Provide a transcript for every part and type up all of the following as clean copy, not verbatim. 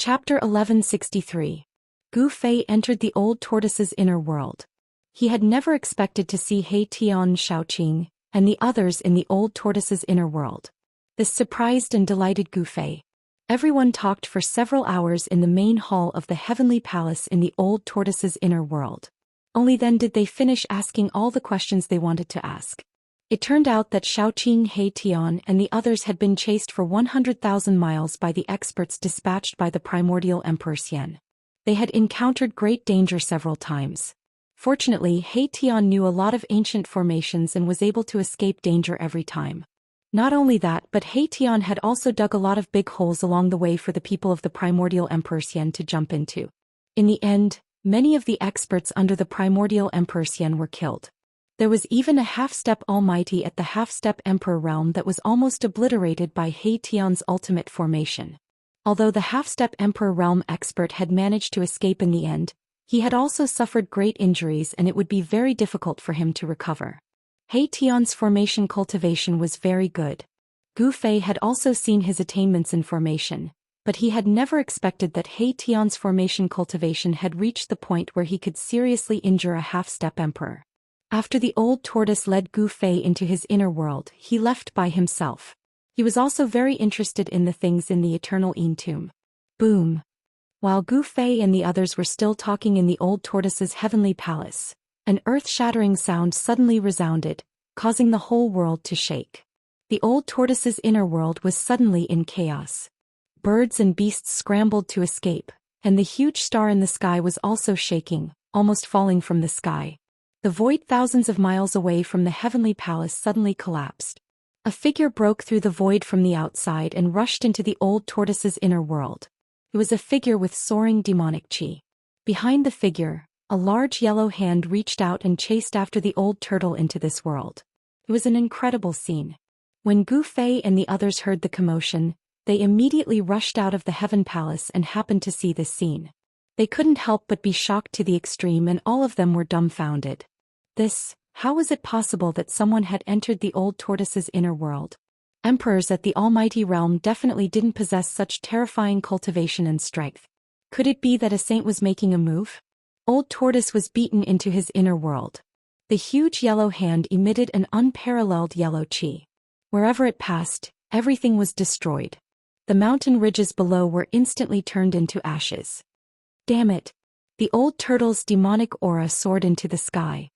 Chapter 1163. Gu Fei entered the old tortoise's inner world. He had never expected to see He Tian Shaoqing and the others in the old tortoise's inner world. This surprised and delighted Gu Fei. Everyone talked for several hours in the main hall of the heavenly palace in the old tortoise's inner world. Only then did they finish asking all the questions they wanted to ask. It turned out that Shaoqing, He Tian and the others had been chased for 100,000 miles by the experts dispatched by the primordial Emperor Xian. They had encountered great danger several times. Fortunately, He Tian knew a lot of ancient formations and was able to escape danger every time. Not only that, but He Tian had also dug a lot of big holes along the way for the people of the primordial Emperor Xian to jump into. In the end, many of the experts under the primordial Emperor Xian were killed. There was even a half-step almighty at the half-step emperor realm that was almost obliterated by He Tian's ultimate formation. Although the half-step emperor realm expert had managed to escape in the end, he had also suffered great injuries and it would be very difficult for him to recover. He Tian's formation cultivation was very good. Gu Fei had also seen his attainments in formation, but he had never expected that He Tian's formation cultivation had reached the point where he could seriously injure a half-step emperor. After the old tortoise led Gu Fei into his inner world, he left by himself. He was also very interested in the things in the eternal tomb. Boom! While Gu Fei and the others were still talking in the old tortoise's heavenly palace, an earth-shattering sound suddenly resounded, causing the whole world to shake. The old tortoise's inner world was suddenly in chaos. Birds and beasts scrambled to escape, and the huge star in the sky was also shaking, almost falling from the sky. The void thousands of miles away from the heavenly palace suddenly collapsed. A figure broke through the void from the outside and rushed into the old tortoise's inner world. It was a figure with soaring demonic qi. Behind the figure, a large yellow hand reached out and chased after the old turtle into this world. It was an incredible scene. When Gu Fei and the others heard the commotion, they immediately rushed out of the heaven palace and happened to see this scene. They couldn't help but be shocked to the extreme and all of them were dumbfounded. How was it possible that someone had entered the old tortoise's inner world? Emperors at the almighty realm definitely didn't possess such terrifying cultivation and strength. Could it be that a saint was making a move? Old tortoise was beaten into his inner world. The huge yellow hand emitted an unparalleled yellow qi. Wherever it passed, everything was destroyed. The mountain ridges below were instantly turned into ashes. Damn it! The old turtle's demonic aura soared into the sky.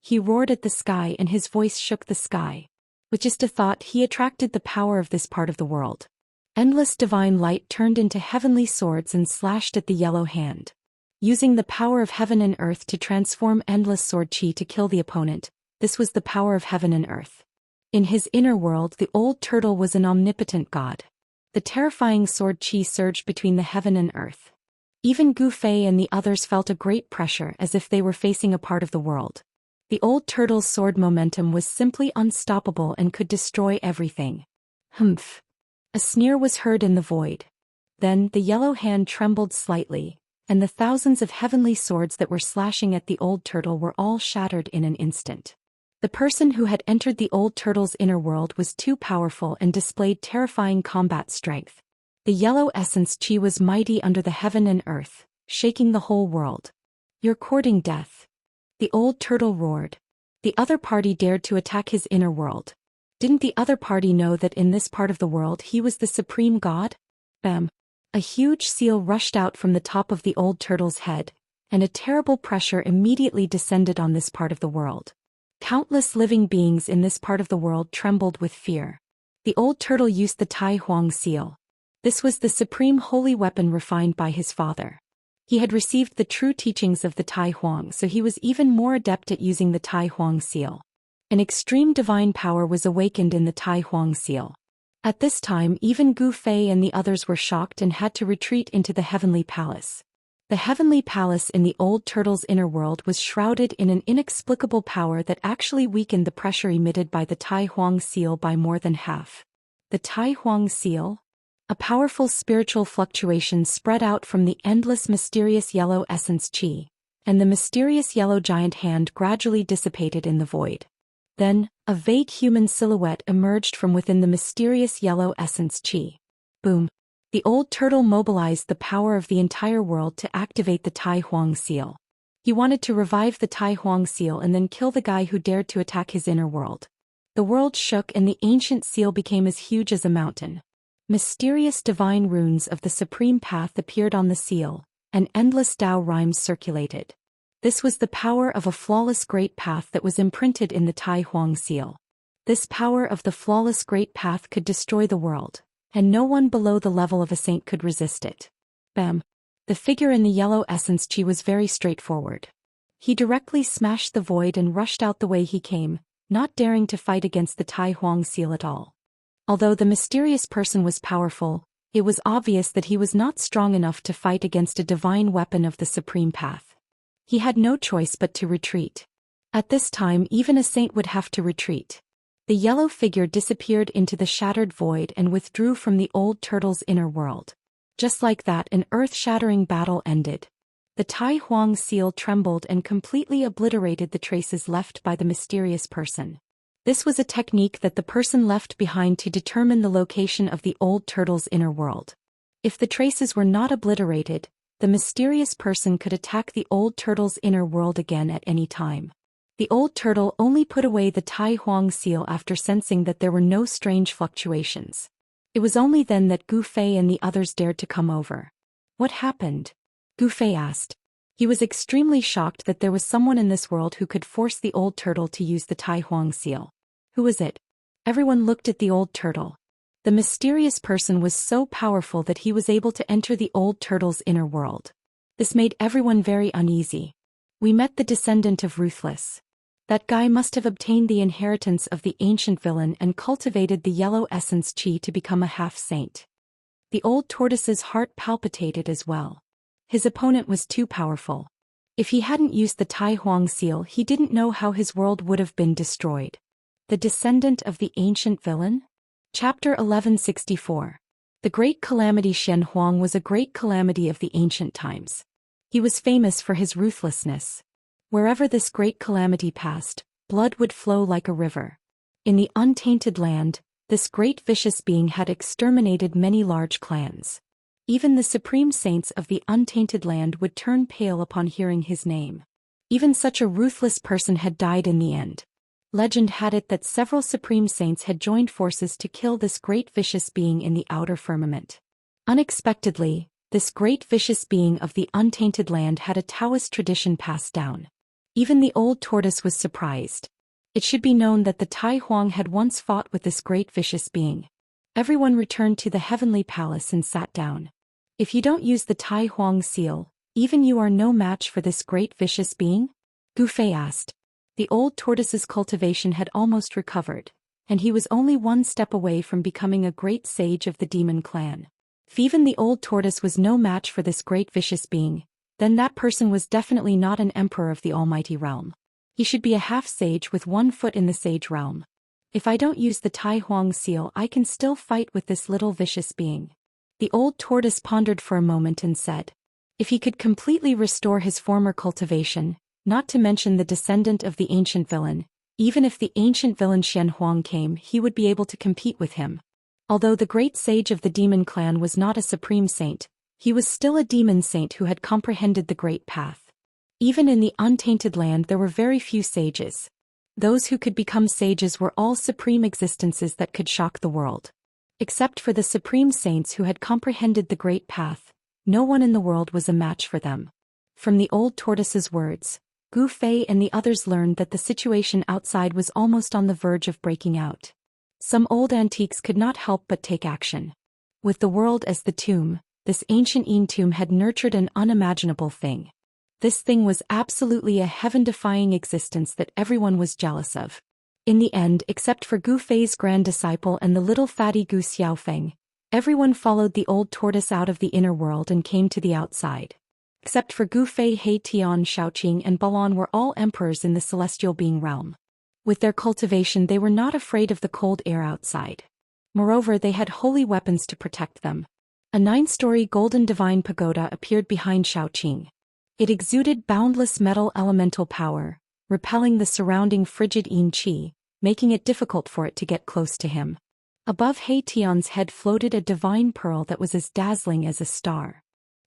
He roared at the sky and his voice shook the sky. With just a thought, he attracted the power of this part of the world. Endless divine light turned into heavenly swords and slashed at the yellow hand. Using the power of heaven and earth to transform endless sword qi to kill the opponent, this was the power of heaven and earth. In his inner world, the old turtle was an omnipotent god. The terrifying sword qi surged between the heaven and earth. Even Gu Fei and the others felt a great pressure as if they were facing a part of the world. The old turtle's sword momentum was simply unstoppable and could destroy everything. Humph! A sneer was heard in the void. Then the yellow hand trembled slightly, and the thousands of heavenly swords that were slashing at the old turtle were all shattered in an instant. The person who had entered the old turtle's inner world was too powerful and displayed terrifying combat strength. The yellow essence qi was mighty under the heaven and earth, shaking the whole world. "You're courting death," the old turtle roared. The other party dared to attack his inner world. Didn't the other party know that in this part of the world he was the supreme god? Bam! A huge seal rushed out from the top of the old turtle's head, and a terrible pressure immediately descended on this part of the world. Countless living beings in this part of the world trembled with fear. The old turtle used the Tai Huang seal. This was the supreme holy weapon refined by his father. He had received the true teachings of the Tai Huang, so he was even more adept at using the Tai Huang seal. An extreme divine power was awakened in the Tai Huang seal. At this time, even Gu Fei and the others were shocked and had to retreat into the heavenly palace. The heavenly palace in the old turtle's inner world was shrouded in an inexplicable power that actually weakened the pressure emitted by the Tai Huang seal by more than half. The Tai Huang seal? A powerful spiritual fluctuation spread out from the endless mysterious yellow essence qi, and the mysterious yellow giant hand gradually dissipated in the void. Then, a vague human silhouette emerged from within the mysterious yellow essence qi. Boom! The old turtle mobilized the power of the entire world to activate the Tai Huang seal. He wanted to revive the Tai Huang seal and then kill the guy who dared to attack his inner world. The world shook and the ancient seal became as huge as a mountain. Mysterious divine runes of the supreme path appeared on the seal, and endless Tao rhymes circulated. This was the power of a flawless great path that was imprinted in the Tai Huang seal. This power of the flawless great path could destroy the world, and no one below the level of a saint could resist it. Bam! The figure in the yellow essence chi was very straightforward. He directly smashed the void and rushed out the way he came, not daring to fight against the Tai Huang seal at all. Although the mysterious person was powerful, it was obvious that he was not strong enough to fight against a divine weapon of the supreme path. He had no choice but to retreat. At this time even a saint would have to retreat. The yellow figure disappeared into the shattered void and withdrew from the old turtle's inner world. Just like that, an earth-shattering battle ended. The Tai Huang seal trembled and completely obliterated the traces left by the mysterious person. This was a technique that the person left behind to determine the location of the old turtle's inner world. If the traces were not obliterated, the mysterious person could attack the old turtle's inner world again at any time. The old turtle only put away the Tai Huang seal after sensing that there were no strange fluctuations. It was only then that Gu Fei and the others dared to come over. What happened? Gu Fei asked. He was extremely shocked that there was someone in this world who could force the old turtle to use the Tai Huang seal. Who was it? Everyone looked at the old turtle. The mysterious person was so powerful that he was able to enter the old turtle's inner world. This made everyone very uneasy. We met the descendant of Ruthless. That guy must have obtained the inheritance of the ancient villain and cultivated the yellow essence chi to become a half-saint. The old tortoise's heart palpitated as well. His opponent was too powerful. If he hadn't used the Tai Huang seal, he didn't know how his world would have been destroyed. The descendant of the ancient villain? Chapter 1164. The Great Calamity. Xian Huang was a great calamity of the ancient times. He was famous for his ruthlessness. Wherever this great calamity passed, blood would flow like a river. In the untainted land, this great vicious being had exterminated many large clans. Even the supreme saints of the untainted land would turn pale upon hearing his name. Even such a ruthless person had died in the end. Legend had it that several supreme saints had joined forces to kill this great vicious being in the outer firmament. Unexpectedly, this great vicious being of the untainted land had a Taoist tradition passed down. Even the old tortoise was surprised. It should be known that the Tai Huang had once fought with this great vicious being. Everyone returned to the heavenly palace and sat down. If you don't use the Tai Huang seal, even you are no match for this great vicious being? Gu Fei asked. The old tortoise's cultivation had almost recovered, and he was only one step away from becoming a great sage of the demon clan. If even the old tortoise was no match for this great vicious being, then that person was definitely not an emperor of the almighty realm. He should be a half-sage with one foot in the sage realm. If I don't use the Tai Huang seal, I can still fight with this little vicious being. The old tortoise pondered for a moment and said, if he could completely restore his former cultivation, not to mention the descendant of the ancient villain, even if the ancient villain Xian Huang came, he would be able to compete with him. Although the great sage of the demon clan was not a supreme saint, he was still a demon saint who had comprehended the great path. Even in the untainted land there were very few sages. Those who could become sages were all supreme existences that could shock the world. Except for the supreme saints who had comprehended the great path, no one in the world was a match for them. From the old tortoise's words, Gu Fei and the others learned that the situation outside was almost on the verge of breaking out. Some old antiques could not help but take action. With the world as the tomb, this ancient Yin tomb had nurtured an unimaginable thing. This thing was absolutely a heaven-defying existence that everyone was jealous of. In the end, except for Gu Fei's grand disciple and the little fatty Gu Xiaofeng, everyone followed the old tortoise out of the inner world and came to the outside. Except for Gu Fei, He Tian, Shaoqing and Balan were all emperors in the celestial being realm. With their cultivation they were not afraid of the cold air outside. Moreover, they had holy weapons to protect them. A 9-story golden divine pagoda appeared behind Shaoqing. It exuded boundless metal elemental power, repelling the surrounding frigid Yin Qi, making it difficult for it to get close to him. Above Tian's head floated a divine pearl that was as dazzling as a star.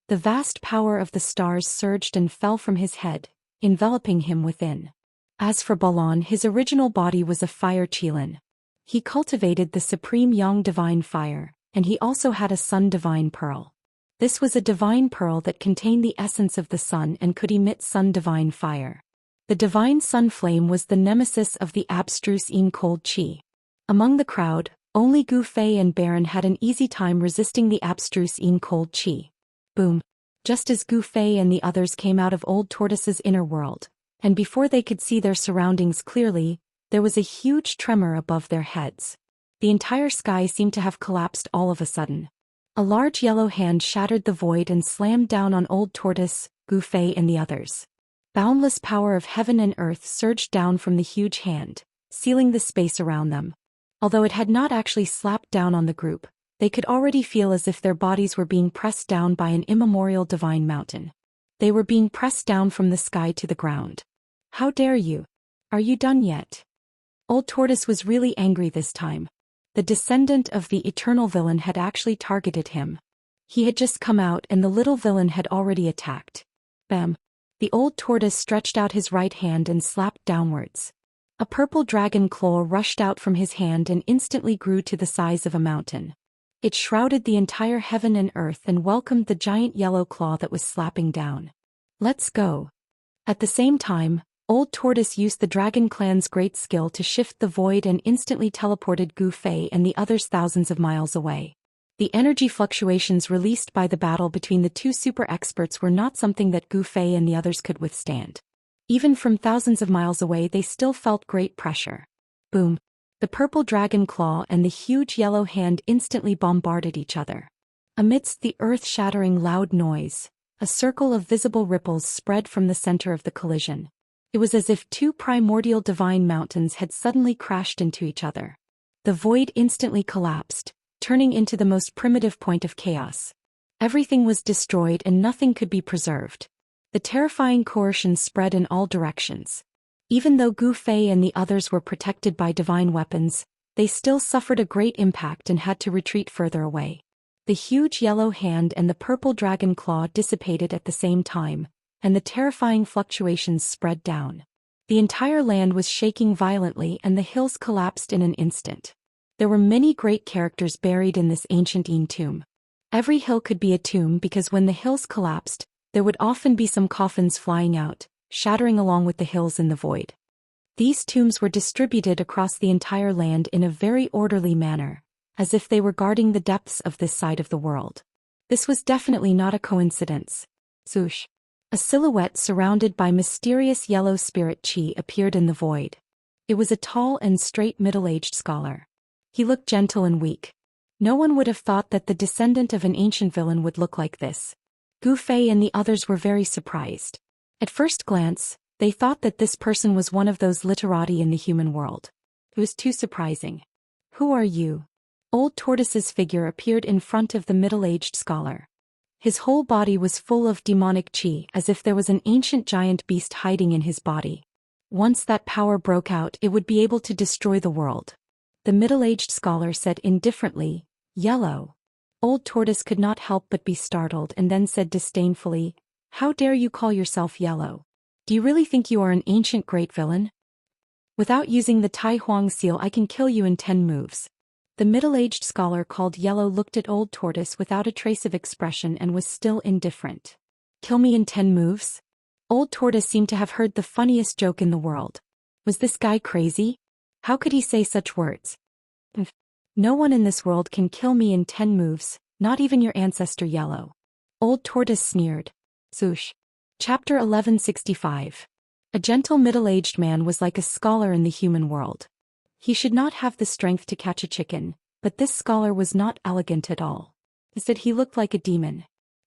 The vast power of the stars surged and fell from his head, enveloping him within. As for Balan, his original body was a fire qilin. He cultivated the supreme yang divine fire, and he also had a sun divine pearl. This was a divine pearl that contained the essence of the sun and could emit sun divine fire. The divine sun flame was the nemesis of the abstruse cold qi. Among the crowd, only Gu Fei and Baron had an easy time resisting the abstruse cold qi. Boom! Just as Gu Fei and the others came out of Old Tortoise's inner world, and before they could see their surroundings clearly, there was a huge tremor above their heads. The entire sky seemed to have collapsed all of a sudden. A large yellow hand shattered the void and slammed down on Old Tortoise, Gu Fei and the others. Boundless power of heaven and earth surged down from the huge hand, sealing the space around them. Although it had not actually slapped down on the group, they could already feel as if their bodies were being pressed down by an immemorial divine mountain. They were being pressed down from the sky to the ground. How dare you? Are you done yet? Old Tortoise was really angry this time. The descendant of the eternal villain had actually targeted him. He had just come out and the little villain had already attacked. Bam! The Old Tortoise stretched out his right hand and slapped downwards. A purple dragon claw rushed out from his hand and instantly grew to the size of a mountain. It shrouded the entire heaven and earth and welcomed the giant yellow claw that was slapping down. Let's go. At the same time, Old Tortoise used the Dragon Clan's great skill to shift the void and instantly teleported Gu Fei and the others thousands of miles away. The energy fluctuations released by the battle between the two super experts were not something that Gu Fei and the others could withstand. Even from thousands of miles away they still felt great pressure. Boom! The purple dragon claw and the huge yellow hand instantly bombarded each other. Amidst the earth-shattering loud noise, a circle of visible ripples spread from the center of the collision. It was as if two primordial divine mountains had suddenly crashed into each other. The void instantly collapsed, turning into the most primitive point of chaos. Everything was destroyed and nothing could be preserved. The terrifying coercion spread in all directions. Even though Gu Fei and the others were protected by divine weapons, they still suffered a great impact and had to retreat further away. The huge yellow hand and the purple dragon claw dissipated at the same time, and the terrifying fluctuations spread down. The entire land was shaking violently and the hills collapsed in an instant. There were many great characters buried in this ancient tomb. Every hill could be a tomb because when the hills collapsed, there would often be some coffins flying out, shattering along with the hills in the void. These tombs were distributed across the entire land in a very orderly manner, as if they were guarding the depths of this side of the world. This was definitely not a coincidence. Zhoush! A silhouette surrounded by mysterious yellow spirit qi appeared in the void. It was a tall and straight middle-aged scholar. He looked gentle and weak. No one would have thought that the descendant of an ancient villain would look like this. Gu Fei and the others were very surprised. At first glance, they thought that this person was one of those literati in the human world. It was too surprising. Who are you? Old Tortoise's figure appeared in front of the middle-aged scholar. His whole body was full of demonic qi as if there was an ancient giant beast hiding in his body. Once that power broke out it would be able to destroy the world. The middle-aged scholar said indifferently, "Yellow." Old Tortoise could not help but be startled and then said disdainfully, "How dare you call yourself yellow? Do you really think you are an ancient great villain? Without using the Tai Huang seal I can kill you in 10 moves." The middle-aged scholar called Yellow looked at Old Tortoise without a trace of expression and was still indifferent. "Kill me in 10 moves?" Old Tortoise seemed to have heard the funniest joke in the world. Was this guy crazy? How could he say such words? No one in this world can kill me in 10 moves, not even your ancestor Yellow. Old Tortoise sneered. Zhoush! Chapter 1165. A gentle middle-aged man was like a scholar in the human world. He should not have the strength to catch a chicken, but this scholar was not elegant at all. Instead he looked like a demon.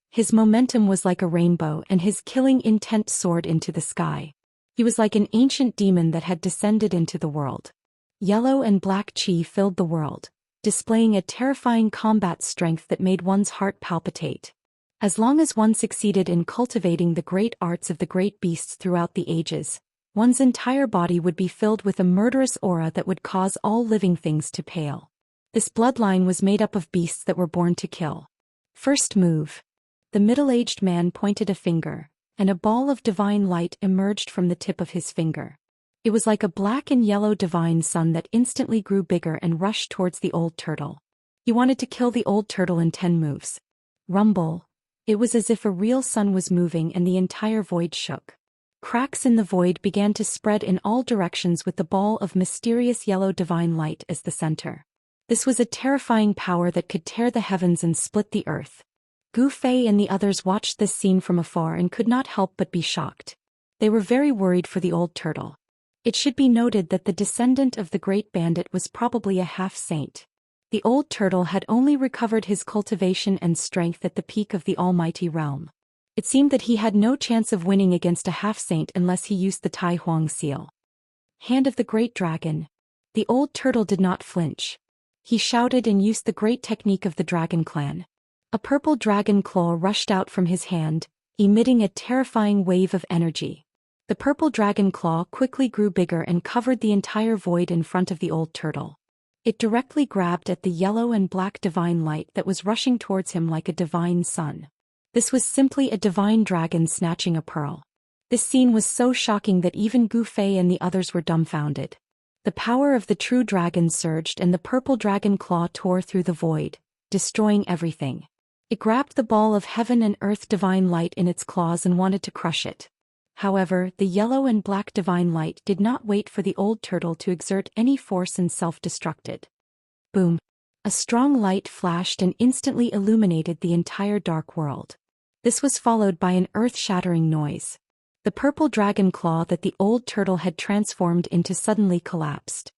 His momentum was like a rainbow and his killing intent soared into the sky. He was like an ancient demon that had descended into the world. Yellow and black qi filled the world, displaying a terrifying combat strength that made one's heart palpitate. As long as one succeeded in cultivating the great arts of the great beasts throughout the ages, one's entire body would be filled with a murderous aura that would cause all living things to pale. This bloodline was made up of beasts that were born to kill. First move. The middle-aged man pointed a finger, and a ball of divine light emerged from the tip of his finger. It was like a black and yellow divine sun that instantly grew bigger and rushed towards the old turtle. He wanted to kill the old turtle in 10 moves. Rumble. It was as if a real sun was moving and the entire void shook. Cracks in the void began to spread in all directions with the ball of mysterious yellow divine light as the center. This was a terrifying power that could tear the heavens and split the earth. Gu Fei and the others watched this scene from afar and could not help but be shocked. They were very worried for the old turtle. It should be noted that the descendant of the great bandit was probably a half-saint. The old turtle had only recovered his cultivation and strength at the peak of the almighty realm. It seemed that he had no chance of winning against a half-saint unless he used the Tai Huang seal. Hand of the Great Dragon. The old turtle did not flinch. He shouted and used the great technique of the Dragon Clan. A purple dragon claw rushed out from his hand, emitting a terrifying wave of energy. The purple dragon claw quickly grew bigger and covered the entire void in front of the old turtle. It directly grabbed at the yellow and black divine light that was rushing towards him like a divine sun. This was simply a divine dragon snatching a pearl. This scene was so shocking that even Gu Fei and the others were dumbfounded. The power of the true dragon surged and the purple dragon claw tore through the void, destroying everything. It grabbed the ball of heaven and earth divine light in its claws and wanted to crush it. However, the yellow and black divine light did not wait for the old turtle to exert any force and self-destructed. Boom! A strong light flashed and instantly illuminated the entire dark world. This was followed by an earth-shattering noise. The purple dragon claw that the old turtle had transformed into suddenly collapsed.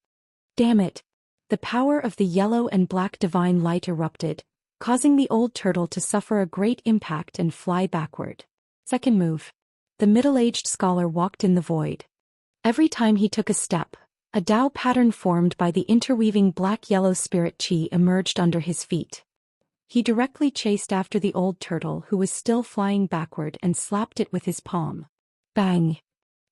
Damn it! The power of the yellow and black divine light erupted, causing the old turtle to suffer a great impact and fly backward. Second move. The middle-aged scholar walked in the void. Every time he took a step, a Dao pattern formed by the interweaving black-yellow spirit chi emerged under his feet. He directly chased after the old turtle who was still flying backward and slapped it with his palm. Bang!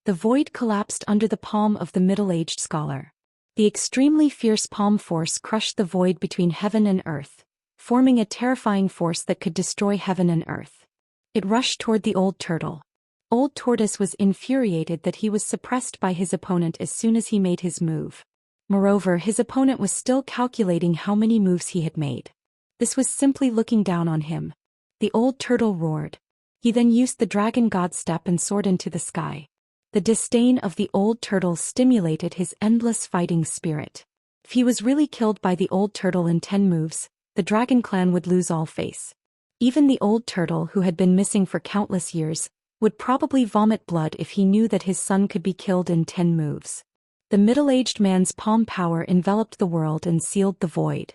The void collapsed under the palm of the middle-aged scholar. The extremely fierce palm force crushed the void between heaven and earth, forming a terrifying force that could destroy heaven and earth. It rushed toward the old turtle. Old Tortoise was infuriated that he was suppressed by his opponent as soon as he made his move. Moreover, his opponent was still calculating how many moves he had made. This was simply looking down on him. The old turtle roared. He then used the dragon god step and soared into the sky. The disdain of the old turtle stimulated his endless fighting spirit. If he was really killed by the old turtle in 10 moves, the dragon clan would lose all face. Even the old turtle who had been missing for countless years would probably vomit blood if he knew that his son could be killed in 10 moves. The middle-aged man's palm power enveloped the world and sealed the void.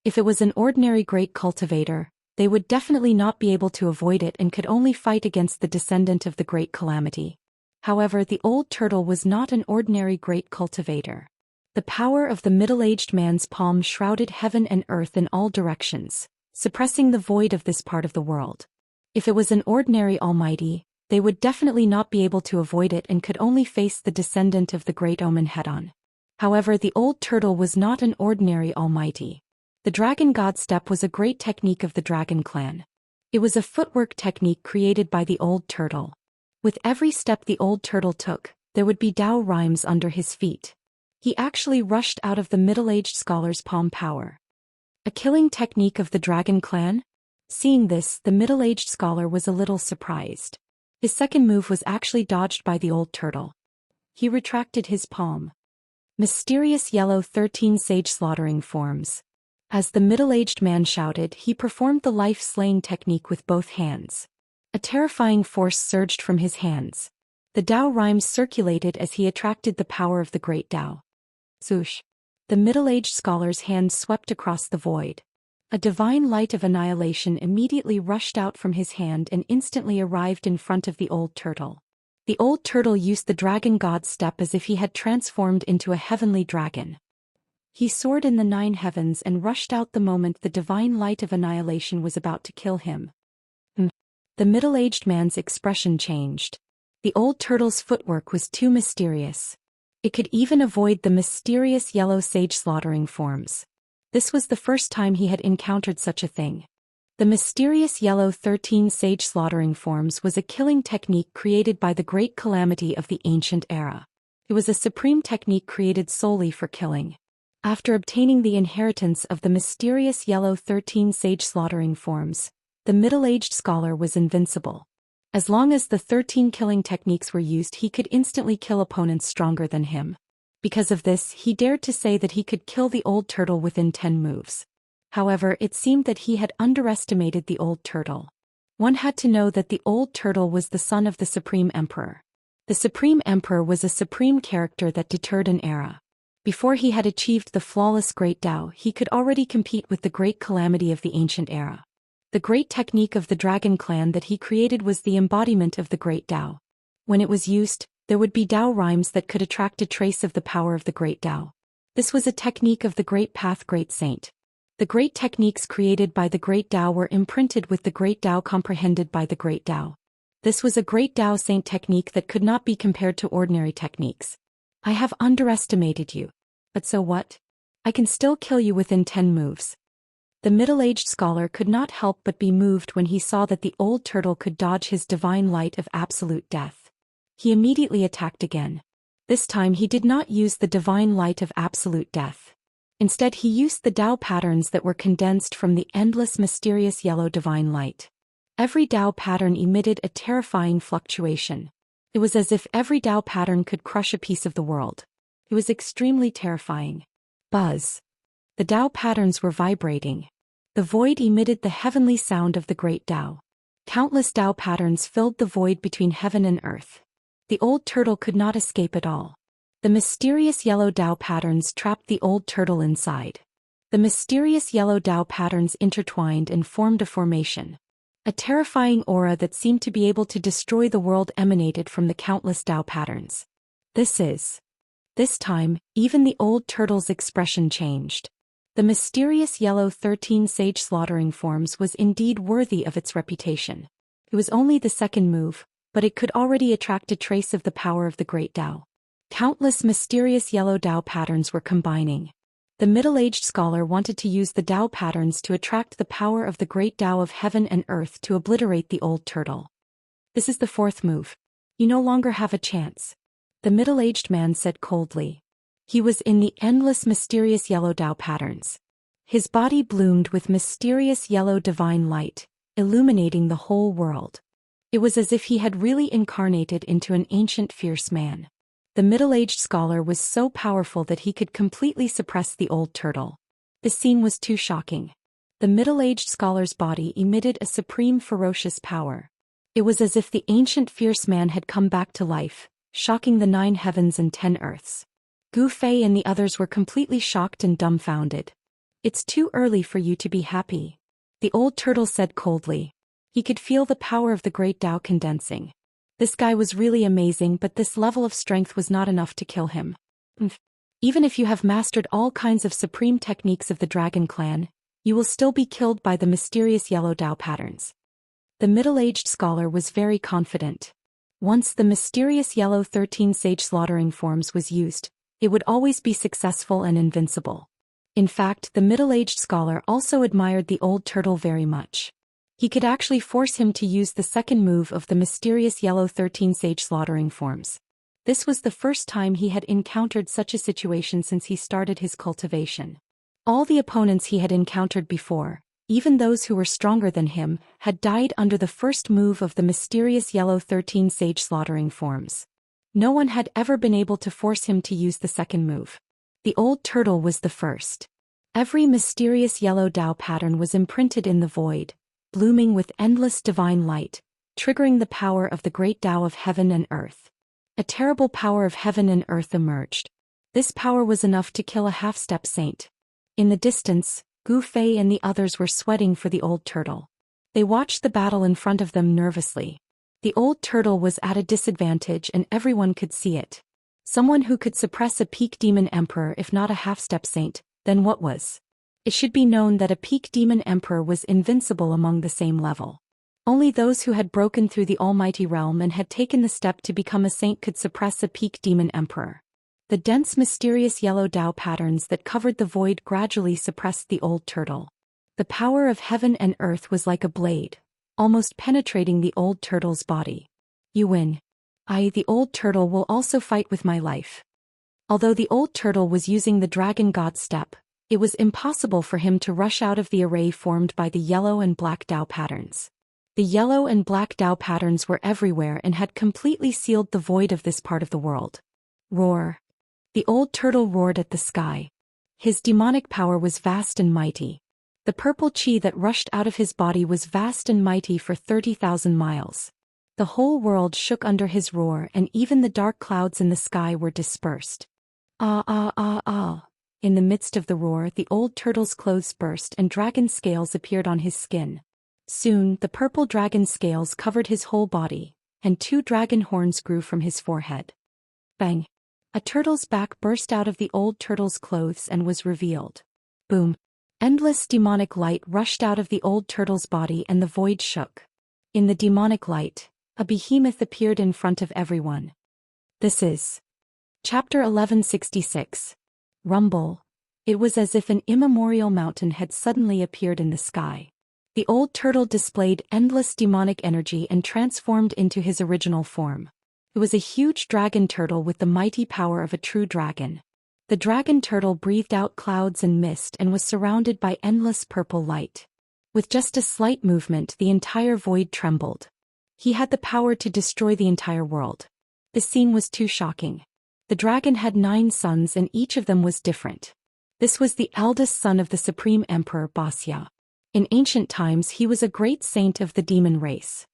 If it was an ordinary great cultivator, they would definitely not be able to avoid it and could only fight against the descendant of the great calamity. However, the old turtle was not an ordinary great cultivator. The power of the middle-aged man's palm shrouded heaven and earth in all directions, suppressing the void of this part of the world. If it was an ordinary almighty, they would definitely not be able to avoid it and could only face the descendant of the great omen head-on. However, the old turtle was not an ordinary almighty. The dragon god step was a great technique of the dragon clan. It was a footwork technique created by the old turtle. With every step the old turtle took, there would be Dao rhymes under his feet. He actually rushed out of the middle-aged scholar's palm power. A killing technique of the dragon clan? Seeing this, the middle-aged scholar was a little surprised. His second move was actually dodged by the old turtle. He retracted his palm. Mysterious yellow 13 sage slaughtering forms. As the middle-aged man shouted, he performed the life-slaying technique with both hands. A terrifying force surged from his hands. The Dao rhymes circulated as he attracted the power of the great Dao. Swoosh! The middle-aged scholar's hand swept across the void. A divine light of annihilation immediately rushed out from his hand and instantly arrived in front of the old turtle. The old turtle used the dragon god step as if he had transformed into a heavenly dragon. He soared in the 9 heavens and rushed out the moment the divine light of annihilation was about to kill him. The middle-aged man's expression changed. The old turtle's footwork was too mysterious. It could even avoid the mysterious yellow sage slaughtering forms. This was the first time he had encountered such a thing. The mysterious yellow 13 sage slaughtering forms was a killing technique created by the great calamity of the ancient era. It was a supreme technique created solely for killing. After obtaining the inheritance of the mysterious yellow 13 sage slaughtering forms, the middle-aged scholar was invincible. As long as the 13 killing techniques were used, he could instantly kill opponents stronger than him. Because of this, he dared to say that he could kill the old turtle within 10 moves. However, it seemed that he had underestimated the old turtle. One had to know that the old turtle was the son of the Supreme Emperor. The Supreme Emperor was a supreme character that deterred an era. Before he had achieved the flawless Great Tao, he could already compete with the great calamity of the ancient era. The great technique of the Dragon Clan that he created was the embodiment of the Great Tao. When it was used, there would be Tao rhymes that could attract a trace of the power of the Great Tao. This was a technique of the Great Path Great Saint. The great techniques created by the Great Tao were imprinted with the Great Tao comprehended by the Great Tao. This was a Great Tao Saint technique that could not be compared to ordinary techniques. I have underestimated you. But so what? I can still kill you within 10 moves. The middle-aged scholar could not help but be moved when he saw that the old turtle could dodge his divine light of absolute death. He immediately attacked again. This time he did not use the divine light of absolute death. Instead he used the Tao patterns that were condensed from the endless mysterious yellow divine light. Every Tao pattern emitted a terrifying fluctuation. It was as if every Tao pattern could crush a piece of the world. It was extremely terrifying. Buzz. The Tao patterns were vibrating. The void emitted the heavenly sound of the great Tao. Countless Tao patterns filled the void between heaven and earth. The old turtle could not escape at all. The mysterious yellow Tao patterns trapped the old turtle inside. The mysterious yellow Tao patterns intertwined and formed a formation. A terrifying aura that seemed to be able to destroy the world emanated from the countless Tao patterns. This time, even the old turtle's expression changed. The mysterious yellow 13 sage slaughtering forms was indeed worthy of its reputation. It was only the second move, but it could already attract a trace of the power of the Great Tao. Countless mysterious yellow Tao patterns were combining. The middle-aged scholar wanted to use the Tao patterns to attract the power of the Great Tao of heaven and earth to obliterate the old turtle. This is the fourth move. You no longer have a chance. The middle-aged man said coldly. He was in the endless mysterious yellow Tao patterns. His body bloomed with mysterious yellow divine light, illuminating the whole world. It was as if he had really incarnated into an ancient fierce man. The middle-aged scholar was so powerful that he could completely suppress the old turtle. This scene was too shocking. The middle-aged scholar's body emitted a supreme ferocious power. It was as if the ancient fierce man had come back to life, shocking the 9 heavens and 10 earths. Gu Fei and the others were completely shocked and dumbfounded. It's too early for you to be happy. The old turtle said coldly. He could feel the power of the great Tao condensing. This guy was really amazing, but this level of strength was not enough to kill him. Even if you have mastered all kinds of supreme techniques of the Dragon Clan, you will still be killed by the mysterious yellow Tao patterns. The middle-aged scholar was very confident. Once the mysterious yellow 13 sage slaughtering forms was used, it would always be successful and invincible. In fact, the middle-aged scholar also admired the old turtle very much. He could actually force him to use the second move of the mysterious yellow 13 sage slaughtering forms. This was the first time he had encountered such a situation since he started his cultivation. All the opponents he had encountered before, even those who were stronger than him, had died under the first move of the mysterious yellow 13 sage slaughtering forms. No one had ever been able to force him to use the second move. The old turtle was the first. Every mysterious yellow Tao pattern was imprinted in the void, blooming with endless divine light, triggering the power of the great Tao of heaven and earth. A terrible power of heaven and earth emerged. This power was enough to kill a half-step saint. In the distance, Gu Fei and the others were sweating for the old turtle. They watched the battle in front of them nervously. The old turtle was at a disadvantage and everyone could see it. Someone who could suppress a peak demon emperor, if not a half-step saint, then what was? It should be known that a peak demon emperor was invincible among the same level. Only those who had broken through the almighty realm and had taken the step to become a saint could suppress a peak demon emperor. The dense mysterious yellow Dao patterns that covered the void gradually suppressed the old turtle. The power of heaven and earth was like a blade, almost penetrating the old turtle's body. You win. I, the old turtle, will also fight with my life. Although the old turtle was using the dragon god step, it was impossible for him to rush out of the array formed by the yellow and black Dao patterns. The yellow and black Dao patterns were everywhere and had completely sealed the void of this part of the world. Roar. The old turtle roared at the sky. His demonic power was vast and mighty. The purple chi that rushed out of his body was vast and mighty for 30,000 miles. The whole world shook under his roar, and even the dark clouds in the sky were dispersed. Ah ah ah ah. In the midst of the roar, the old turtle's clothes burst and dragon scales appeared on his skin. Soon, the purple dragon scales covered his whole body, and 2 dragon horns grew from his forehead. Bang! A turtle's back burst out of the old turtle's clothes and was revealed. Boom! Endless demonic light rushed out of the old turtle's body and the void shook. In the demonic light, a behemoth appeared in front of everyone. This is Chapter 1166. Rumble. It was as if an immemorial mountain had suddenly appeared in the sky. The old turtle displayed endless demonic energy and transformed into his original form. It was a huge dragon turtle with the mighty power of a true dragon. The dragon turtle breathed out clouds and mist and was surrounded by endless purple light. With just a slight movement, the entire void trembled. He had the power to destroy the entire world. The scene was too shocking. The dragon had 9 sons and each of them was different. This was the eldest son of the Supreme Emperor Wuxia. In ancient times he was a great saint of the demon race.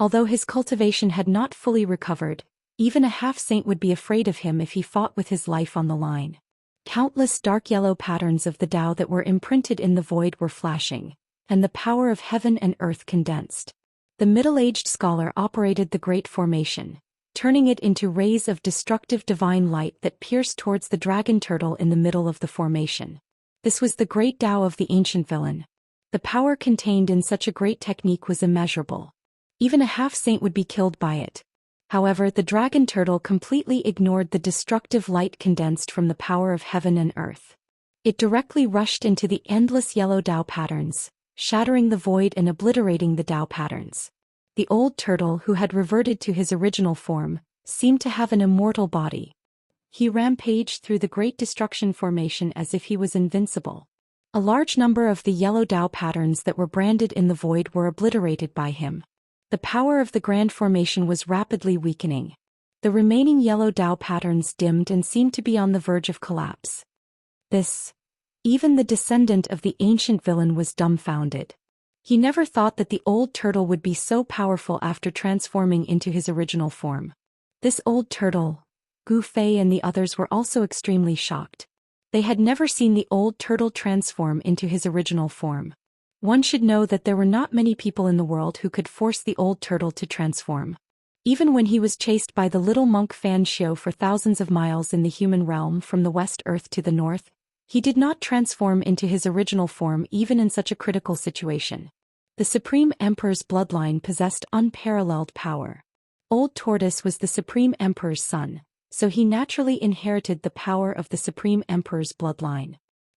Although his cultivation had not fully recovered, even a half-saint would be afraid of him if he fought with his life on the line. Countless dark yellow patterns of the Tao that were imprinted in the void were flashing, and the power of heaven and earth condensed. The middle-aged scholar operated the Great Formation, turning it into rays of destructive divine light that pierced towards the dragon turtle in the middle of the formation. This was the great Tao of the ancient villain. The power contained in such a great technique was immeasurable. Even a half-saint would be killed by it. However, the dragon turtle completely ignored the destructive light condensed from the power of heaven and earth. It directly rushed into the endless yellow Tao patterns, shattering the void and obliterating the Tao patterns. The old turtle, who had reverted to his original form, seemed to have an immortal body. He rampaged through the great destruction formation as if he was invincible. A large number of the yellow Tao patterns that were branded in the void were obliterated by him. The power of the grand formation was rapidly weakening. The remaining yellow Tao patterns dimmed and seemed to be on the verge of collapse. Even the descendant of the ancient villain was dumbfounded. He never thought that the old turtle would be so powerful after transforming into his original form. This old turtle, Gu Fei and the others were also extremely shocked. They had never seen the old turtle transform into his original form. One should know that there were not many people in the world who could force the old turtle to transform. Even when he was chased by the little monk Fan Xiu for thousands of miles in the human realm from the West Earth to the North, he did not transform into his original form even in such a critical situation. The Supreme Emperor's bloodline possessed unparalleled power. Old Tortoise was the Supreme Emperor's son, so he naturally inherited the power of the Supreme Emperor's bloodline.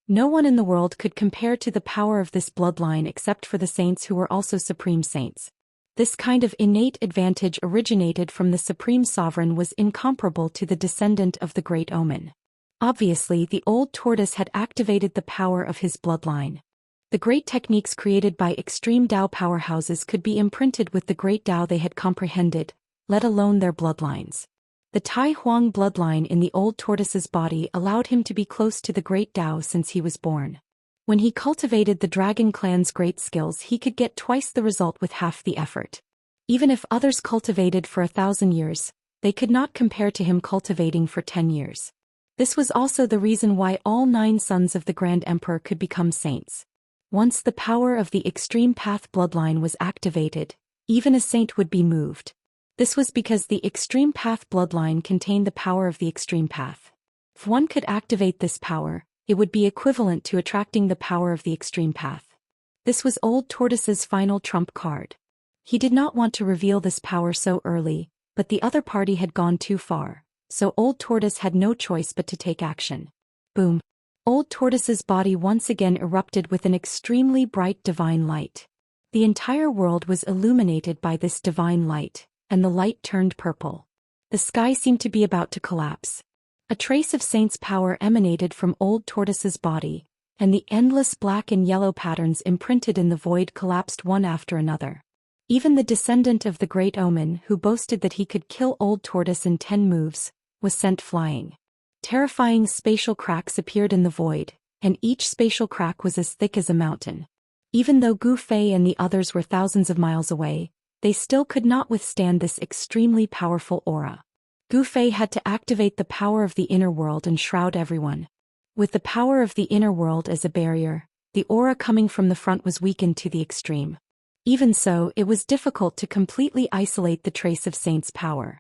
No one in the world could compare to the power of this bloodline except for the saints who were also supreme saints. This kind of innate advantage originated from the supreme sovereign was incomparable to the descendant of the Great Omen. Obviously, the old tortoise had activated the power of his bloodline. The great techniques created by extreme Tao powerhouses could be imprinted with the great Tao they had comprehended, let alone their bloodlines. The Tai Huang bloodline in the old tortoise's body allowed him to be close to the great Tao since he was born. When he cultivated the dragon clan's great skills, he could get twice the result with half the effort. Even if others cultivated for 1,000 years, they could not compare to him cultivating for 10 years. This was also the reason why all 9 sons of the Grand Emperor could become saints. Once the power of the Extreme Path bloodline was activated, even a saint would be moved. This was because the Extreme Path bloodline contained the power of the Extreme Path. If one could activate this power, it would be equivalent to attracting the power of the Extreme Path. This was Old Tortoise's final trump card. He did not want to reveal this power so early, but the other party had gone too far. so Old Tortoise had no choice but to take action. Boom! Old Tortoise's body once again erupted with an extremely bright divine light. The entire world was illuminated by this divine light, and the light turned purple. The sky seemed to be about to collapse. A trace of Saint's power emanated from Old Tortoise's body, and the endless black and yellow patterns imprinted in the void collapsed one after another. Even the descendant of the Great Omen, who boasted that he could kill Old Tortoise in 10 moves, was sent flying. Terrifying spatial cracks appeared in the void, and each spatial crack was as thick as a mountain. Even though Gu Fei and the others were thousands of miles away, they still could not withstand this extremely powerful aura. Gu Fei had to activate the power of the inner world and shroud everyone. With the power of the inner world as a barrier, the aura coming from the front was weakened to the extreme. Even so, it was difficult to completely isolate the trace of Saint's power.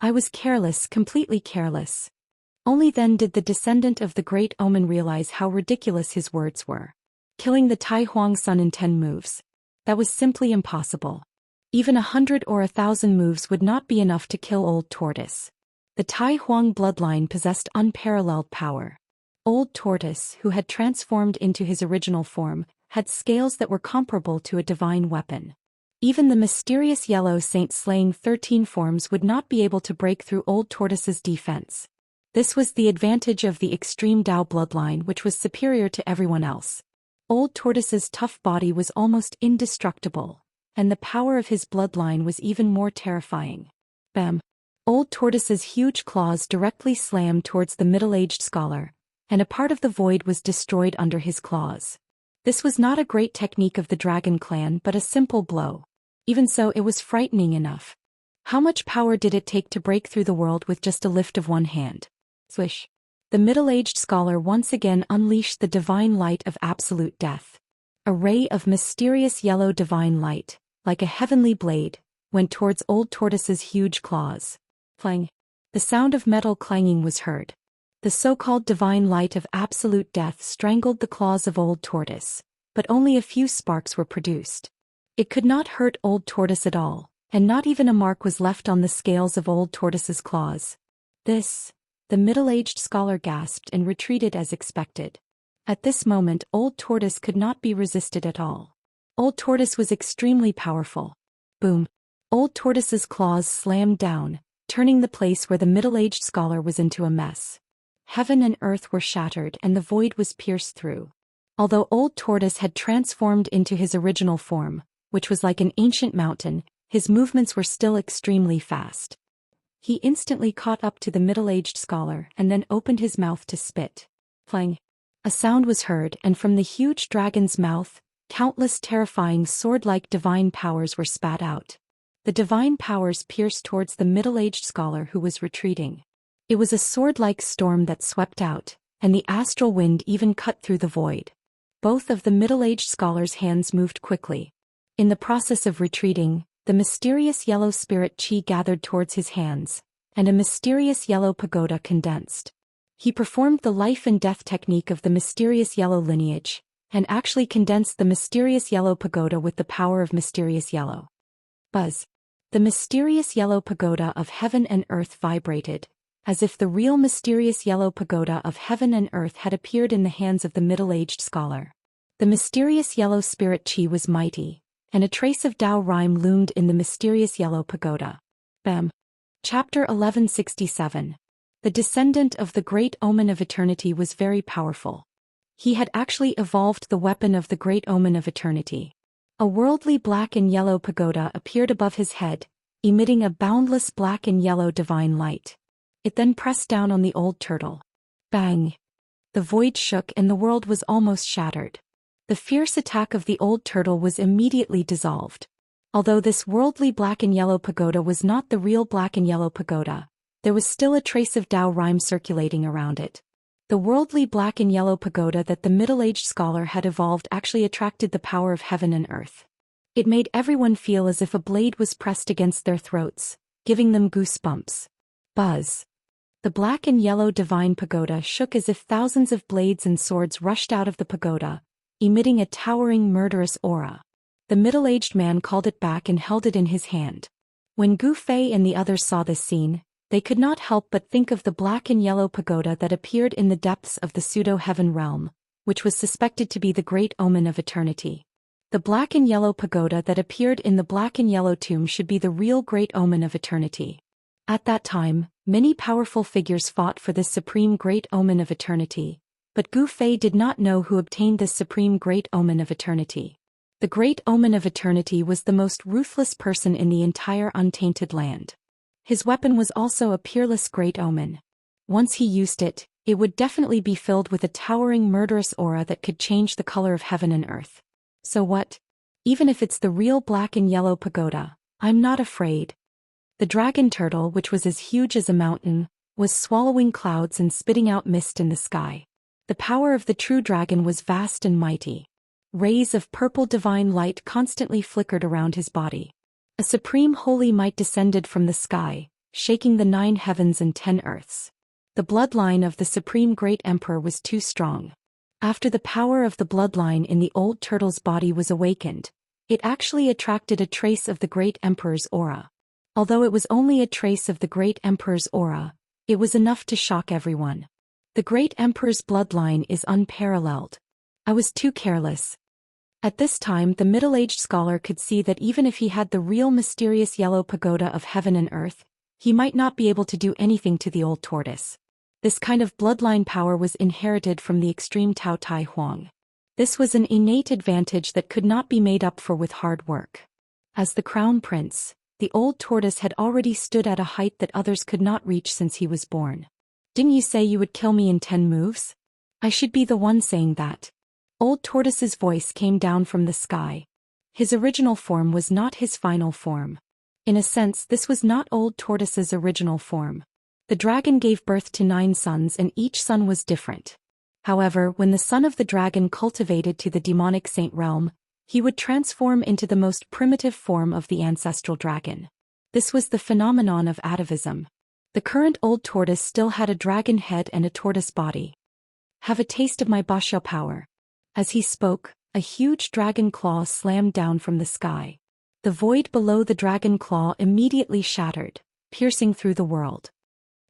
I was careless, completely careless. Only then did the descendant of the Great Omen realize how ridiculous his words were. Killing the Tai Huang Sun in 10 moves. That was simply impossible. Even 100 or 1,000 moves would not be enough to kill Old Tortoise. The Tai Huang bloodline possessed unparalleled power. Old Tortoise, who had transformed into his original form, had scales that were comparable to a divine weapon. Even the mysterious yellow saint slaying 13 forms would not be able to break through Old Tortoise's defense. This was the advantage of the extreme Dao bloodline, which was superior to everyone else. Old Tortoise's tough body was almost indestructible, and the power of his bloodline was even more terrifying. Bam! Old Tortoise's huge claws directly slammed towards the middle-aged scholar, and a part of the void was destroyed under his claws. This was not a great technique of the Dragon Clan but a simple blow. Even so, it was frightening enough. How much power did it take to break through the world with just a lift of one hand? Swish! The middle-aged scholar once again unleashed the divine light of absolute death. A ray of mysterious yellow divine light, like a heavenly blade, went towards Old Tortoise's huge claws. Clang! The sound of metal clanging was heard. The so-called divine light of absolute death strangled the claws of Old Tortoise, but only a few sparks were produced. It could not hurt Old Tortoise at all, and not even a mark was left on the scales of Old Tortoise's claws. The middle-aged scholar gasped and retreated as expected. At this moment, Old Tortoise could not be resisted at all. Old Tortoise was extremely powerful. Boom! Old Tortoise's claws slammed down, turning the place where the middle-aged scholar was into a mess. Heaven and earth were shattered and the void was pierced through. Although Old Tortoise had transformed into his original form, which was like an ancient mountain, his movements were still extremely fast. He instantly caught up to the middle-aged scholar and then opened his mouth to spit. Clang! A sound was heard, and from the huge dragon's mouth, countless terrifying sword-like divine powers were spat out. The divine powers pierced towards the middle-aged scholar who was retreating. It was a sword-like storm that swept out, and the astral wind even cut through the void. Both of the middle-aged scholar's hands moved quickly. In the process of retreating, the mysterious yellow spirit chi gathered towards his hands, and a mysterious yellow pagoda condensed. He performed the life and death technique of the mysterious yellow lineage, and actually condensed the mysterious yellow pagoda with the power of mysterious yellow. Buzz! The mysterious yellow pagoda of heaven and earth vibrated, as if the real mysterious yellow pagoda of heaven and earth had appeared in the hands of the middle-aged scholar. The mysterious yellow spirit chi was mighty, and a trace of Dao rhyme loomed in the mysterious yellow pagoda. Bam! Chapter 1167. The descendant of the Great Omen of Eternity was very powerful. He had actually evolved the weapon of the Great Omen of Eternity. A worldly black and yellow pagoda appeared above his head, emitting a boundless black and yellow divine light. It then pressed down on the old turtle. Bang! The void shook and the world was almost shattered. The fierce attack of the old turtle was immediately dissolved. Although this worldly black and yellow pagoda was not the real black and yellow pagoda, there was still a trace of Dao rhyme circulating around it. The worldly black and yellow pagoda that the middle-aged scholar had evolved actually attracted the power of heaven and earth. It made everyone feel as if a blade was pressed against their throats, giving them goosebumps. Buzz! The black and yellow divine pagoda shook as if thousands of blades and swords rushed out of the pagoda, emitting a towering murderous aura. The middle-aged man called it back and held it in his hand. When Gu Fei and the others saw this scene, They could not help but think of the black and yellow pagoda that appeared in the depths of the pseudo-heaven realm, which was suspected to be the great omen of eternity. The black and yellow pagoda that appeared in the black and yellow tomb should be the real great omen of eternity. At that time, many powerful figures fought for this supreme great omen of eternity, but Gu Fei did not know who obtained this supreme great omen of eternity. The great omen of eternity was the most ruthless person in the entire untainted land. His weapon was also a peerless great omen. Once he used it, it would definitely be filled with a towering murderous aura that could change the color of heaven and earth. So what? Even if it's the real black and yellow pagoda, I'm not afraid. The dragon turtle, which was as huge as a mountain, was swallowing clouds and spitting out mist in the sky. The power of the true dragon was vast and mighty. Rays of purple divine light constantly flickered around his body. A supreme holy might descended from the sky, shaking the 9 heavens and 10 earths. The bloodline of the supreme great emperor was too strong. After the power of the bloodline in the old turtle's body was awakened, it actually attracted a trace of the great emperor's aura. Although it was only a trace of the great emperor's aura, it was enough to shock everyone. The great emperor's bloodline is unparalleled. I was too careless. At this time the middle-aged scholar could see that even if he had the real mysterious yellow pagoda of heaven and earth, he might not be able to do anything to the old tortoise. This kind of bloodline power was inherited from the extreme Tao Tai Huang. This was an innate advantage that could not be made up for with hard work. As the crown prince, the old tortoise had already stood at a height that others could not reach since he was born. Didn't you say you would kill me in 10 moves? I should be the one saying that. Old tortoise's voice came down from the sky. His original form was not his final form. In a sense, this was not old tortoise's original form. The dragon gave birth to 9 sons and each son was different. However, when the son of the dragon cultivated to the demonic saint realm, he would transform into the most primitive form of the ancestral dragon. This was the phenomenon of atavism. The current old tortoise still had a dragon head and a tortoise body. Have a taste of my Basho power. As he spoke, a huge dragon claw slammed down from the sky. The void below the dragon claw immediately shattered, piercing through the world.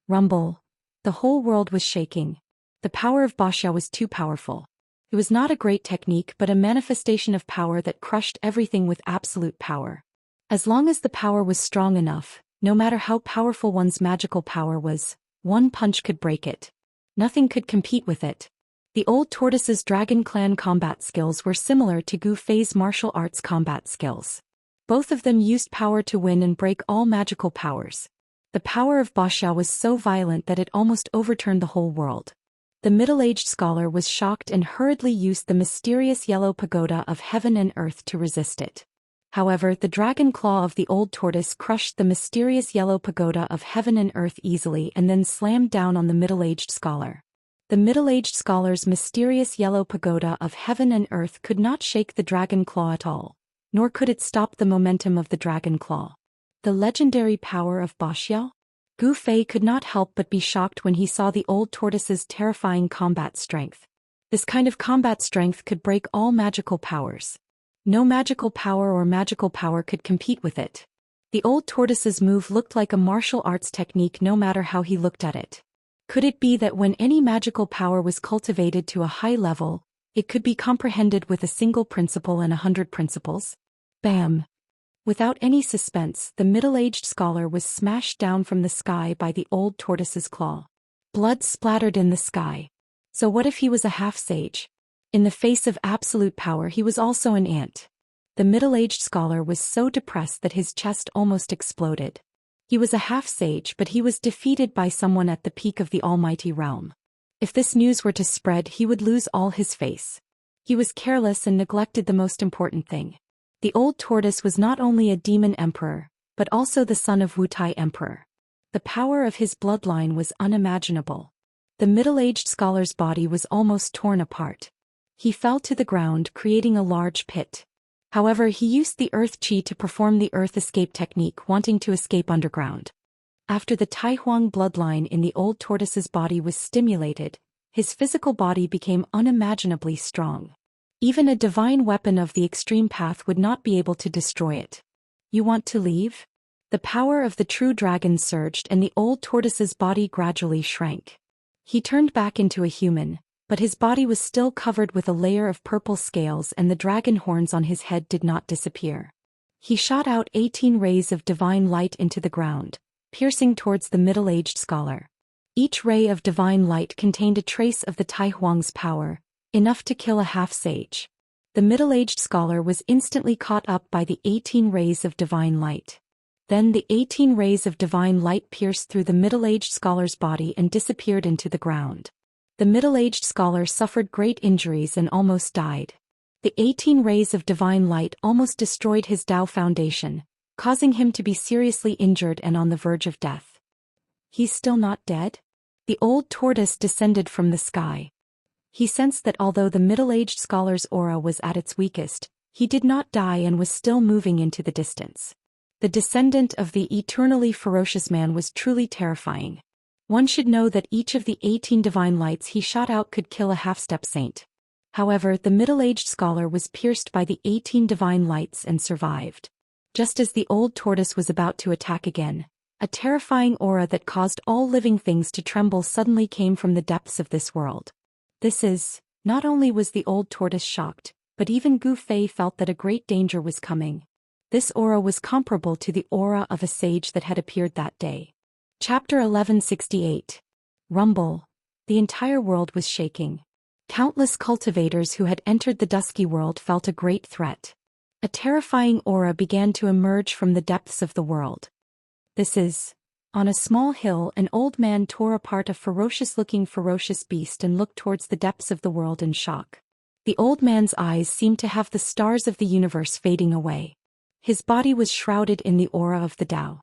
Rumble. The whole world was shaking. The power of Basho was too powerful. It was not a great technique but a manifestation of power that crushed everything with absolute power. As long as the power was strong enough, no matter how powerful one's magical power was, one punch could break it. Nothing could compete with it. The old tortoise's dragon clan combat skills were similar to Gu Fei's martial arts combat skills. Both of them used power to win and break all magical powers. The power of Basho was so violent that it almost overturned the whole world. The middle-aged scholar was shocked and hurriedly used the mysterious yellow pagoda of heaven and earth to resist it. However, the dragon claw of the old tortoise crushed the mysterious yellow pagoda of heaven and earth easily and then slammed down on the middle-aged scholar. The middle-aged scholar's mysterious yellow pagoda of heaven and earth could not shake the dragon claw at all, nor could it stop the momentum of the dragon claw. The legendary power of Basho? Gu Fei could not help but be shocked when he saw the old tortoise's terrifying combat strength. This kind of combat strength could break all magical powers. No magical power could compete with it. The old tortoise's move looked like a martial arts technique no matter how he looked at it. Could it be that when any magical power was cultivated to a high level, it could be comprehended with a single principle and 100 principles? Bam! Without any suspense, the middle-aged scholar was smashed down from the sky by the old tortoise's claw. Blood splattered in the sky. So what if he was a half-sage? In the face of absolute power he was also an ant. The middle-aged scholar was so depressed that his chest almost exploded. He was a half-sage but he was defeated by someone at the peak of the almighty realm. If this news were to spread he would lose all his face. He was careless and neglected the most important thing. The old tortoise was not only a demon emperor, but also the son of Wutai emperor. The power of his bloodline was unimaginable. The middle-aged scholar's body was almost torn apart. He fell to the ground, creating a large pit. However, he used the earth chi to perform the earth escape technique, wanting to escape underground. After the Taihuang bloodline in the old tortoise's body was stimulated, his physical body became unimaginably strong. Even a divine weapon of the extreme path would not be able to destroy it. You want to leave? The power of the true dragon surged and the old tortoise's body gradually shrank. He turned back into a human, but his body was still covered with a layer of purple scales and the dragon horns on his head did not disappear. He shot out 18 rays of divine light into the ground, piercing towards the middle-aged scholar. Each ray of divine light contained a trace of the Tai Huang's power, enough to kill a half-sage. The middle-aged scholar was instantly caught up by the 18 rays of divine light. Then the 18 rays of divine light pierced through the middle-aged scholar's body and disappeared into the ground. The middle-aged scholar suffered great injuries and almost died. The 18 rays of divine light almost destroyed his Dao foundation, causing him to be seriously injured and on the verge of death. He's still not dead? The old tortoise descended from the sky. He sensed that although the middle-aged scholar's aura was at its weakest, he did not die and was still moving into the distance. The descendant of the eternally ferocious man was truly terrifying. One should know that each of the 18 divine lights he shot out could kill a half-step saint. However, the middle-aged scholar was pierced by the 18 divine lights and survived. Just as the old tortoise was about to attack again, a terrifying aura that caused all living things to tremble suddenly came from the depths of this world. Not only was the old tortoise shocked, but even Gu Fei felt that a great danger was coming. This aura was comparable to the aura of a sage that had appeared that day. Chapter 1168. Rumble. The entire world was shaking. Countless cultivators who had entered the dusky world felt a great threat. A terrifying aura began to emerge from the depths of the world. On a small hill, an old man tore apart a ferocious-looking beast and looked towards the depths of the world in shock. The old man's eyes seemed to have the stars of the universe fading away. His body was shrouded in the aura of the Tao.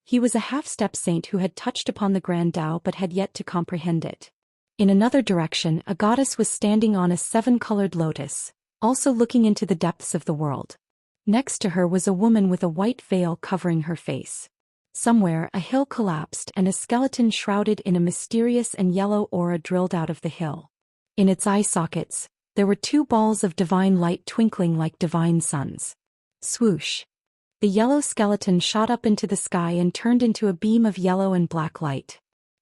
He was a half-step saint who had touched upon the grand Tao but had yet to comprehend it. In another direction, a goddess was standing on a 7-colored lotus, also looking into the depths of the world. Next to her was a woman with a white veil covering her face. Somewhere, a hill collapsed and a skeleton shrouded in a mysterious and yellow aura drilled out of the hill. In its eye sockets, there were 2 balls of divine light twinkling like divine suns. Swoosh! The yellow skeleton shot up into the sky and turned into a beam of yellow and black light.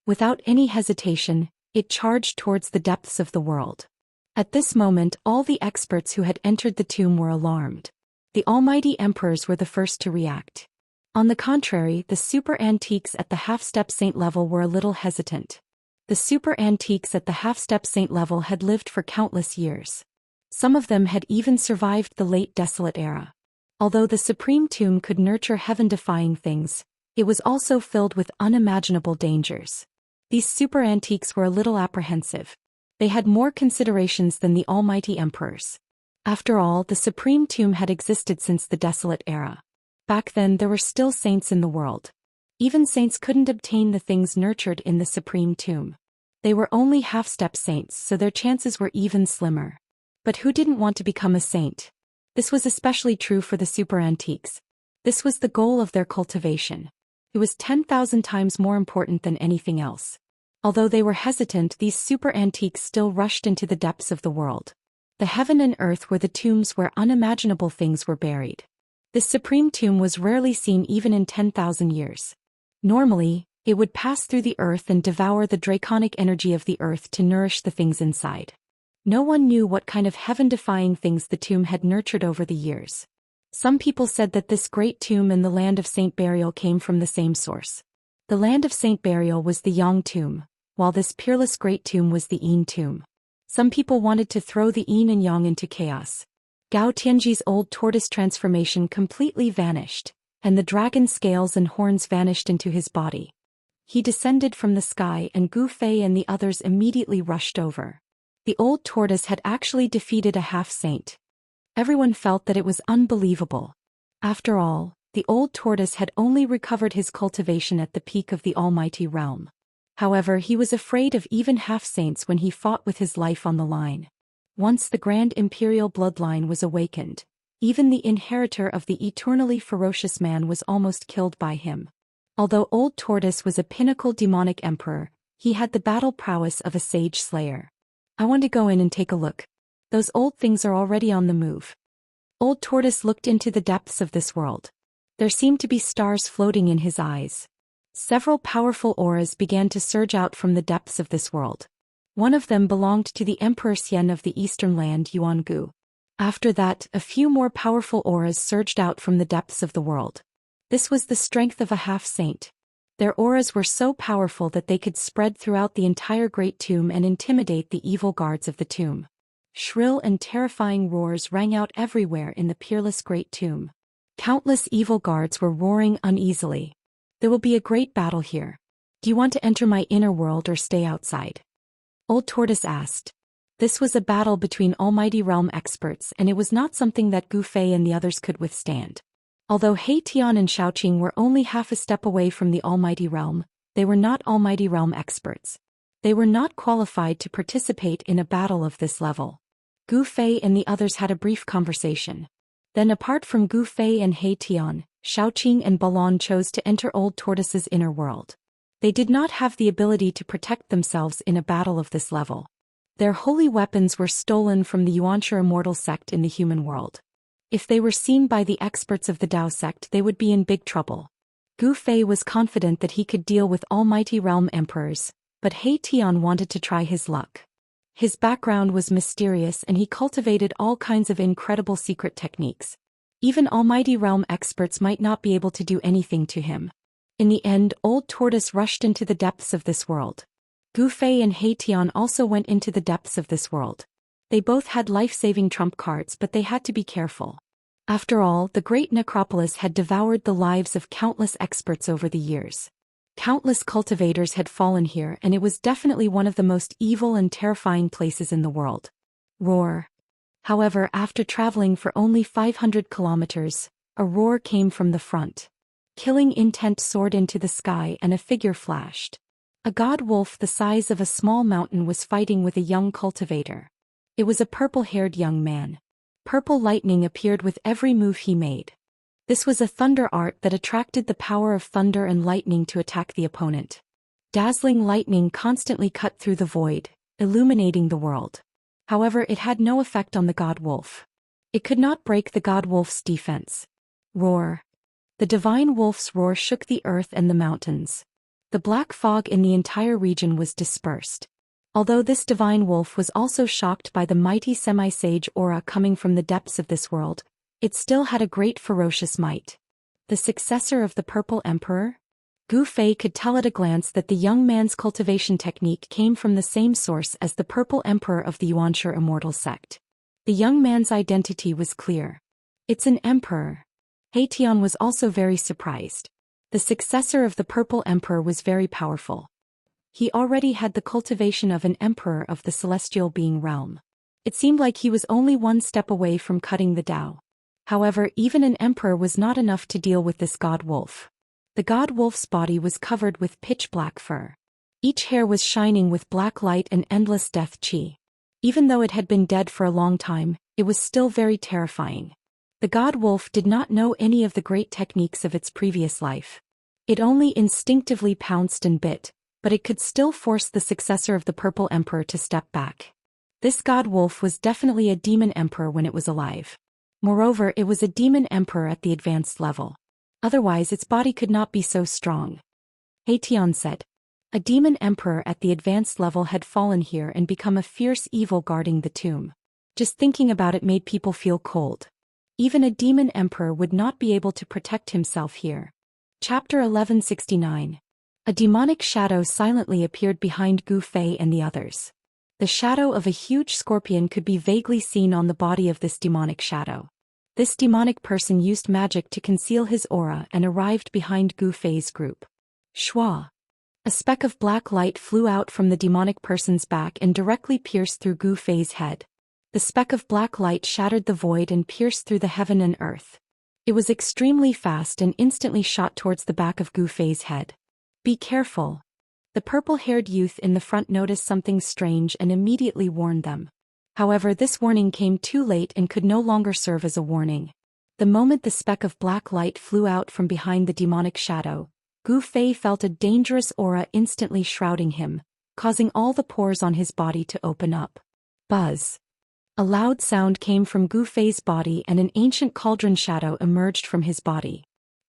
Without any hesitation, it charged towards the depths of the world. At this moment, all the experts who had entered the tomb were alarmed. The almighty emperors were the first to react. On the contrary, the super antiques at the half-step saint level were a little hesitant. The super antiques at the half-step saint level had lived for countless years. Some of them had even survived the late desolate era. Although the supreme tomb could nurture heaven-defying things, it was also filled with unimaginable dangers. These super antiques were a little apprehensive. They had more considerations than the almighty emperors. After all, the supreme tomb had existed since the desolate era. Back then there were still saints in the world. Even saints couldn't obtain the things nurtured in the supreme tomb. They were only half-step saints, so their chances were even slimmer. But who didn't want to become a saint? This was especially true for the super antiques. This was the goal of their cultivation. It was 10,000 times more important than anything else. Although they were hesitant, these super antiques still rushed into the depths of the world. The heaven and earth were the tombs where unimaginable things were buried. This supreme tomb was rarely seen even in 10,000 years. Normally, it would pass through the earth and devour the draconic energy of the earth to nourish the things inside. No one knew what kind of heaven-defying things the tomb had nurtured over the years. Some people said that this great tomb and the land of Saint Burial came from the same source. The land of Saint Burial was the Yang tomb, while this peerless great tomb was the Yin tomb. Some people wanted to throw the Yin and Yang into chaos. Gao Tianji's old tortoise transformation completely vanished, and the dragon scales and horns vanished into his body. He descended from the sky and Gu Fei and the others immediately rushed over. The old tortoise had actually defeated a half-saint. Everyone felt that it was unbelievable. After all, the old tortoise had only recovered his cultivation at the peak of the almighty realm. However, he was afraid of even half-saints when he fought with his life on the line. Once the grand imperial bloodline was awakened, even the inheritor of the eternally ferocious man was almost killed by him. Although Old Tortoise was a pinnacle demonic emperor, he had the battle prowess of a sage slayer. I want to go in and take a look. Those old things are already on the move. Old Tortoise looked into the depths of this world. There seemed to be stars floating in his eyes. Several powerful auras began to surge out from the depths of this world. One of them belonged to the Emperor Xian of the eastern land Yuangu. After that, a few more powerful auras surged out from the depths of the world. This was the strength of a half-saint. Their auras were so powerful that they could spread throughout the entire great tomb and intimidate the evil guards of the tomb. Shrill and terrifying roars rang out everywhere in the peerless great tomb. Countless evil guards were roaring uneasily. There will be a great battle here. Do you want to enter my inner world or stay outside? Old Tortoise asked. This was a battle between Almighty Realm experts, and it was not something that Gu Fei and the others could withstand. Although He Tian and Xiaoqing were only half a step away from the Almighty Realm, they were not Almighty Realm experts. They were not qualified to participate in a battle of this level. Gu Fei and the others had a brief conversation. Then apart from Gu Fei and He Tian, Xiaoqing and Balon chose to enter Old Tortoise's inner world. They did not have the ability to protect themselves in a battle of this level. Their holy weapons were stolen from the Xianxia Immortal sect in the human world. If they were seen by the experts of the Dao sect, they would be in big trouble. Gu Fei was confident that he could deal with Almighty Realm emperors, but He Tian wanted to try his luck. His background was mysterious and he cultivated all kinds of incredible secret techniques. Even Almighty Realm experts might not be able to do anything to him. In the end, Old Tortoise rushed into the depths of this world. Gu Fei and He Tian also went into the depths of this world. They both had life-saving trump cards, but they had to be careful. After all, the great necropolis had devoured the lives of countless experts over the years. Countless cultivators had fallen here, and it was definitely one of the most evil and terrifying places in the world. Roar. However, after traveling for only 500 kilometers, a roar came from the front. Killing intent soared into the sky and a figure flashed. A god wolf the size of a small mountain was fighting with a young cultivator. It was a purple-haired young man. Purple lightning appeared with every move he made. This was a thunder art that attracted the power of thunder and lightning to attack the opponent. Dazzling lightning constantly cut through the void, illuminating the world. However, it had no effect on the god wolf. It could not break the god wolf's defense. Roar. The divine wolf's roar shook the earth and the mountains. The black fog in the entire region was dispersed. Although this divine wolf was also shocked by the mighty semi-sage aura coming from the depths of this world, it still had a great ferocious might. The successor of the Purple Emperor? Gu Fei could tell at a glance that the young man's cultivation technique came from the same source as the Purple Emperor of the Xianxia Immortal sect. The young man's identity was clear. It's an emperor. He Tian was also very surprised. The successor of the Purple Emperor was very powerful. He already had the cultivation of an emperor of the celestial being realm. It seemed like he was only one step away from cutting the Dao. However, even an emperor was not enough to deal with this god wolf. The god wolf's body was covered with pitch-black fur. Each hair was shining with black light and endless death chi. Even though it had been dead for a long time, it was still very terrifying. The god wolf did not know any of the great techniques of its previous life. It only instinctively pounced and bit, but it could still force the successor of the Purple Emperor to step back. This god wolf was definitely a demon emperor when it was alive. Moreover, it was a demon emperor at the advanced level. Otherwise its body could not be so strong. He Tian said. A demon emperor at the advanced level had fallen here and become a fierce evil guarding the tomb. Just thinking about it made people feel cold. Even a demon emperor would not be able to protect himself here. Chapter 1169. A demonic shadow silently appeared behind Gu Fei and the others. The shadow of a huge scorpion could be vaguely seen on the body of this demonic shadow. This demonic person used magic to conceal his aura and arrived behind Gu Fei's group. Shua. A speck of black light flew out from the demonic person's back and directly pierced through Gu Fei's head. The speck of black light shattered the void and pierced through the heaven and earth. It was extremely fast and instantly shot towards the back of Gu Fei's head. Be careful. The purple-haired youth in the front noticed something strange and immediately warned them. However, this warning came too late and could no longer serve as a warning. The moment the speck of black light flew out from behind the demonic shadow, Gu Fei felt a dangerous aura instantly shrouding him, causing all the pores on his body to open up. Buzz. A loud sound came from Gu Fei's body and an ancient cauldron shadow emerged from his body.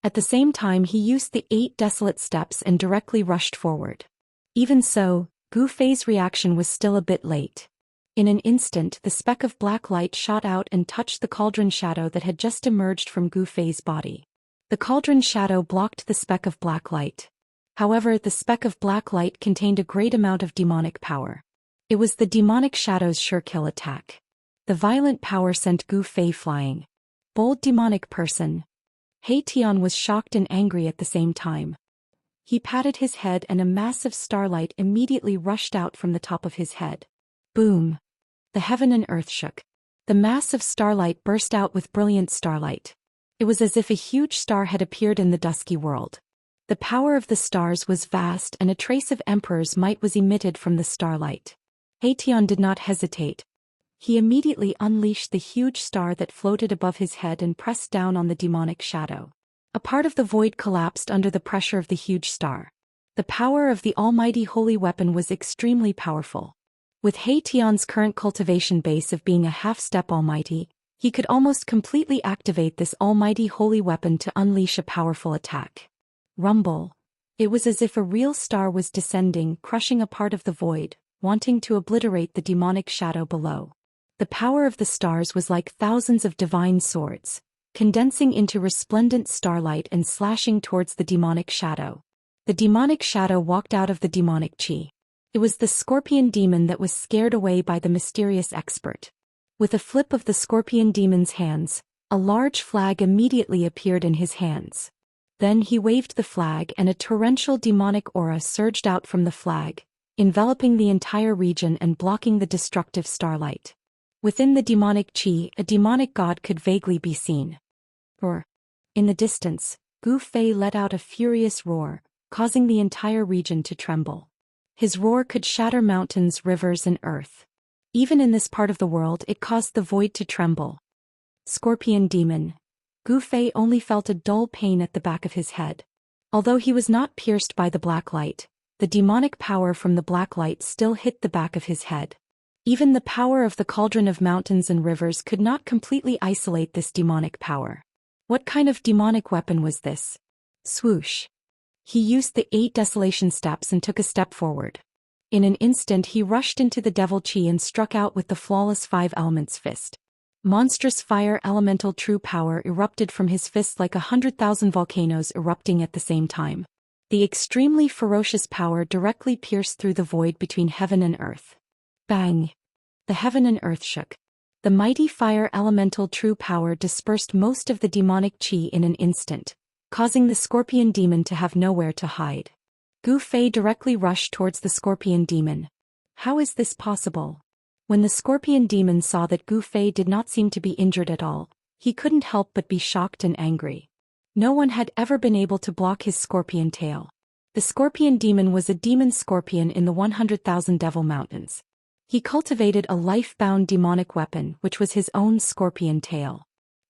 At the same time he used the 8 desolate steps and directly rushed forward. Even so, Gu Fei's reaction was still a bit late. In an instant the speck of black light shot out and touched the cauldron shadow that had just emerged from Gu Fei's body. The cauldron shadow blocked the speck of black light. However, the speck of black light contained a great amount of demonic power. It was the demonic shadow's sure kill attack. The violent power sent Gu Fei flying. Bold demonic person. He Tian was shocked and angry at the same time. He patted his head and a massive starlight immediately rushed out from the top of his head. Boom! The heaven and earth shook. The massive starlight burst out with brilliant starlight. It was as if a huge star had appeared in the dusky world. The power of the stars was vast and a trace of Emperor's might was emitted from the starlight. He Tian did not hesitate. He immediately unleashed the huge star that floated above his head and pressed down on the demonic shadow. A part of the void collapsed under the pressure of the huge star. The power of the almighty holy weapon was extremely powerful. With He Tian's current cultivation base of being a half-step almighty, he could almost completely activate this almighty holy weapon to unleash a powerful attack. Rumble. It was as if a real star was descending, crushing a part of the void, wanting to obliterate the demonic shadow below. The power of the stars was like thousands of divine swords, condensing into resplendent starlight and slashing towards the demonic shadow. The demonic shadow walked out of the demonic chi. It was the scorpion demon that was scared away by the mysterious expert. With a flip of the scorpion demon's hands, a large flag immediately appeared in his hands. Then he waved the flag and a torrential demonic aura surged out from the flag, enveloping the entire region and blocking the destructive starlight. Within the demonic chi, a demonic god could vaguely be seen. Roar. In the distance, Gu Fei let out a furious roar, causing the entire region to tremble. His roar could shatter mountains, rivers, and earth. Even in this part of the world, it caused the void to tremble. Scorpion demon. Gu Fei only felt a dull pain at the back of his head. Although he was not pierced by the black light, the demonic power from the black light still hit the back of his head. Even the power of the cauldron of mountains and rivers could not completely isolate this demonic power. What kind of demonic weapon was this? Swoosh. He used the 8 desolation steps and took a step forward. In an instant he rushed into the devil chi and struck out with the flawless 5 elements fist. Monstrous fire elemental true power erupted from his fist like 100,000 volcanoes erupting at the same time. The extremely ferocious power directly pierced through the void between heaven and earth. Bang! The heaven and earth shook. The mighty fire elemental true power dispersed most of the demonic chi in an instant, causing the scorpion demon to have nowhere to hide. Gu Fei directly rushed towards the scorpion demon. How is this possible? When the scorpion demon saw that Gu Fei did not seem to be injured at all, he couldn't help but be shocked and angry. No one had ever been able to block his scorpion tail. The scorpion demon was a demon scorpion in the 100,000 Devil Mountains. He cultivated a life-bound demonic weapon which was his own scorpion tail.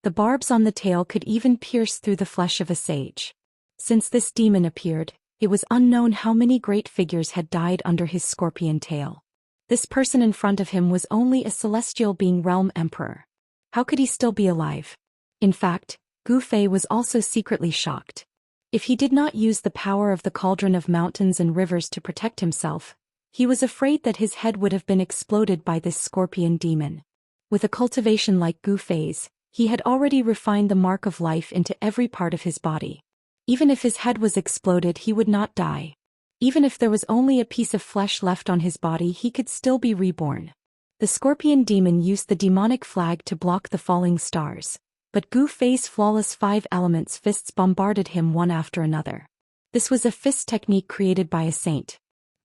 The barbs on the tail could even pierce through the flesh of a sage. Since this demon appeared, it was unknown how many great figures had died under his scorpion tail. This person in front of him was only a celestial being realm emperor. How could he still be alive? In fact, Gu Fei was also secretly shocked. If he did not use the power of the cauldron of mountains and rivers to protect himself, he was afraid that his head would have been exploded by this scorpion demon. With a cultivation like Gu Fei's, he had already refined the mark of life into every part of his body. Even if his head was exploded, he would not die. Even if there was only a piece of flesh left on his body, he could still be reborn. The scorpion demon used the demonic flag to block the falling stars, but Gu Fei's flawless 5 elements fists bombarded him one after another. This was a fist technique created by a saint.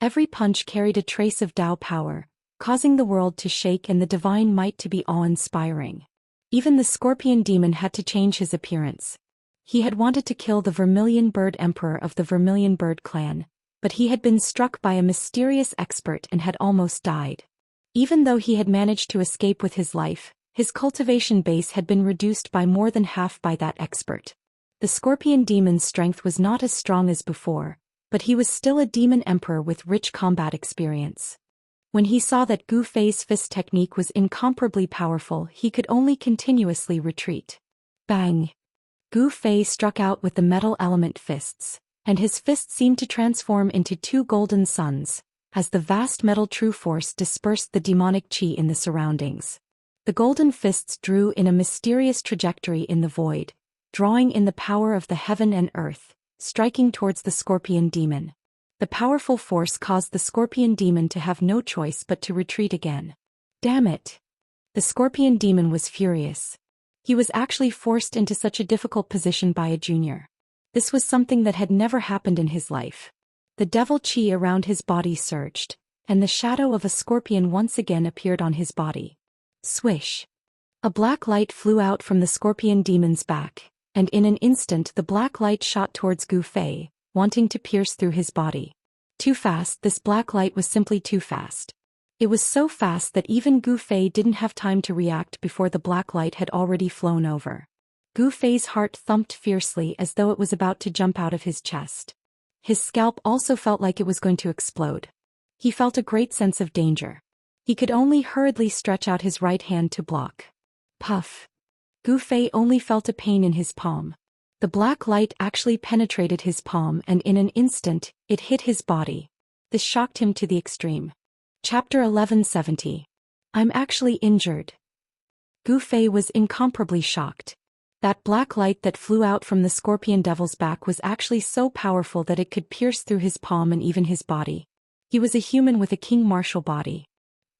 Every punch carried a trace of Tao power, causing the world to shake and the divine might to be awe-inspiring. Even the scorpion demon had to change his appearance. He had wanted to kill the Vermilion Bird Emperor of the Vermilion Bird clan, but he had been struck by a mysterious expert and had almost died. Even though he had managed to escape with his life, his cultivation base had been reduced by more than half by that expert. The scorpion demon's strength was not as strong as before, but he was still a demon emperor with rich combat experience. When he saw that Gu Fei's fist technique was incomparably powerful, he could only continuously retreat. Bang! Gu Fei struck out with the metal element fists, and his fists seemed to transform into two golden suns, as the vast metal true force dispersed the demonic qi in the surroundings. The golden fists drew in a mysterious trajectory in the void, drawing in the power of the heaven and earth, striking towards the scorpion demon. The powerful force caused the scorpion demon to have no choice but to retreat again. Damn it! The scorpion demon was furious. He was actually forced into such a difficult position by a junior. This was something that had never happened in his life. The devil qi around his body surged, and the shadow of a scorpion once again appeared on his body. Swish! A black light flew out from the scorpion demon's back, and in an instant the black light shot towards Gu Fei, wanting to pierce through his body. Too fast, this black light was simply too fast. It was so fast that even Gu Fei didn't have time to react before the black light had already flown over. Gu Fei's heart thumped fiercely as though it was about to jump out of his chest. His scalp also felt like it was going to explode. He felt a great sense of danger. He could only hurriedly stretch out his right hand to block. Puff! Gu Fei only felt a pain in his palm. The black light actually penetrated his palm and in an instant, it hit his body. This shocked him to the extreme. Chapter 1170. I'm actually injured. Gu Fei was incomparably shocked. That black light that flew out from the scorpion devil's back was actually so powerful that it could pierce through his palm and even his body. He was a human with a king martial body.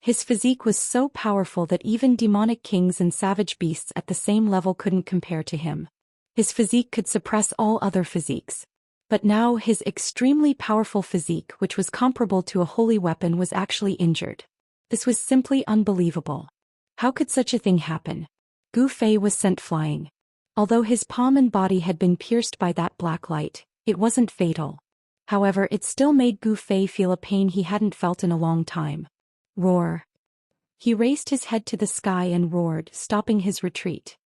His physique was so powerful that even demonic kings and savage beasts at the same level couldn't compare to him. His physique could suppress all other physiques. But now his extremely powerful physique, which was comparable to a holy weapon, was actually injured. This was simply unbelievable. How could such a thing happen? Gu Fei was sent flying. Although his palm and body had been pierced by that black light, it wasn't fatal. However, it still made Gu Fei feel a pain he hadn't felt in a long time. Roar! He raised his head to the sky and roared, stopping his retreat.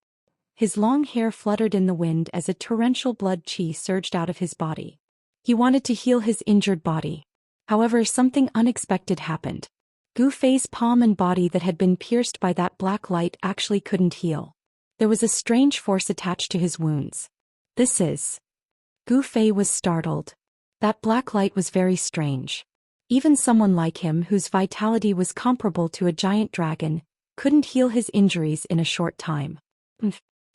His long hair fluttered in the wind as a torrential blood qi surged out of his body. He wanted to heal his injured body. However, something unexpected happened. Gu Fei's palm and body that had been pierced by that black light actually couldn't heal. There was a strange force attached to his wounds. This is... Gu Fei was startled. That black light was very strange. Even someone like him, whose vitality was comparable to a giant dragon, couldn't heal his injuries in a short time.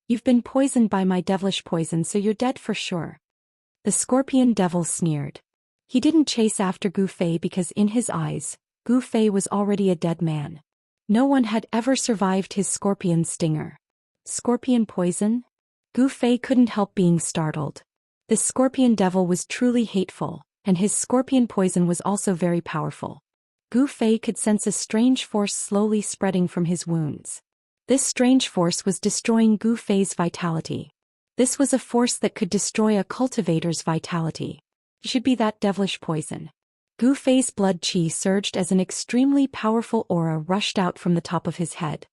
You've been poisoned by my devilish poison, so you're dead for sure. The scorpion devil sneered. He didn't chase after Gu Fei because in his eyes, Gu Fei was already a dead man. No one had ever survived his scorpion stinger. Scorpion poison? Gu Fei couldn't help being startled. This scorpion devil was truly hateful, and his scorpion poison was also very powerful. Gu Fei could sense a strange force slowly spreading from his wounds. This strange force was destroying Gu Fei's vitality. This was a force that could destroy a cultivator's vitality. It should be that devilish poison. Gu Fei's blood qi surged as an extremely powerful aura rushed out from the top of his head.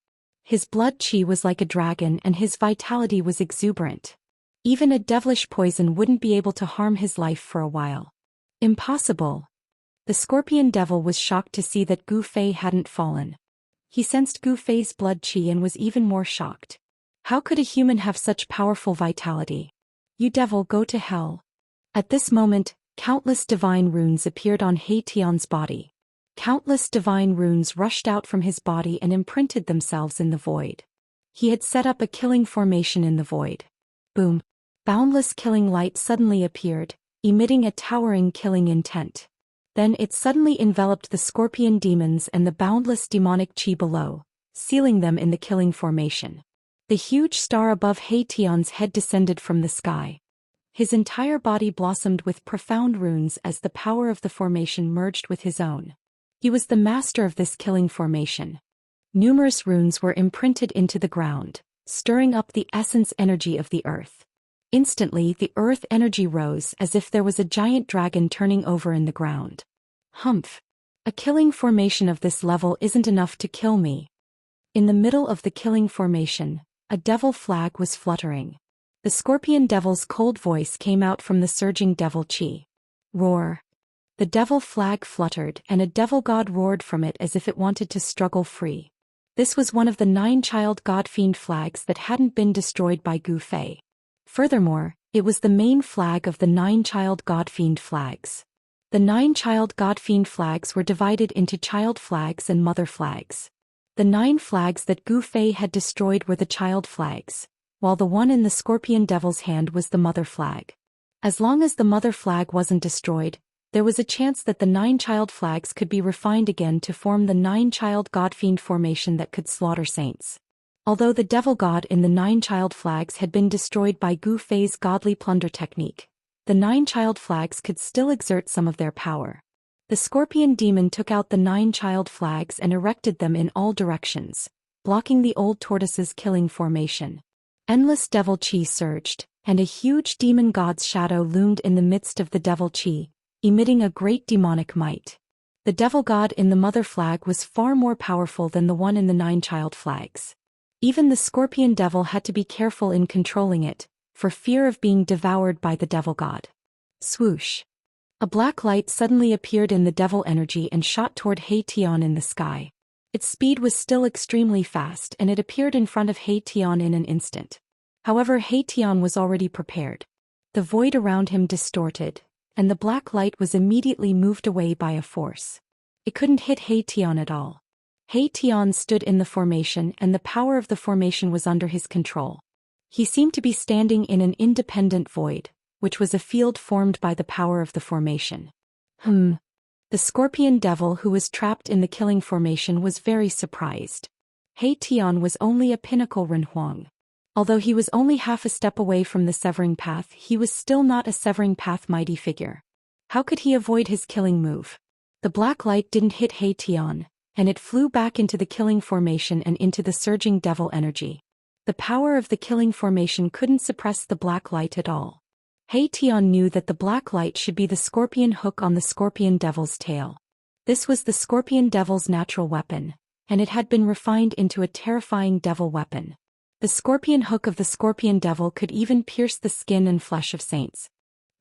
His blood qi was like a dragon and his vitality was exuberant. Even a devilish poison wouldn't be able to harm his life for a while. Impossible. The scorpion devil was shocked to see that Gu Fei hadn't fallen. He sensed Gu Fei's blood qi and was even more shocked. How could a human have such powerful vitality? You devil, go to hell. At this moment, countless divine runes appeared on He Tian's body. Countless divine runes rushed out from his body and imprinted themselves in the void. He had set up a killing formation in the void. Boom! Boundless killing light suddenly appeared, emitting a towering killing intent. Then it suddenly enveloped the scorpion demons and the boundless demonic qi below, sealing them in the killing formation. The huge star above He Tian's head descended from the sky. His entire body blossomed with profound runes as the power of the formation merged with his own. He was the master of this killing formation. Numerous runes were imprinted into the ground, stirring up the essence energy of the earth. Instantly, the earth energy rose as if there was a giant dragon turning over in the ground. Humph! A killing formation of this level isn't enough to kill me. In the middle of the killing formation, a devil flag was fluttering. The scorpion devil's cold voice came out from the surging devil qi. Roar! The devil flag fluttered and a devil god roared from it as if it wanted to struggle free. This was one of the 9 child god fiend flags that hadn't been destroyed by Gu Fei. Furthermore, it was the main flag of the 9 Child God-Fiend flags. The 9 Child God-Fiend flags were divided into Child flags and Mother flags. The 9 flags that Gu Fei had destroyed were the Child flags, while the one in the Scorpion Devil's hand was the Mother flag. As long as the Mother flag wasn't destroyed, there was a chance that the 9 Child flags could be refined again to form the 9 Child God-Fiend formation that could slaughter saints. Although the Devil God in the 9 Child flags had been destroyed by Gu Fei's godly plunder technique, the 9 Child flags could still exert some of their power. The Scorpion Demon took out the 9 Child flags and erected them in all directions, blocking the old tortoise's killing formation. Endless devil chi surged, and a huge demon god's shadow loomed in the midst of the devil chi, emitting a great demonic might. The devil god in the Mother flag was far more powerful than the one in the 9 Child flags. Even the Scorpion Devil had to be careful in controlling it, for fear of being devoured by the devil god. Swoosh! A black light suddenly appeared in the devil energy and shot toward He Tian in the sky. Its speed was still extremely fast and it appeared in front of He Tian in an instant. However, He Tian was already prepared. The void around him distorted, and the black light was immediately moved away by a force. It couldn't hit He Tian at all. He Tian stood in the formation and the power of the formation was under his control. He seemed to be standing in an independent void, which was a field formed by the power of the formation. The Scorpion Devil who was trapped in the killing formation was very surprised. He Tian was only a pinnacle Renhuang. Although he was only half a step away from the severing path, he was still not a severing path mighty figure. How could he avoid his killing move? The black light didn't hit He Tian, and it flew back into the killing formation and into the surging devil energy. The power of the killing formation couldn't suppress the black light at all. He Tian knew that the black light should be the scorpion hook on the Scorpion Devil's tail. This was the Scorpion Devil's natural weapon, and it had been refined into a terrifying devil weapon. The scorpion hook of the Scorpion Devil could even pierce the skin and flesh of saints.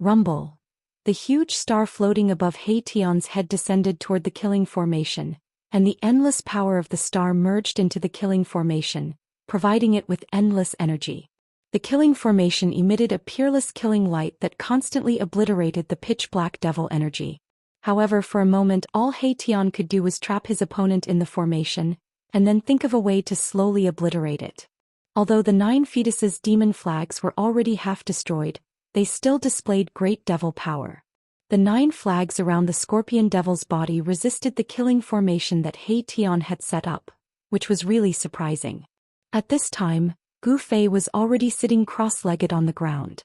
Rumble! The huge star floating above He Tian's head descended toward the killing formation, and the endless power of the star merged into the killing formation, providing it with endless energy. The killing formation emitted a peerless killing light that constantly obliterated the pitch-black devil energy. However, for a moment all He Tian could do was trap his opponent in the formation, and then think of a way to slowly obliterate it. Although the 9 fetuses' demon flags were already half destroyed, they still displayed great devil power. The 9 flags around the Scorpion Devil's body resisted the killing formation that He Tian had set up, which was really surprising. At this time, Gu Fei was already sitting cross-legged on the ground.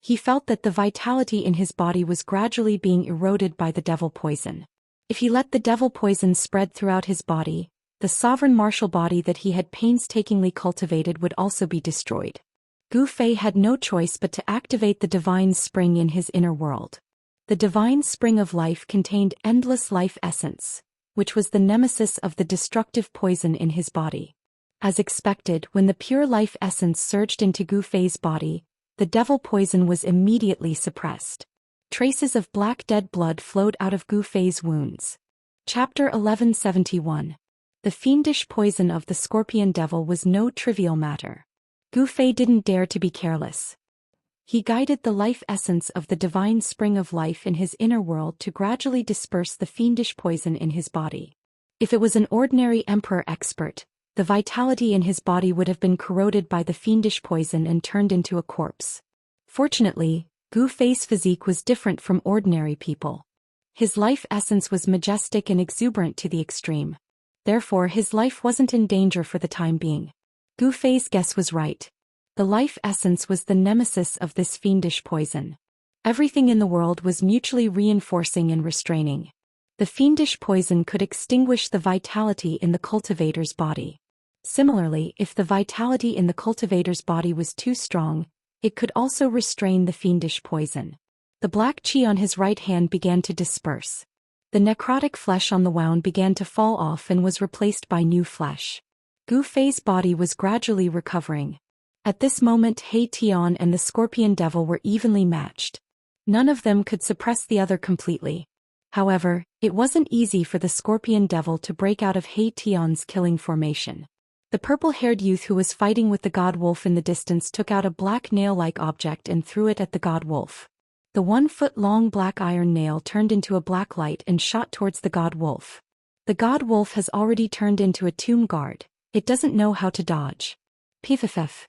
He felt that the vitality in his body was gradually being eroded by the devil poison. If he let the devil poison spread throughout his body, the sovereign martial body that he had painstakingly cultivated would also be destroyed. Gu Fei had no choice but to activate the divine spring in his inner world. The divine spring of life contained endless life essence, which was the nemesis of the destructive poison in his body. As expected, when the pure life essence surged into Gu Fei's body, the devil poison was immediately suppressed. Traces of black dead blood flowed out of Gu Fei's wounds. Chapter 1171. The fiendish poison of the Scorpion Devil was no trivial matter. Gu Fei didn't dare to be careless. He guided the life essence of the divine spring of life in his inner world to gradually disperse the fiendish poison in his body. If it was an ordinary emperor expert, the vitality in his body would have been corroded by the fiendish poison and turned into a corpse. Fortunately, Gu Fei's physique was different from ordinary people. His life essence was majestic and exuberant to the extreme. Therefore, his life wasn't in danger for the time being. Gu Fei's guess was right. The life essence was the nemesis of this fiendish poison. Everything in the world was mutually reinforcing and restraining. The fiendish poison could extinguish the vitality in the cultivator's body. Similarly, if the vitality in the cultivator's body was too strong, it could also restrain the fiendish poison. The black chi on his right hand began to disperse. The necrotic flesh on the wound began to fall off and was replaced by new flesh. Gu Fei's body was gradually recovering. At this moment, He Tian and the Scorpion Devil were evenly matched. None of them could suppress the other completely. However, it wasn't easy for the Scorpion Devil to break out of He Tian's killing formation. The purple-haired youth who was fighting with the god wolf in the distance took out a black nail-like object and threw it at the god wolf. The 1-foot-long black iron nail turned into a black light and shot towards the god wolf. The god wolf has already turned into a tomb guard. It doesn't know how to dodge. Piff.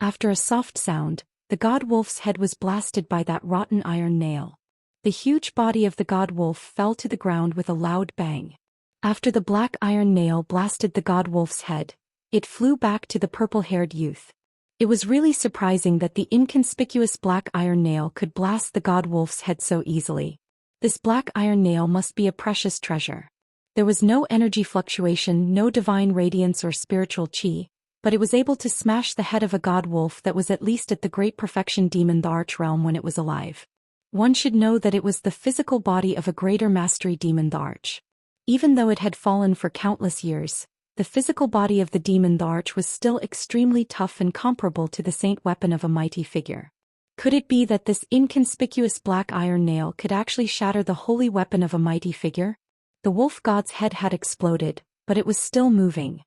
After a soft sound, the god wolf's head was blasted by that rotten iron nail. The huge body of the god wolf fell to the ground with a loud bang. After the black iron nail blasted the god wolf's head, it flew back to the purple-haired youth. It was really surprising that the inconspicuous black iron nail could blast the god wolf's head so easily. This black iron nail must be a precious treasure. There was no energy fluctuation, no divine radiance or spiritual chi, but it was able to smash the head of a god wolf that was at least at the great perfection demon the Arch realm when it was alive. One should know that it was the physical body of a greater mastery demon the Arch. Even though it had fallen for countless years, the physical body of the demon the Arch was still extremely tough and comparable to the saint weapon of a mighty figure. Could it be that this inconspicuous black iron nail could actually shatter the holy weapon of a mighty figure? The wolf god's head had exploded, but it was still moving.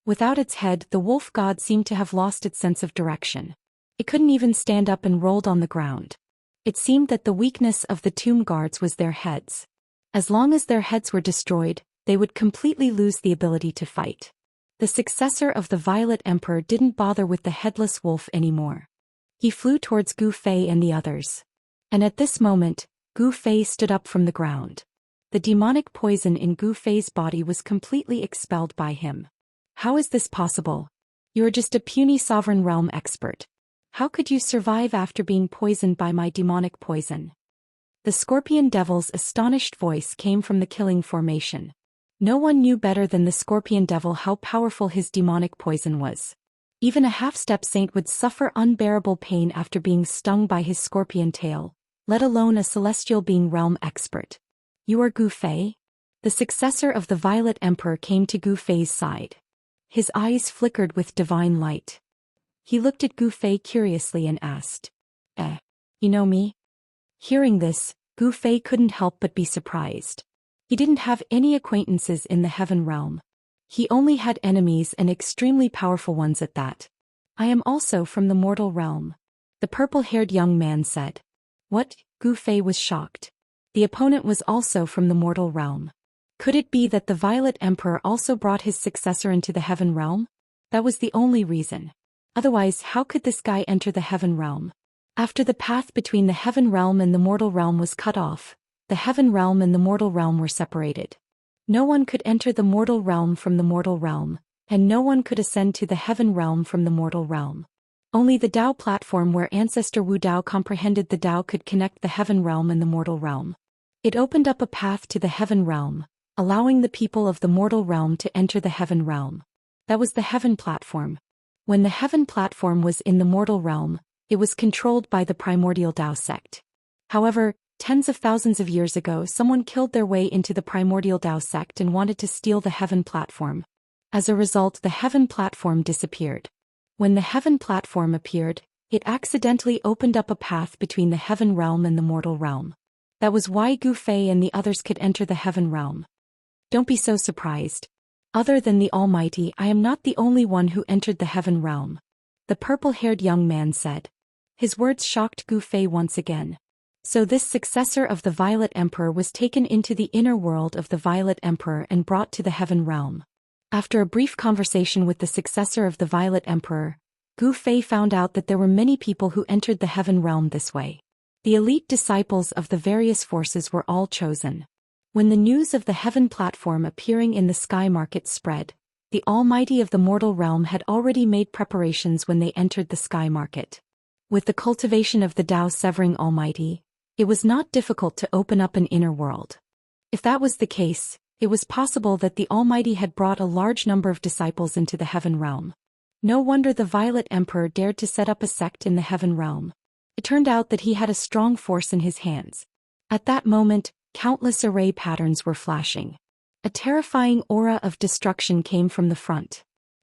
Without its head, the wolf god seemed to have lost its sense of direction. It couldn't even stand up and rolled on the ground. It seemed that the weakness of the tomb guards was their heads. As long as their heads were destroyed, they would completely lose the ability to fight. The successor of the Violet Emperor didn't bother with the headless wolf anymore. He flew towards Gu Fei and the others. And at this moment, Gu Fei stood up from the ground. The demonic poison in Gu Fei's body was completely expelled by him. How is this possible? You're just a puny sovereign realm expert. How could you survive after being poisoned by my demonic poison? The Scorpion Devil's astonished voice came from the killing formation. No one knew better than the Scorpion Devil how powerful his demonic poison was. Even a half-step saint would suffer unbearable pain after being stung by his scorpion tail, let alone a celestial being realm expert. You are Gu Fei? The successor of the Violet Emperor came to Gu Fei's side. His eyes flickered with divine light. He looked at Gu Fei curiously and asked, you know me? Hearing this, Gu Fei couldn't help but be surprised. He didn't have any acquaintances in the heaven realm. He only had enemies and extremely powerful ones at that. I am also from the mortal realm. The purple-haired young man said. What? Gu Fei was shocked. The opponent was also from the mortal realm. Could it be that the Violet Emperor also brought his successor into the heaven realm? That was the only reason. Otherwise, how could this guy enter the heaven realm? After the path between the heaven realm and the mortal realm was cut off, the heaven realm and the mortal realm were separated. No one could enter the mortal realm from the mortal realm, and no one could ascend to the heaven realm from the mortal realm. Only the Dao platform where Ancestor Wu Dao comprehended the Dao could connect the heaven realm and the mortal realm. It opened up a path to the heaven realm, allowing the people of the mortal realm to enter the heaven realm. That was the heaven platform. When the heaven platform was in the mortal realm, it was controlled by the primordial Dao sect. However, tens of thousands of years ago someone killed their way into the primordial Dao sect and wanted to steal the heaven platform. As a result, the heaven platform disappeared. When the heaven platform appeared, it accidentally opened up a path between the heaven realm and the mortal realm. That was why Gu Fei and the others could enter the heaven realm. Don't be so surprised. Other than the Almighty, I am not the only one who entered the heaven realm. The purple-haired young man said. His words shocked Gu Fei once again. So this successor of the Violet Emperor was taken into the inner world of the Violet Emperor and brought to the heaven realm. After a brief conversation with the successor of the Violet Emperor, Gu Fei found out that there were many people who entered the heaven realm this way. The elite disciples of the various forces were all chosen. When the news of the heaven platform appearing in the sky market spread, the Almighty of the mortal realm had already made preparations when they entered the sky market. With the cultivation of the Dao severing Almighty, it was not difficult to open up an inner world. If that was the case, it was possible that the Almighty had brought a large number of disciples into the heaven realm. No wonder the Violet Emperor dared to set up a sect in the heaven realm. It turned out that he had a strong force in his hands. At that moment, countless array patterns were flashing. A terrifying aura of destruction came from the front.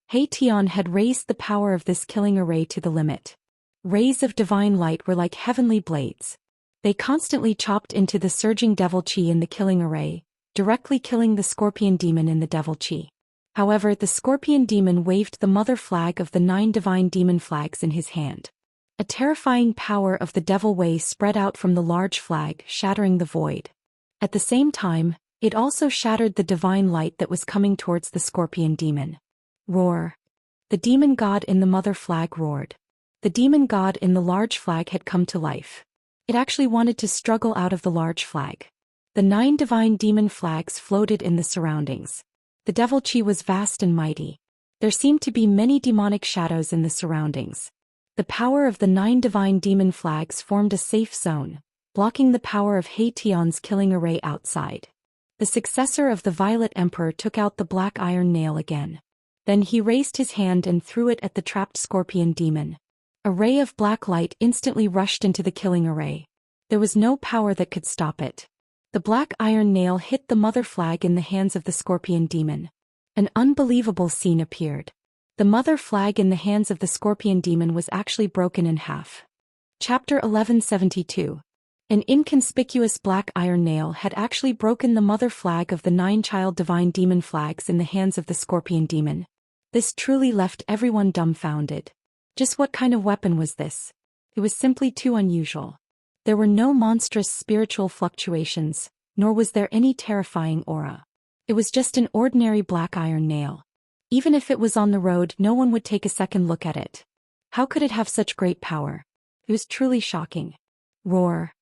He Tian had raised the power of this killing array to the limit. Rays of divine light were like heavenly blades. They constantly chopped into the surging devil chi in the killing array, directly killing the scorpion demon in the devil chi. However, the scorpion demon waved the mother flag of the 9 divine demon flags in his hand. A terrifying power of the devil way spread out from the large flag, shattering the void. At the same time, it also shattered the divine light that was coming towards the scorpion demon. Roar. The demon god in the mother flag roared. The demon god in the large flag had come to life. It actually wanted to struggle out of the large flag. The 9 divine demon flags floated in the surroundings. The devil chi was vast and mighty. There seemed to be many demonic shadows in the surroundings. The power of the 9 divine demon flags formed a safe zone, blocking the power of He Tian's killing array outside. The successor of the Violet Emperor took out the black iron nail again. Then he raised his hand and threw it at the trapped scorpion demon. A ray of black light instantly rushed into the killing array. There was no power that could stop it. The black iron nail hit the mother flag in the hands of the scorpion demon. An unbelievable scene appeared. The mother flag in the hands of the scorpion demon was actually broken in half. Chapter 1172. An inconspicuous black iron nail had actually broken the mother flag of the 9 child divine demon flags in the hands of the scorpion demon. This truly left everyone dumbfounded. Just what kind of weapon was this? It was simply too unusual. There were no monstrous spiritual fluctuations, nor was there any terrifying aura. It was just an ordinary black iron nail. Even if it was on the road, no one would take a second look at it. How could it have such great power? It was truly shocking. Roar.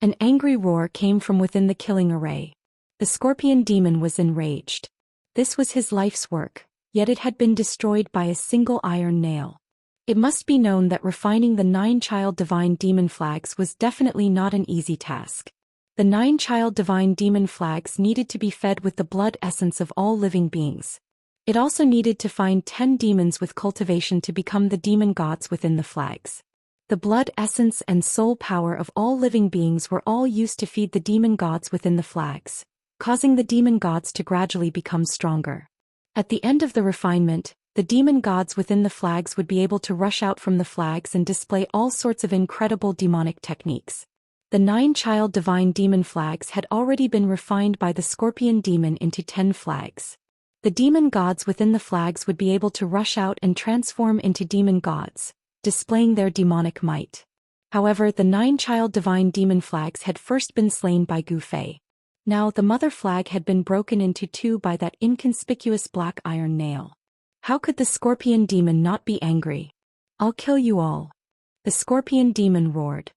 An angry roar came from within the killing array. The scorpion demon was enraged. This was his life's work, yet it had been destroyed by a single iron nail. It must be known that refining the 9 child divine demon flags was definitely not an easy task. The 9 child divine demon flags needed to be fed with the blood essence of all living beings. It also needed to find 10 demons with cultivation to become the demon gods within the flags. The blood essence and soul power of all living beings were all used to feed the demon gods within the flags, causing the demon gods to gradually become stronger. At the end of the refinement, the demon gods within the flags would be able to rush out from the flags and display all sorts of incredible demonic techniques. The 9 child divine demon flags had already been refined by the scorpion demon into 10 flags. The demon gods within the flags would be able to rush out and transform into demon gods, displaying their demonic might. However, the 9 child divine demon flags had first been slain by Gu Fei. Now the mother flag had been broken into 2 by that inconspicuous black iron nail. How could the scorpion demon not be angry? I'll kill you all. The scorpion demon roared.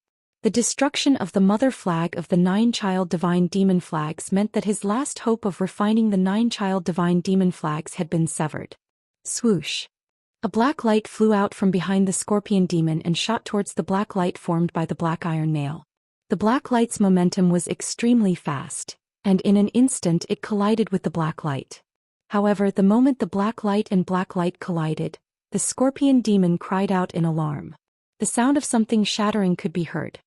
The destruction of the mother flag of the 9 child divine demon flags meant that his last hope of refining the 9 child divine demon flags had been severed. Swoosh. A black light flew out from behind the scorpion demon and shot towards the black light formed by the black iron nail. The black light's momentum was extremely fast, and in an instant it collided with the black light. However, the moment the black light and black light collided, the scorpion demon cried out in alarm. The sound of something shattering could be heard.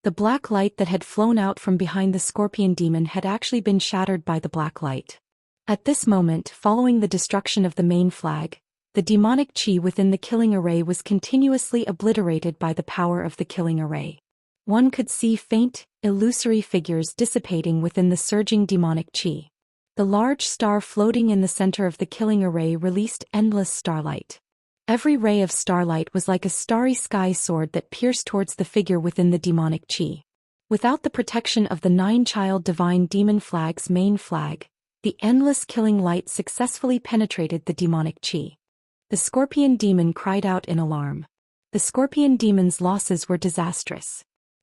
The black light that had flown out from behind the scorpion demon had actually been shattered by the black light. At this moment, following the destruction of the main flag, the demonic chi within the killing array was continuously obliterated by the power of the killing array. One could see faint, illusory figures dissipating within the surging demonic chi. The large star floating in the center of the killing array released endless starlight. Every ray of starlight was like a starry sky sword that pierced towards the figure within the demonic chi. Without the protection of the 9 child divine demon flag's main flag, the endless killing light successfully penetrated the demonic chi. The scorpion demon cried out in alarm. The scorpion demon's losses were disastrous.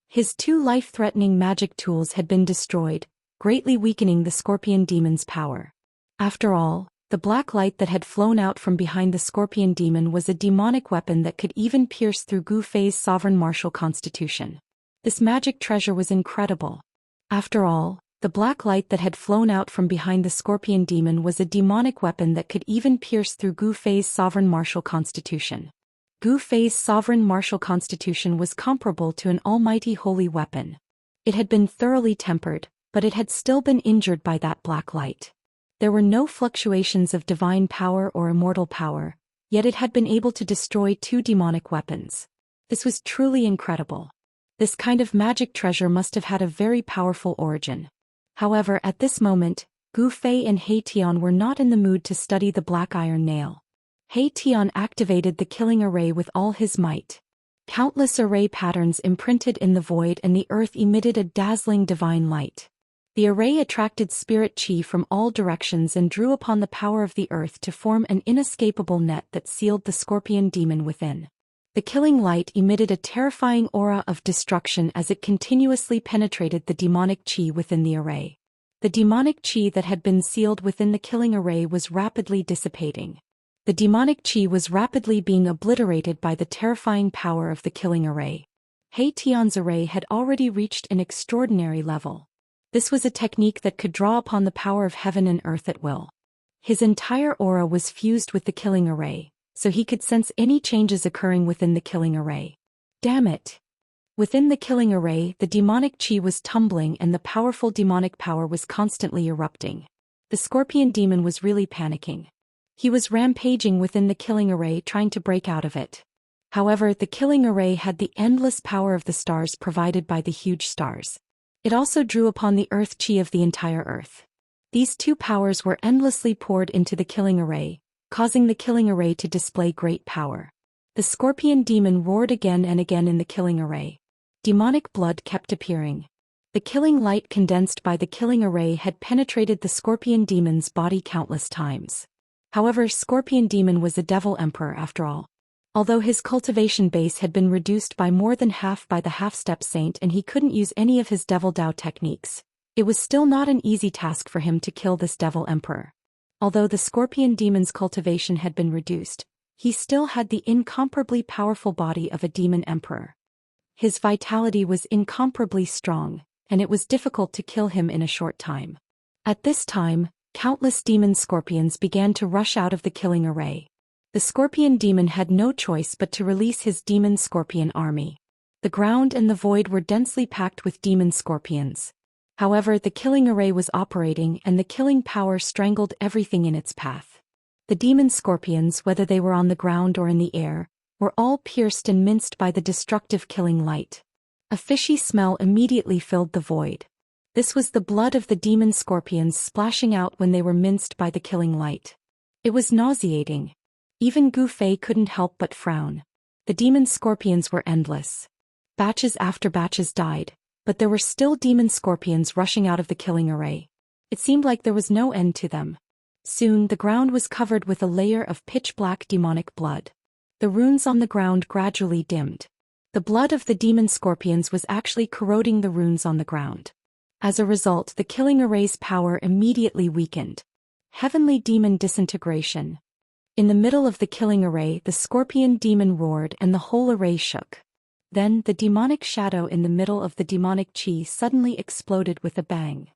His 2 life-threatening magic tools had been destroyed, greatly weakening the scorpion demon's power. After all, the black light that had flown out from behind the scorpion demon was a demonic weapon that could even pierce through Gu Fei's sovereign martial constitution. This magic treasure was incredible. After all, the black light that had flown out from behind the scorpion demon was a demonic weapon that could even pierce through Gu Fei's sovereign martial constitution. Gu Fei's sovereign martial constitution was comparable to an almighty holy weapon. It had been thoroughly tempered, but it had still been injured by that black light. There were no fluctuations of divine power or immortal power, yet it had been able to destroy 2 demonic weapons. This was truly incredible. This kind of magic treasure must have had a very powerful origin. However, at this moment, Gu Fei and He Tian were not in the mood to study the black iron nail. He Tian activated the killing array with all his might. Countless array patterns imprinted in the void and the earth emitted a dazzling divine light. The array attracted spirit chi from all directions and drew upon the power of the earth to form an inescapable net that sealed the scorpion demon within. The killing light emitted a terrifying aura of destruction as it continuously penetrated the demonic chi within the array. The demonic chi that had been sealed within the killing array was rapidly dissipating. The demonic chi was rapidly being obliterated by the terrifying power of the killing array. He Tian's array had already reached an extraordinary level. This was a technique that could draw upon the power of heaven and earth at will. His entire aura was fused with the killing array, so he could sense any changes occurring within the killing array. Damn it! Within the killing array, the demonic chi was tumbling and the powerful demonic power was constantly erupting. The scorpion demon was really panicking. He was rampaging within the killing array trying to break out of it. However, the killing array had the endless power of the stars provided by the huge stars. It also drew upon the earth chi of the entire earth. These two powers were endlessly poured into the killing array, causing the killing array to display great power. The scorpion demon roared again and again in the killing array. Demonic blood kept appearing. The killing light condensed by the killing array had penetrated the scorpion demon's body countless times. However, scorpion demon was a devil emperor after all. Although his cultivation base had been reduced by more than half by the half-step saint and he couldn't use any of his devil Dao techniques, it was still not an easy task for him to kill this devil emperor. Although the scorpion demon's cultivation had been reduced, he still had the incomparably powerful body of a demon emperor. His vitality was incomparably strong, and it was difficult to kill him in a short time. At this time, countless demon scorpions began to rush out of the killing array. The scorpion demon had no choice but to release his demon scorpion army. The ground and the void were densely packed with demon scorpions. However, the killing array was operating and the killing power strangled everything in its path. The demon scorpions, whether they were on the ground or in the air, were all pierced and minced by the destructive killing light. A fishy smell immediately filled the void. This was the blood of the demon scorpions splashing out when they were minced by the killing light. It was nauseating. Even Gu Fei couldn't help but frown. The demon scorpions were endless. Batches after batches died, but there were still demon scorpions rushing out of the killing array. It seemed like there was no end to them. Soon the ground was covered with a layer of pitch-black demonic blood. The runes on the ground gradually dimmed. The blood of the demon scorpions was actually corroding the runes on the ground. As a result, the killing array's power immediately weakened. Heavenly demon disintegration. In the middle of the killing array, the scorpion demon roared and the whole array shook. Then, the demonic shadow in the middle of the demonic chi suddenly exploded with a bang.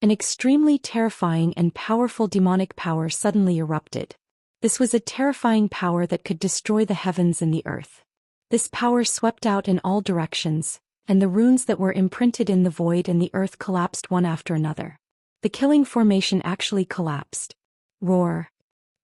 An extremely terrifying and powerful demonic power suddenly erupted. This was a terrifying power that could destroy the heavens and the earth. This power swept out in all directions, and the runes that were imprinted in the void and the earth collapsed one after another. The killing formation actually collapsed. Roar.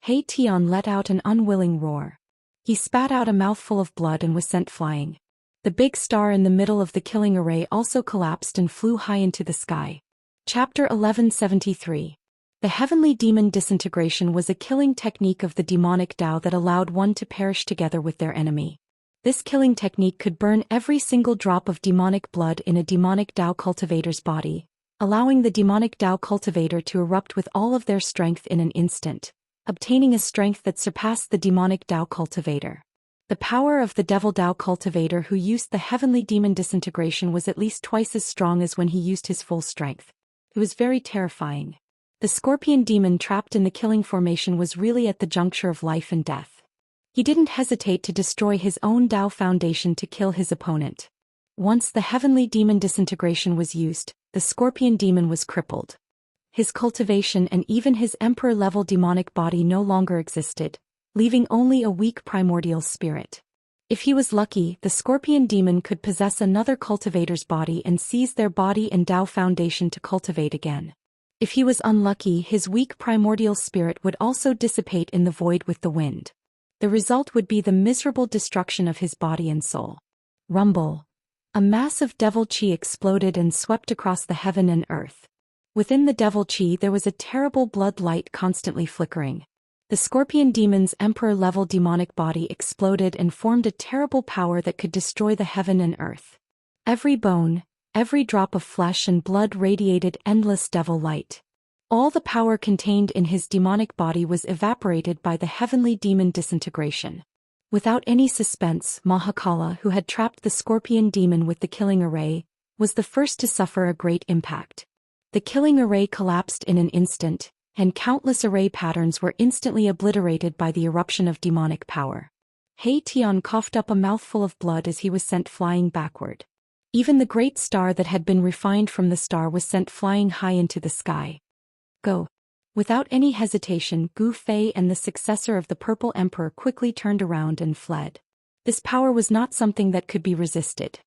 He Tian let out an unwilling roar. He spat out a mouthful of blood and was sent flying. The big star in the middle of the killing array also collapsed and flew high into the sky. Chapter 1173. The heavenly demon disintegration was a killing technique of the demonic Dao that allowed one to perish together with their enemy. This killing technique could burn every single drop of demonic blood in a demonic Dao cultivator's body, allowing the demonic Dao cultivator to erupt with all of their strength in an instant, obtaining a strength that surpassed the demonic Dao cultivator. The power of the devil Dao cultivator who used the heavenly demon disintegration was at least twice as strong as when he used his full strength. It was very terrifying. The scorpion demon trapped in the killing formation was really at the juncture of life and death. He didn't hesitate to destroy his own Dao foundation to kill his opponent. Once the heavenly demon disintegration was used, the scorpion demon was crippled. His cultivation and even his emperor-level demonic body no longer existed, leaving only a weak primordial spirit. If he was lucky, the scorpion demon could possess another cultivator's body and seize their body and Dao foundation to cultivate again. If he was unlucky, his weak primordial spirit would also dissipate in the void with the wind. The result would be the miserable destruction of his body and soul. Rumble. A mass of devil chi exploded and swept across the heaven and earth. Within the devil chi there was a terrible blood light constantly flickering. The scorpion demon's emperor-level demonic body exploded and formed a terrible power that could destroy the heaven and earth. Every bone, every drop of flesh and blood radiated endless devil light. All the power contained in his demonic body was evaporated by the heavenly demon disintegration. Without any suspense, Mahakala, who had trapped the scorpion demon with the killing array, was the first to suffer a great impact. The killing array collapsed in an instant, and countless array patterns were instantly obliterated by the eruption of demonic power. He Tian coughed up a mouthful of blood as he was sent flying backward. Even the great star that had been refined from the star was sent flying high into the sky. Go! Without any hesitation, Gu Fei and the successor of the Purple Emperor quickly turned around and fled. This power was not something that could be resisted.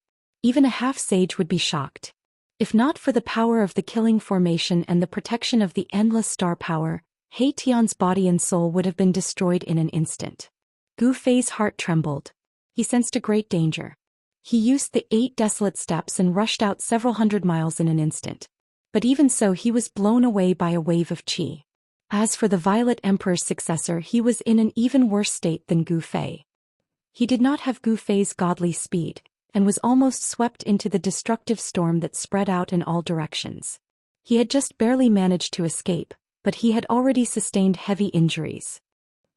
Even a half-sage would be shocked. If not for the power of the killing formation and the protection of the endless star power, He Tian's body and soul would have been destroyed in an instant. Gu Fei's heart trembled. He sensed a great danger. He used the 8 desolate steps and rushed out several hundred miles in an instant. But even so he was blown away by a wave of qi. As for the Violet Emperor's successor, he was in an even worse state than Gu Fei. He did not have Gu Fei's godly speed, and was almost swept into the destructive storm that spread out in all directions. He had just barely managed to escape, but he had already sustained heavy injuries.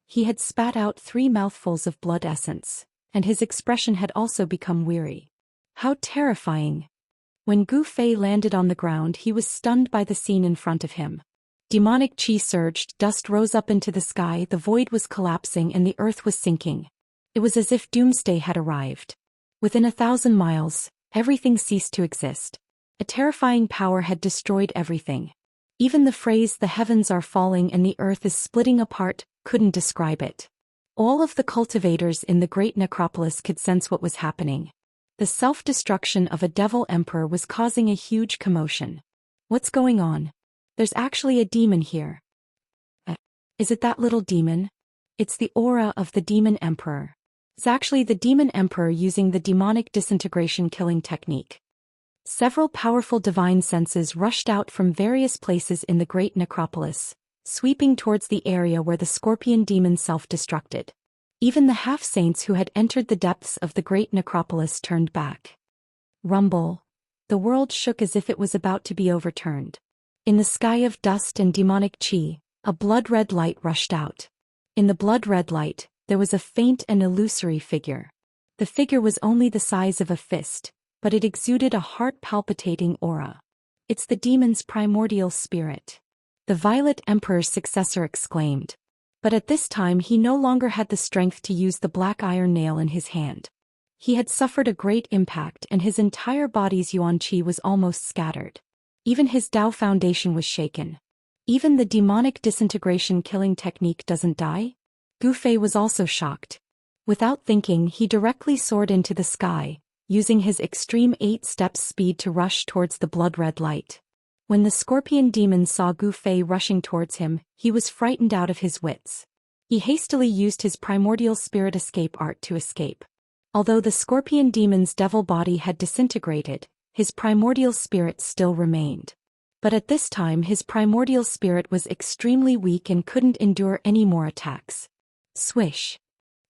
He had spat out 3 mouthfuls of blood essence, and his expression had also become weary. How terrifying! When Gu Fei landed on the ground, he was stunned by the scene in front of him. Demonic qi surged, dust rose up into the sky, the void was collapsing and the earth was sinking. It was as if doomsday had arrived. Within 1,000 miles, everything ceased to exist. A terrifying power had destroyed everything. Even the phrase "the heavens are falling and the earth is splitting apart" couldn't describe it. All of the cultivators in the great necropolis could sense what was happening. The self-destruction of a devil emperor was causing a huge commotion. What's going on? There's actually a demon here. Is it that little demon? It's the aura of the demon emperor. It's actually the demon emperor using the demonic disintegration killing technique. Several powerful divine senses rushed out from various places in the great necropolis, sweeping towards the area where the scorpion demon self-destructed. Even the half-saints who had entered the depths of the great necropolis turned back. Rumble. The world shook as if it was about to be overturned. In the sky of dust and demonic qi, a blood-red light rushed out. In the blood-red light, there was a faint and illusory figure. The figure was only the size of a fist, but it exuded a heart-palpitating aura. It's the demon's primordial spirit. The Violet Emperor's successor exclaimed. But at this time he no longer had the strength to use the black iron nail in his hand. He had suffered a great impact and his entire body's yuan qi was almost scattered. Even his Dao foundation was shaken. Even the demonic disintegration killing technique doesn't die? Gu Fei was also shocked. Without thinking, he directly soared into the sky, using his extreme 8 steps speed to rush towards the blood-red light. When the scorpion demon saw Gu Fei rushing towards him, he was frightened out of his wits. He hastily used his primordial spirit escape art to escape. Although the scorpion demon's devil body had disintegrated, his primordial spirit still remained. But at this time his primordial spirit was extremely weak and couldn't endure any more attacks. Swish!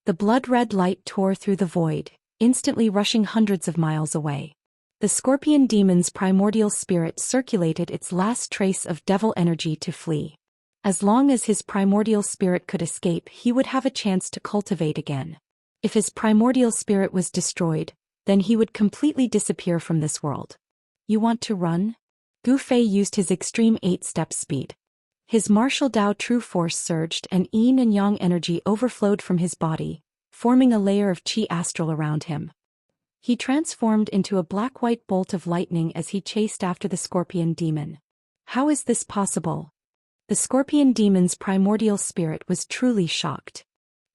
The blood-red light tore through the void, instantly rushing hundreds of miles away. The scorpion demon's primordial spirit circulated its last trace of devil energy to flee. As long as his primordial spirit could escape, he would have a chance to cultivate again. If his primordial spirit was destroyed, then he would completely disappear from this world. You want to run? Gu Fei used his extreme 8-step speed. His martial Dao true force surged and yin and yang energy overflowed from his body, forming a layer of qi astral around him. He transformed into a black-white bolt of lightning as he chased after the scorpion demon. How is this possible? The scorpion demon's primordial spirit was truly shocked.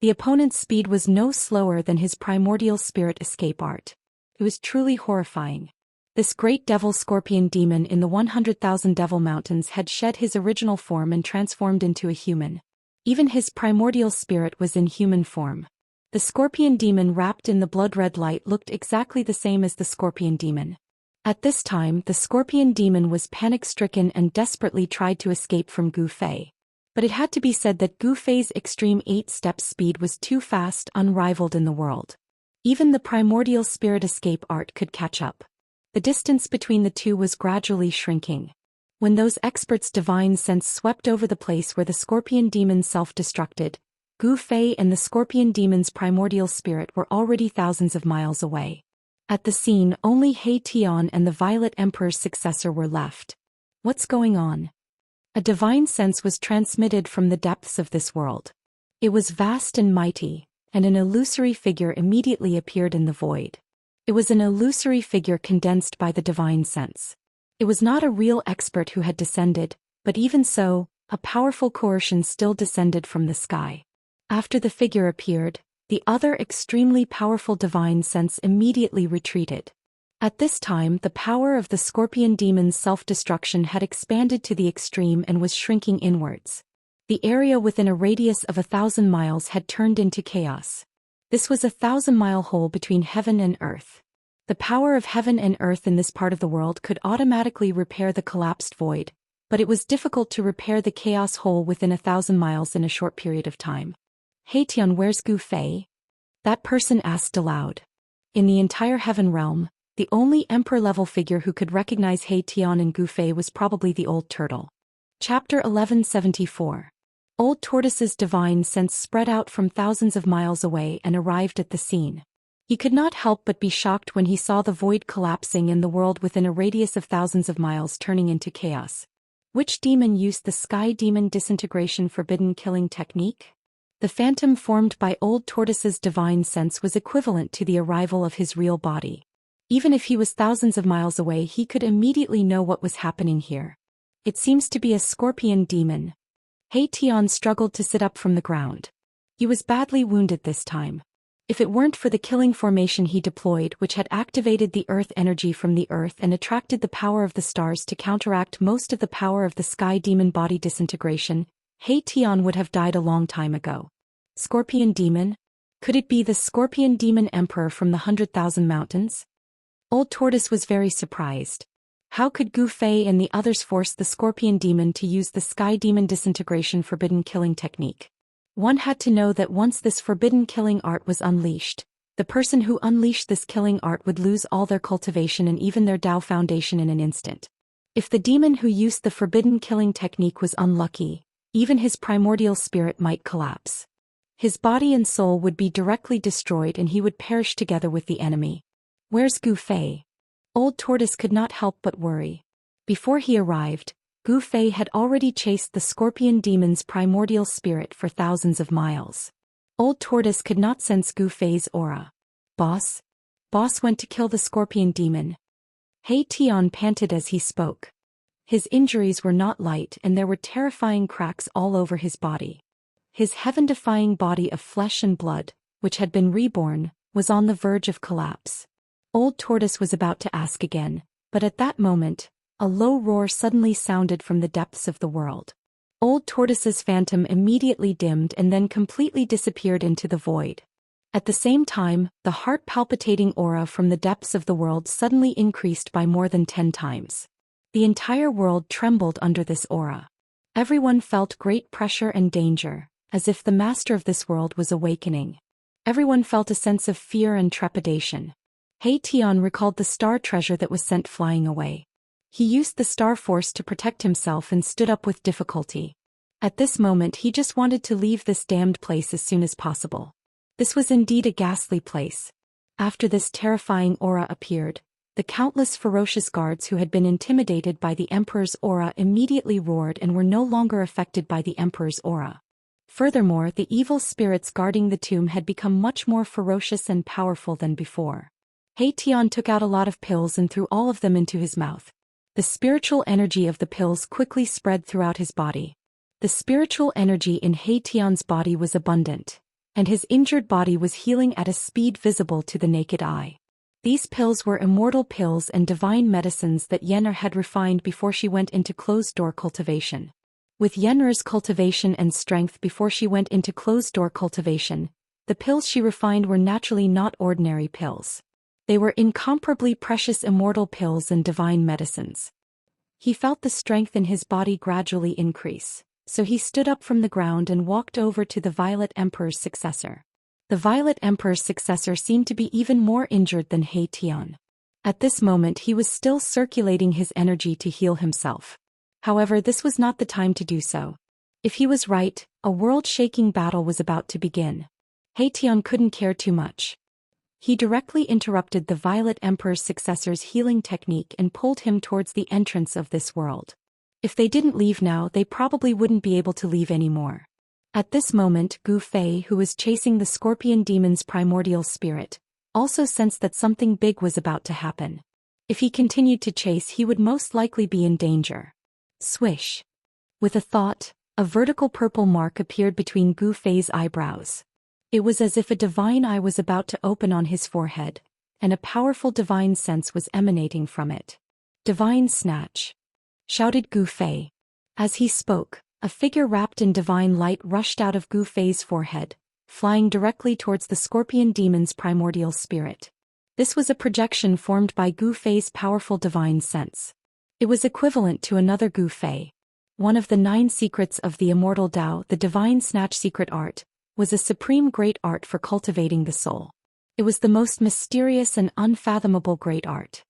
The opponent's speed was no slower than his primordial spirit escape art. It was truly horrifying. This great devil scorpion demon in the 100,000 Devil Mountains had shed his original form and transformed into a human. Even his primordial spirit was in human form. The scorpion demon wrapped in the blood-red light looked exactly the same as the scorpion demon. At this time, the scorpion demon was panic-stricken and desperately tried to escape from Gu Fei. But it had to be said that Gu Fei's extreme 8-step speed was too fast, unrivaled in the world. Even the primordial spirit escape art could catch up. The distance between the two was gradually shrinking. When those experts' divine sense swept over the place where the scorpion demon self-destructed, Gu Fei and the scorpion demon's primordial spirit were already thousands of miles away. At the scene, only He Tian and the Violet Emperor's successor were left. What's going on? A divine sense was transmitted from the depths of this world. It was vast and mighty, and an illusory figure immediately appeared in the void. It was an illusory figure condensed by the divine sense. It was not a real expert who had descended, but even so, a powerful coercion still descended from the sky. After the figure appeared, the other extremely powerful divine sense immediately retreated. At this time, the power of the scorpion demon's self-destruction had expanded to the extreme and was shrinking inwards. The area within a radius of 1,000 miles had turned into chaos. This was a 1,000-mile hole between heaven and earth. The power of heaven and earth in this part of the world could automatically repair the collapsed void, but it was difficult to repair the chaos hole within 1,000 miles in a short period of time. He Tian, where's Gu Fei? That person asked aloud. In the entire heaven realm, the only emperor-level figure who could recognize He Tian and Gu Fei was probably the old turtle. Chapter 1174. Old Tortoise's divine sense spread out from thousands of miles away and arrived at the scene. He could not help but be shocked when he saw the void collapsing and the world within a radius of thousands of miles turning into chaos. Which demon used the sky demon disintegration forbidden killing technique? The phantom formed by Old Tortoise's divine sense was equivalent to the arrival of his real body. Even if he was thousands of miles away, he could immediately know what was happening here. It seems to be a scorpion demon. He Tian struggled to sit up from the ground. He was badly wounded this time. If it weren't for the killing formation he deployed, which had activated the earth energy from the earth and attracted the power of the stars to counteract most of the power of the sky demon body disintegration, He Tian would have died a long time ago. Scorpion demon? Could it be the scorpion demon emperor from the 100,000 mountains? Old Tortoise was very surprised. How could Gu Fei and the others force the scorpion demon to use the sky demon disintegration forbidden killing technique? One had to know that once this forbidden killing art was unleashed, the person who unleashed this killing art would lose all their cultivation and even their Dao foundation in an instant. If the demon who used the forbidden killing technique was unlucky, even his primordial spirit might collapse. His body and soul would be directly destroyed and he would perish together with the enemy. Where's Gu Fei? Old Tortoise could not help but worry. Before he arrived, Gu Fei had already chased the scorpion demon's primordial spirit for thousands of miles. Old Tortoise could not sense Gu Fei's aura. Boss? Boss went to kill the scorpion demon. He Tian panted as he spoke. His injuries were not light and there were terrifying cracks all over his body. His heaven-defying body of flesh and blood, which had been reborn, was on the verge of collapse. Old Tortoise was about to ask again, but at that moment, a low roar suddenly sounded from the depths of the world. Old Tortoise's phantom immediately dimmed and then completely disappeared into the void. At the same time, the heart-palpitating aura from the depths of the world suddenly increased by more than 10 times. The entire world trembled under this aura. Everyone felt great pressure and danger, as if the master of this world was awakening. Everyone felt a sense of fear and trepidation. He Tian recalled the star treasure that was sent flying away. He used the star force to protect himself and stood up with difficulty. At this moment he just wanted to leave this damned place as soon as possible. This was indeed a ghastly place. After this terrifying aura appeared, the countless ferocious guards who had been intimidated by the Emperor's aura immediately roared and were no longer affected by the Emperor's aura. Furthermore, the evil spirits guarding the tomb had become much more ferocious and powerful than before. He Tian took out a lot of pills and threw all of them into his mouth. The spiritual energy of the pills quickly spread throughout his body. The spiritual energy in He Tian's body was abundant, and his injured body was healing at a speed visible to the naked eye. These pills were immortal pills and divine medicines that Yen'er had refined before she went into closed-door cultivation. With Yen'er's cultivation and strength before she went into closed-door cultivation, the pills she refined were naturally not ordinary pills. They were incomparably precious immortal pills and divine medicines. He felt the strength in his body gradually increase, so he stood up from the ground and walked over to the Violet Emperor's successor. The Violet Emperor's successor seemed to be even more injured than He Tian. At this moment he was still circulating his energy to heal himself. However, this was not the time to do so. If he was right, a world-shaking battle was about to begin. He Tian couldn't care too much. He directly interrupted the Violet Emperor's successor's healing technique and pulled him towards the entrance of this world. If they didn't leave now, they probably wouldn't be able to leave anymore. At this moment, Gu Fei, who was chasing the scorpion demon's primordial spirit, also sensed that something big was about to happen. If he continued to chase, he would most likely be in danger. Swish. With a thought, a vertical purple mark appeared between Gu Fei's eyebrows. It was as if a divine eye was about to open on his forehead, and a powerful divine sense was emanating from it. "Divine snatch!" shouted Gu Fei. As he spoke, a figure wrapped in divine light rushed out of Gu Fei's forehead, flying directly towards the scorpion demon's primordial spirit. This was a projection formed by Gu Fei's powerful divine sense. It was equivalent to another Gu Fei. One of the 9 secrets of the Immortal Dao, the Divine Snatch secret art, was a supreme great art for cultivating the soul. It was the most mysterious and unfathomable great art.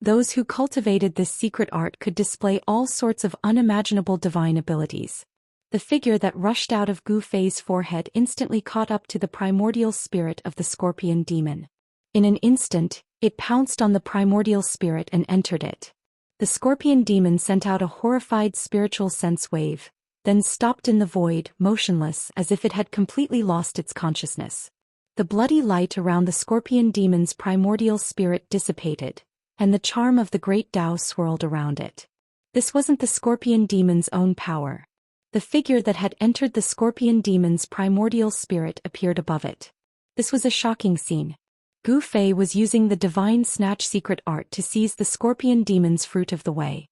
Those who cultivated this secret art could display all sorts of unimaginable divine abilities. The figure that rushed out of Gu Fei's forehead instantly caught up to the primordial spirit of the scorpion demon. In an instant, it pounced on the primordial spirit and entered it. The scorpion demon sent out a horrified spiritual sense wave, then stopped in the void, motionless as if it had completely lost its consciousness. The bloody light around the scorpion demon's primordial spirit dissipated, and the charm of the great Tao swirled around it. This wasn't the scorpion demon's own power. The figure that had entered the scorpion demon's primordial spirit appeared above it. This was a shocking scene. Gu Fei was using the Divine Snatch secret art to seize the scorpion demon's fruit of the way.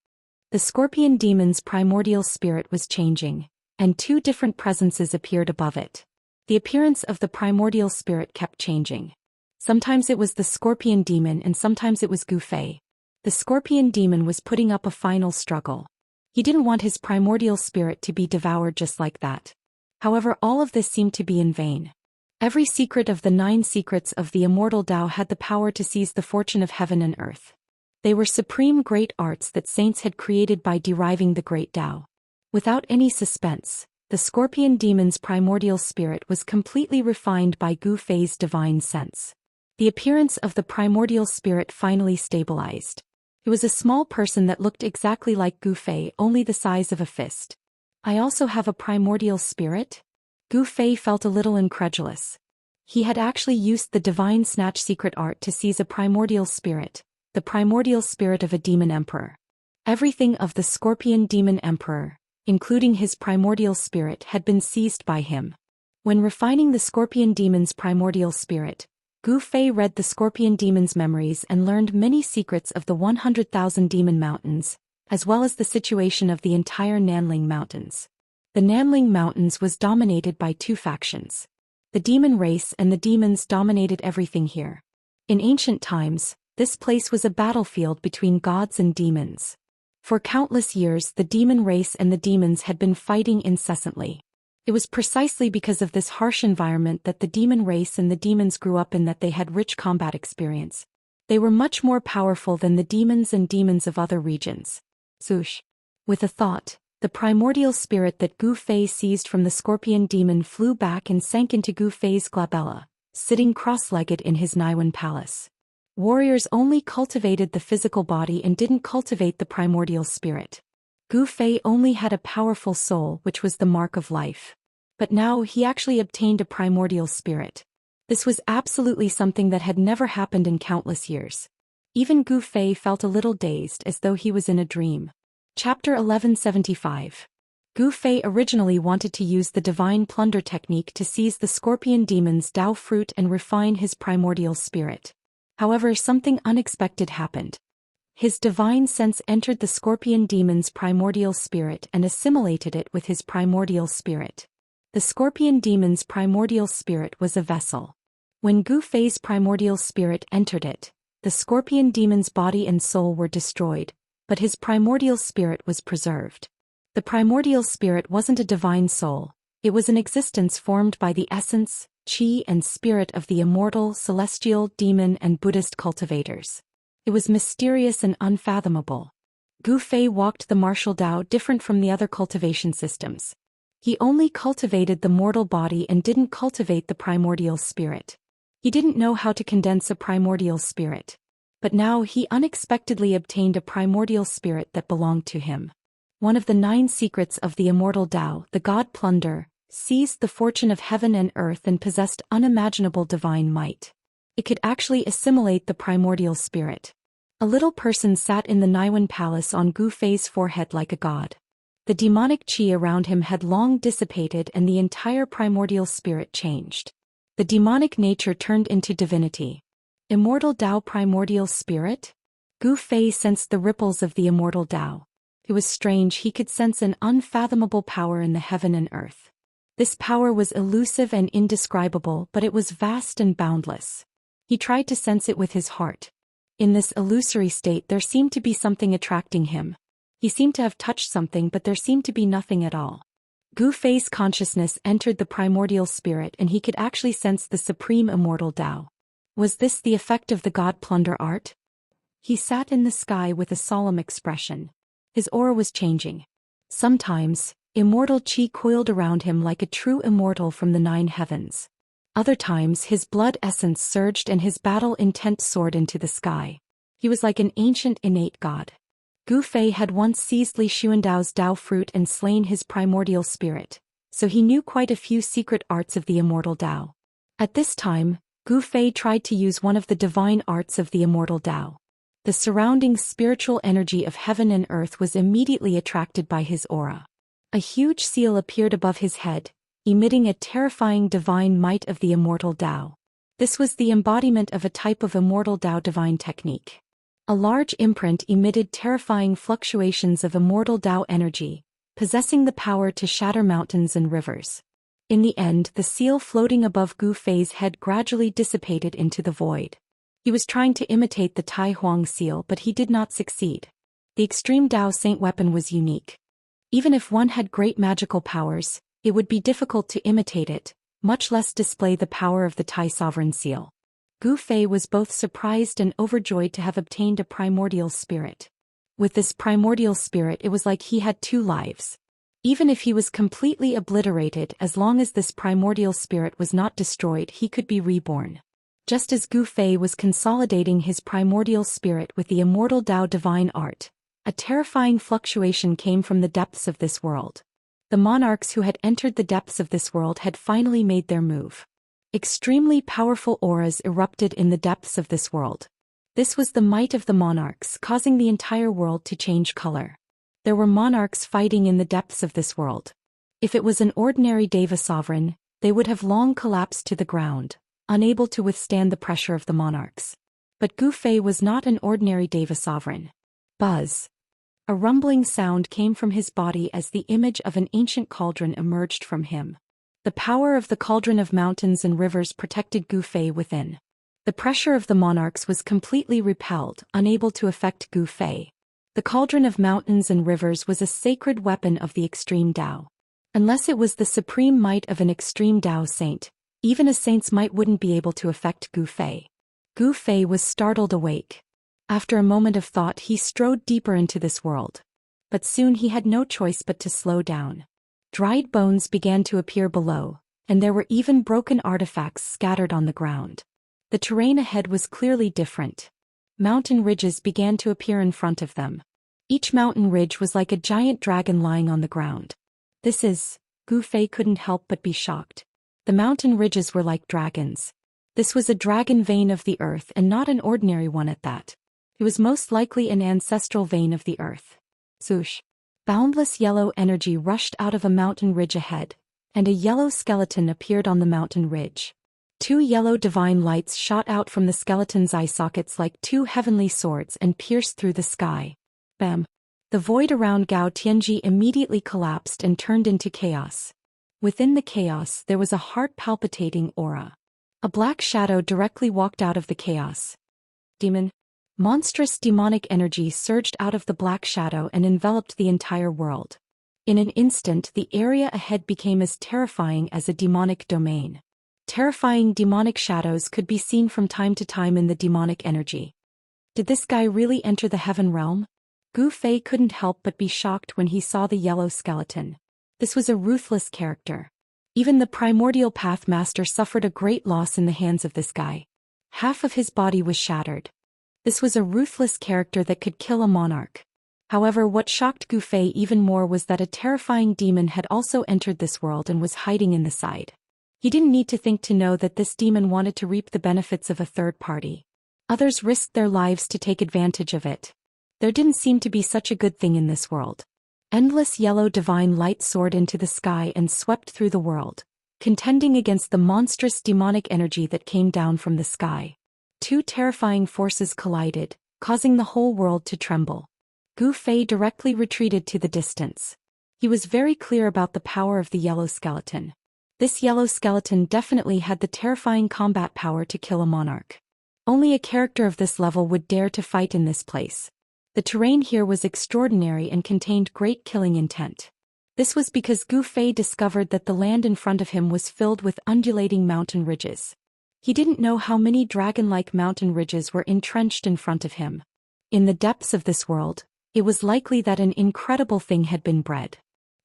The scorpion demon's primordial spirit was changing, and 2 different presences appeared above it. The appearance of the primordial spirit kept changing. Sometimes it was the scorpion demon and sometimes it was Gu Fei. The scorpion demon was putting up a final struggle. He didn't want his primordial spirit to be devoured just like that. However, all of this seemed to be in vain. Every secret of the 9 secrets of the Immortal Dao had the power to seize the fortune of heaven and earth. They were supreme great arts that saints had created by deriving the great Tao. Without any suspense, the scorpion demon's primordial spirit was completely refined by Gu Fei's divine sense. The appearance of the primordial spirit finally stabilized. It was a small person that looked exactly like Gu Fei, only the size of a fist. "I also have a primordial spirit?" Gu Fei felt a little incredulous. He had actually used the Divine Snatch secret art to seize a primordial spirit, the primordial spirit of a demon emperor. Everything of the scorpion demon emperor, including his primordial spirit, had been seized by him. When refining the scorpion demon's primordial spirit, Gu Fei read the scorpion demon's memories and learned many secrets of the 100,000 demon mountains, as well as the situation of the entire Nanling Mountains. The Nanling Mountains was dominated by 2 factions. The demon race and the demons dominated everything here. In ancient times, this place was a battlefield between gods and demons. For countless years, the demon race and the demons had been fighting incessantly. It was precisely because of this harsh environment that the demon race and the demons grew up in, that they had rich combat experience. They were much more powerful than the demons and demons of other regions. Swoosh. With a thought, the primordial spirit that Gu Fei seized from the scorpion demon flew back and sank into Gu Fei's glabella, sitting cross-legged in his Naiwan palace. Warriors only cultivated the physical body and didn't cultivate the primordial spirit. Gu Fei only had a powerful soul, which was the mark of life. But now he actually obtained a primordial spirit. This was absolutely something that had never happened in countless years. Even Gu Fei felt a little dazed, as though he was in a dream. Chapter 1175. Gu Fei originally wanted to use the Divine Plunder technique to seize the scorpion demon's Dao fruit and refine his primordial spirit. However, something unexpected happened. His divine sense entered the scorpion demon's primordial spirit and assimilated it with his primordial spirit. The scorpion demon's primordial spirit was a vessel. When Gu Fei's primordial spirit entered it, The scorpion demon's body and soul were destroyed, but his primordial spirit was preserved. The primordial spirit wasn't a divine soul, it was an existence formed by the essence, qi and spirit of the immortal, celestial, demon and Buddhist cultivators. It was mysterious and unfathomable. Gu Fei walked the martial Tao different from the other cultivation systems. He only cultivated the mortal body and didn't cultivate the primordial spirit. He didn't know how to condense a primordial spirit. But now he unexpectedly obtained a primordial spirit that belonged to him. One of the 9 secrets of the immortal Tao, the god Plunder, seized the fortune of heaven and earth and possessed unimaginable divine might. It could actually assimilate the primordial spirit. A little person sat in the Niwen palace on Gu Fei's forehead like a god. The demonic qi around him had long dissipated and the entire primordial spirit changed. The demonic nature turned into divinity. Immortal Tao primordial spirit? Gu Fei sensed the ripples of the immortal Tao. It was strange, he could sense an unfathomable power in the heaven and earth. This power was elusive and indescribable, but it was vast and boundless. He tried to sense it with his heart. In this illusory state there seemed to be something attracting him. He seemed to have touched something, but there seemed to be nothing at all. Gu Fei's consciousness entered the primordial spirit and he could actually sense the supreme immortal Tao. Was this the effect of the god Plunder art? He sat in the sky with a solemn expression. His aura was changing. Sometimes, immortal qi coiled around him like a true immortal from the 9 heavens. Other times his blood essence surged and his battle intent soared into the sky. He was like an ancient innate god. Gu Fei had once seized Li Xuandao's Tao fruit and slain his primordial spirit, so he knew quite a few secret arts of the immortal Tao. At this time, Gu Fei tried to use one of the divine arts of the immortal Tao. The surrounding spiritual energy of heaven and earth was immediately attracted by his aura. A huge seal appeared above his head, emitting a terrifying divine might of the immortal Tao. This was the embodiment of a type of immortal Tao divine technique. A large imprint emitted terrifying fluctuations of immortal Tao energy, possessing the power to shatter mountains and rivers. In the end, the seal floating above Gu Fei's head gradually dissipated into the void. He was trying to imitate the Tai Huang seal, but he did not succeed. The extreme Tao Saint weapon was unique. Even if one had great magical powers, it would be difficult to imitate it, much less display the power of the Tai Sovereign seal. Gu Fei was both surprised and overjoyed to have obtained a primordial spirit. With this primordial spirit, it was like he had 2 lives. Even if he was completely obliterated, as long as this primordial spirit was not destroyed, he could be reborn. Just as Gu Fei was consolidating his primordial spirit with the immortal Tao divine art, a terrifying fluctuation came from the depths of this world. The monarchs who had entered the depths of this world had finally made their move. Extremely powerful auras erupted in the depths of this world. This was the might of the monarchs, causing the entire world to change color. There were monarchs fighting in the depths of this world. If it was an ordinary Deva sovereign, they would have long collapsed to the ground, unable to withstand the pressure of the monarchs. But Gu Fei was not an ordinary Deva sovereign. Buzz. A rumbling sound came from his body as the image of an ancient cauldron emerged from him. The power of the cauldron of mountains and rivers protected Gu Fei within. The pressure of the monarchs was completely repelled, unable to affect Gu Fei. The cauldron of mountains and rivers was a sacred weapon of the extreme Tao. Unless it was the supreme might of an extreme Tao saint, even a saint's might wouldn't be able to affect Gu Fei. Gu Fei was startled awake. After a moment of thought, he strode deeper into this world. But soon he had no choice but to slow down. Dried bones began to appear below, and there were even broken artifacts scattered on the ground. The terrain ahead was clearly different. Mountain ridges began to appear in front of them. Each mountain ridge was like a giant dragon lying on the ground. Gu Fei couldn't help but be shocked. The mountain ridges were like dragons. This was a dragon vein of the earth and not an ordinary one at that. It was most likely an ancestral vein of the earth. Swoosh. Boundless yellow energy rushed out of a mountain ridge ahead, and a yellow skeleton appeared on the mountain ridge. 2 yellow divine lights shot out from the skeleton's eye sockets like 2 heavenly swords and pierced through the sky. Bam! The void around Gao Tianji immediately collapsed and turned into chaos. Within the chaos there was a heart-palpitating aura. A black shadow directly walked out of the chaos. demon? Monstrous demonic energy surged out of the black shadow and enveloped the entire world. In an instant, the area ahead became as terrifying as a demonic domain. Terrifying demonic shadows could be seen from time to time in the demonic energy. Did this guy really enter the heaven realm? Gu Fei couldn't help but be shocked when he saw the yellow skeleton. This was a ruthless character. Even the primordial path master suffered a great loss in the hands of this guy. Half of his body was shattered. This was a ruthless character that could kill a monarch. However, what shocked Gu Fei even more was that a terrifying demon had also entered this world and was hiding in the side. He didn't need to think to know that this demon wanted to reap the benefits of a third party. Others risked their lives to take advantage of it. There didn't seem to be such a good thing in this world. Endless yellow divine light soared into the sky and swept through the world, contending against the monstrous demonic energy that came down from the sky. Two terrifying forces collided, causing the whole world to tremble. Gu Fei directly retreated to the distance. He was very clear about the power of the yellow skeleton. This yellow skeleton definitely had the terrifying combat power to kill a monarch. Only a character of this level would dare to fight in this place. The terrain here was extraordinary and contained great killing intent. This was because Gu Fei discovered that the land in front of him was filled with undulating mountain ridges. He didn't know how many dragon-like mountain ridges were entrenched in front of him. In the depths of this world, it was likely that an incredible thing had been bred.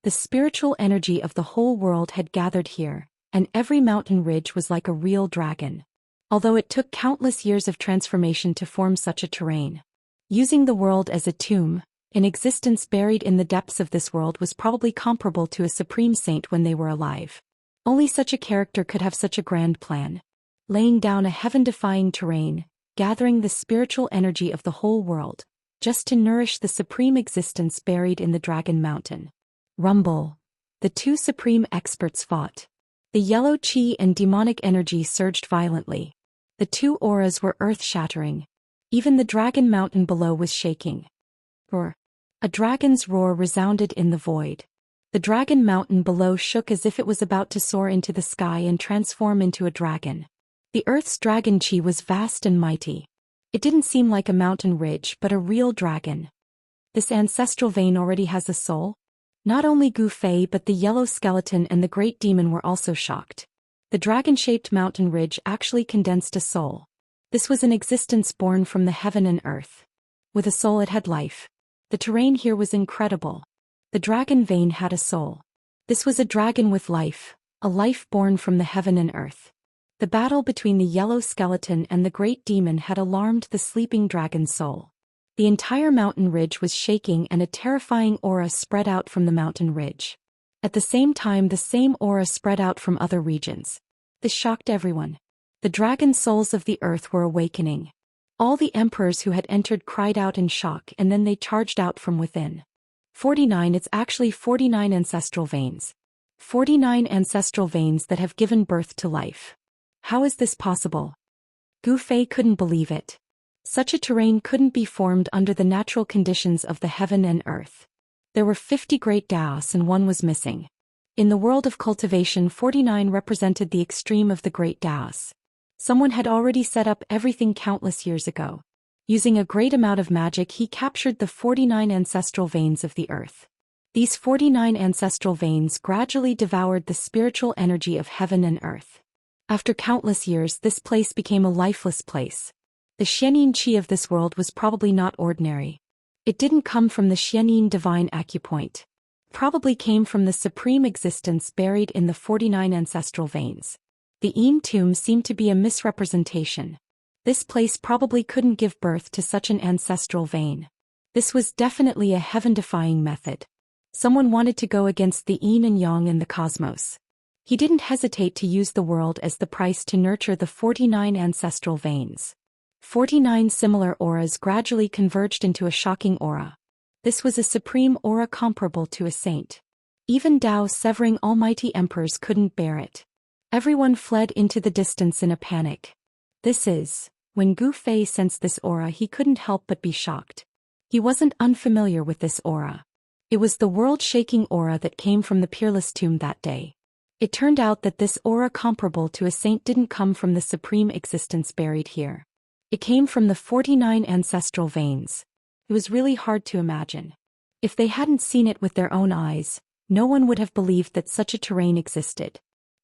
The spiritual energy of the whole world had gathered here, and every mountain ridge was like a real dragon. Although it took countless years of transformation to form such a terrain. Using the world as a tomb, an existence buried in the depths of this world was probably comparable to a supreme saint when they were alive. Only such a character could have such a grand plan. Laying down a heaven-defying terrain, gathering the spiritual energy of the whole world, just to nourish the supreme existence buried in the Dragon Mountain. Rumble. The two supreme experts fought. The yellow chi and demonic energy surged violently. The two auras were earth-shattering. Even the Dragon Mountain below was shaking. Roar. A dragon's roar resounded in the void. The Dragon Mountain below shook as if it was about to soar into the sky and transform into a dragon. The Earth's dragon chi was vast and mighty. It didn't seem like a mountain ridge but a real dragon. This ancestral vein already has a soul? Not only Gu Fei but the yellow skeleton and the great demon were also shocked. The dragon-shaped mountain ridge actually condensed a soul. This was an existence born from the heaven and earth. With a soul it had life. The terrain here was incredible. The dragon vein had a soul. This was a dragon with life, a life born from the heaven and earth. The battle between the yellow skeleton and the great demon had alarmed the sleeping dragon's soul. The entire mountain ridge was shaking and a terrifying aura spread out from the mountain ridge. At the same time, the same aura spread out from other regions. This shocked everyone. The dragon souls of the earth were awakening. All the emperors who had entered cried out in shock and then they charged out from within. 49. It's actually 49 ancestral veins. 49 ancestral veins that have given birth to life. How is this possible? Gu Fei couldn't believe it. Such a terrain couldn't be formed under the natural conditions of the heaven and earth. There were 50 great Daoists and one was missing. In the world of cultivation, 49 represented the extreme of the great Daoists. Someone had already set up everything countless years ago. Using a great amount of magic, he captured the 49 ancestral veins of the earth. These 49 ancestral veins gradually devoured the spiritual energy of heaven and earth. After countless years, this place became a lifeless place. The Xianyin chi of this world was probably not ordinary. It didn't come from the Xianyin divine acupoint. Probably came from the supreme existence buried in the 49 ancestral veins. The Yin tomb seemed to be a misrepresentation. This place probably couldn't give birth to such an ancestral vein. This was definitely a heaven-defying method. Someone wanted to go against the Yin and Yang in the cosmos. He didn't hesitate to use the world as the price to nurture the 49 ancestral veins. 49 similar auras gradually converged into a shocking aura. This was a supreme aura comparable to a saint. Even Dao-severing almighty emperors couldn't bear it. Everyone fled into the distance in a panic. When Gu Fei sensed this aura, he couldn't help but be shocked. He wasn't unfamiliar with this aura. It was the world-shaking aura that came from the Peerless Tomb that day. It turned out that this aura comparable to a saint didn't come from the supreme existence buried here. It came from the 49 ancestral veins. It was really hard to imagine. If they hadn't seen it with their own eyes, no one would have believed that such a terrain existed.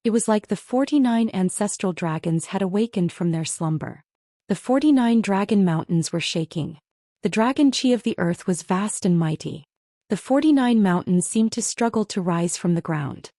It was like the 49 ancestral dragons had awakened from their slumber. The 49 dragon mountains were shaking. The dragon chi of the earth was vast and mighty. The 49 mountains seemed to struggle to rise from the ground.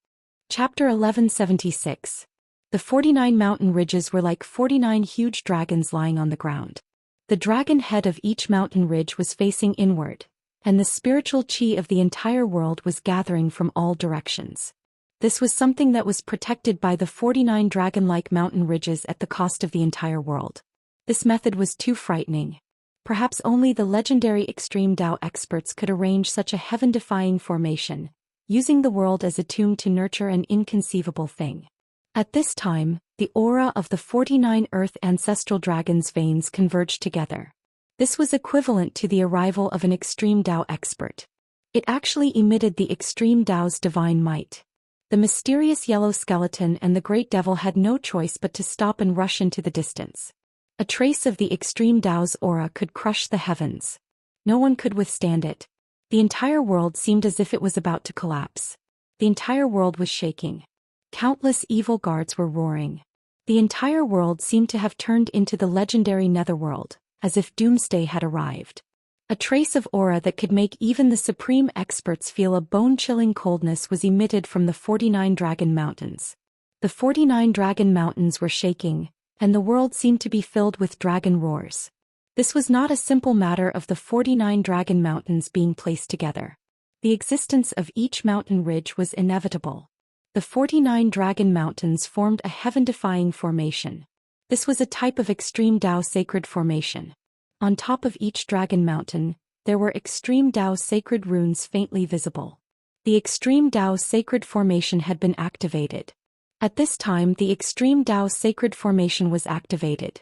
Chapter 1176. The 49 mountain ridges were like 49 huge dragons lying on the ground. The dragon head of each mountain ridge was facing inward, and the spiritual chi of the entire world was gathering from all directions. This was something that was protected by the 49 dragon-like mountain ridges at the cost of the entire world. This method was too frightening. Perhaps only the legendary extreme Dao experts could arrange such a heaven-defying formation, using the world as a tomb to nurture an inconceivable thing. At this time, the aura of the 49 Earth ancestral dragons' veins converged together. This was equivalent to the arrival of an extreme Dao expert. It actually emitted the extreme Dao's divine might. The mysterious yellow skeleton and the great devil had no choice but to stop and rush into the distance. A trace of the extreme Dao's aura could crush the heavens. No one could withstand it. The entire world seemed as if it was about to collapse. The entire world was shaking. Countless evil guards were roaring. The entire world seemed to have turned into the legendary netherworld, as if doomsday had arrived. A trace of aura that could make even the supreme experts feel a bone-chilling coldness was emitted from the 49 dragon mountains. The 49 dragon mountains were shaking, and the world seemed to be filled with dragon roars. This was not a simple matter of the 49 dragon mountains being placed together. The existence of each mountain ridge was inevitable. The 49 dragon mountains formed a heaven-defying formation. This was a type of extreme Dao sacred formation. On top of each dragon mountain, there were extreme Dao sacred runes faintly visible. The extreme Dao sacred formation had been activated. At this time, the extreme Dao sacred formation was activated.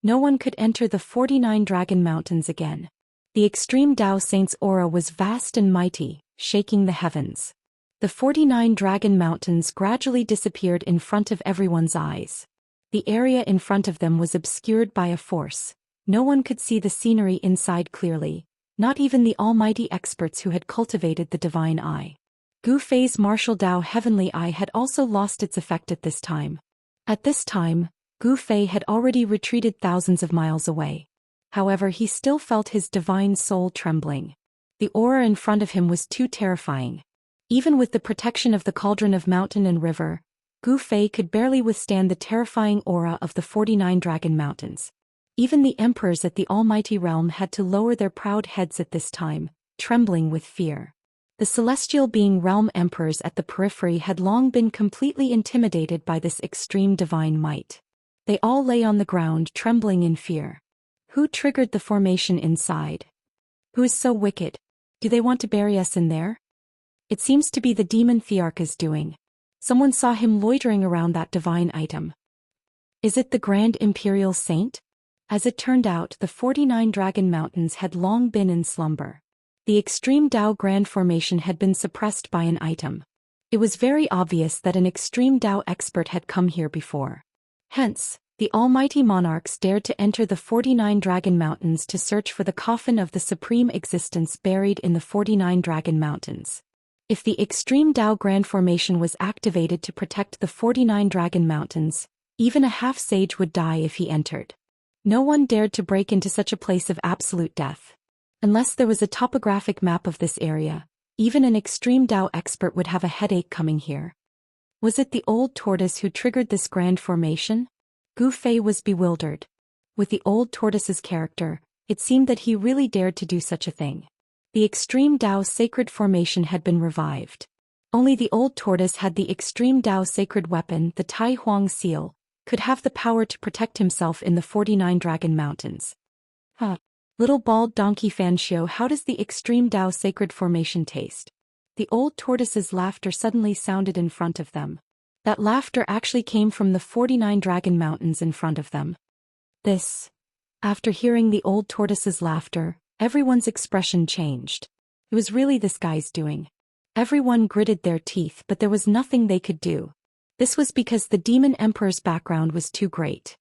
No one could enter the 49 dragon mountains again. The extreme Dao saint's aura was vast and mighty, shaking the heavens. The 49 dragon mountains gradually disappeared in front of everyone's eyes. The area in front of them was obscured by a force. No one could see the scenery inside clearly, not even the almighty experts who had cultivated the divine eye. Gu Fei's martial Dao heavenly eye had also lost its effect at this time. At this time, Gu Fei had already retreated thousands of miles away. However, he still felt his divine soul trembling. The aura in front of him was too terrifying. Even with the protection of the cauldron of mountain and river, Gu Fei could barely withstand the terrifying aura of the 49 dragon mountains. Even the emperors at the almighty realm had to lower their proud heads at this time, trembling with fear. The celestial being realm emperors at the periphery had long been completely intimidated by this extreme divine might. They all lay on the ground trembling in fear. Who triggered the formation inside? Who is so wicked? Do they want to bury us in there? It seems to be the demon Thearka's doing. Someone saw him loitering around that divine item. Is it the Grand Imperial Saint? As it turned out, the 49 dragon mountains had long been in slumber. The extreme Dao Grand Formation had been suppressed by an item. It was very obvious that an extreme Dao expert had come here before. Hence, the almighty monarchs dared to enter the 49 dragon mountains to search for the coffin of the supreme existence buried in the 49 dragon mountains. If the extreme Dao Grand Formation was activated to protect the 49 dragon mountains, even a half-sage would die if he entered. No one dared to break into such a place of absolute death. Unless there was a topographic map of this area, even an extreme Dao expert would have a headache coming here. Was it the old tortoise who triggered this grand formation? Gu Fei was bewildered. With the old tortoise's character, it seemed that he really dared to do such a thing. The extreme Dao sacred formation had been revived. Only the old tortoise had the extreme Dao sacred weapon, the Tai Huang seal, could have the power to protect himself in the 49 dragon mountains. Little bald donkey Xianxia, how does the extreme Dao sacred formation taste? The old tortoise's laughter suddenly sounded in front of them. That laughter actually came from the 49 dragon mountains in front of them. After hearing the old tortoise's laughter, everyone's expression changed. It was really this guy's doing. Everyone gritted their teeth, but there was nothing they could do. This was because the demon emperor's background was too great.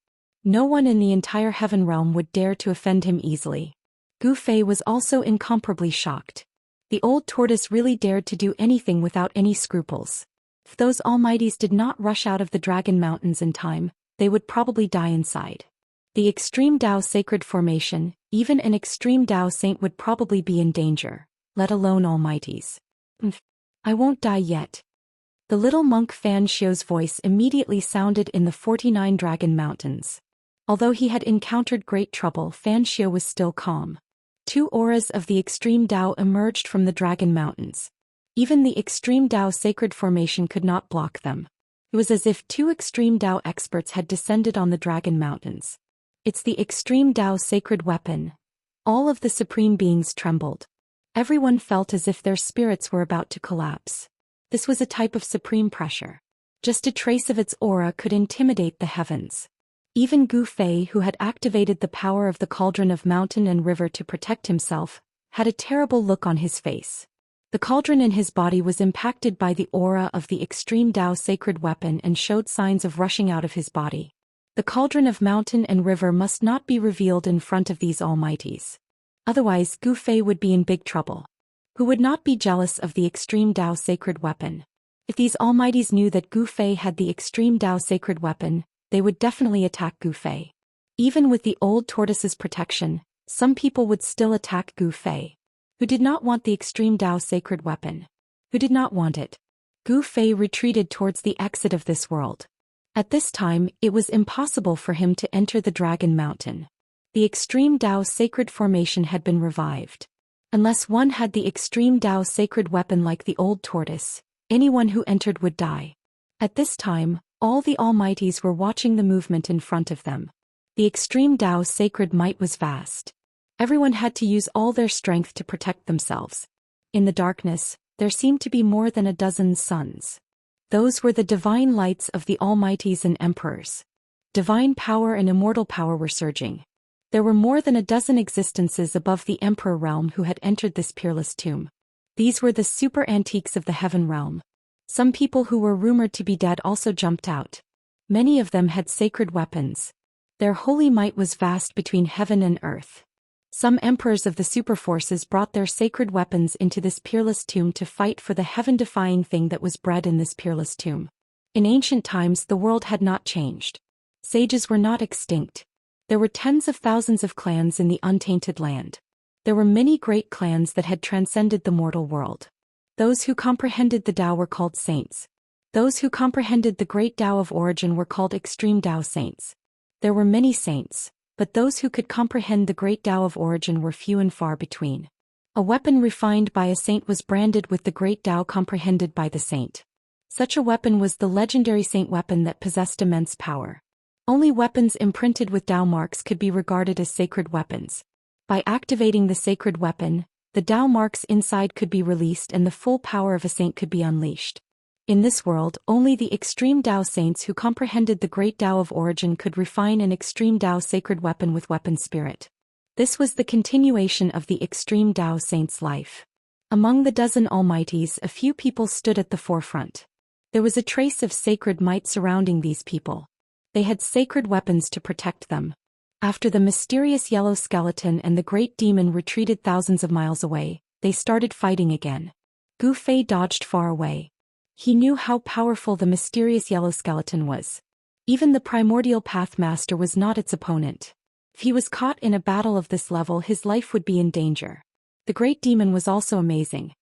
No one in the entire heaven realm would dare to offend him easily. Gu Fei was also incomparably shocked. The old tortoise really dared to do anything without any scruples. If those almighties did not rush out of the Dragon Mountains in time, they would probably die inside. The extreme Dao sacred formation, even an extreme Dao saint would probably be in danger, let alone almighties. I won't die yet. The little monk Fan Xiu's voice immediately sounded in the 49 Dragon Mountains. Although he had encountered great trouble, Fan Xiu was still calm. Two auras of the extreme Dao emerged from the Dragon Mountains. Even the extreme Dao sacred formation could not block them. It was as if two extreme Dao experts had descended on the Dragon Mountains. It's the extreme Dao sacred weapon. All of the supreme beings trembled. Everyone felt as if their spirits were about to collapse. This was a type of supreme pressure. Just a trace of its aura could intimidate the heavens. Even Gu Fei, who had activated the power of the cauldron of mountain and river to protect himself, had a terrible look on his face. The cauldron in his body was impacted by the aura of the extreme Dao sacred weapon and showed signs of rushing out of his body. The cauldron of mountain and river must not be revealed in front of these almighties. Otherwise, Gu Fei would be in big trouble. Who would not be jealous of the extreme Dao sacred weapon? If these almighties knew that Gu Fei had the extreme Dao sacred weapon, they would definitely attack Gu Fei. Even with the old tortoise's protection, some people would still attack Gu Fei. Who did not want the extreme Dao sacred weapon? Who did not want it? Gu Fei retreated towards the exit of this world. At this time, it was impossible for him to enter the Dragon Mountain. The extreme Dao sacred formation had been revived. Unless one had the extreme Dao sacred weapon like the old tortoise, anyone who entered would die. At this time, all the almighties were watching the movement in front of them. The extreme Dao sacred might was vast. Everyone had to use all their strength to protect themselves. In the darkness, there seemed to be more than a dozen suns. Those were the divine lights of the almighties and emperors. Divine power and immortal power were surging. There were more than a dozen existences above the emperor realm who had entered this peerless tomb. These were the super antiques of the heaven realm. Some people who were rumored to be dead also jumped out. Many of them had sacred weapons. Their holy might was vast between heaven and earth. Some emperors of the superforces brought their sacred weapons into this peerless tomb to fight for the heaven-defying thing that was bred in this peerless tomb. In ancient times, the world had not changed. Sages were not extinct. There were tens of thousands of clans in the untainted land. There were many great clans that had transcended the mortal world. Those who comprehended the Tao were called saints. Those who comprehended the great Tao of origin were called extreme Tao saints. There were many saints, but those who could comprehend the great Tao of origin were few and far between. A weapon refined by a saint was branded with the great Tao comprehended by the saint. Such a weapon was the legendary saint weapon that possessed immense power. Only weapons imprinted with Tao marks could be regarded as sacred weapons. By activating the sacred weapon, the Tao marks inside could be released and the full power of a saint could be unleashed. In this world, only the extreme Tao saints who comprehended the great Tao of origin could refine an extreme Tao sacred weapon with weapon spirit. This was the continuation of the extreme Tao saint's life. Among the dozen almighties, a few people stood at the forefront. There was a trace of sacred might surrounding these people. They had sacred weapons to protect them. After the mysterious yellow skeleton and the great demon retreated thousands of miles away, they started fighting again. Gu Fei dodged far away. He knew how powerful the mysterious yellow skeleton was. Even the primordial path master was not its opponent. If he was caught in a battle of this level, his life would be in danger. The great demon was also amazing.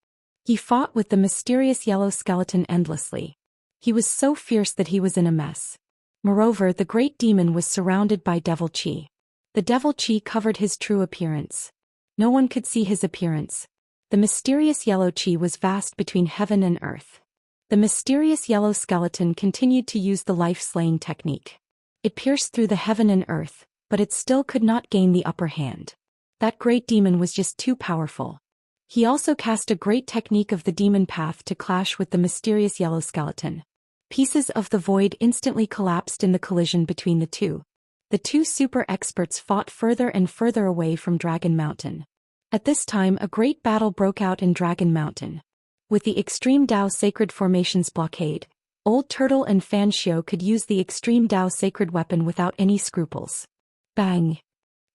He fought with the mysterious yellow skeleton endlessly. He was so fierce that he was in a mess. Moreover, the great demon was surrounded by devil chi. The devil chi covered his true appearance. No one could see his appearance. The mysterious yellow chi was vast between heaven and earth. The mysterious yellow skeleton continued to use the life-slaying technique. It pierced through the heaven and earth, but it still could not gain the upper hand. That great demon was just too powerful. He also cast a great technique of the demon path to clash with the mysterious yellow skeleton. Pieces of the void instantly collapsed in the collision between the two. The two super experts fought further and further away from Dragon Mountain. At this time, a great battle broke out in Dragon Mountain. With the extreme Tao sacred formation's blockade, Old Turtle and Fan Xiao could use the extreme Dao sacred weapon without any scruples. Bang!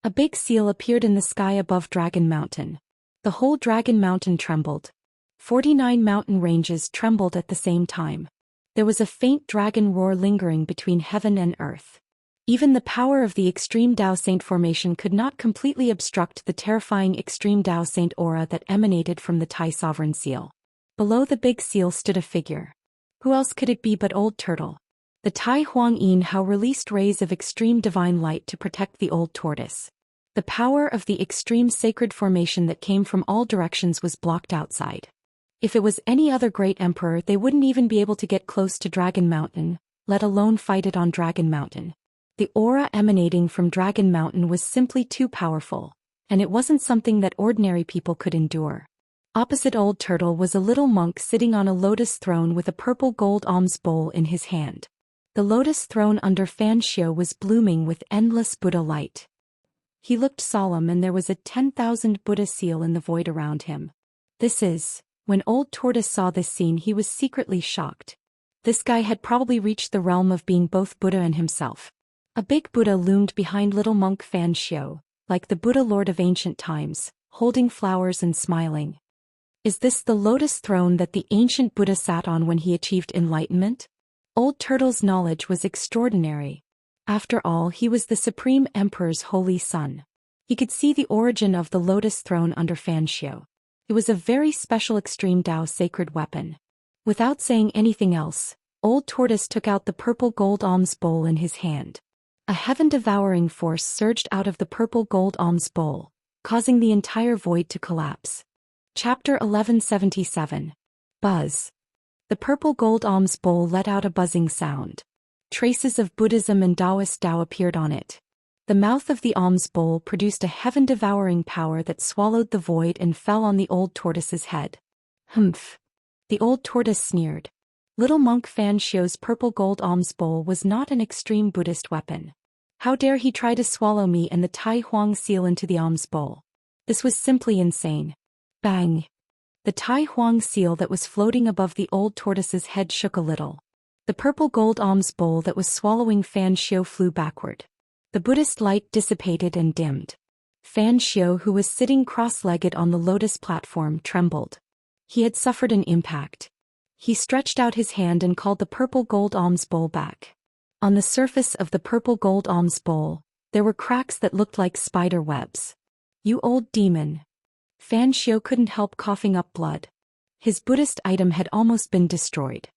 A big seal appeared in the sky above Dragon Mountain. The whole Dragon Mountain trembled. 49 mountain ranges trembled at the same time. There was a faint dragon roar lingering between heaven and earth. Even the power of the extreme Dao Saint formation could not completely obstruct the terrifying extreme Dao Saint aura that emanated from the Tai Sovereign Seal. Below the big seal stood a figure. Who else could it be but Old Turtle? The Tai Huang Yin Hao released rays of extreme divine light to protect the old tortoise. The power of the extreme sacred formation that came from all directions was blocked outside. If it was any other great emperor, they wouldn't even be able to get close to Dragon Mountain, let alone fight it on Dragon Mountain. The aura emanating from Dragon Mountain was simply too powerful, and it wasn't something that ordinary people could endure. Opposite Old Turtle was a little monk sitting on a lotus throne with a purple gold alms bowl in his hand. The lotus throne under Fan Xiao was blooming with endless Buddha light. He looked solemn, and there was a 10,000 Buddha seal in the void around him. When Old Tortoise saw this scene, he was secretly shocked. This guy had probably reached the realm of being both Buddha and himself. A big Buddha loomed behind little monk Fan Xiao, like the Buddha Lord of ancient times, holding flowers and smiling. Is this the lotus throne that the ancient Buddha sat on when he achieved enlightenment? Old Turtle's knowledge was extraordinary. After all, he was the Supreme Emperor's holy son. He could see the origin of the lotus throne under Fan Xiao. It was a very special extreme Dao sacred weapon. Without saying anything else, Old Tortoise took out the purple gold alms bowl in his hand. A heaven-devouring force surged out of the purple gold alms bowl, causing the entire void to collapse. Chapter 1177. Buzz. The purple gold alms bowl let out a buzzing sound. Traces of Buddhism and Daoist Dao appeared on it. The mouth of the alms bowl produced a heaven-devouring power that swallowed the void and fell on the old tortoise's head. Humph. The old tortoise sneered. Little monk Fan Xiao's purple gold alms bowl was not an extreme Buddhist weapon. How dare he try to swallow me and the Tai Huang seal into the alms bowl? This was simply insane. Bang! The Tai Huang seal that was floating above the old tortoise's head shook a little. The purple gold alms bowl that was swallowing Fan Xiao flew backward. The Buddhist light dissipated and dimmed. Fan Xiao, who was sitting cross-legged on the lotus platform, trembled. He had suffered an impact. He stretched out his hand and called the purple gold alms bowl back. On the surface of the purple gold alms bowl, there were cracks that looked like spider webs. You old demon! Fan Xiao couldn't help coughing up blood. His Buddhist item had almost been destroyed.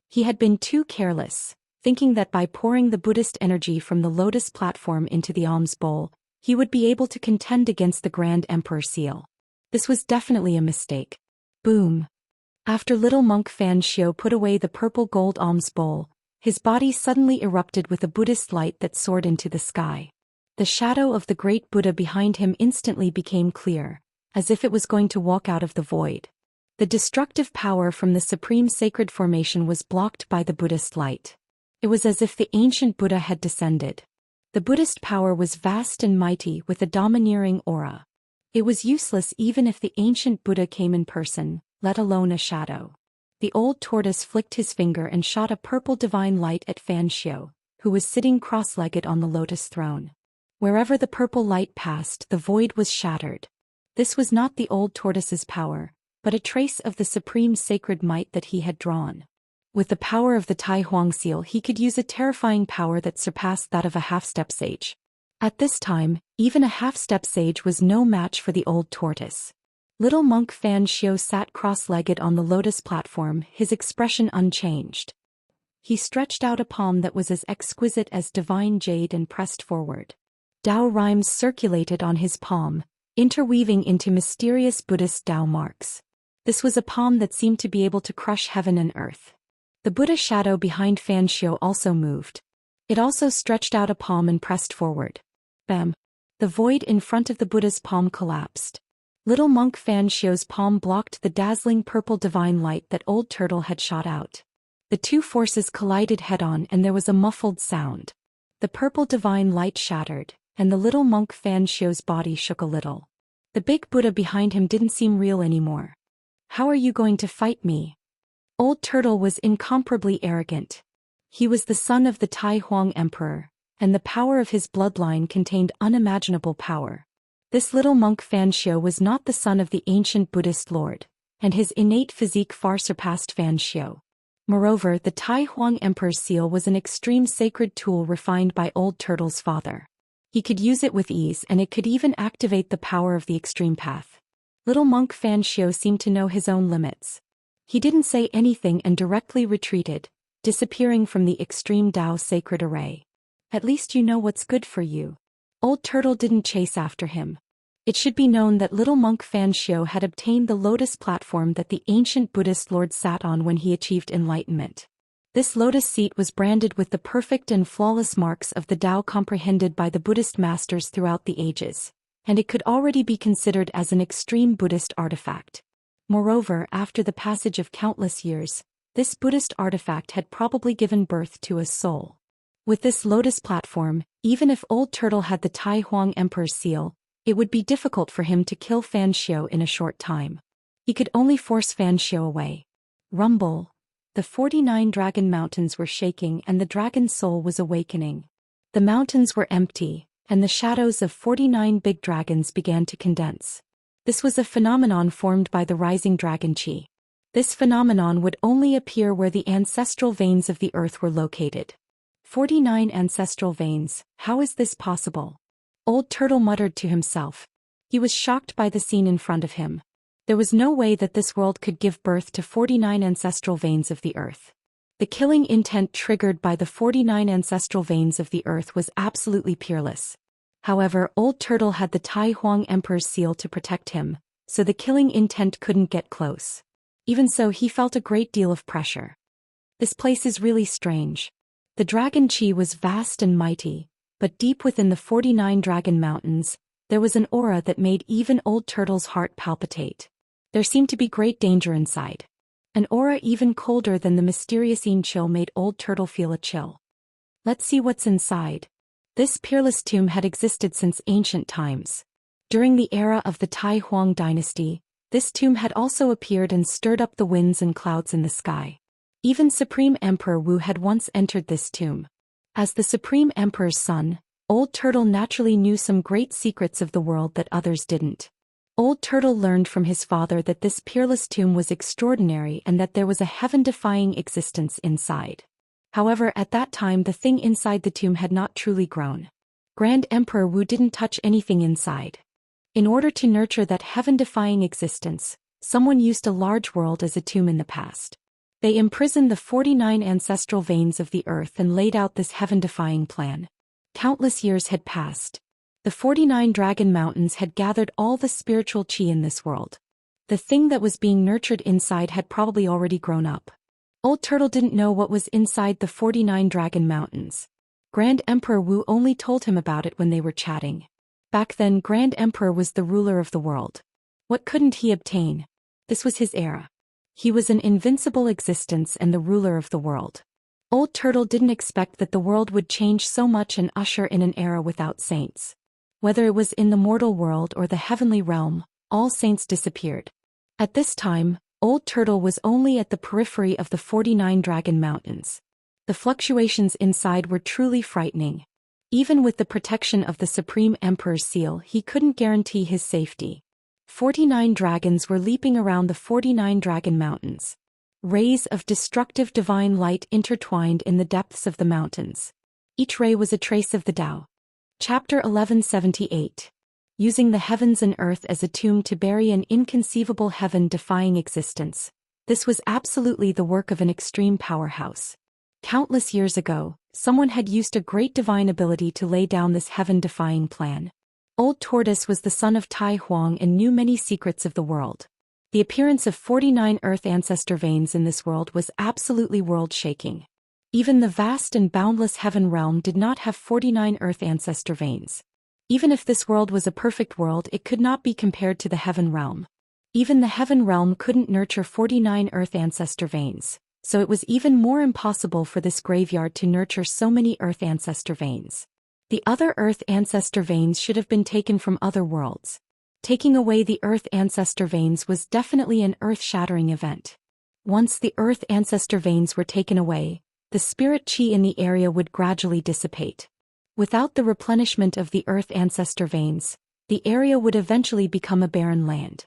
He had been too careless, thinking that by pouring the Buddhist energy from the lotus platform into the alms bowl, he would be able to contend against the Grand Emperor seal. This was definitely a mistake. Boom! After little monk Fan Xiao put away the purple gold alms bowl, his body suddenly erupted with a Buddhist light that soared into the sky. The shadow of the great Buddha behind him instantly became clear, as if it was going to walk out of the void. The destructive power from the supreme sacred formation was blocked by the Buddhist light. It was as if the ancient Buddha had descended. The Buddhist power was vast and mighty with a domineering aura. It was useless even if the ancient Buddha came in person, let alone a shadow. The old tortoise flicked his finger and shot a purple divine light at Fan Xiao, who was sitting cross-legged on the lotus throne. Wherever the purple light passed, the void was shattered. This was not the old tortoise's power, but a trace of the supreme sacred might that he had drawn. With the power of the Tai Huang seal, he could use a terrifying power that surpassed that of a half-step sage. At this time, even a half-step sage was no match for the old tortoise. Little monk Fan Xiao sat cross-legged on the lotus platform, his expression unchanged. He stretched out a palm that was as exquisite as divine jade and pressed forward. Dao rhymes circulated on his palm, interweaving into mysterious Buddhist Dao marks. This was a palm that seemed to be able to crush heaven and earth. The Buddha shadow behind Fan Xiao also moved. It also stretched out a palm and pressed forward. Bam! The void in front of the Buddha's palm collapsed. Little monk Fan Xiao's palm blocked the dazzling purple divine light that Old Turtle had shot out. The two forces collided head-on and there was a muffled sound. The purple divine light shattered, and the little monk Fan Xiao's body shook a little. The big Buddha behind him didn't seem real anymore. How are you going to fight me? Old Turtle was incomparably arrogant. He was the son of the Tai Huang Emperor, and the power of his bloodline contained unimaginable power. This little monk Fan Xiu was not the son of the ancient Buddhist lord, and his innate physique far surpassed Fan Xiu. Moreover, the Tai Huang Emperor's seal was an extreme sacred tool refined by Old Turtle's father. He could use it with ease, and it could even activate the power of the extreme path. Little monk Fan Xiu seemed to know his own limits. He didn't say anything and directly retreated, disappearing from the extreme Dao sacred array. At least you know what's good for you. Old Turtle didn't chase after him. It should be known that little monk Fan Xiu had obtained the lotus platform that the ancient Buddhist lord sat on when he achieved enlightenment. This lotus seat was branded with the perfect and flawless marks of the Tao comprehended by the Buddhist masters throughout the ages, and it could already be considered as an extreme Buddhist artifact. Moreover, after the passage of countless years, this Buddhist artifact had probably given birth to a soul. With this lotus platform, even if Old Turtle had the Tai Huang Emperor's seal, it would be difficult for him to kill Fan Xiu in a short time. He could only force Fan Xiu away. Rumble. The 49 dragon mountains were shaking and the dragon soul was awakening. The mountains were empty, and the shadows of 49 big dragons began to condense. This was a phenomenon formed by the rising dragon chi. This phenomenon would only appear where the ancestral veins of the earth were located. 49 ancestral veins, how is this possible? Old Turtle muttered to himself. He was shocked by the scene in front of him. There was no way that this world could give birth to 49 ancestral veins of the earth. The killing intent triggered by the 49 ancestral veins of the earth was absolutely peerless. However, Old Turtle had the Tai Huang Emperor's seal to protect him, so the killing intent couldn't get close. Even so, he felt a great deal of pressure. This place is really strange. The dragon chi was vast and mighty, but deep within the 49 dragon mountains, there was an aura that made even Old Turtle's heart palpitate. There seemed to be great danger inside. An aura even colder than the mysterious Yin chill made Old Turtle feel a chill. Let's see what's inside. This peerless tomb had existed since ancient times. During the era of the Tai Huang dynasty, this tomb had also appeared and stirred up the winds and clouds in the sky. Even Supreme Emperor Wu had once entered this tomb. As the Supreme Emperor's son, Old Turtle naturally knew some great secrets of the world that others didn't. Old Turtle learned from his father that this peerless tomb was extraordinary and that there was a heaven-defying existence inside. However, at that time the thing inside the tomb had not truly grown. Grand Emperor Wu didn't touch anything inside. In order to nurture that heaven-defying existence, someone used a large world as a tomb in the past. They imprisoned the 49 ancestral veins of the earth and laid out this heaven-defying plan. Countless years had passed. The 49 dragon mountains had gathered all the spiritual chi in this world. The thing that was being nurtured inside had probably already grown up. Old Turtle didn't know what was inside the 49 dragon mountains. Grand Emperor Wu only told him about it when they were chatting. Back then, Grand Emperor was the ruler of the world. What couldn't he obtain? This was his era. He was an invincible existence and the ruler of the world. Old Turtle didn't expect that the world would change so much and usher in an era without saints. Whether it was in the mortal world or the heavenly realm, all saints disappeared. At this time, Old Turtle was only at the periphery of the 49 dragon mountains. The fluctuations inside were truly frightening. Even with the protection of the Supreme Emperor's seal, he couldn't guarantee his safety. 49 dragons were leaping around the 49 dragon mountains. Rays of destructive divine light intertwined in the depths of the mountains. Each ray was a trace of the Tao. Chapter 1178. Using the heavens and earth as a tomb to bury an inconceivable heaven-defying existence. This was absolutely the work of an extreme powerhouse. Countless years ago, someone had used a great divine ability to lay down this heaven-defying plan. Old Tortoise was the son of Tai Huang and knew many secrets of the world. The appearance of 49 earth ancestor veins in this world was absolutely world-shaking. Even the vast and boundless heaven realm did not have 49 earth ancestor veins. Even if this world was a perfect world, it could not be compared to the heaven realm. Even the heaven realm couldn't nurture 49 earth ancestor veins, so it was even more impossible for this graveyard to nurture so many earth ancestor veins. The other earth ancestor veins should have been taken from other worlds. Taking away the earth ancestor veins was definitely an earth-shattering event. Once the earth ancestor veins were taken away, the spirit qi in the area would gradually dissipate. Without the replenishment of the earth ancestor veins, the area would eventually become a barren land.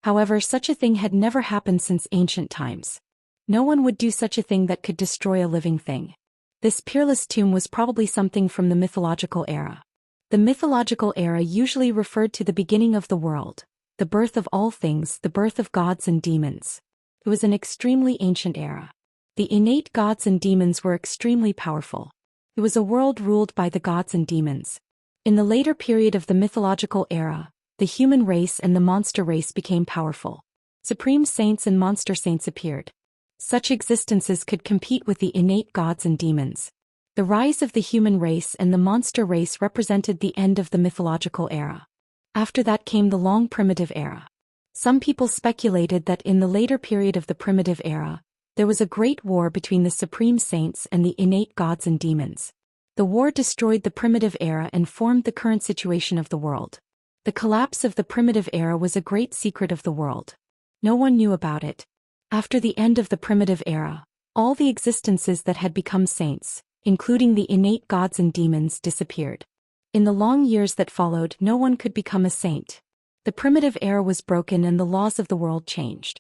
However, such a thing had never happened since ancient times. No one would do such a thing that could destroy a living thing. This peerless tomb was probably something from the mythological era. The mythological era usually referred to the beginning of the world, the birth of all things, the birth of gods and demons. It was an extremely ancient era. The innate gods and demons were extremely powerful. It was a world ruled by the gods and demons. In the later period of the mythological era, the human race and the monster race became powerful. Supreme saints and monster saints appeared. Such existences could compete with the innate gods and demons. The rise of the human race and the monster race represented the end of the mythological era. After that came the long primitive era. Some people speculated that in the later period of the primitive era, there was a great war between the supreme saints and the innate gods and demons. The war destroyed the primitive era and formed the current situation of the world. The collapse of the primitive era was a great secret of the world. No one knew about it. After the end of the primitive era, all the existences that had become saints, including the innate gods and demons, disappeared. In the long years that followed, no one could become a saint. The primitive era was broken and the laws of the world changed.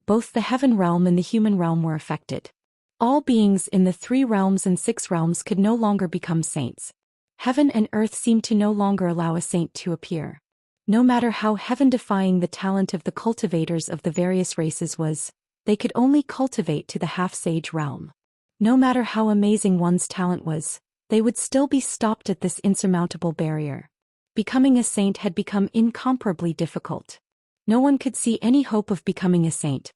Both the heaven realm and the human realm were affected. All beings in the 3 realms and 6 realms could no longer become saints. Heaven and earth seemed to no longer allow a saint to appear. No matter how heaven-defying the talent of the cultivators of the various races was, they could only cultivate to the half-sage realm. No matter how amazing one's talent was, they would still be stopped at this insurmountable barrier. Becoming a saint had become incomparably difficult. No one could see any hope of becoming a saint.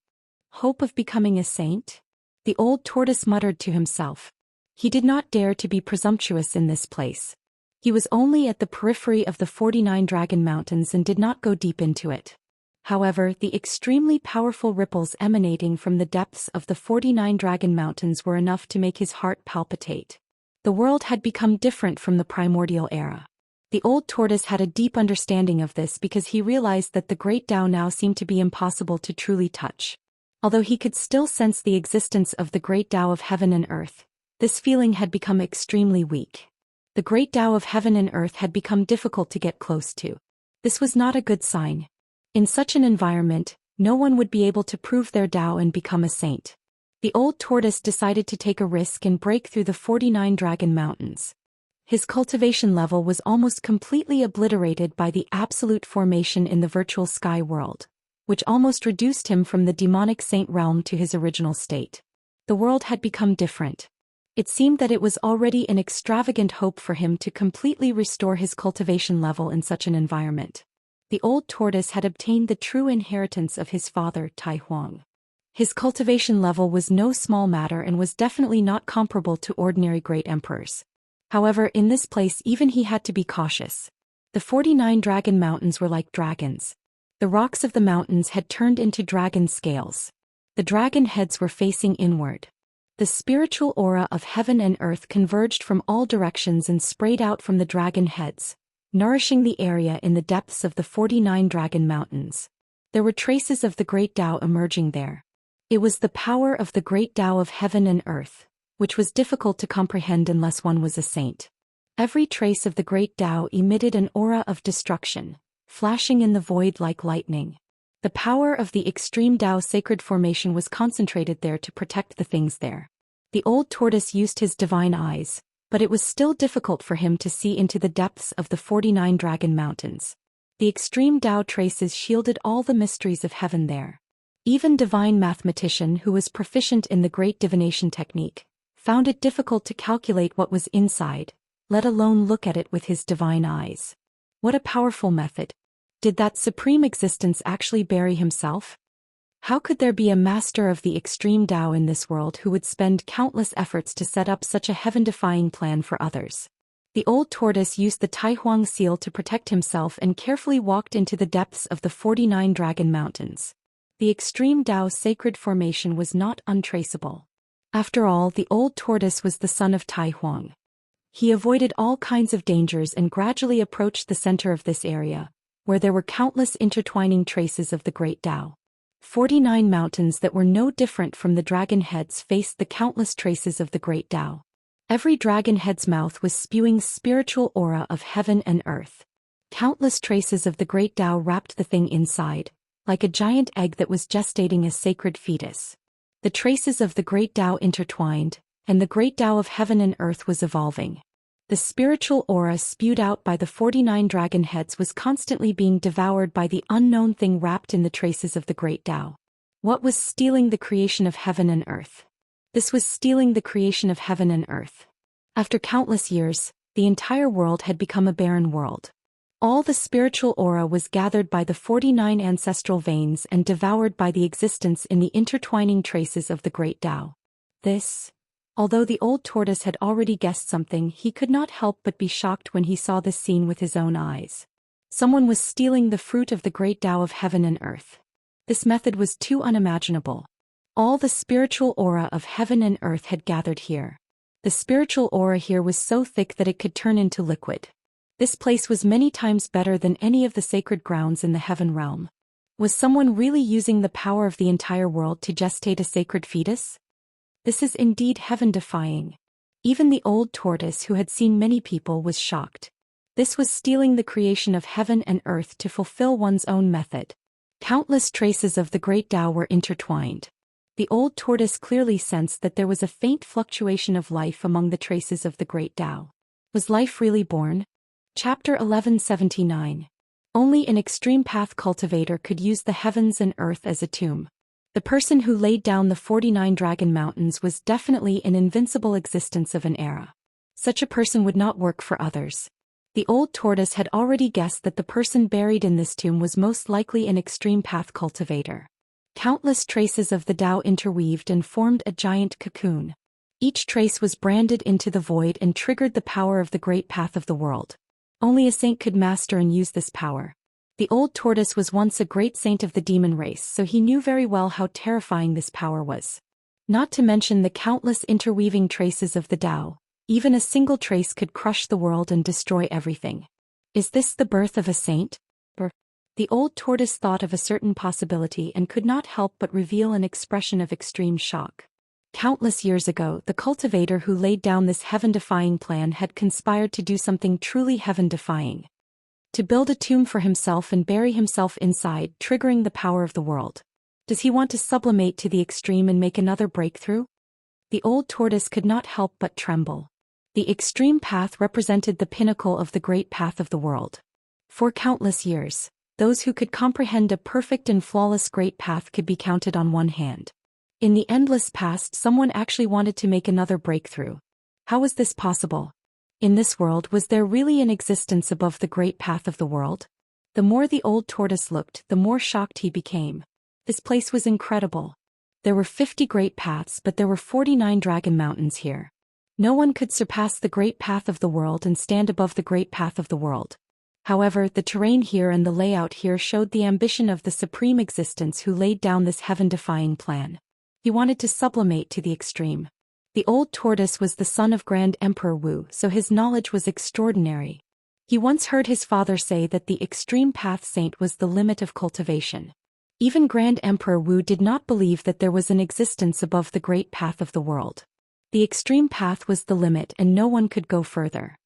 Hope of becoming a saint? The old tortoise muttered to himself. He did not dare to be presumptuous in this place. He was only at the periphery of the 49 Dragon Mountains and did not go deep into it. However, the extremely powerful ripples emanating from the depths of the 49 Dragon Mountains were enough to make his heart palpitate. The world had become different from the primordial era. The old tortoise had a deep understanding of this because he realized that the great Tao now seemed to be impossible to truly touch. Although he could still sense the existence of the great Tao of heaven and earth, this feeling had become extremely weak. The great Tao of heaven and earth had become difficult to get close to. This was not a good sign. In such an environment, no one would be able to prove their Tao and become a saint. The old tortoise decided to take a risk and break through the 49 Dragon Mountains. His cultivation level was almost completely obliterated by the absolute formation in the virtual sky world, which almost reduced him from the demonic saint realm to his original state. The world had become different. It seemed that it was already an extravagant hope for him to completely restore his cultivation level in such an environment. The old tortoise had obtained the true inheritance of his father, Tai Huang. His cultivation level was no small matter and was definitely not comparable to ordinary great emperors. However, in this place even he had to be cautious. The 49 Dragon Mountains were like dragons. The rocks of the mountains had turned into dragon scales. The dragon heads were facing inward. The spiritual aura of heaven and earth converged from all directions and sprayed out from the dragon heads, nourishing the area in the depths of the 49 Dragon Mountains. There were traces of the great Tao emerging there. It was the power of the great Tao of heaven and earth, which was difficult to comprehend unless one was a saint. Every trace of the great Tao emitted an aura of destruction, flashing in the void like lightning. The power of the extreme Tao sacred formation was concentrated there to protect the things there. The old tortoise used his divine eyes, but it was still difficult for him to see into the depths of the 49 Dragon Mountains. The extreme Tao traces shielded all the mysteries of heaven there. Even divine mathematician who was proficient in the great divination technique found it difficult to calculate what was inside, let alone look at it with his divine eyes. What a powerful method! Did that supreme existence actually bury himself? How could there be a master of the extreme Tao in this world who would spend countless efforts to set up such a heaven-defying plan for others? The old tortoise used the Tai Huang seal to protect himself and carefully walked into the depths of the 49 Dragon Mountains. The extreme Tao sacred formation was not untraceable. After all, the old tortoise was the son of Tai Huang. He avoided all kinds of dangers and gradually approached the center of this area, where there were countless intertwining traces of the great Tao. 49 mountains that were no different from the dragon heads faced the countless traces of the great Tao. Every dragon head's mouth was spewing spiritual aura of heaven and earth. Countless traces of the great Tao wrapped the thing inside, like a giant egg that was gestating a sacred fetus. The traces of the great Tao intertwined, and the great Tao of heaven and earth was evolving. The spiritual aura spewed out by the 49 dragon heads was constantly being devoured by the unknown thing wrapped in the traces of the great Tao. What was stealing the creation of heaven and earth? This was stealing the creation of heaven and earth. After countless years, the entire world had become a barren world. All the spiritual aura was gathered by the 49 ancestral veins and devoured by the existence in the intertwining traces of the great Tao. Although the old tortoise had already guessed something, he could not help but be shocked when he saw this scene with his own eyes. Someone was stealing the fruit of the great Tao of heaven and earth. This method was too unimaginable. All the spiritual aura of heaven and earth had gathered here. The spiritual aura here was so thick that it could turn into liquid. This place was many times better than any of the sacred grounds in the heaven realm. Was someone really using the power of the entire world to gestate a sacred fetus? This is indeed heaven-defying. Even the old tortoise, who had seen many people, was shocked. This was stealing the creation of heaven and earth to fulfill one's own method. Countless traces of the great Tao were intertwined. The old tortoise clearly sensed that there was a faint fluctuation of life among the traces of the great Tao. Was life really born? Chapter 1179. Only an extreme path cultivator could use the heavens and earth as a tomb. The person who laid down the 49 dragon mountains was definitely an invincible existence of an era. Such a person would not work for others. The old tortoise had already guessed that the person buried in this tomb was most likely an extreme path cultivator. Countless traces of the Tao interweaved and formed a giant cocoon. Each trace was branded into the void and triggered the power of the great path of the world. Only a saint could master and use this power. The old tortoise was once a great saint of the demon race, so he knew very well how terrifying this power was. Not to mention the countless interweaving traces of the Tao. Even a single trace could crush the world and destroy everything. Is this the birth of a saint? The old tortoise thought of a certain possibility and could not help but reveal an expression of extreme shock. Countless years ago, the cultivator who laid down this heaven-defying plan had conspired to do something truly heaven-defying. To build a tomb for himself and bury himself inside, triggering the power of the world. Does he want to sublimate to the extreme and make another breakthrough? The old tortoise could not help but tremble. The extreme path represented the pinnacle of the great path of the world. For countless years, those who could comprehend a perfect and flawless great path could be counted on one hand. In the endless past, someone actually wanted to make another breakthrough. How was this possible? In this world, was there really an existence above the great path of the world? The more the old tortoise looked, the more shocked he became. This place was incredible. There were 50 great paths, but there were 49 dragon mountains here. No one could surpass the great path of the world and stand above the great path of the world. However, the terrain here and the layout here showed the ambition of the supreme existence who laid down this heaven-defying plan. He wanted to sublimate to the extreme. The old tortoise was the son of Grand Emperor Wu, so his knowledge was extraordinary. He once heard his father say that the extreme path saint was the limit of cultivation. Even Grand Emperor Wu did not believe that there was an existence above the great path of the world. The extreme path was the limit and no one could go further.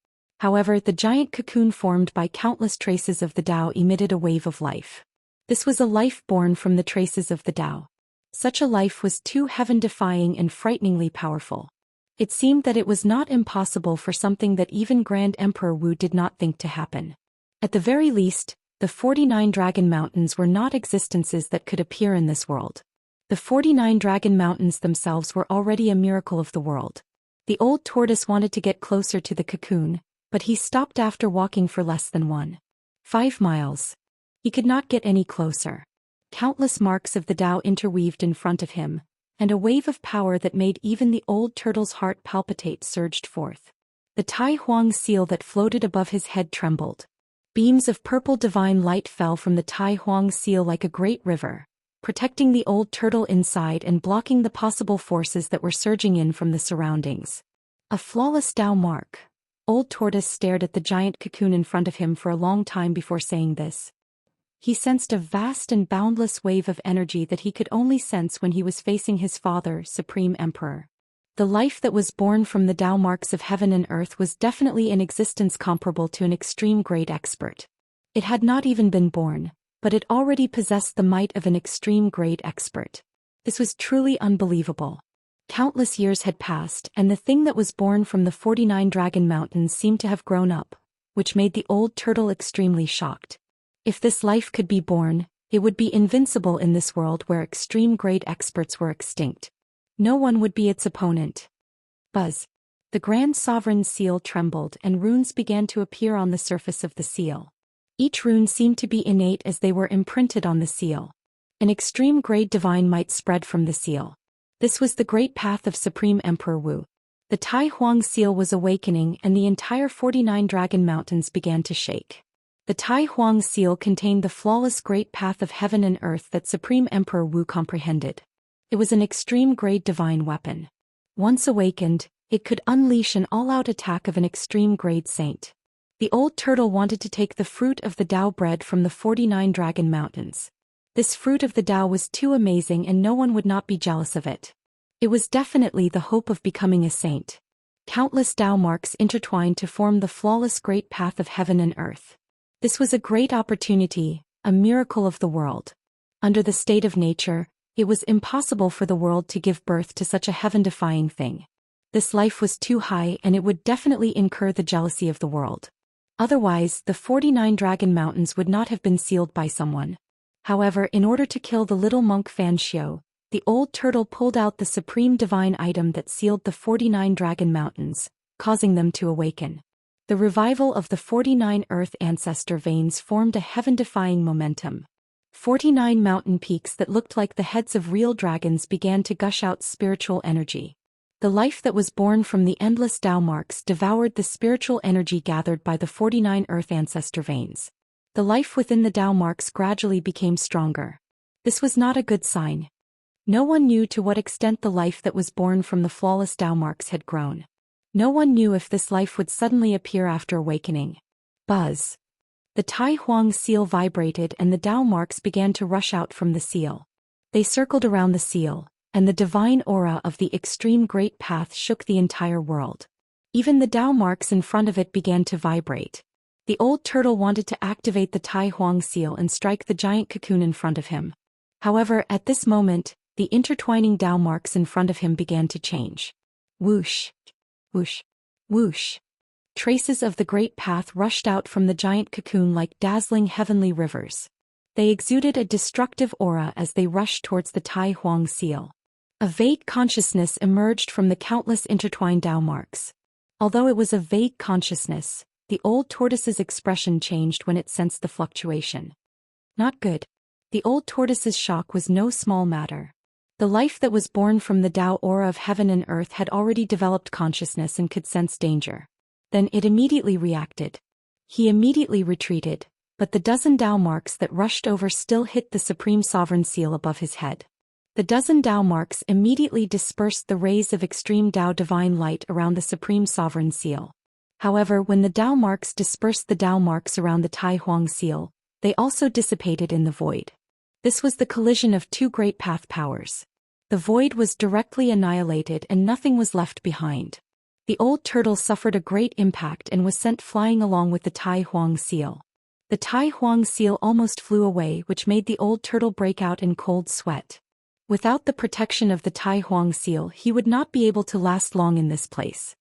However, the giant cocoon formed by countless traces of the Tao emitted a wave of life. This was a life born from the traces of the Tao. Such a life was too heaven-defying and frighteningly powerful. It seemed that it was not impossible for something that even Grand Emperor Wu did not think to happen. At the very least, the 49 dragon mountains were not existences that could appear in this world. The 49 dragon mountains themselves were already a miracle of the world. The old tortoise wanted to get closer to the cocoon, but he stopped after walking for less than 1.5 miles. He could not get any closer. Countless marks of the Tao interweaved in front of him, and a wave of power that made even the old turtle's heart palpitate surged forth. The Tai Huang seal that floated above his head trembled. Beams of purple divine light fell from the Tai Huang seal like a great river, protecting the old turtle inside and blocking the possible forces that were surging in from the surroundings. A flawless Tao mark. Old tortoise stared at the giant cocoon in front of him for a long time before saying this. He sensed a vast and boundless wave of energy that he could only sense when he was facing his father, Supreme Emperor. The life that was born from the Tao marks of heaven and earth was definitely an existence comparable to an extreme great expert. It had not even been born, but it already possessed the might of an extreme great expert. This was truly unbelievable. Countless years had passed, and the thing that was born from the 49 Dragon Mountains seemed to have grown up, which made the old turtle extremely shocked. If this life could be born, it would be invincible in this world where extreme great experts were extinct. No one would be its opponent. Buzz. The Grand Sovereign's seal trembled and runes began to appear on the surface of the seal. Each rune seemed to be innate as they were imprinted on the seal. An extreme grade divine might spread from the seal. This was the great path of Supreme Emperor Wu. The Tai Huang seal was awakening and the entire 49 Dragon Mountains began to shake. The Tai Huang seal contained the flawless great path of heaven and earth that Supreme Emperor Wu comprehended. It was an extreme grade divine weapon. Once awakened, it could unleash an all-out attack of an extreme grade saint. The old turtle wanted to take the fruit of the Tao bred from the 49 Dragon Mountains. This fruit of the Tao was too amazing and no one would not be jealous of it. It was definitely the hope of becoming a saint. Countless Tao marks intertwined to form the flawless great path of heaven and earth. This was a great opportunity, a miracle of the world. Under the state of nature, it was impossible for the world to give birth to such a heaven-defying thing. This life was too high and it would definitely incur the jealousy of the world. Otherwise, the 49 Dragon Mountains would not have been sealed by someone. However, in order to kill the little monk Xianxia, the old turtle pulled out the supreme divine item that sealed the 49 Dragon Mountains, causing them to awaken. The revival of the 49 Earth ancestor veins formed a heaven-defying momentum. 49 mountain peaks that looked like the heads of real dragons began to gush out spiritual energy. The life that was born from the endless Tao marks devoured the spiritual energy gathered by the 49 Earth ancestor veins. The life within the Tao marks gradually became stronger. This was not a good sign. No one knew to what extent the life that was born from the flawless Tao marks had grown. No one knew if this life would suddenly appear after awakening. Buzz. The Tai Huang seal vibrated and the Tao marks began to rush out from the seal. They circled around the seal, and the divine aura of the extreme great path shook the entire world. Even the Tao marks in front of it began to vibrate. The old turtle wanted to activate the Tai Huang seal and strike the giant cocoon in front of him. However, at this moment, the intertwining Tao marks in front of him began to change. Whoosh, whoosh, whoosh. Traces of the great path rushed out from the giant cocoon like dazzling heavenly rivers. They exuded a destructive aura as they rushed towards the Tai Huang seal. A vague consciousness emerged from the countless intertwined Tao marks. Although it was a vague consciousness, the old tortoise's expression changed when it sensed the fluctuation. Not good. The old tortoise's shock was no small matter. The life that was born from the Tao aura of heaven and earth had already developed consciousness and could sense danger. Then it immediately reacted. He immediately retreated, but the dozen Tao marks that rushed over still hit the Supreme Sovereign seal above his head. The dozen Tao marks immediately dispersed the rays of extreme Tao divine light around the Supreme Sovereign seal. However, when the Tao marks dispersed the Tao marks around the Tai Huang seal, they also dissipated in the void. This was the collision of two great path powers. The void was directly annihilated and nothing was left behind. The old turtle suffered a great impact and was sent flying along with the Tai Huang seal. The Tai Huang seal almost flew away, which made the old turtle break out in cold sweat. Without the protection of the Tai Huang seal, he would not be able to last long in this place.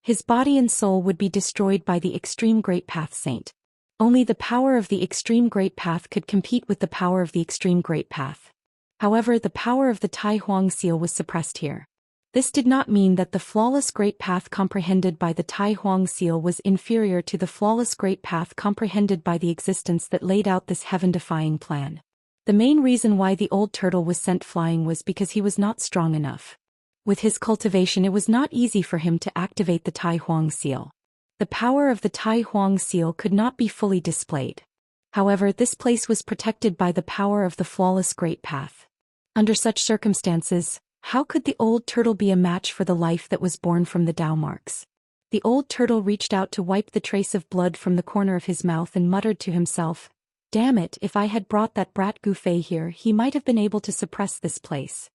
His body and soul would be destroyed by the extreme great path saint. Only the power of the extreme great path could compete with the power of the extreme great path. However, the power of the Tai Huang seal was suppressed here. This did not mean that the flawless great path comprehended by the Tai Huang seal was inferior to the flawless great path comprehended by the existence that laid out this heaven-defying plan. The main reason why the old turtle was sent flying was because he was not strong enough. With his cultivation, it was not easy for him to activate the Tai Huang seal. The power of the Tai Huang seal could not be fully displayed. However, this place was protected by the power of the flawless great path. Under such circumstances, how could the old turtle be a match for the life that was born from the Tao marks? The old turtle reached out to wipe the trace of blood from the corner of his mouth and muttered to himself, Damn it, if I had brought that brat Gu Fei here, he might have been able to suppress this place.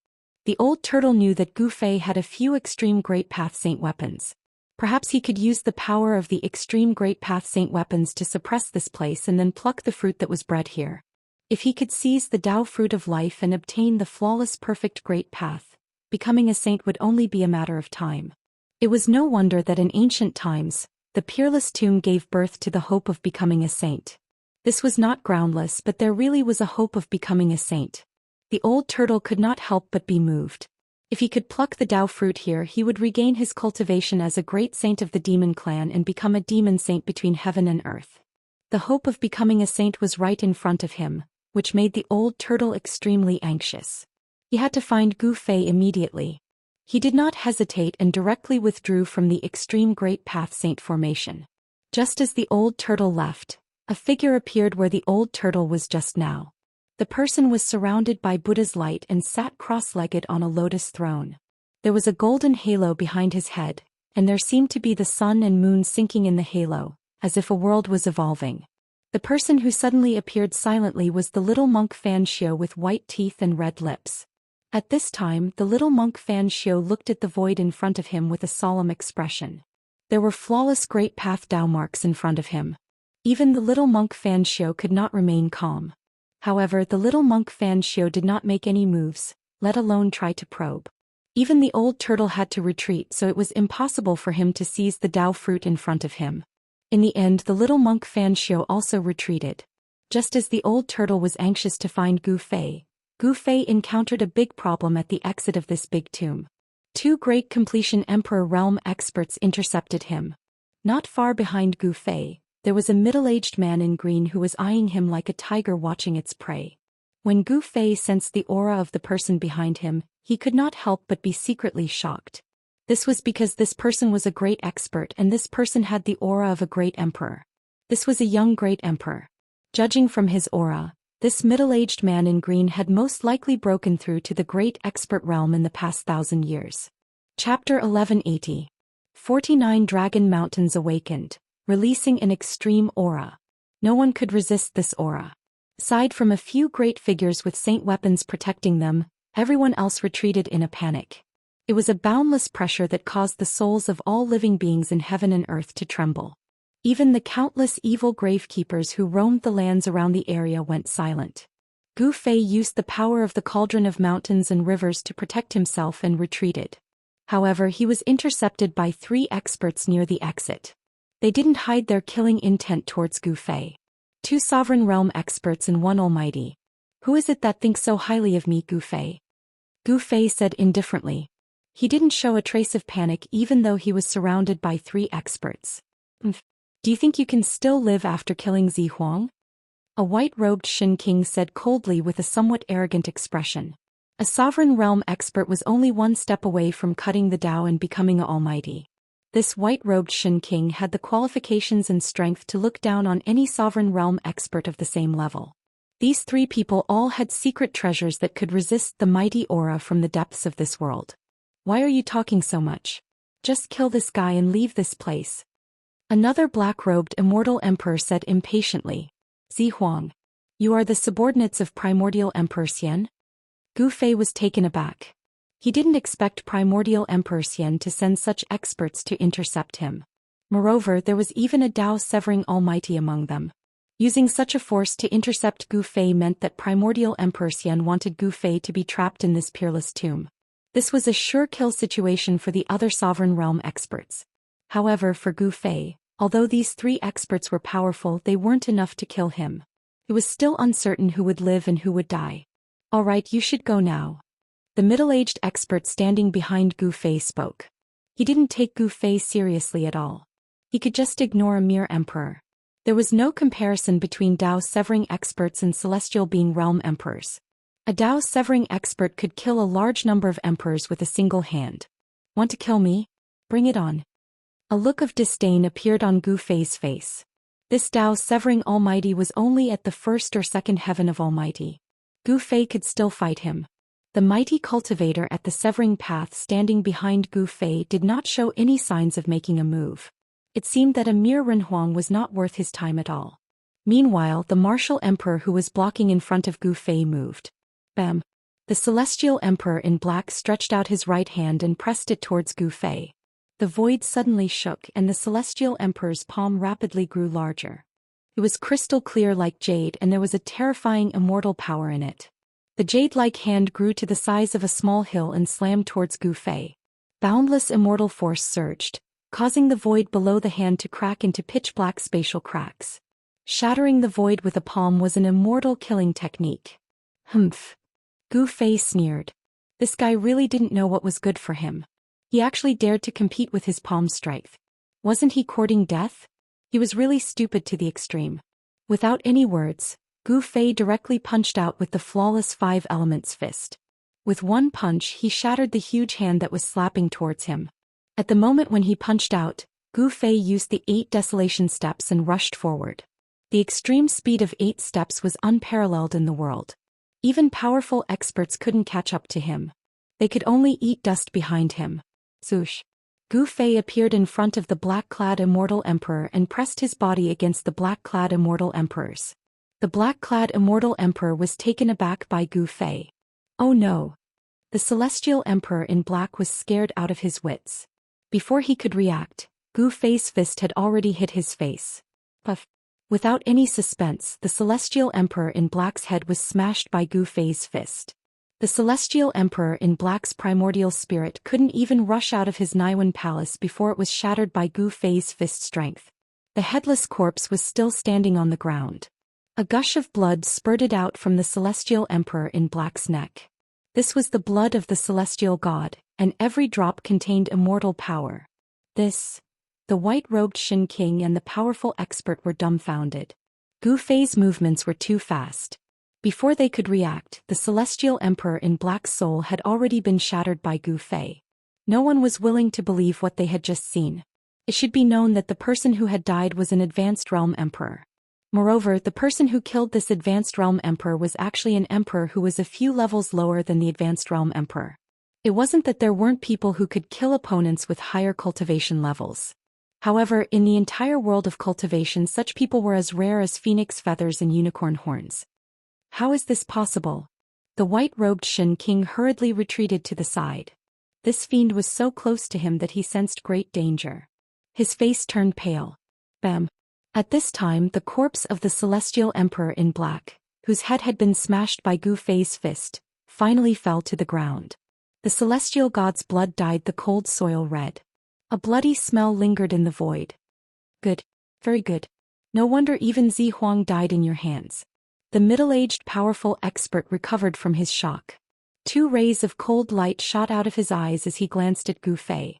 The old turtle knew that Gu Fei had a few extreme Great Path Saint weapons. Perhaps he could use the power of the extreme Great Path Saint weapons to suppress this place and then pluck the fruit that was bred here. If he could seize the Tao fruit of life and obtain the flawless perfect Great Path, becoming a saint would only be a matter of time. It was no wonder that in ancient times, the peerless tomb gave birth to the hope of becoming a saint. This was not groundless, but there really was a hope of becoming a saint. The old turtle could not help but be moved. If he could pluck the Tao fruit here, he would regain his cultivation as a great saint of the demon clan and become a demon saint between heaven and earth. The hope of becoming a saint was right in front of him, which made the old turtle extremely anxious. He had to find Gu Fei immediately. He did not hesitate and directly withdrew from the extreme Great Path Saint formation. Just as the old turtle left, a figure appeared where the old turtle was just now. The person was surrounded by Buddha's light and sat cross-legged on a lotus throne. There was a golden halo behind his head, and there seemed to be the sun and moon sinking in the halo, as if a world was evolving. The person who suddenly appeared silently was the little monk Xianxia with white teeth and red lips. At this time, the little monk Xianxia looked at the void in front of him with a solemn expression. There were flawless Great Path Tao marks in front of him. Even the little monk Xianxia could not remain calm. However, the little monk Xianxia did not make any moves, let alone try to probe. Even the old turtle had to retreat, so it was impossible for him to seize the Tao fruit in front of him. In the end, the little monk Xianxia also retreated. Just as the old turtle was anxious to find Gu Fei encountered a big problem at the exit of this big tomb. Two great completion Emperor realm experts intercepted him. Not far behind Gu Fei, there was a middle-aged man in green who was eyeing him like a tiger watching its prey. When Gu Fei sensed the aura of the person behind him, he could not help but be secretly shocked. This was because this person was a great expert and this person had the aura of a great emperor. This was a young great emperor. Judging from his aura, this middle-aged man in green had most likely broken through to the great expert realm in the past 1,000 years. Chapter 1180. 49 Dragon Mountains Awakened, releasing an extreme aura. No one could resist this aura. Aside from a few great figures with saint weapons protecting them, everyone else retreated in a panic. It was a boundless pressure that caused the souls of all living beings in heaven and earth to tremble. Even the countless evil gravekeepers who roamed the lands around the area went silent. Gu Fei used the power of the cauldron of mountains and rivers to protect himself and retreated. However, he was intercepted by 3 experts near the exit. They didn't hide their killing intent towards Gu Fei. 2 sovereign realm experts and 1 almighty. Who is it that thinks so highly of me, Gu Fei? Gu Fei said indifferently. He didn't show a trace of panic even though he was surrounded by 3 experts. Do you think you can still live after killing Zi Huang? A white-robed Shin King said coldly with a somewhat arrogant expression. A sovereign realm expert was only 1 step away from cutting the Tao and becoming an almighty. This white-robed Shin King had the qualifications and strength to look down on any sovereign realm expert of the same level. These 3 people all had secret treasures that could resist the mighty aura from the depths of this world. Why are you talking so much? Just kill this guy and leave this place. Another black-robed immortal emperor said impatiently. Zi Huang. You are the subordinates of primordial Emperor Xian? Gu Fei was taken aback. He didn't expect primordial Emperor Xian to send such experts to intercept him. Moreover, there was even a Tao-severing almighty among them. Using such a force to intercept Gu Fei meant that primordial Emperor Xian wanted Gu Fei to be trapped in this peerless tomb. This was a sure kill situation for the other sovereign realm experts. However, for Gu Fei, although these 3 experts were powerful, they weren't enough to kill him. It was still uncertain who would live and who would die. All right, you should go now. The middle-aged expert standing behind Gu Fei spoke. He didn't take Gu Fei seriously at all. He could just ignore a mere emperor. There was no comparison between Tao-severing experts and celestial being realm emperors. A Tao-severing expert could kill a large number of emperors with a single hand. Want to kill me? Bring it on. A look of disdain appeared on Gu Fei's face. This Tao-severing almighty was only at the 1st or 2nd heaven of almighty. Gu Fei could still fight him. The mighty cultivator at the severing path standing behind Gu Fei did not show any signs of making a move. It seemed that a mere Renhuang was not worth his time at all. Meanwhile, the martial emperor who was blocking in front of Gu Fei moved. Bam! The celestial emperor in black stretched out his right hand and pressed it towards Gu Fei. The void suddenly shook and the celestial emperor's palm rapidly grew larger. It was crystal clear like jade and there was a terrifying immortal power in it. The jade-like hand grew to the size of a small hill and slammed towards Gu Fei. Boundless immortal force surged, causing the void below the hand to crack into pitch-black spatial cracks. Shattering the void with a palm was an immortal killing technique. Humph. Gu Fei sneered. This guy really didn't know what was good for him. He actually dared to compete with his palm strength. Wasn't he courting death? He was really stupid to the extreme. Without any words, Gu Fei directly punched out with the flawless 5 elements fist. With one punch he shattered the huge hand that was slapping towards him. At the moment when he punched out, Gu Fei used the 8 desolation steps and rushed forward. The extreme speed of 8 steps was unparalleled in the world. Even powerful experts couldn't catch up to him. They could only eat dust behind him. Zhoosh. Gu Fei appeared in front of the black-clad immortal emperor and pressed his body against the black-clad immortal emperors. The black-clad immortal emperor was taken aback by Gu Fei. Oh no! The celestial emperor in black was scared out of his wits. Before he could react, Gu Fei's fist had already hit his face. Puff! Without any suspense, the celestial emperor in black's head was smashed by Gu Fei's fist. The celestial emperor in black's primordial spirit couldn't even rush out of his Naiwan palace before it was shattered by Gu Fei's fist strength. The headless corpse was still standing on the ground. A gush of blood spurted out from the celestial emperor in black's neck. This was the blood of the celestial god, and every drop contained immortal power. The white-robed Shin King and the powerful expert were dumbfounded. Gu Fei's movements were too fast. Before they could react, the celestial emperor in black's soul had already been shattered by Gu Fei. No one was willing to believe what they had just seen. It should be known that the person who had died was an advanced realm emperor. Moreover, the person who killed this advanced realm emperor was actually an emperor who was a few levels lower than the advanced realm emperor. It wasn't that there weren't people who could kill opponents with higher cultivation levels. However, in the entire world of cultivation, such people were as rare as phoenix feathers and unicorn horns. How is this possible? The white-robed Shin King hurriedly retreated to the side. This fiend was so close to him that he sensed great danger. His face turned pale. Bam! At this time, the corpse of the celestial emperor in black, whose head had been smashed by Gu Fei's fist, finally fell to the ground. The celestial god's blood dyed the cold soil red. A bloody smell lingered in the void. Good. Very good. No wonder even Zi Huang died in your hands. The middle-aged powerful expert recovered from his shock. 2 rays of cold light shot out of his eyes as he glanced at Gu Fei.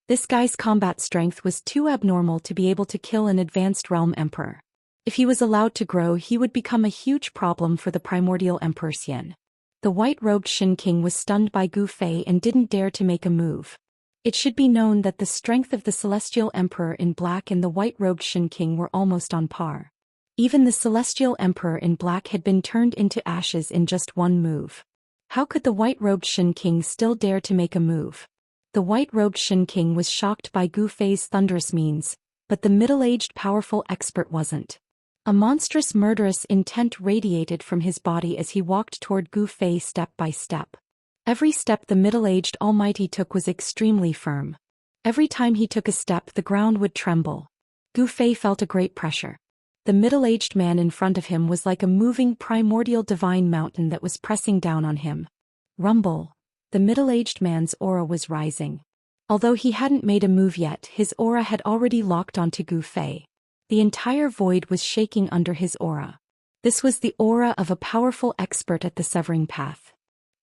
This guy's combat strength was too abnormal to be able to kill an advanced realm emperor. If he was allowed to grow, he would become a huge problem for the primordial Emperor Xian. The white-robed Shin King was stunned by Gu Fei and didn't dare to make a move. It should be known that the strength of the celestial emperor in black and the white-robed Shin King were almost on par. Even the celestial emperor in black had been turned into ashes in just one move. How could the white-robed Shin King still dare to make a move? The white-robed Shin King was shocked by Gu Fei's thunderous means, but the middle-aged powerful expert wasn't. A monstrous murderous intent radiated from his body as he walked toward Gu Fei step by step. Every step the middle-aged almighty took was extremely firm. Every time he took a step, the ground would tremble. Gu Fei felt a great pressure. The middle-aged man in front of him was like a moving primordial divine mountain that was pressing down on him. Rumble. The middle-aged man's aura was rising. Although he hadn't made a move yet, his aura had already locked onto Gu Fei. The entire void was shaking under his aura. This was the aura of a powerful expert at the severing path.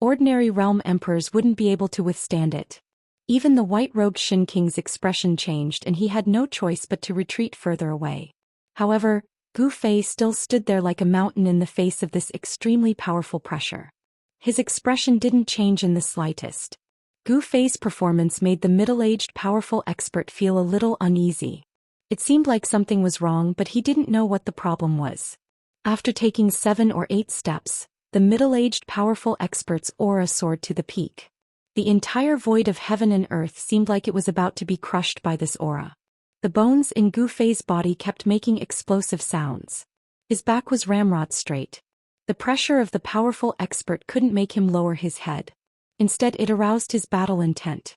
Ordinary realm emperors wouldn't be able to withstand it. Even the white-robed Shin King's expression changed and he had no choice but to retreat further away. However, Gu Fei still stood there like a mountain in the face of this extremely powerful pressure. His expression didn't change in the slightest. Gu Fei's performance made the middle-aged powerful expert feel a little uneasy. It seemed like something was wrong, but he didn't know what the problem was. After taking 7 or 8 steps, the middle-aged powerful expert's aura soared to the peak. The entire void of heaven and earth seemed like it was about to be crushed by this aura. The bones in Gu Fei's body kept making explosive sounds. His back was ramrod straight. The pressure of the powerful expert couldn't make him lower his head. Instead it aroused his battle intent.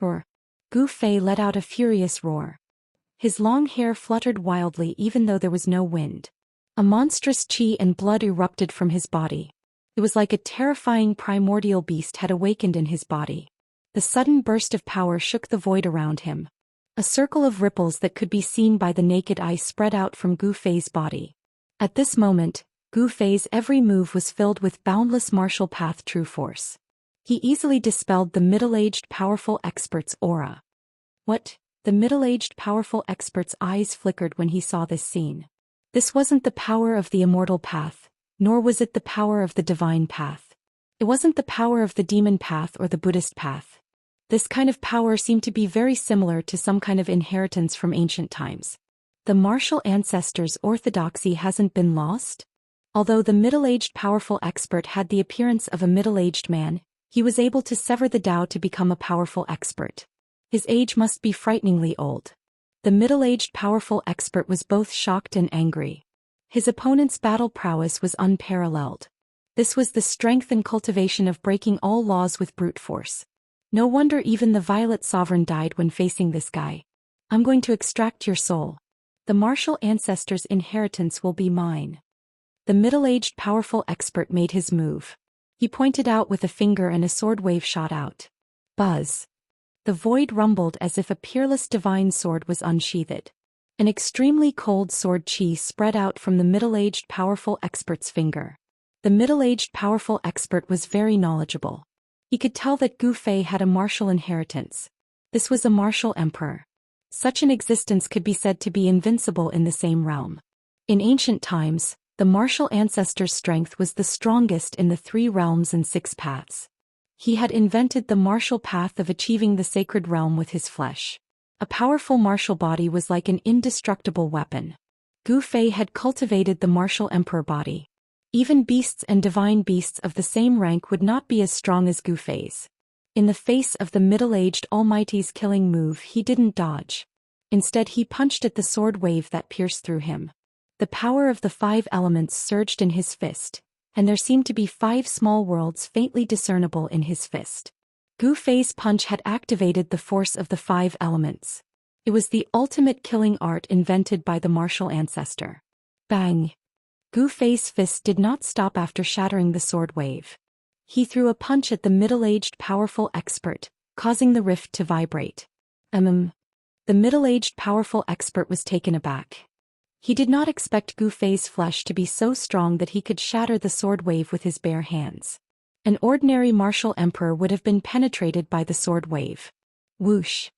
Roar. Gu Fei let out a furious roar. His long hair fluttered wildly even though there was no wind. A monstrous qi and blood erupted from his body. It was like a terrifying primordial beast had awakened in his body. The sudden burst of power shook the void around him. A circle of ripples that could be seen by the naked eye spread out from Gu Fei's body. At this moment, Gu Fei's every move was filled with boundless martial path true force. He easily dispelled the middle-aged powerful expert's aura. What? The middle-aged powerful expert's eyes flickered when he saw this scene. This wasn't the power of the immortal path, nor was it the power of the divine path. It wasn't the power of the demon path or the Buddhist path. This kind of power seemed to be very similar to some kind of inheritance from ancient times. The martial ancestors' orthodoxy hasn't been lost? Although the middle-aged powerful expert had the appearance of a middle-aged man, he was able to sever the Tao to become a powerful expert. His age must be frighteningly old. The middle-aged powerful expert was both shocked and angry. His opponent's battle prowess was unparalleled. This was the strength and cultivation of breaking all laws with brute force. No wonder even the Violet Sovereign died when facing this guy. I'm going to extract your soul. The martial ancestor's inheritance will be mine. The middle-aged powerful expert made his move. He pointed out with a finger and a sword wave shot out. Buzz. The void rumbled as if a peerless divine sword was unsheathed. An extremely cold sword chi spread out from the middle-aged powerful expert's finger. The middle-aged powerful expert was very knowledgeable. He could tell that Gu Fei had a martial inheritance. This was a martial emperor. Such an existence could be said to be invincible in the same realm. In ancient times, the martial ancestor's strength was the strongest in the 3 realms and 6 paths. He had invented the martial path of achieving the sacred realm with his flesh. A powerful martial body was like an indestructible weapon. Gu Fei had cultivated the martial emperor body. Even beasts and divine beasts of the same rank would not be as strong as Gu Fei's. In the face of the middle-aged almighty's killing move he didn't dodge. Instead he punched at the sword wave that pierced through him. The power of the 5 elements surged in his fist, and there seemed to be 5 small worlds faintly discernible in his fist. Gu Fei's punch had activated the force of the 5 elements. It was the ultimate killing art invented by the martial ancestor. Bang! Gu Fei's fist did not stop after shattering the sword wave. He threw a punch at the middle-aged powerful expert, causing the rift to vibrate. The middle-aged powerful expert was taken aback. He did not expect Gu Fei's flesh to be so strong that he could shatter the sword wave with his bare hands. An ordinary martial emperor would have been penetrated by the sword wave. Whoosh!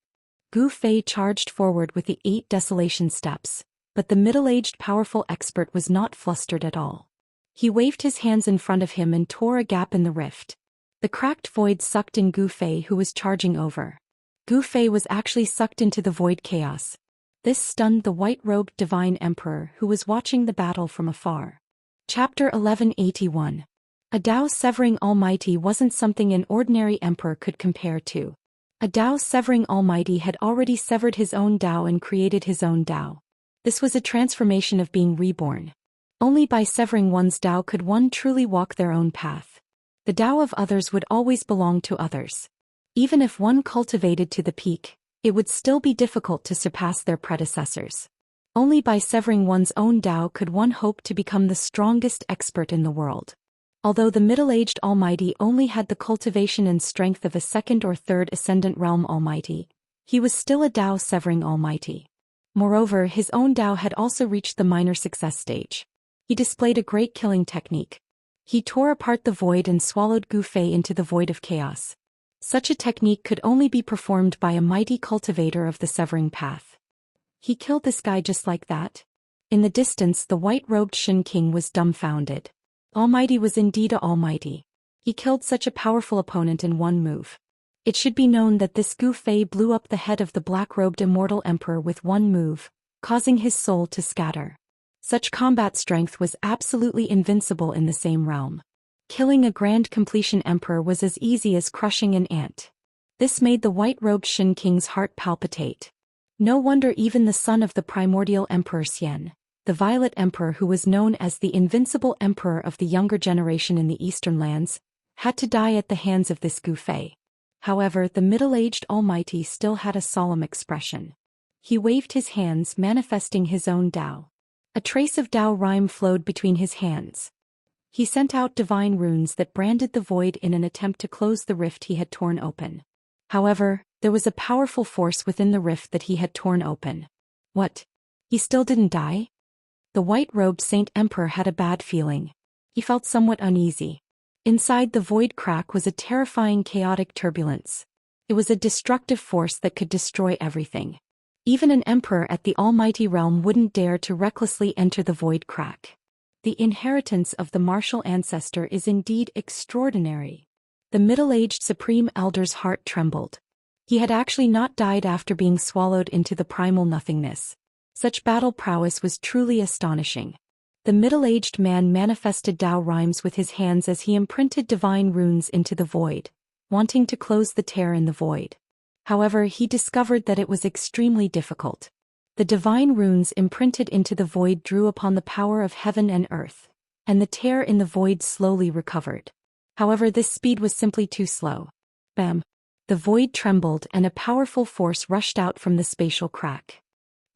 Gu Fei charged forward with the 8 desolation steps, but the middle-aged powerful expert was not flustered at all. He waved his hands in front of him and tore a gap in the rift. The cracked void sucked in Gu Fei, who was charging over. Gu Fei was actually sucked into the void chaos. This stunned the white-robed divine emperor who was watching the battle from afar. Chapter 1181. A Tao-severing almighty wasn't something an ordinary emperor could compare to. A Tao-severing almighty had already severed his own Tao and created his own Tao. This was a transformation of being reborn. Only by severing one's Tao could one truly walk their own path. The Tao of others would always belong to others. Even if one cultivated to the peak, it would still be difficult to surpass their predecessors. Only by severing one's own Tao could one hope to become the strongest expert in the world. Although the middle-aged almighty only had the cultivation and strength of a 2nd or 3rd ascendant realm almighty, he was still a Tao-severing almighty. Moreover, his own Tao had also reached the minor success stage. He displayed a great killing technique. He tore apart the void and swallowed Gu Fei into the void of chaos. Such a technique could only be performed by a mighty cultivator of the severing path. He killed this guy just like that? In the distance the white-robed Shin King was dumbfounded. Almighty was indeed a almighty. He killed such a powerful opponent in one move. It should be known that this Gu Fei blew up the head of the black-robed immortal emperor with one move, causing his soul to scatter. Such combat strength was absolutely invincible in the same realm. Killing a grand completion emperor was as easy as crushing an ant. This made the white-robed Shin King's heart palpitate. No wonder even the son of the primordial Emperor Xian, the Violet Emperor, who was known as the invincible emperor of the younger generation in the Eastern lands, had to die at the hands of this Gu Fei. However, the middle-aged Almighty still had a solemn expression. He waved his hands, manifesting his own Dao. A trace of Dao rhyme flowed between his hands. He sent out divine runes that branded the void in an attempt to close the rift he had torn open. However, there was a powerful force within the rift that he had torn open. What? He still didn't die? The white-robed Saint Emperor had a bad feeling. He felt somewhat uneasy. Inside the void crack was a terrifying chaotic turbulence. It was a destructive force that could destroy everything. Even an emperor at the almighty realm wouldn't dare to recklessly enter the void crack. The inheritance of the martial ancestor is indeed extraordinary. The middle-aged Supreme Elder's heart trembled. He had actually not died after being swallowed into the primal nothingness. Such battle prowess was truly astonishing. The middle-aged man manifested Dao rhymes with his hands as he imprinted divine runes into the void, wanting to close the tear in the void. However, he discovered that it was extremely difficult. The divine runes imprinted into the void drew upon the power of heaven and earth, and the tear in the void slowly recovered. However, this speed was simply too slow. Bam! The void trembled and a powerful force rushed out from the spatial crack.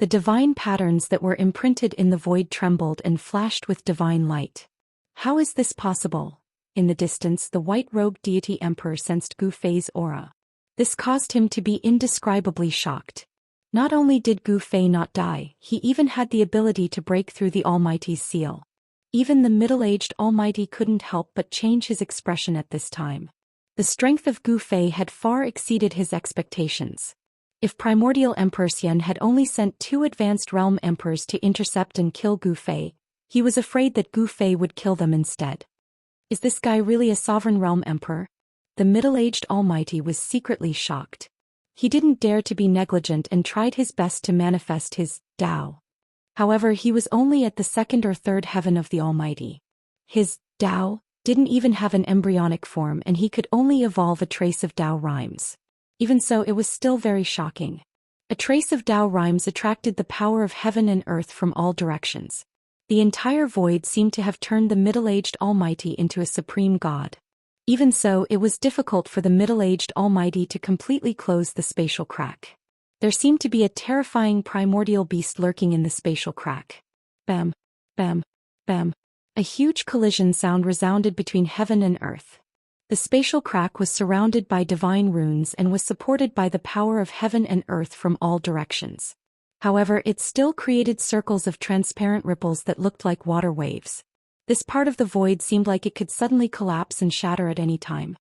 The divine patterns that were imprinted in the void trembled and flashed with divine light. How is this possible? In the distance, the white-robed deity emperor sensed Gu Fei's aura. This caused him to be indescribably shocked. Not only did Gu Fei not die, he even had the ability to break through the Almighty's seal. Even the middle-aged Almighty couldn't help but change his expression at this time. The strength of Gu Fei had far exceeded his expectations. If primordial Emperor Xian had only sent 2 advanced realm emperors to intercept and kill Gu Fei, he was afraid that Gu Fei would kill them instead. Is this guy really a sovereign realm emperor? The middle-aged Almighty was secretly shocked. He didn't dare to be negligent and tried his best to manifest his Dao. However, he was only at the 2nd or 3rd heaven of the Almighty. His Dao didn't even have an embryonic form, and he could only evolve a trace of Dao rhymes. Even so, it was still very shocking. A trace of Dao rhymes attracted the power of heaven and earth from all directions. The entire void seemed to have turned the middle-aged Almighty into a supreme god. Even so, it was difficult for the middle-aged Almighty to completely close the spatial crack. There seemed to be a terrifying primordial beast lurking in the spatial crack. Bam, bam, bam. A huge collision sound resounded between heaven and earth. The spatial crack was surrounded by divine runes and was supported by the power of heaven and earth from all directions. However, it still created circles of transparent ripples that looked like water waves. This part of the void seemed like it could suddenly collapse and shatter at any time.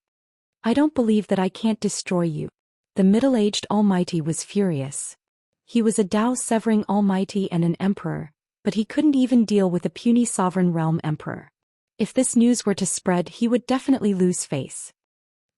I don't believe that I can't destroy you. The middle-aged Almighty was furious. He was a Dao-severing Almighty and an emperor, but he couldn't even deal with a puny sovereign realm emperor. If this news were to spread, he would definitely lose face.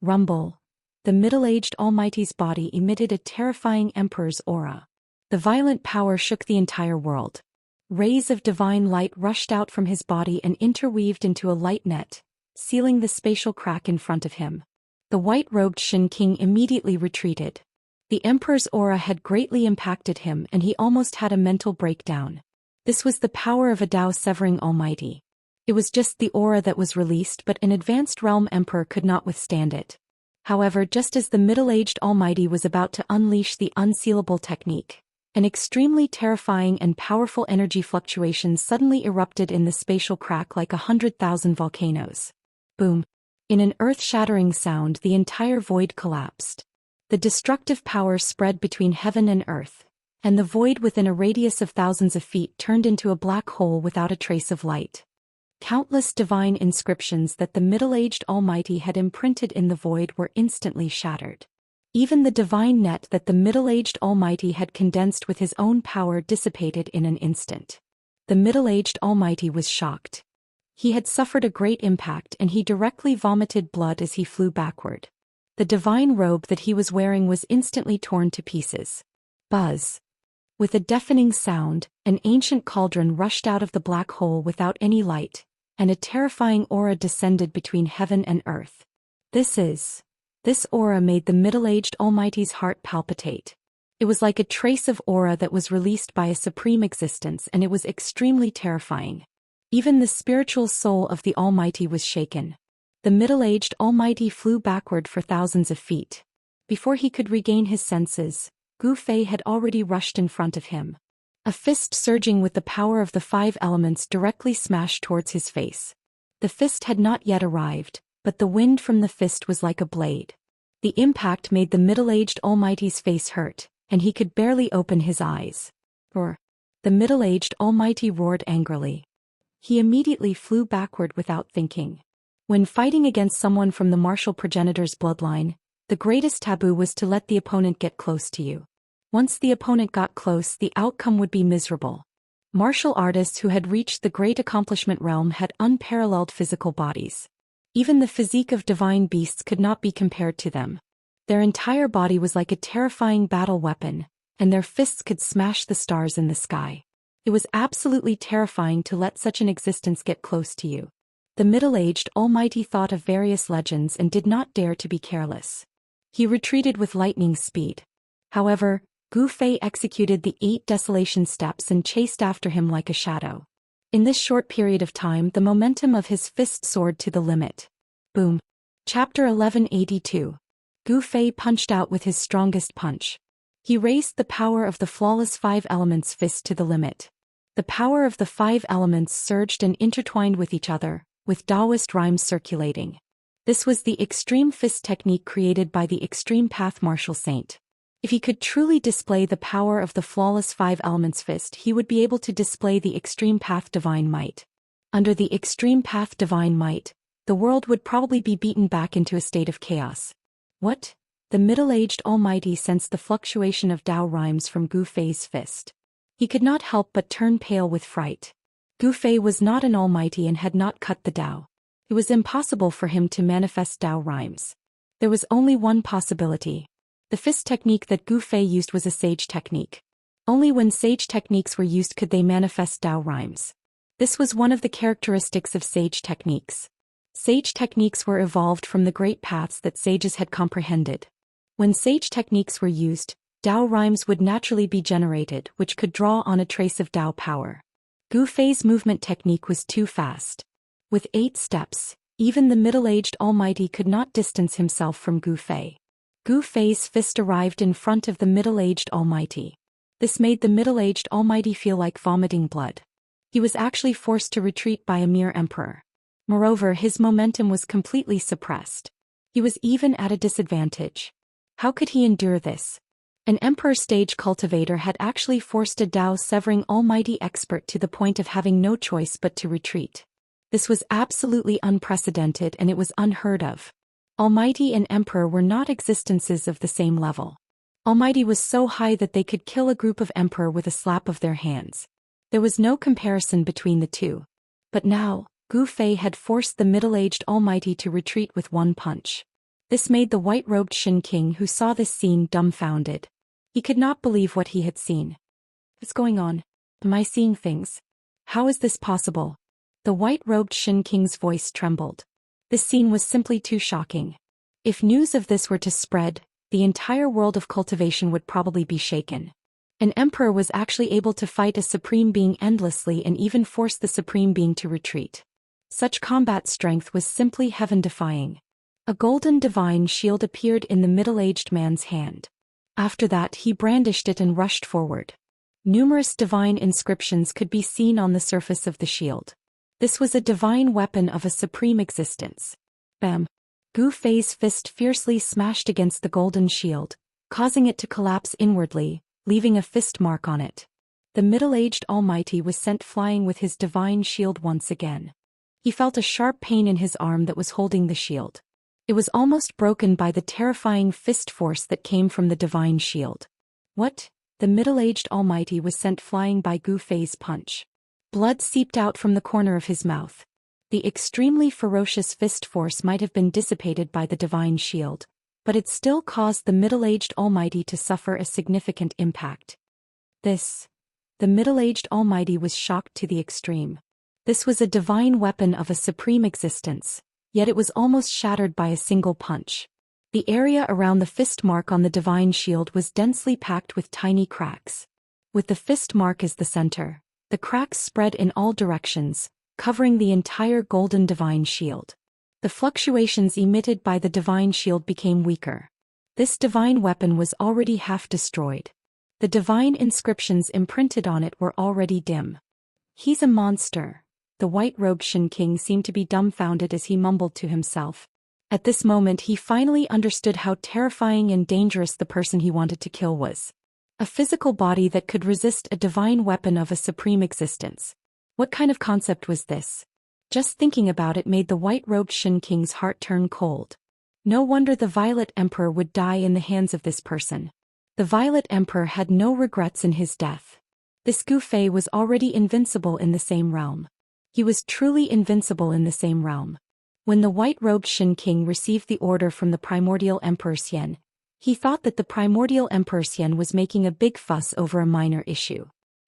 Rumble. The middle-aged Almighty's body emitted a terrifying emperor's aura. The violent power shook the entire world. Rays of divine light rushed out from his body and interweaved into a light net, sealing the spatial crack in front of him. The white-robed Shin King immediately retreated. The emperor's aura had greatly impacted him and he almost had a mental breakdown. This was the power of a Dao-severing Almighty. It was just the aura that was released, but an advanced realm emperor could not withstand it. However, just as the middle-aged Almighty was about to unleash the unsealable technique, an extremely terrifying and powerful energy fluctuation suddenly erupted in the spatial crack like 100,000 volcanoes. Boom! In an earth-shattering sound, the entire void collapsed. The destructive power spread between heaven and earth, and the void within a radius of thousands of feet turned into a black hole without a trace of light. Countless divine inscriptions that the middle-aged Almighty had imprinted in the void were instantly shattered. Even the divine net that the middle-aged Almighty had condensed with his own power dissipated in an instant. The middle-aged Almighty was shocked. He had suffered a great impact and he directly vomited blood as he flew backward. The divine robe that he was wearing was instantly torn to pieces. Buzz. With a deafening sound, an ancient cauldron rushed out of the black hole without any light, and a terrifying aura descended between heaven and earth. This aura made the middle-aged Almighty's heart palpitate. It was like a trace of aura that was released by a supreme existence, and it was extremely terrifying. Even the spiritual soul of the Almighty was shaken. The middle-aged Almighty flew backward for thousands of feet. Before he could regain his senses, Gu Fei had already rushed in front of him. A fist surging with the power of the 5 elements directly smashed towards his face. The fist had not yet arrived, but the wind from the fist was like a blade. The impact made the middle-aged Almighty's face hurt, and he could barely open his eyes. Roar! The middle-aged Almighty roared angrily. He immediately flew backward without thinking. When fighting against someone from the martial progenitor's bloodline, the greatest taboo was to let the opponent get close to you. Once the opponent got close, the outcome would be miserable. Martial artists who had reached the great accomplishment realm had unparalleled physical bodies. Even the physique of divine beasts could not be compared to them. Their entire body was like a terrifying battle weapon, and their fists could smash the stars in the sky. It was absolutely terrifying to let such an existence get close to you. The middle-aged Almighty thought of various legends and did not dare to be careless. He retreated with lightning speed. However, Gu Fei executed the 8 desolation steps and chased after him like a shadow. In this short period of time, the momentum of his fist soared to the limit. Boom. Chapter 1182. Gu Fei punched out with his strongest punch. He raised the power of the flawless 5 elements fist to the limit. The power of the 5 elements surged and intertwined with each other, with Daoist rhymes circulating. This was the extreme fist technique created by the extreme path martial saint. If he could truly display the power of the flawless 5 elements fist, he would be able to display the extreme path divine might. Under the extreme path divine might, the world would probably be beaten back into a state of chaos. What? The middle-aged Almighty sensed the fluctuation of Dao rhymes from Gu Fei's fist. He could not help but turn pale with fright. Gu Fei was not an Almighty and had not cut the Dao. It was impossible for him to manifest Dao rhymes. There was only one possibility. The fist technique that Gu Fei used was a sage technique. Only when sage techniques were used could they manifest Dao rhymes. This was one of the characteristics of sage techniques. Sage techniques were evolved from the great paths that sages had comprehended. When sage techniques were used, Dao rhymes would naturally be generated, which could draw on a trace of Dao power. Gu Fei's movement technique was too fast. With 8 steps, even the middle-aged Almighty could not distance himself from Gu Fei. Gu Fei's fist arrived in front of the middle-aged Almighty. This made the middle-aged Almighty feel like vomiting blood. He was actually forced to retreat by a mere emperor. Moreover, his momentum was completely suppressed. He was even at a disadvantage. How could he endure this? An emperor stage cultivator had actually forced a Dao-severing Almighty expert to the point of having no choice but to retreat. This was absolutely unprecedented, and it was unheard of. Almighty and Emperor were not existences of the same level. Almighty was so high that they could kill a group of Emperor with a slap of their hands. There was no comparison between the two. But now, Gu Fei had forced the middle-aged Almighty to retreat with one punch. This made the white-robed Shin King who saw this scene dumbfounded. He could not believe what he had seen. What's going on? Am I seeing things? How is this possible? The white-robed Shin King's voice trembled. This scene was simply too shocking. If news of this were to spread, the entire world of cultivation would probably be shaken. An emperor was actually able to fight a supreme being endlessly and even force the supreme being to retreat. Such combat strength was simply heaven-defying. A golden divine shield appeared in the middle-aged man's hand. After that, he brandished it and rushed forward. Numerous divine inscriptions could be seen on the surface of the shield. This was a divine weapon of a supreme existence. Bam! Gu Fei's fist fiercely smashed against the golden shield, causing it to collapse inwardly, leaving a fist mark on it. The middle-aged Almighty was sent flying with his divine shield once again. He felt a sharp pain in his arm that was holding the shield. It was almost broken by the terrifying fist force that came from the divine shield. What? The middle-aged Almighty was sent flying by Gu Fei's punch. Blood seeped out from the corner of his mouth. The extremely ferocious fist force might have been dissipated by the divine shield, but it still caused the middle-aged Almighty to suffer a significant impact. The middle-aged Almighty was shocked to the extreme. This was a divine weapon of a supreme existence, yet it was almost shattered by a single punch. The area around the fist mark on the divine shield was densely packed with tiny cracks. With the fist mark as the center, the cracks spread in all directions, covering the entire golden divine shield. The fluctuations emitted by the divine shield became weaker. This divine weapon was already half destroyed. The divine inscriptions imprinted on it were already dim. "He's a monster." The white-robed Shin King seemed to be dumbfounded as he mumbled to himself. At this moment he finally understood how terrifying and dangerous the person he wanted to kill was. A physical body that could resist a divine weapon of a supreme existence. What kind of concept was this? Just thinking about it made the white-robed Shin King's heart turn cold. No wonder the Violet Emperor would die in the hands of this person. The Violet Emperor had no regrets in his death. This Gu Fei was already invincible in the same realm. He was truly invincible in the same realm. When the white-robed Shin King received the order from the primordial Emperor Xian, he thought that the primordial Emperor Xian was making a big fuss over a minor issue.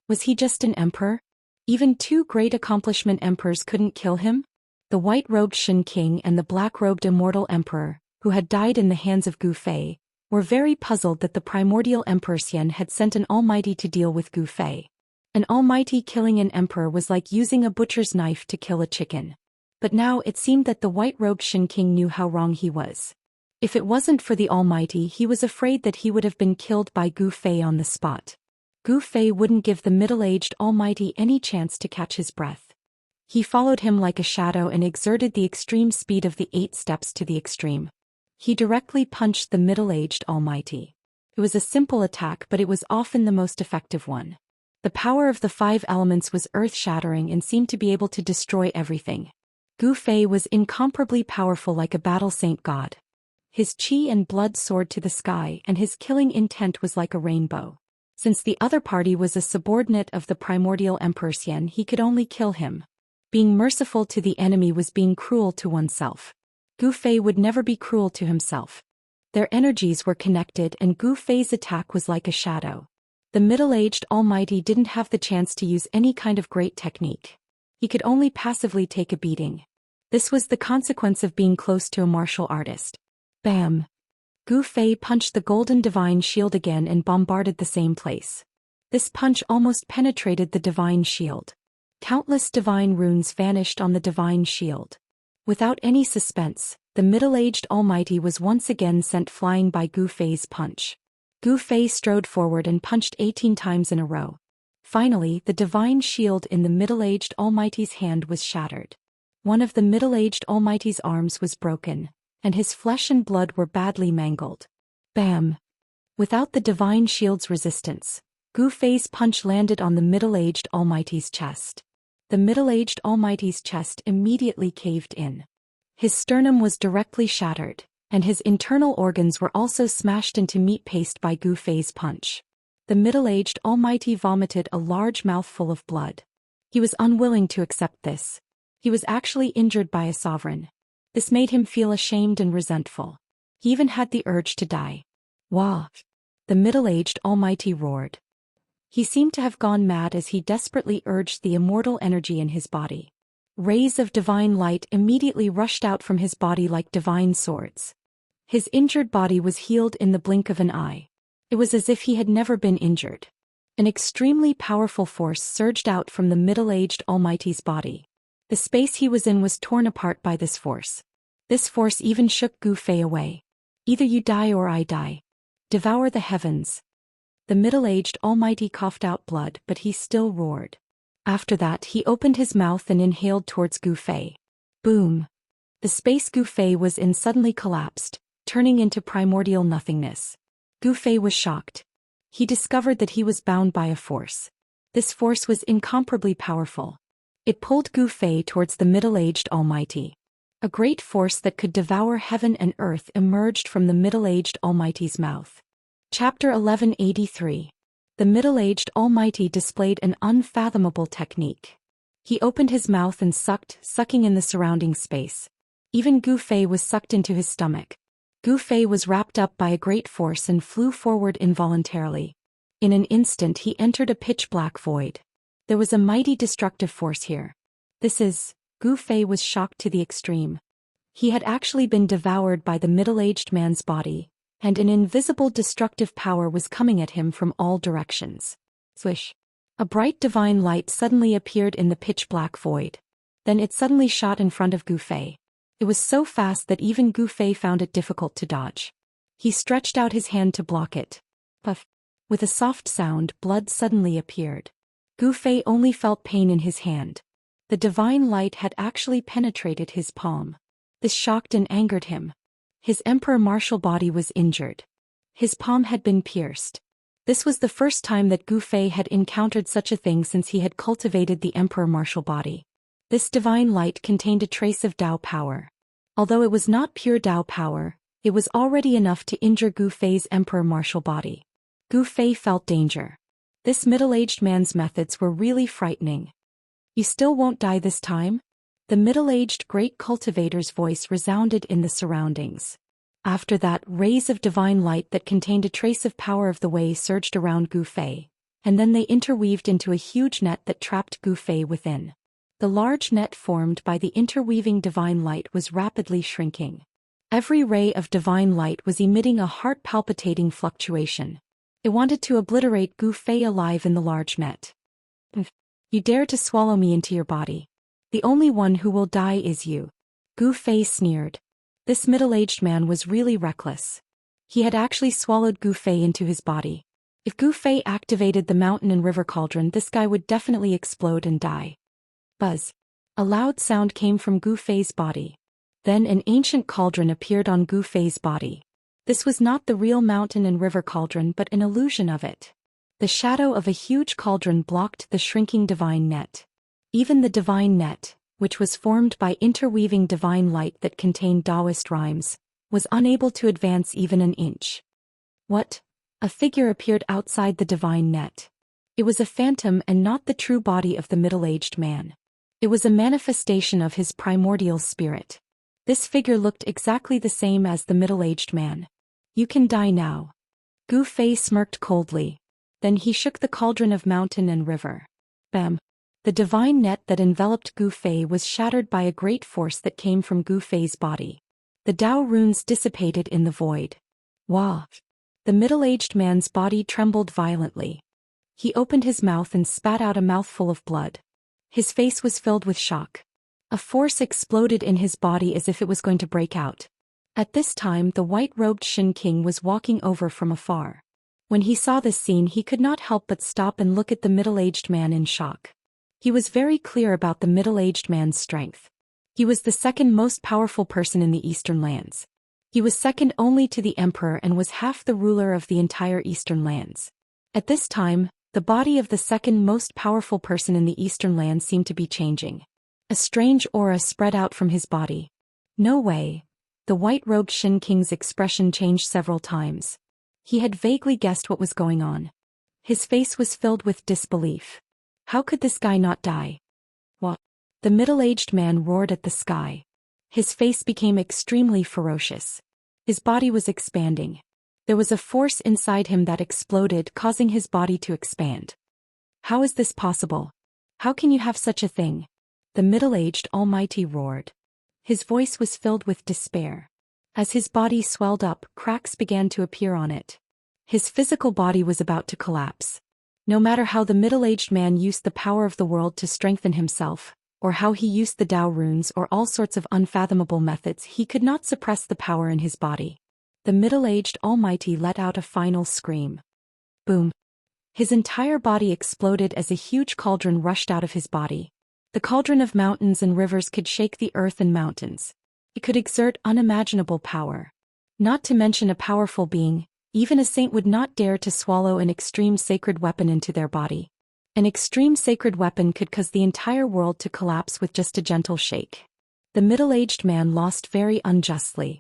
Was he just an emperor? Even two great accomplishment emperors couldn't kill him? The white-robed Shin King and the black-robed Immortal Emperor, who had died in the hands of Gu Fei, were very puzzled that the primordial Emperor Xian had sent an almighty to deal with Gu Fei. An almighty killing an emperor was like using a butcher's knife to kill a chicken. But now it seemed that the white-robed Shin King knew how wrong he was. If it wasn't for the almighty, he was afraid that he would have been killed by Gu Fei on the spot. Gu Fei wouldn't give the middle-aged almighty any chance to catch his breath. He followed him like a shadow and exerted the extreme speed of the 8 steps to the extreme. He directly punched the middle-aged almighty. It was a simple attack, but it was often the most effective one. The power of the 5 elements was earth-shattering and seemed to be able to destroy everything. Gu Fei was incomparably powerful, like a battle saint god. His qi and blood soared to the sky, and his killing intent was like a rainbow. Since the other party was a subordinate of the primordial Emperor Xian, he could only kill him. Being merciful to the enemy was being cruel to oneself. Gu Fei would never be cruel to himself. Their energies were connected, and Gu Fei's attack was like a shadow. The middle-aged almighty didn't have the chance to use any kind of great technique. He could only passively take a beating. This was the consequence of being close to a martial artist. Bam! Gu Fei punched the golden divine shield again and bombarded the same place. This punch almost penetrated the divine shield. Countless divine runes vanished on the divine shield. Without any suspense, the middle-aged almighty was once again sent flying by Gu Fei's punch. Gu Fei strode forward and punched 18 times in a row. Finally, the divine shield in the middle-aged almighty's hand was shattered. One of the middle-aged almighty's arms was broken, and his flesh and blood were badly mangled. Bam! Without the divine shield's resistance, Gu Fei's punch landed on the middle-aged almighty's chest. The middle-aged almighty's chest immediately caved in. His sternum was directly shattered, and his internal organs were also smashed into meat paste by Gu Fei's punch. The middle-aged almighty vomited a large mouthful of blood. He was unwilling to accept this. He was actually injured by a sovereign. This made him feel ashamed and resentful. He even had the urge to die. Wah! The middle-aged almighty roared. He seemed to have gone mad as he desperately urged the immortal energy in his body. Rays of divine light immediately rushed out from his body like divine swords. His injured body was healed in the blink of an eye. It was as if he had never been injured. An extremely powerful force surged out from the middle-aged almighty's body. The space he was in was torn apart by this force. This force even shook Gu Fei away. Either you die or I die. Devour the heavens. The middle-aged almighty coughed out blood, but he still roared. After that, he opened his mouth and inhaled towards Gu Fei. Boom! The space Gu Fei was in suddenly collapsed, turning into primordial nothingness. Gu Fei was shocked. He discovered that he was bound by a force. This force was incomparably powerful. It pulled Gu Fei towards the middle-aged almighty. A great force that could devour heaven and earth emerged from the middle-aged almighty's mouth. Chapter 1183. The middle-aged almighty displayed an unfathomable technique. He opened his mouth and sucking in the surrounding space. Even Gu Fei was sucked into his stomach. Gu Fei was wrapped up by a great force and flew forward involuntarily. In an instant he entered a pitch-black void. There was a mighty destructive force here. Gu Fei was shocked to the extreme. He had actually been devoured by the middle-aged man's body, and an invisible destructive power was coming at him from all directions. Swish! A bright divine light suddenly appeared in the pitch-black void. Then it suddenly shot in front of Gu Fei. It was so fast that even Gu Fei found it difficult to dodge. He stretched out his hand to block it. Puff! With a soft sound, blood suddenly appeared. Gu Fei only felt pain in his hand. The divine light had actually penetrated his palm. This shocked and angered him. His emperor martial body was injured. His palm had been pierced. This was the first time that Gu Fei had encountered such a thing since he had cultivated the emperor martial body. This divine light contained a trace of Dao power. Although it was not pure Dao power, it was already enough to injure Gu Fei's emperor martial body. Gu Fei felt danger. This middle-aged man's methods were really frightening. "You still won't die this time?" The middle-aged great cultivator's voice resounded in the surroundings. After that, rays of divine light that contained a trace of power of the way surged around Gu Fei, and then they interweaved into a huge net that trapped Gu Fei within. The large net formed by the interweaving divine light was rapidly shrinking. Every ray of divine light was emitting a heart-palpitating fluctuation. It wanted to obliterate Gu Fei alive in the large net. "You dare to swallow me into your body. The only one who will die is you," Gu Fei sneered. This middle-aged man was really reckless. He had actually swallowed Gu Fei into his body. If Gu Fei activated the mountain and river cauldron, this guy would definitely explode and die. Buzz! A loud sound came from Gu Fei's body. Then an ancient cauldron appeared on Gu Fei's body. This was not the real mountain and river cauldron but an illusion of it. The shadow of a huge cauldron blocked the shrinking divine net. Even the divine net, which was formed by interweaving divine light that contained Daoist rhymes, was unable to advance even an inch. What? A figure appeared outside the divine net. It was a phantom and not the true body of the middle-aged man. It was a manifestation of his primordial spirit. This figure looked exactly the same as the middle-aged man. "You can die now." Gu Fei smirked coldly. Then he shook the cauldron of mountain and river. Bam! The divine net that enveloped Gu Fei was shattered by a great force that came from Gu Fei's body. The Dao runes dissipated in the void. Wah! The middle-aged man's body trembled violently. He opened his mouth and spat out a mouthful of blood. His face was filled with shock. A force exploded in his body as if it was going to break out. At this time, the white-robed Shin King was walking over from afar. When he saw this scene, he could not help but stop and look at the middle-aged man in shock. He was very clear about the middle-aged man's strength. He was the second most powerful person in the Eastern lands. He was second only to the emperor and was half the ruler of the entire Eastern lands. At this time, the body of the second most powerful person in the Eastern lands seemed to be changing. A strange aura spread out from his body. No way. The white-robed Shin King's expression changed several times. He had vaguely guessed what was going on. His face was filled with disbelief. How could this guy not die? What? The middle-aged man roared at the sky. His face became extremely ferocious. His body was expanding. There was a force inside him that exploded, causing his body to expand. "How is this possible? How can you have such a thing?" The middle-aged almighty roared. His voice was filled with despair. As his body swelled up, cracks began to appear on it. His physical body was about to collapse. No matter how the middle-aged man used the power of the world to strengthen himself, or how he used the Dao runes or all sorts of unfathomable methods, he could not suppress the power in his body. The middle-aged almighty let out a final scream. Boom! His entire body exploded as a huge cauldron rushed out of his body. The cauldron of mountains and rivers could shake the earth and mountains. It could exert unimaginable power. Not to mention a powerful being. Even a saint would not dare to swallow an extreme sacred weapon into their body. An extreme sacred weapon could cause the entire world to collapse with just a gentle shake. The middle-aged man lost very unjustly.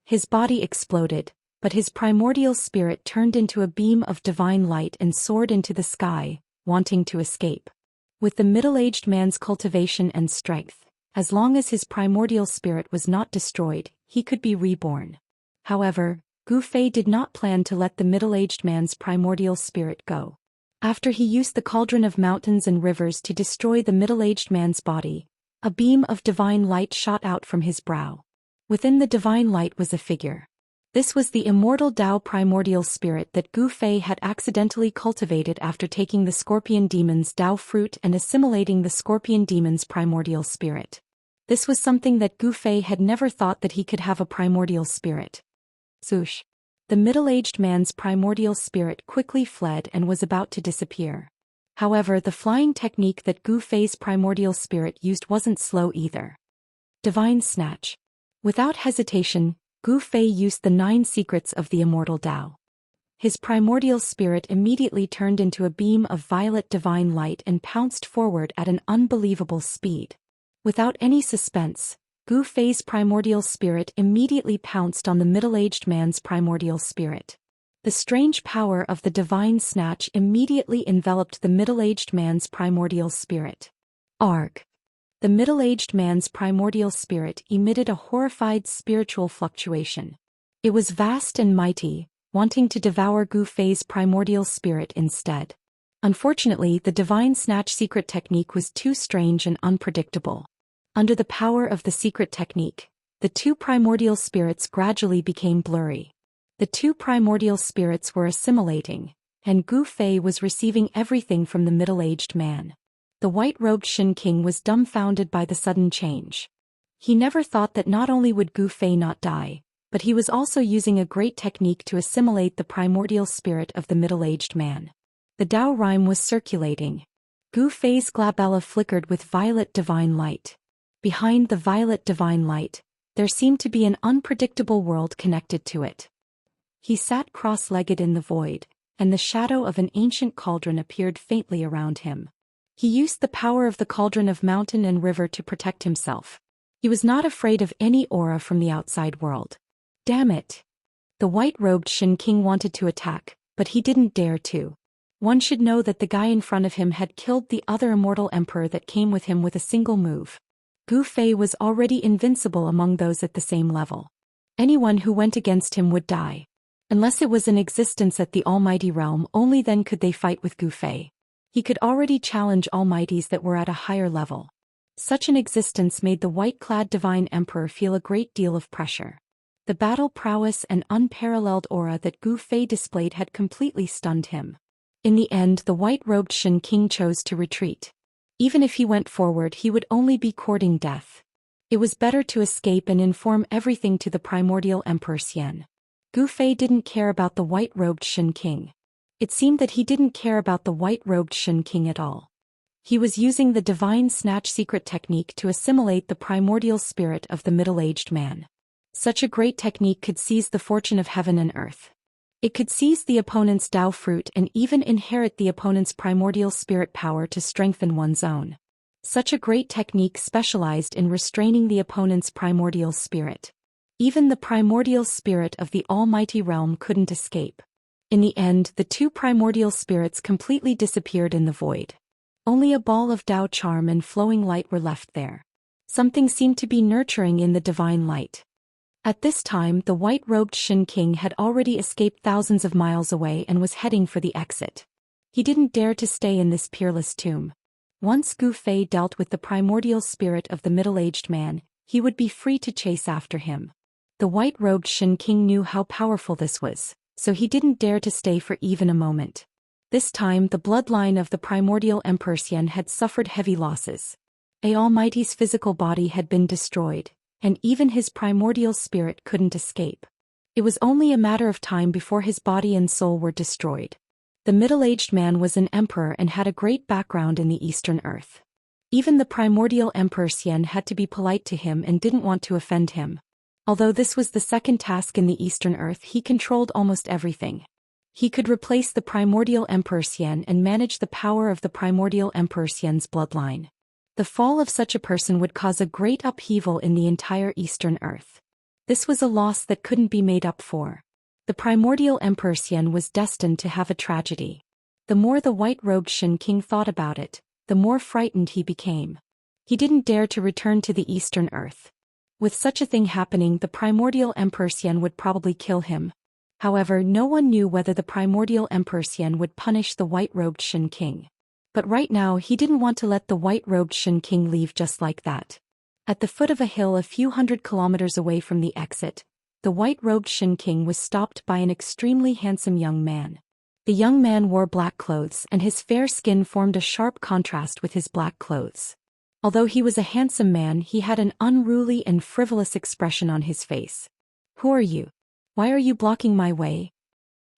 His body exploded, but his primordial spirit turned into a beam of divine light and soared into the sky, wanting to escape. With the middle-aged man's cultivation and strength, as long as his primordial spirit was not destroyed, he could be reborn. However, Gu Fei did not plan to let the middle-aged man's primordial spirit go. After he used the cauldron of mountains and rivers to destroy the middle-aged man's body, a beam of divine light shot out from his brow. Within the divine light was a figure. This was the immortal Dao primordial spirit that Gu Fei had accidentally cultivated after taking the scorpion demon's Dao fruit and assimilating the scorpion demon's primordial spirit. This was something that Gu Fei had never thought that he could have a primordial spirit. Swoosh! The middle-aged man's primordial spirit quickly fled and was about to disappear. However, the flying technique that Gu Fei's primordial spirit used wasn't slow either. Divine Snatch. Without hesitation, Gu Fei used the 9 secrets of the immortal Dao. His primordial spirit immediately turned into a beam of violet divine light and pounced forward at an unbelievable speed. Without any suspense, Gu Fei's primordial spirit immediately pounced on the middle-aged man's primordial spirit. The strange power of the divine snatch immediately enveloped the middle-aged man's primordial spirit. Arg! The middle-aged man's primordial spirit emitted a horrified spiritual fluctuation. It was vast and mighty, wanting to devour Gu Fei's primordial spirit instead. Unfortunately, the divine snatch secret technique was too strange and unpredictable. Under the power of the secret technique, the 2 primordial spirits gradually became blurry. The 2 primordial spirits were assimilating, and Gu Fei was receiving everything from the middle-aged man. The white-robed Shin King was dumbfounded by the sudden change. He never thought that not only would Gu Fei not die, but he was also using a great technique to assimilate the primordial spirit of the middle-aged man. The Dao rhyme was circulating. Gu Fei's glabella flickered with violet divine light. Behind the violet divine light, there seemed to be an unpredictable world connected to it. He sat cross-legged in the void, and the shadow of an ancient cauldron appeared faintly around him. He used the power of the cauldron of mountain and river to protect himself. He was not afraid of any aura from the outside world. Damn it! The white-robed Shin King wanted to attack, but he didn't dare to. One should know that the guy in front of him had killed the other immortal emperor that came with him with a single move. Gu Fei was already invincible among those at the same level. Anyone who went against him would die. Unless it was an existence at the Almighty Realm, only then could they fight with Gu Fei. He could already challenge Almighties that were at a higher level. Such an existence made the white-clad Divine Emperor feel a great deal of pressure. The battle prowess and unparalleled aura that Gu Fei displayed had completely stunned him. In the end, the white-robed Shin King chose to retreat. Even if he went forward, he would only be courting death. It was better to escape and inform everything to the primordial Emperor Xian. Gu Fei didn't care about the white-robed Shin King. It seemed that he didn't care about the white-robed Shin King at all. He was using the divine snatch secret technique to assimilate the primordial spirit of the middle-aged man. Such a great technique could seize the fortune of heaven and earth. It could seize the opponent's Dao fruit and even inherit the opponent's primordial spirit power to strengthen one's own. Such a great technique specialized in restraining the opponent's primordial spirit. Even the primordial spirit of the Almighty Realm couldn't escape. In the end, the 2 primordial spirits completely disappeared in the void. Only a ball of Dao charm and flowing light were left there. Something seemed to be nurturing in the divine light. At this time, the white-robed Shin King had already escaped thousands of miles away and was heading for the exit. He didn't dare to stay in this peerless tomb. Once Gu Fei dealt with the primordial spirit of the middle-aged man, he would be free to chase after him. The white-robed Shin King knew how powerful this was, so he didn't dare to stay for even a moment. This time, the bloodline of the primordial Emperor Xian had suffered heavy losses. Almighty's physical body had been destroyed, and even his primordial spirit couldn't escape. It was only a matter of time before his body and soul were destroyed. The middle-aged man was an emperor and had a great background in the Eastern Earth. Even the primordial Emperor Xian had to be polite to him and didn't want to offend him. Although this was the second task in the Eastern Earth, he controlled almost everything. He could replace the primordial Emperor Xian and manage the power of the primordial Emperor Xian's bloodline. The fall of such a person would cause a great upheaval in the entire Eastern Earth. This was a loss that couldn't be made up for. The primordial Emperor Xian was destined to have a tragedy. The more the white-robed Shin King thought about it, the more frightened he became. He didn't dare to return to the Eastern Earth. With such a thing happening, the primordial Emperor Xian would probably kill him. However, no one knew whether the primordial Emperor Xian would punish the white-robed Shin King. But right now he didn't want to let the white-robed Shin King leave just like that. At the foot of a hill a few hundred kilometers away from the exit, the white-robed Shin King was stopped by an extremely handsome young man. The young man wore black clothes and his fair skin formed a sharp contrast with his black clothes. Although he was a handsome man, he had an unruly and frivolous expression on his face. "Who are you? Why are you blocking my way?"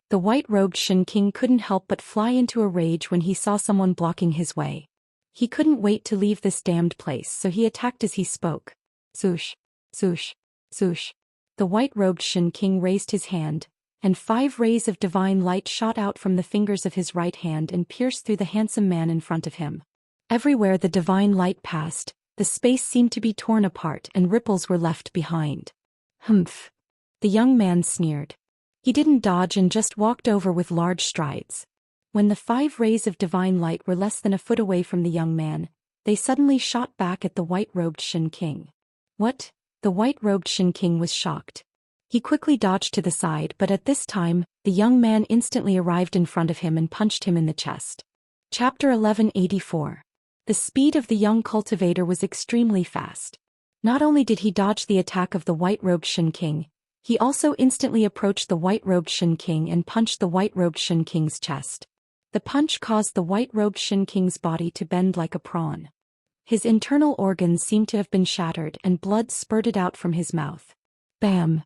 The white-robed Shin King couldn't help but fly into a rage when he saw someone blocking his way. He couldn't wait to leave this damned place, so he attacked as he spoke. Swoosh, swoosh, swoosh. The white-robed Shin King raised his hand, and 5 rays of divine light shot out from the fingers of his right hand and pierced through the handsome man in front of him. Everywhere the divine light passed, the space seemed to be torn apart and ripples were left behind. "Humph." The young man sneered. He didn't dodge and just walked over with large strides. When the 5 rays of divine light were less than a foot away from the young man, they suddenly shot back at the white-robed Shin King. "What?" The white-robed Shin King was shocked. He quickly dodged to the side, but at this time, the young man instantly arrived in front of him and punched him in the chest. Chapter 1184. The speed of the young cultivator was extremely fast. Not only did he dodge the attack of the white-robed Shin King, he also instantly approached the white-robed Shin King and punched the white-robed Shin King's chest. The punch caused the white-robed Shin King's body to bend like a prawn. His internal organs seemed to have been shattered and blood spurted out from his mouth. Bam!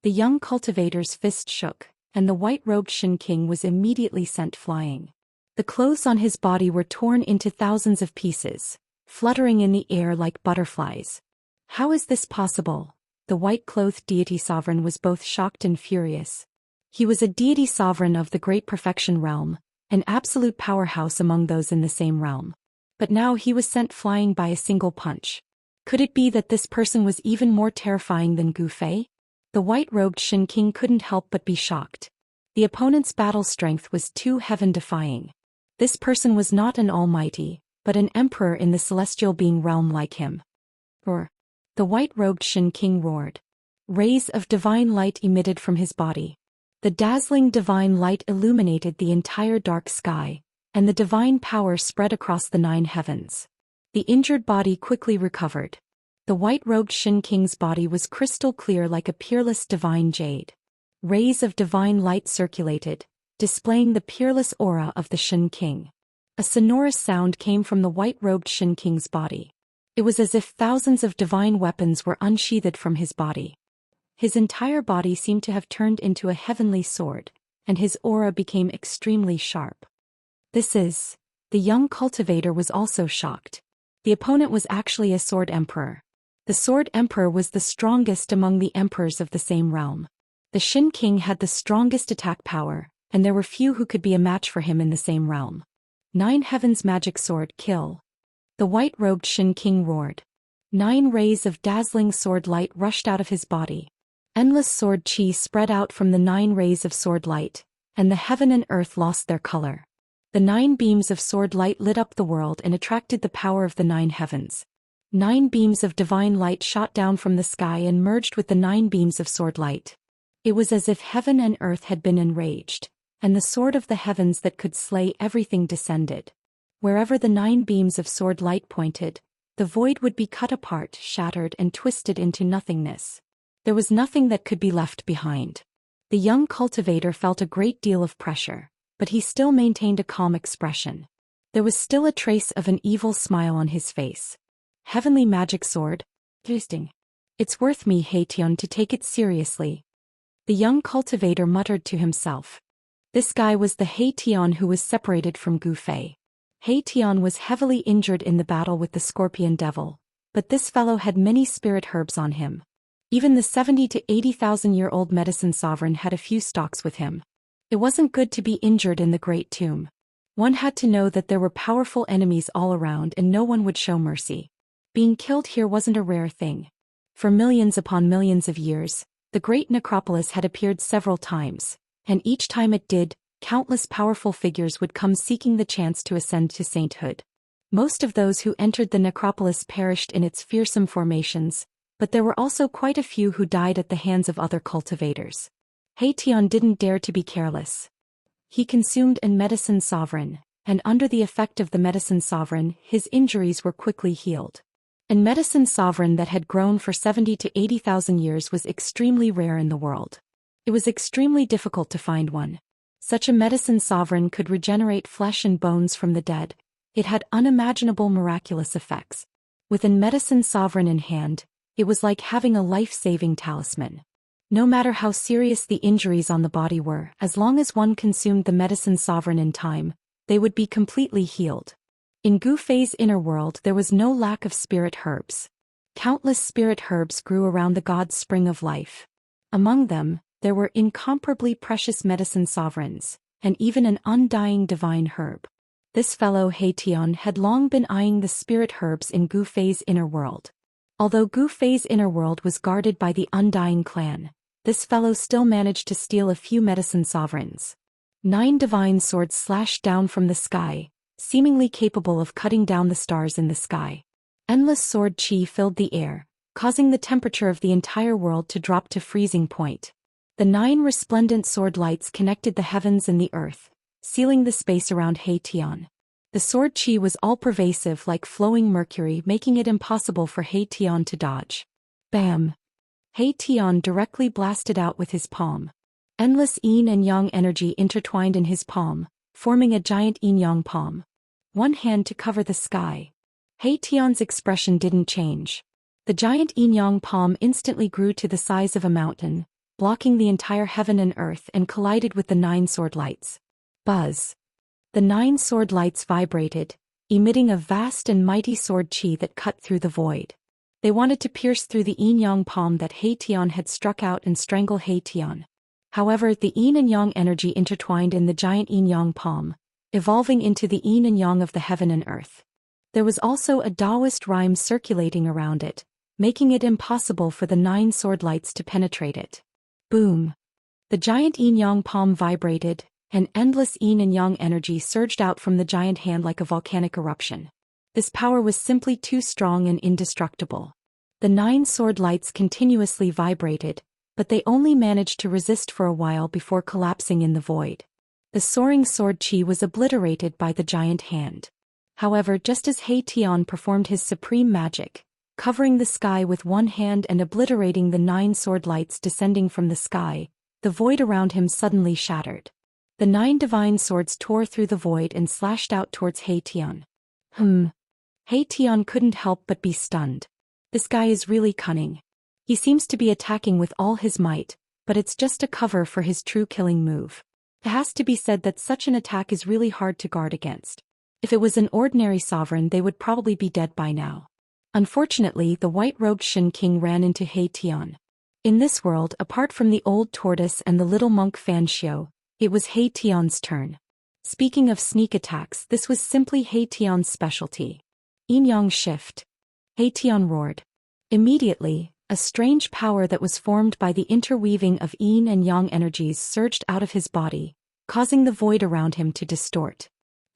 The young cultivator's fist shook, and the white-robed Shin King was immediately sent flying. The clothes on his body were torn into thousands of pieces, fluttering in the air like butterflies. "How is this possible?" The white-clothed deity sovereign was both shocked and furious. He was a deity sovereign of the Great Perfection realm, an absolute powerhouse among those in the same realm. But now he was sent flying by a single punch. Could it be that this person was even more terrifying than Gu Fei? The white-robed Shin King couldn't help but be shocked. The opponent's battle strength was too heaven-defying. This person was not an almighty, but an emperor in the celestial being realm like him. Roar! The white-robed Shin King roared. Rays of divine light emitted from his body. The dazzling divine light illuminated the entire dark sky, and the divine power spread across the 9 heavens. The injured body quickly recovered. The white-robed Shin King's body was crystal clear like a peerless divine jade. Rays of divine light circulated, displaying the peerless aura of the Shin King. A sonorous sound came from the white-robed Shin King's body. It was as if thousands of divine weapons were unsheathed from his body. His entire body seemed to have turned into a heavenly sword, and his aura became extremely sharp. The young cultivator was also shocked. The opponent was actually a sword emperor. The sword emperor was the strongest among the emperors of the same realm. The Shin King had the strongest attack power, and there were few who could be a match for him in the same realm. 9 heavens magic sword kill. The white-robed Shin King roared. 9 rays of dazzling sword light rushed out of his body. Endless sword chi spread out from the 9 rays of sword light, and the heaven and earth lost their color. The 9 beams of sword light lit up the world and attracted the power of the 9 heavens. 9 beams of divine light shot down from the sky and merged with the 9 beams of sword light. It was as if heaven and earth had been enraged, and the sword of the heavens that could slay everything descended. Wherever the 9 beams of sword light pointed, the void would be cut apart, shattered and twisted into nothingness. There was nothing that could be left behind. The young cultivator felt a great deal of pressure, but he still maintained a calm expression. There was still a trace of an evil smile on his face. Heavenly magic sword? Interesting. It's worth me, Heition, to take it seriously. The young cultivator muttered to himself. This guy was the Heition who was separated from Gu Fei. Heition was heavily injured in the battle with the Scorpion Devil, but this fellow had many spirit herbs on him. Even the 70 to 80,000-year-old medicine sovereign had a few stocks with him. It wasn't good to be injured in the Great Tomb. One had to know that there were powerful enemies all around and no one would show mercy. Being killed here wasn't a rare thing. For millions upon millions of years, the Great Necropolis had appeared several times, and each time it did, countless powerful figures would come seeking the chance to ascend to sainthood. Most of those who entered the necropolis perished in its fearsome formations, but there were also quite a few who died at the hands of other cultivators. Heition didn't dare to be careless. He consumed a medicine sovereign, and under the effect of the medicine sovereign, his injuries were quickly healed. and medicine sovereign that had grown for 70 to 80,000 years was extremely rare in the world. It was extremely difficult to find one. Such a medicine sovereign could regenerate flesh and bones from the dead. It had unimaginable miraculous effects. With a medicine sovereign in hand, it was like having a life-saving talisman. No matter how serious the injuries on the body were, as long as one consumed the medicine sovereign in time, they would be completely healed. In Gu Fei's inner world there was no lack of spirit herbs. Countless spirit herbs grew around the god's spring of life. Among them, there were incomparably precious medicine sovereigns, and even an undying divine herb. This fellow He Tian had long been eyeing the spirit herbs in Gu Fei's inner world. Although Gu Fei's inner world was guarded by the Undying clan, this fellow still managed to steal a few medicine sovereigns. 9 divine swords slashed down from the sky, seemingly capable of cutting down the stars in the sky. Endless sword chi filled the air, causing the temperature of the entire world to drop to freezing point. The 9 resplendent sword lights connected the heavens and the earth, sealing the space around He Tian. The sword chi was all-pervasive like flowing mercury, making it impossible for He Tian to dodge. Bam! He Tian directly blasted out with his palm. Endless yin and yang energy intertwined in his palm, forming a giant yin-yang palm. One hand to cover the sky. He Tian's expression didn't change. The giant yin-yang palm instantly grew to the size of a mountain, blocking the entire heaven and earth, and collided with the 9 sword lights. Buzz! The 9 sword lights vibrated, emitting a vast and mighty sword chi that cut through the void. They wanted to pierce through the yin-yang palm that He Tian had struck out and strangle He Tian. However, the yin and yang energy intertwined in the giant yin-yang palm, evolving into the yin and yang of the heaven and earth. There was also a Daoist rhyme circulating around it, making it impossible for the 9 sword lights to penetrate it. Boom! The giant yin-yang palm vibrated, and endless yin and yang energy surged out from the giant hand like a volcanic eruption. This power was simply too strong and indestructible. The 9 sword lights continuously vibrated, but they only managed to resist for a while before collapsing in the void. The soaring sword chi was obliterated by the giant hand. However, just as He Tian performed his supreme magic, covering the sky with one hand and obliterating the 9 sword lights descending from the sky, the void around him suddenly shattered. The 9 divine swords tore through the void and slashed out towards He Tian. He Tian couldn't help but be stunned. This guy is really cunning. He seems to be attacking with all his might, but it's just a cover for his true killing move. It has to be said that such an attack is really hard to guard against. If it was an ordinary sovereign, they would probably be dead by now. Unfortunately, the white-robed Shen King ran into He Tian. In this world, apart from the old tortoise and the little monk Fan Xiu, it was He Tian's turn. Speaking of sneak attacks, this was simply He Tian's specialty. Yin-yang shift. He Tian roared. Immediately, a strange power that was formed by the interweaving of yin and yang energies surged out of his body, causing the void around him to distort.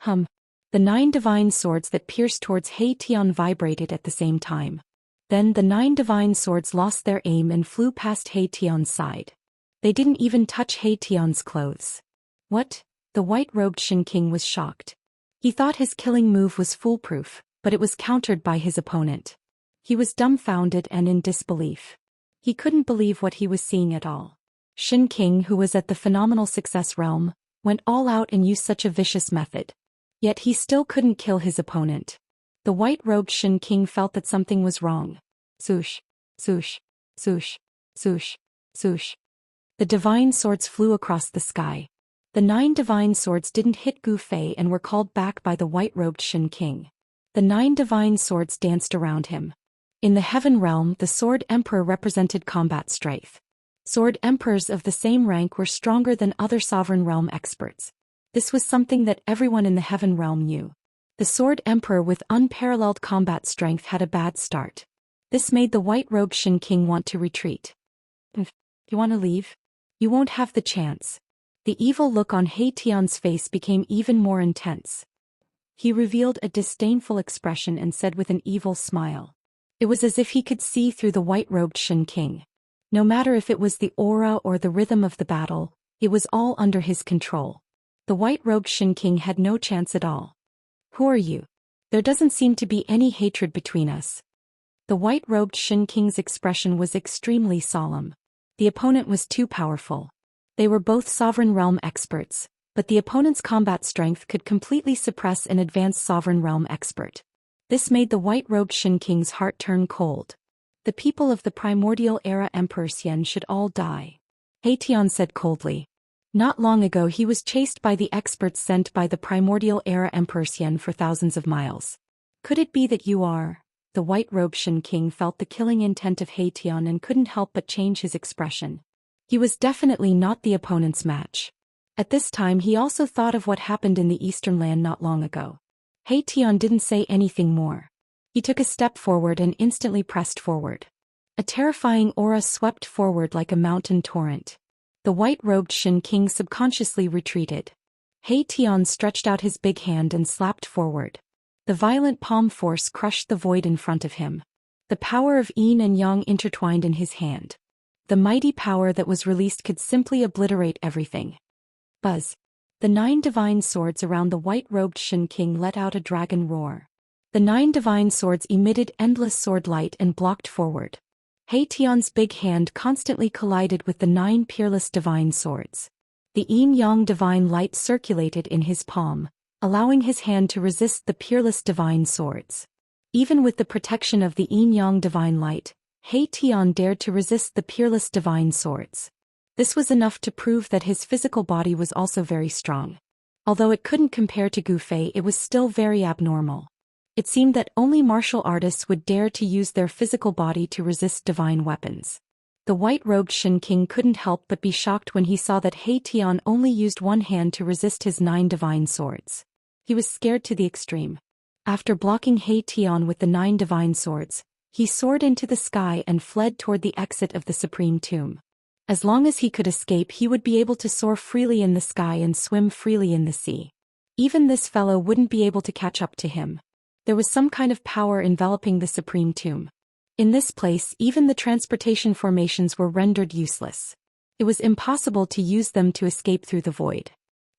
The 9 divine swords that pierced towards He Tian vibrated at the same time. Then the 9 divine swords lost their aim and flew past He Tian's side. They didn't even touch He Tian's clothes. What? The white-robed Shen King was shocked. He thought his killing move was foolproof, but it was countered by his opponent. He was dumbfounded and in disbelief. He couldn't believe what he was seeing at all. Shen King, who was at the phenomenal success realm, went all out and used such a vicious method. Yet he still couldn't kill his opponent. The white-robed Shen King felt that something was wrong. Swoosh, swoosh, swoosh, swoosh, swoosh. The divine swords flew across the sky. The 9 divine swords didn't hit Gu Fei and were called back by the white-robed Shen King. The 9 divine swords danced around him. In the heaven realm, the Sword Emperor represented combat strife. Sword Emperors of the same rank were stronger than other sovereign realm experts. This was something that everyone in the heaven realm knew. The Sword Emperor with unparalleled combat strength had a bad start. This made the white-robed Shen King want to retreat. You want to leave? You won't have the chance. The evil look on He Tian's face became even more intense. He revealed a disdainful expression and said with an evil smile. It was as if he could see through the white-robed Shen King. No matter if it was the aura or the rhythm of the battle, it was all under his control. The white-robed Shen King had no chance at all. Who are you? There doesn't seem to be any hatred between us. The white-robed Shin King's expression was extremely solemn. The opponent was too powerful. They were both sovereign realm experts, but the opponent's combat strength could completely suppress an advanced sovereign realm expert. This made the white-robed Shin King's heart turn cold. The people of the primordial era Emperor Xian should all die. He Tian said coldly. Not long ago he was chased by the experts sent by the primordial era Emperor Xian for thousands of miles. Could it be that you are? The white-robed Shin King felt the killing intent of He Tian and couldn't help but change his expression. He was definitely not the opponent's match. At this time he also thought of what happened in the Eastern Land not long ago. He Tian didn't say anything more. He took a step forward and instantly pressed forward. A terrifying aura swept forward like a mountain torrent. The white-robed Shin King subconsciously retreated. He Tian stretched out his big hand and slapped forward. The violent palm force crushed the void in front of him. The power of yin and yang intertwined in his hand. The mighty power that was released could simply obliterate everything. Buzz. The 9 divine swords around the white-robed Shin King let out a dragon roar. The 9 divine swords emitted endless sword light and blocked forward. He Tian's big hand constantly collided with the 9 peerless divine swords. The yin-yang divine light circulated in his palm, allowing his hand to resist the peerless divine swords. Even with the protection of the yin-yang divine light, He Tian dared to resist the peerless divine swords. This was enough to prove that his physical body was also very strong. Although it couldn't compare to Gu Fei, it was still very abnormal. It seemed that only martial artists would dare to use their physical body to resist divine weapons. The white-robed Shin King couldn't help but be shocked when he saw that He Tian only used one hand to resist his 9 divine swords. He was scared to the extreme. After blocking He Tian with the 9 divine swords, he soared into the sky and fled toward the exit of the Supreme Tomb. As long as he could escape, he would be able to soar freely in the sky and swim freely in the sea. Even this fellow wouldn't be able to catch up to him. There was some kind of power enveloping the Supreme Tomb. In this place, even the transportation formations were rendered useless. It was impossible to use them to escape through the void.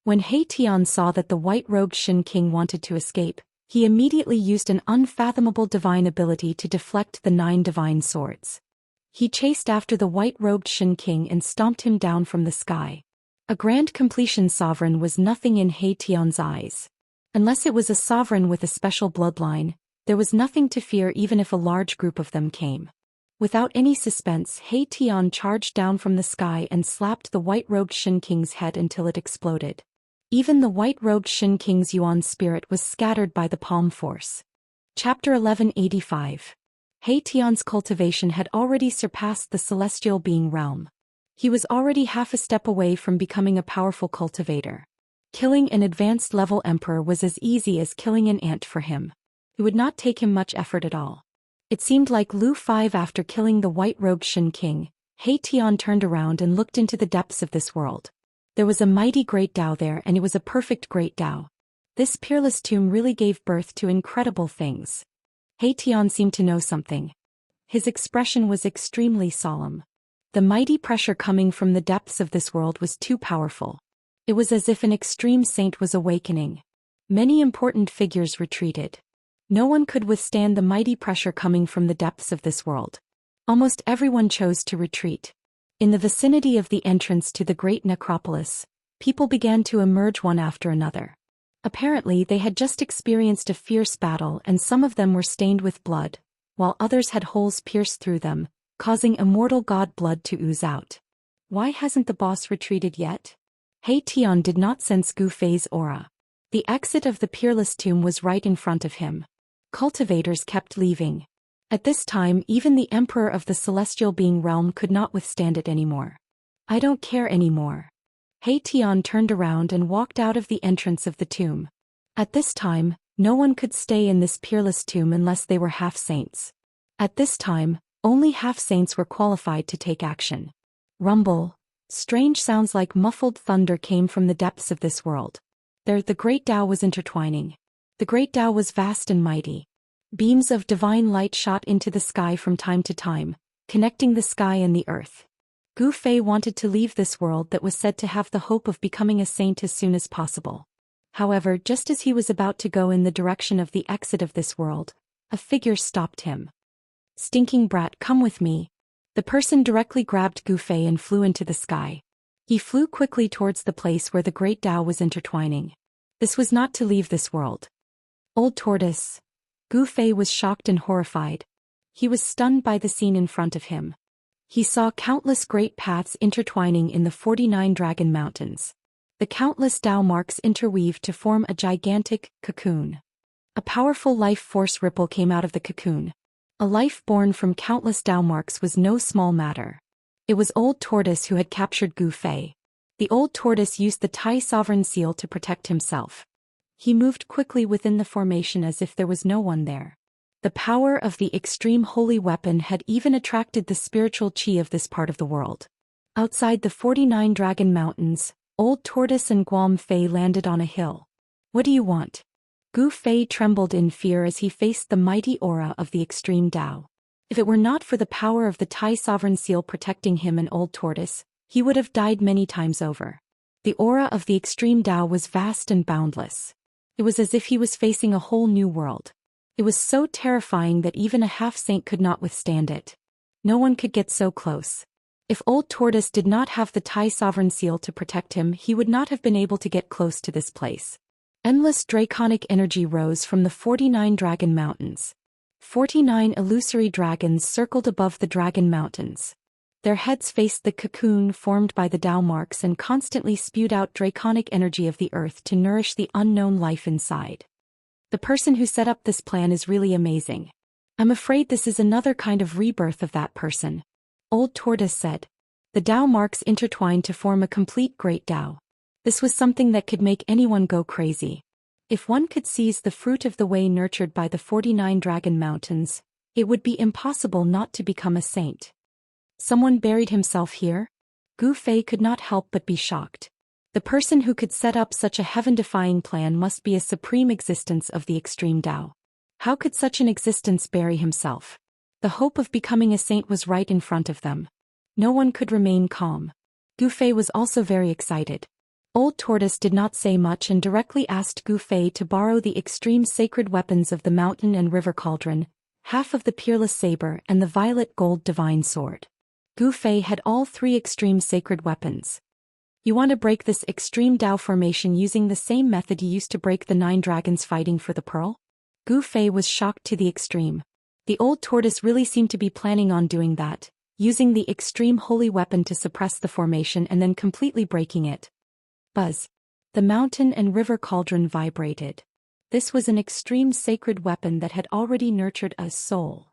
When He Tian saw that the white-robed Shin King wanted to escape, he immediately used an unfathomable divine ability to deflect the 9 divine swords. He chased after the white-robed Shin King and stomped him down from the sky. A grand completion sovereign was nothing in He Tian's eyes. Unless it was a sovereign with a special bloodline, there was nothing to fear even if a large group of them came. Without any suspense, He Tian charged down from the sky and slapped the white-robed Shin King's head until it exploded. Even the white-robed Shin King's yuan spirit was scattered by the palm force. Chapter 1185. He Tian's cultivation had already surpassed the celestial being realm. He was already half a step away from becoming a powerful cultivator. Killing an advanced level emperor was as easy as killing an ant for him. It would not take him much effort at all. It seemed like Lu 5 after killing the white-robed Shin King. He Tian turned around and looked into the depths of this world. There was a mighty great Dao there, and it was a perfect great Dao. This peerless tomb really gave birth to incredible things. He Tian seemed to know something. His expression was extremely solemn. The mighty pressure coming from the depths of this world was too powerful. It was as if an extreme saint was awakening. Many important figures retreated. No one could withstand the mighty pressure coming from the depths of this world. Almost everyone chose to retreat. In the vicinity of the entrance to the great necropolis, people began to emerge one after another. Apparently they had just experienced a fierce battle, and some of them were stained with blood, while others had holes pierced through them, causing immortal god blood to ooze out. Why hasn't the boss retreated yet? He Tian did not sense Gu Fei's aura. The exit of the peerless tomb was right in front of him. Cultivators kept leaving. At this time, even the emperor of the celestial being realm could not withstand it anymore. I don't care anymore. He Tian turned around and walked out of the entrance of the tomb. At this time, no one could stay in this peerless tomb unless they were half-saints. At this time, only half-saints were qualified to take action. Rumble. Strange sounds like muffled thunder came from the depths of this world. There the great Dao was intertwining. The great Dao was vast and mighty. Beams of divine light shot into the sky from time to time, connecting the sky and the earth. Gu Fei wanted to leave this world that was said to have the hope of becoming a saint as soon as possible. However, just as he was about to go in the direction of the exit of this world, a figure stopped him. Stinking brat, come with me. The person directly grabbed Gu Fei and flew into the sky. He flew quickly towards the place where the great Tao was intertwining. This was not to leave this world. Old Tortoise. Gu Fei was shocked and horrified. He was stunned by the scene in front of him. He saw countless great paths intertwining in the 49 Dragon Mountains. The countless Tao marks interweaved to form a gigantic cocoon. A powerful life force ripple came out of the cocoon. A life born from countless Tao marks was no small matter. It was Old Tortoise who had captured Gu Fei. The Old Tortoise used the Tai Sovereign Seal to protect himself. He moved quickly within the formation as if there was no one there. The power of the extreme holy weapon had even attracted the spiritual qi of this part of the world. Outside the 49 Dragon Mountains, Old Tortoise and Guam Fei landed on a hill. What do you want? Gu Fei trembled in fear as he faced the mighty aura of the extreme Tao. If it were not for the power of the Tai Sovereign Seal protecting him and Old Tortoise, he would have died many times over. The aura of the extreme Tao was vast and boundless. It was as if he was facing a whole new world. It was so terrifying that even a half-saint could not withstand it. No one could get so close. If Old Tortoise did not have the Tai Sovereign Seal to protect him, he would not have been able to get close to this place. Endless draconic energy rose from the 49 Dragon Mountains. 49 illusory dragons circled above the Dragon Mountains. Their heads faced the cocoon formed by the Tao marks and constantly spewed out draconic energy of the earth to nourish the unknown life inside. The person who set up this plan is really amazing. I'm afraid this is another kind of rebirth of that person. Old Tortoise said. The Tao marks intertwined to form a complete great Tao. This was something that could make anyone go crazy. If one could seize the fruit of the way nurtured by the 49 Dragon Mountains, it would be impossible not to become a saint. Someone buried himself here? Gu Fei could not help but be shocked. The person who could set up such a heaven-defying plan must be a supreme existence of the extreme Tao. How could such an existence bury himself? The hope of becoming a saint was right in front of them. No one could remain calm. Gu Fei was also very excited. Old Tortoise did not say much and directly asked Gu Fei to borrow the extreme sacred weapons of the mountain and river cauldron, half of the peerless saber and the violet gold divine sword. Gu Fei had all three extreme sacred weapons. You want to break this extreme Tao formation using the same method you used to break the 9 dragons fighting for the pearl? Gu Fei was shocked to the extreme. The Old Tortoise really seemed to be planning on doing that, using the extreme holy weapon to suppress the formation and then completely breaking it. Buzz. The mountain and river cauldron vibrated. This was an extreme sacred weapon that had already nurtured a soul.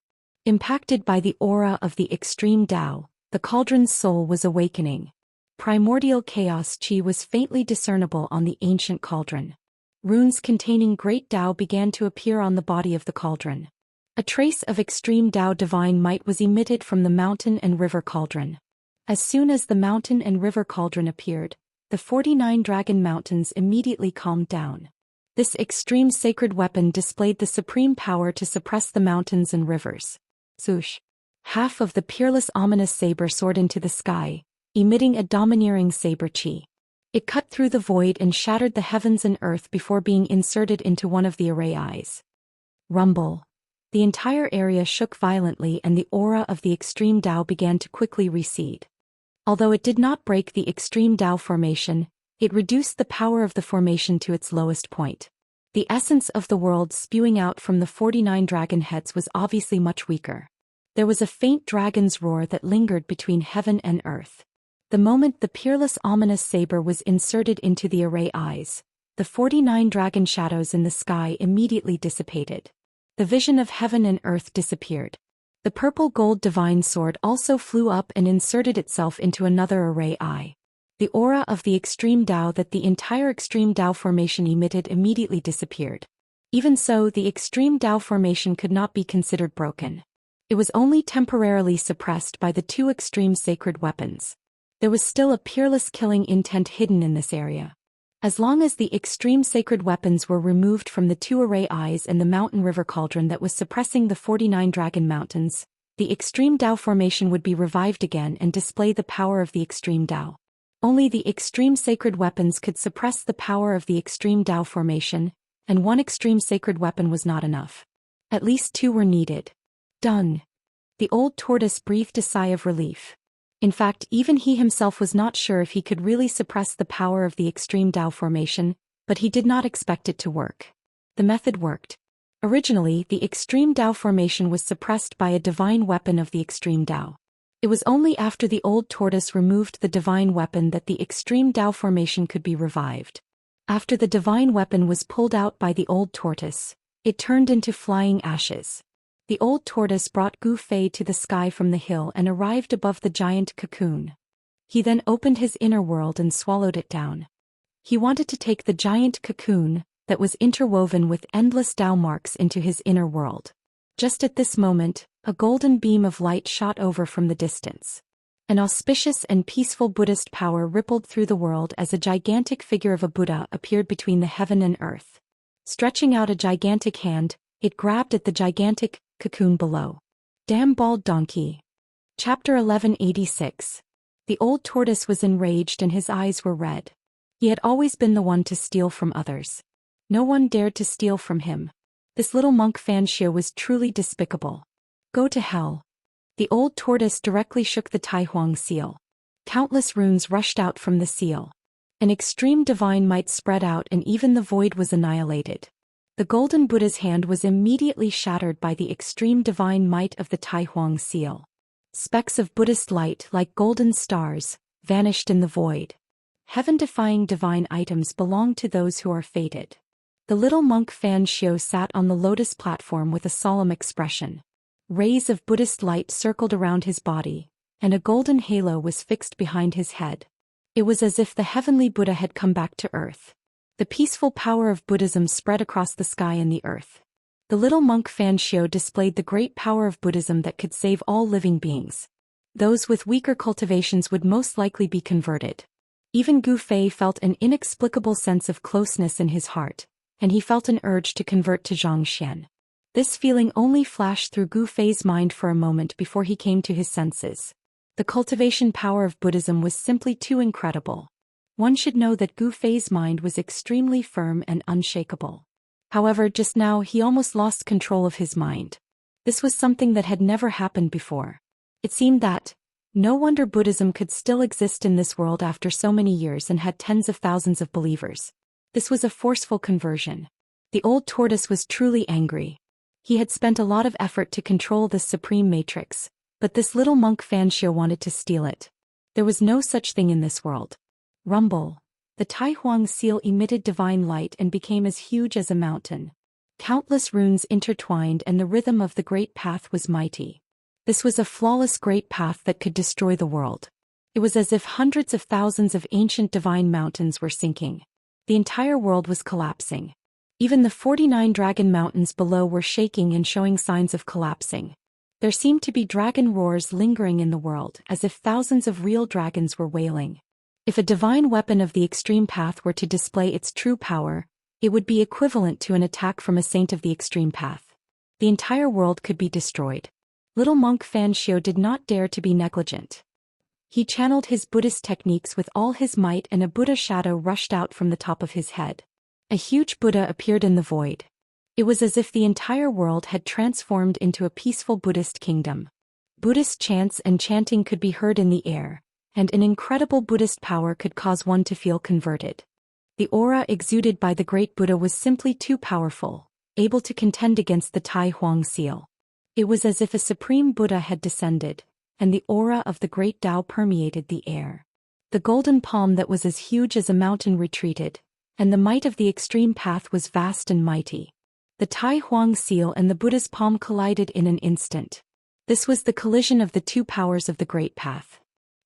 Impacted by the aura of the extreme Tao, the cauldron's soul was awakening. Primordial chaos chi was faintly discernible on the ancient cauldron. Runes containing great Tao began to appear on the body of the cauldron. A trace of extreme Tao divine might was emitted from the mountain and river cauldron. As soon as the mountain and river cauldron appeared, the 49 Dragon Mountains immediately calmed down. This extreme sacred weapon displayed the supreme power to suppress the mountains and rivers. Swoosh! Half of the peerless ominous saber soared into the sky, emitting a domineering saber chi. It cut through the void and shattered the heavens and earth before being inserted into one of the array eyes. Rumble. The entire area shook violently and the aura of the extreme Tao began to quickly recede. Although it did not break the extreme Tao formation, it reduced the power of the formation to its lowest point. The essence of the world spewing out from the 49 dragon heads was obviously much weaker. There was a faint dragon's roar that lingered between heaven and earth. The moment the peerless ominous saber was inserted into the array eyes, the 49 dragon shadows in the sky immediately dissipated. The vision of heaven and earth disappeared. The purple gold divine sword also flew up and inserted itself into another array eye. The aura of the extreme Tao that the entire extreme Tao formation emitted immediately disappeared. Even so, the extreme Tao formation could not be considered broken. It was only temporarily suppressed by the 2 extreme sacred weapons. There was still a peerless killing intent hidden in this area. As long as the extreme sacred weapons were removed from the 2 array eyes and the mountain river cauldron that was suppressing the 49 dragon mountains, the extreme Tao formation would be revived again and display the power of the extreme Tao. Only the extreme sacred weapons could suppress the power of the extreme Tao formation, and 1 extreme sacred weapon was not enough. At least 2 were needed. Done. The old tortoise breathed a sigh of relief. In fact, even he himself was not sure if he could really suppress the power of the extreme Tao formation, but he did not expect it to work. The method worked. Originally, the extreme Tao formation was suppressed by a divine weapon of the extreme Tao. It was only after the old tortoise removed the divine weapon that the extreme Tao formation could be revived. After the divine weapon was pulled out by the old tortoise, it turned into flying ashes. The old tortoise brought Gu Fei to the sky from the hill and arrived above the giant cocoon. He then opened his inner world and swallowed it down. He wanted to take the giant cocoon, that was interwoven with endless Tao marks, into his inner world. Just at this moment, a golden beam of light shot over from the distance. An auspicious and peaceful Buddhist power rippled through the world as a gigantic figure of a Buddha appeared between the heaven and earth. Stretching out a gigantic hand, it grabbed at the gigantic cocoon below. Damn bald donkey. Chapter 1186. The old tortoise was enraged and his eyes were red. He had always been the one to steal from others. No one dared to steal from him. This little monk Xianxia was truly despicable. Go to hell. The old tortoise directly shook the Tai Huang seal. Countless runes rushed out from the seal. An extreme divine might spread out and even the void was annihilated. The golden Buddha's hand was immediately shattered by the extreme divine might of the Tai Huang seal. Specks of Buddhist light, like golden stars, vanished in the void. Heaven-defying divine items belong to those who are fated. The little monk Fan Xiu sat on the lotus platform with a solemn expression. Rays of Buddhist light circled around his body, and a golden halo was fixed behind his head. It was as if the heavenly Buddha had come back to earth. The peaceful power of Buddhism spread across the sky and the earth. The little monk Fan Xiu displayed the great power of Buddhism that could save all living beings. Those with weaker cultivations would most likely be converted. Even Gu Fei felt an inexplicable sense of closeness in his heart, and he felt an urge to convert to Zhou Xian. This feeling only flashed through Gu Fei's mind for a moment before he came to his senses. The cultivation power of Buddhism was simply too incredible. One should know that Gu Fei's mind was extremely firm and unshakable. However, just now he almost lost control of his mind. This was something that had never happened before. It seemed that, no wonder Buddhism could still exist in this world after so many years and had tens of thousands of believers. This was a forceful conversion. The old tortoise was truly angry. He had spent a lot of effort to control this supreme matrix, but this little monk Fan Xiu wanted to steal it. There was no such thing in this world. Rumble. The Tai Huang seal emitted divine light and became as huge as a mountain. Countless runes intertwined and the rhythm of the great path was mighty. This was a flawless great path that could destroy the world. It was as if hundreds of thousands of ancient divine mountains were sinking. The entire world was collapsing. Even the 49 dragon mountains below were shaking and showing signs of collapsing. There seemed to be dragon roars lingering in the world, as if thousands of real dragons were wailing. If a divine weapon of the extreme path were to display its true power, it would be equivalent to an attack from a saint of the extreme path. The entire world could be destroyed. Little monk Fan Xiu did not dare to be negligent. He channeled his Buddhist techniques with all his might and a Buddha shadow rushed out from the top of his head. A huge Buddha appeared in the void. It was as if the entire world had transformed into a peaceful Buddhist kingdom. Buddhist chants and chanting could be heard in the air, and an incredible Buddhist power could cause one to feel converted. The aura exuded by the great Buddha was simply too powerful, able to contend against the Tai Huang seal. It was as if a supreme Buddha had descended, and the aura of the great Tao permeated the air. The golden palm that was as huge as a mountain retreated, and the might of the extreme path was vast and mighty. The Tai Huang seal and the Buddha's palm collided in an instant. This was the collision of the two powers of the great path.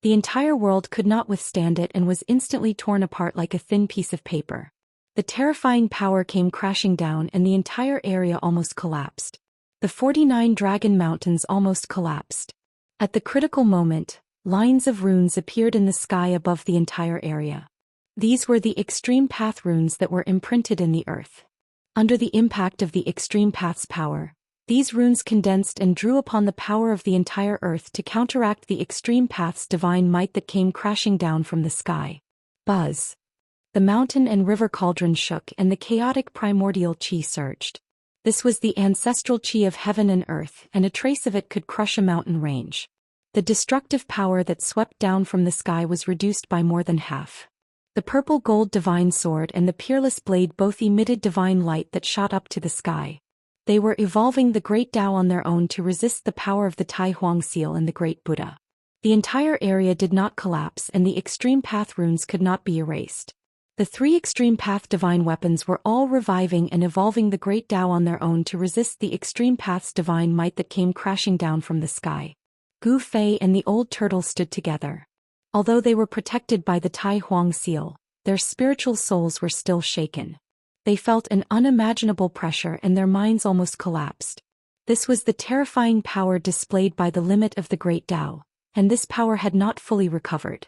The entire world could not withstand it and was instantly torn apart like a thin piece of paper. The terrifying power came crashing down and the entire area almost collapsed. The 49 dragon mountains almost collapsed. At the critical moment, lines of runes appeared in the sky above the entire area. These were the extreme path runes that were imprinted in the earth. Under the impact of the extreme path's power, these runes condensed and drew upon the power of the entire earth to counteract the extreme path's divine might that came crashing down from the sky. Buzz. The mountain and river cauldron shook and the chaotic primordial chi surged. This was the ancestral chi of heaven and earth, and a trace of it could crush a mountain range. The destructive power that swept down from the sky was reduced by more than half. The purple gold divine sword and the peerless blade both emitted divine light that shot up to the sky. They were evolving the great Tao on their own to resist the power of the Tai Huang seal and the great Buddha. The entire area did not collapse and the extreme path runes could not be erased. The three extreme path divine weapons were all reviving and evolving the great Tao on their own to resist the extreme path's divine might that came crashing down from the sky. Gu Fei and the old turtle stood together. Although they were protected by the Tai Huang seal, their spiritual souls were still shaken. They felt an unimaginable pressure and their minds almost collapsed. This was the terrifying power displayed by the limit of the great Tao, and this power had not fully recovered.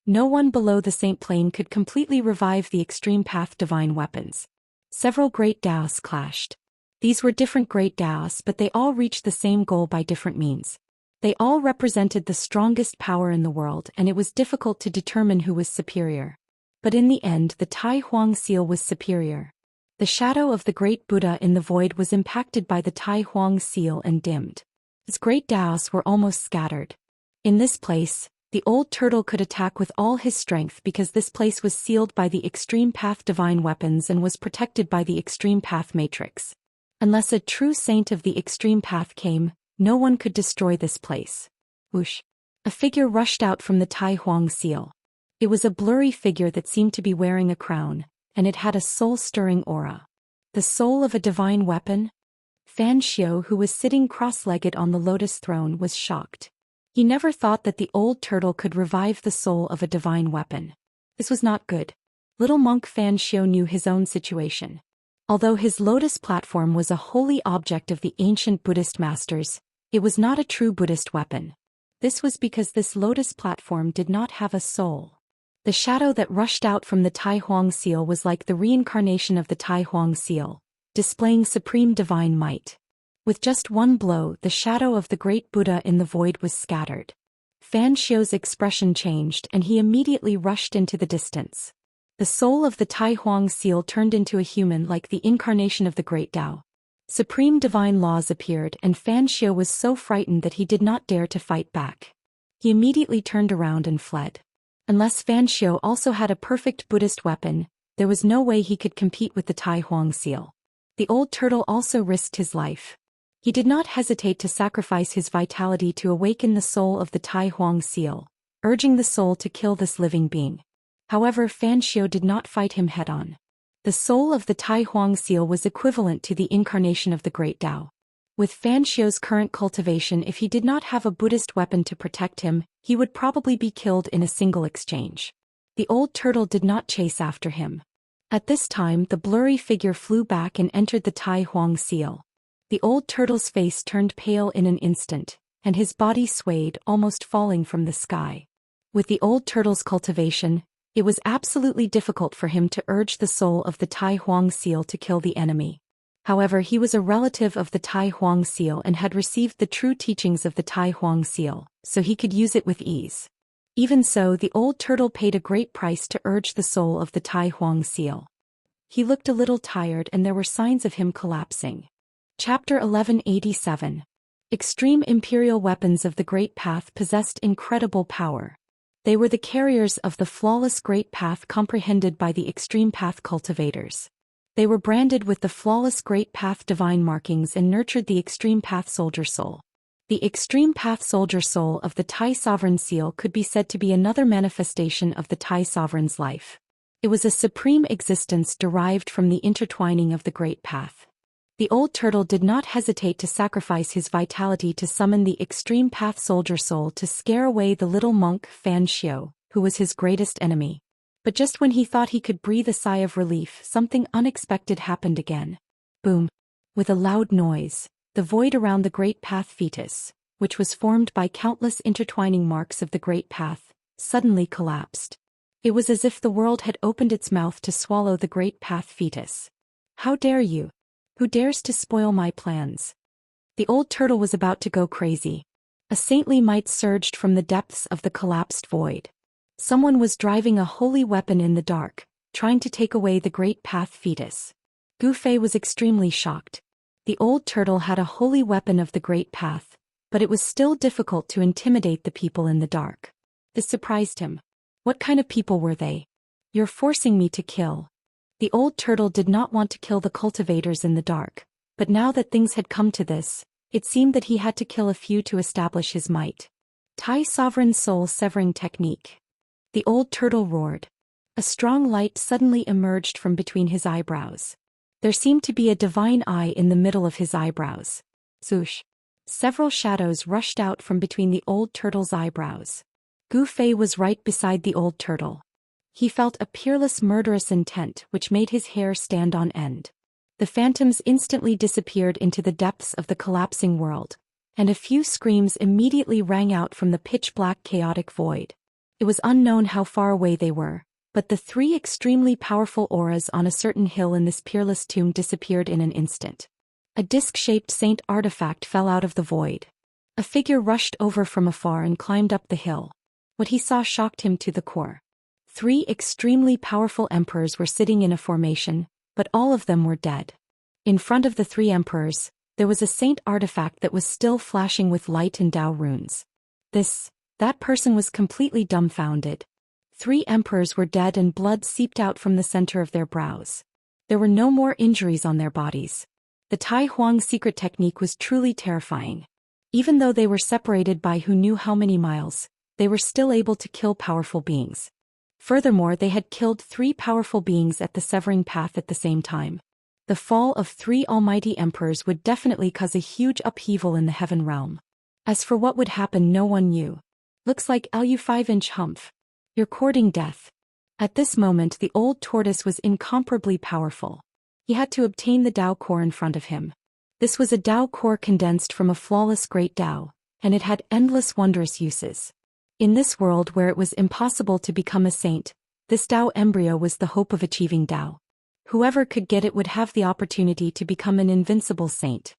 No one below the Saint Plane could completely revive the extreme path divine weapons. Several great Daoists clashed. These were different great Daoists, but they all reached the same goal by different means. They all represented the strongest power in the world, and it was difficult to determine who was superior. But in the end, the Tai Huang seal was superior. The shadow of the great Buddha in the void was impacted by the Tai Huang seal and dimmed. His great Daoists were almost scattered. In this place, the old turtle could attack with all his strength because this place was sealed by the extreme path divine weapons and was protected by the extreme path matrix. Unless a true saint of the extreme path came, no one could destroy this place. Whoosh! A figure rushed out from the Tai Huang seal. It was a blurry figure that seemed to be wearing a crown, and it had a soul-stirring aura. The soul of a divine weapon? Fan Xiao, who was sitting cross-legged on the lotus throne, was shocked. He never thought that the old turtle could revive the soul of a divine weapon. This was not good. Little monk Fan Xiao knew his own situation. Although his lotus platform was a holy object of the ancient Buddhist masters, it was not a true Buddhist weapon. This was because this lotus platform did not have a soul. The shadow that rushed out from the Tai Huang seal was like the reincarnation of the Tai Huang seal, displaying supreme divine might. With just one blow, the shadow of the great Buddha in the void was scattered. Fan Xiao's expression changed and he immediately rushed into the distance. The soul of the Tai Huang seal turned into a human like the incarnation of the great Tao. Supreme divine laws appeared and Fan Xiao was so frightened that he did not dare to fight back. He immediately turned around and fled. Unless Fan Xiao also had a perfect Buddhist weapon, there was no way he could compete with the Tai Huang seal. The old turtle also risked his life. He did not hesitate to sacrifice his vitality to awaken the soul of the Tai Huang seal, urging the soul to kill this living being. However, Fan Xiao did not fight him head-on. The soul of the Tai Huang seal was equivalent to the incarnation of the great Tao. With Fan Xiao's current cultivation, if he did not have a Buddhist weapon to protect him, he would probably be killed in a single exchange. The old turtle did not chase after him. At this time, the blurry figure flew back and entered the Tai Huang seal. The old turtle's face turned pale in an instant, and his body swayed, almost falling from the sky. With the old turtle's cultivation, it was absolutely difficult for him to urge the soul of the Tai Huang seal to kill the enemy. However, he was a relative of the Tai Huang seal and had received the true teachings of the Tai Huang seal, so he could use it with ease. Even so, the old turtle paid a great price to urge the soul of the Tai Huang seal. He looked a little tired and there were signs of him collapsing. Chapter 1187. Extreme imperial weapons of the Great Path possessed incredible power. They were the carriers of the flawless Great Path comprehended by the Extreme Path cultivators. They were branded with the flawless Great Path divine markings and nurtured the Extreme Path soldier soul. The Extreme Path soldier soul of the Tai Sovereign seal could be said to be another manifestation of the Tai Sovereign's life. It was a supreme existence derived from the intertwining of the Great Path. The old turtle did not hesitate to sacrifice his vitality to summon the Extreme Path soldier soul to scare away the little monk Fan Xiao, who was his greatest enemy. But just when he thought he could breathe a sigh of relief, something unexpected happened again. Boom! With a loud noise, the void around the Great Path fetus, which was formed by countless intertwining marks of the Great Path, suddenly collapsed. It was as if the world had opened its mouth to swallow the Great Path fetus. How dare you? Who dares to spoil my plans? The old turtle was about to go crazy. A saintly might surged from the depths of the collapsed void. Someone was driving a holy weapon in the dark, trying to take away the Great Path fetus. Gu Fei was extremely shocked. The old turtle had a holy weapon of the great path, but it was still difficult to intimidate the people in the dark. This surprised him. What kind of people were they? You're forcing me to kill. The old turtle did not want to kill the cultivators in the dark, but now that things had come to this, it seemed that he had to kill a few to establish his might. Tai Sovereign Soul Severing Technique. The old turtle roared. A strong light suddenly emerged from between his eyebrows. There seemed to be a divine eye in the middle of his eyebrows. Zhoosh. Several shadows rushed out from between the old turtle's eyebrows. Gu Fei was right beside the old turtle. He felt a peerless murderous intent which made his hair stand on end. The phantoms instantly disappeared into the depths of the collapsing world, and a few screams immediately rang out from the pitch-black chaotic void. It was unknown how far away they were, but the three extremely powerful auras on a certain hill in this peerless tomb disappeared in an instant. A disc-shaped saint artifact fell out of the void. A figure rushed over from afar and climbed up the hill. What he saw shocked him to the core. 3 extremely powerful emperors were sitting in a formation, but all of them were dead. In front of the 3 emperors, there was a saint artifact that was still flashing with light and Dao runes. That person was completely dumbfounded. 3 emperors were dead and blood seeped out from the center of their brows. There were no more injuries on their bodies. The Tai Huang secret technique was truly terrifying. Even though they were separated by who knew how many miles, they were still able to kill powerful beings. Furthermore, they had killed 3 powerful beings at the severing path at the same time. The fall of 3 almighty emperors would definitely cause a huge upheaval in the heaven realm. As for what would happen, no one knew. Looks like Lu 5-inch humph. You're courting death. At this moment, the old tortoise was incomparably powerful. He had to obtain the Dao core in front of him. This was a Dao core condensed from a flawless great Dao, and it had endless wondrous uses. In this world where it was impossible to become a saint, this Dao embryo was the hope of achieving Dao. Whoever could get it would have the opportunity to become an invincible saint.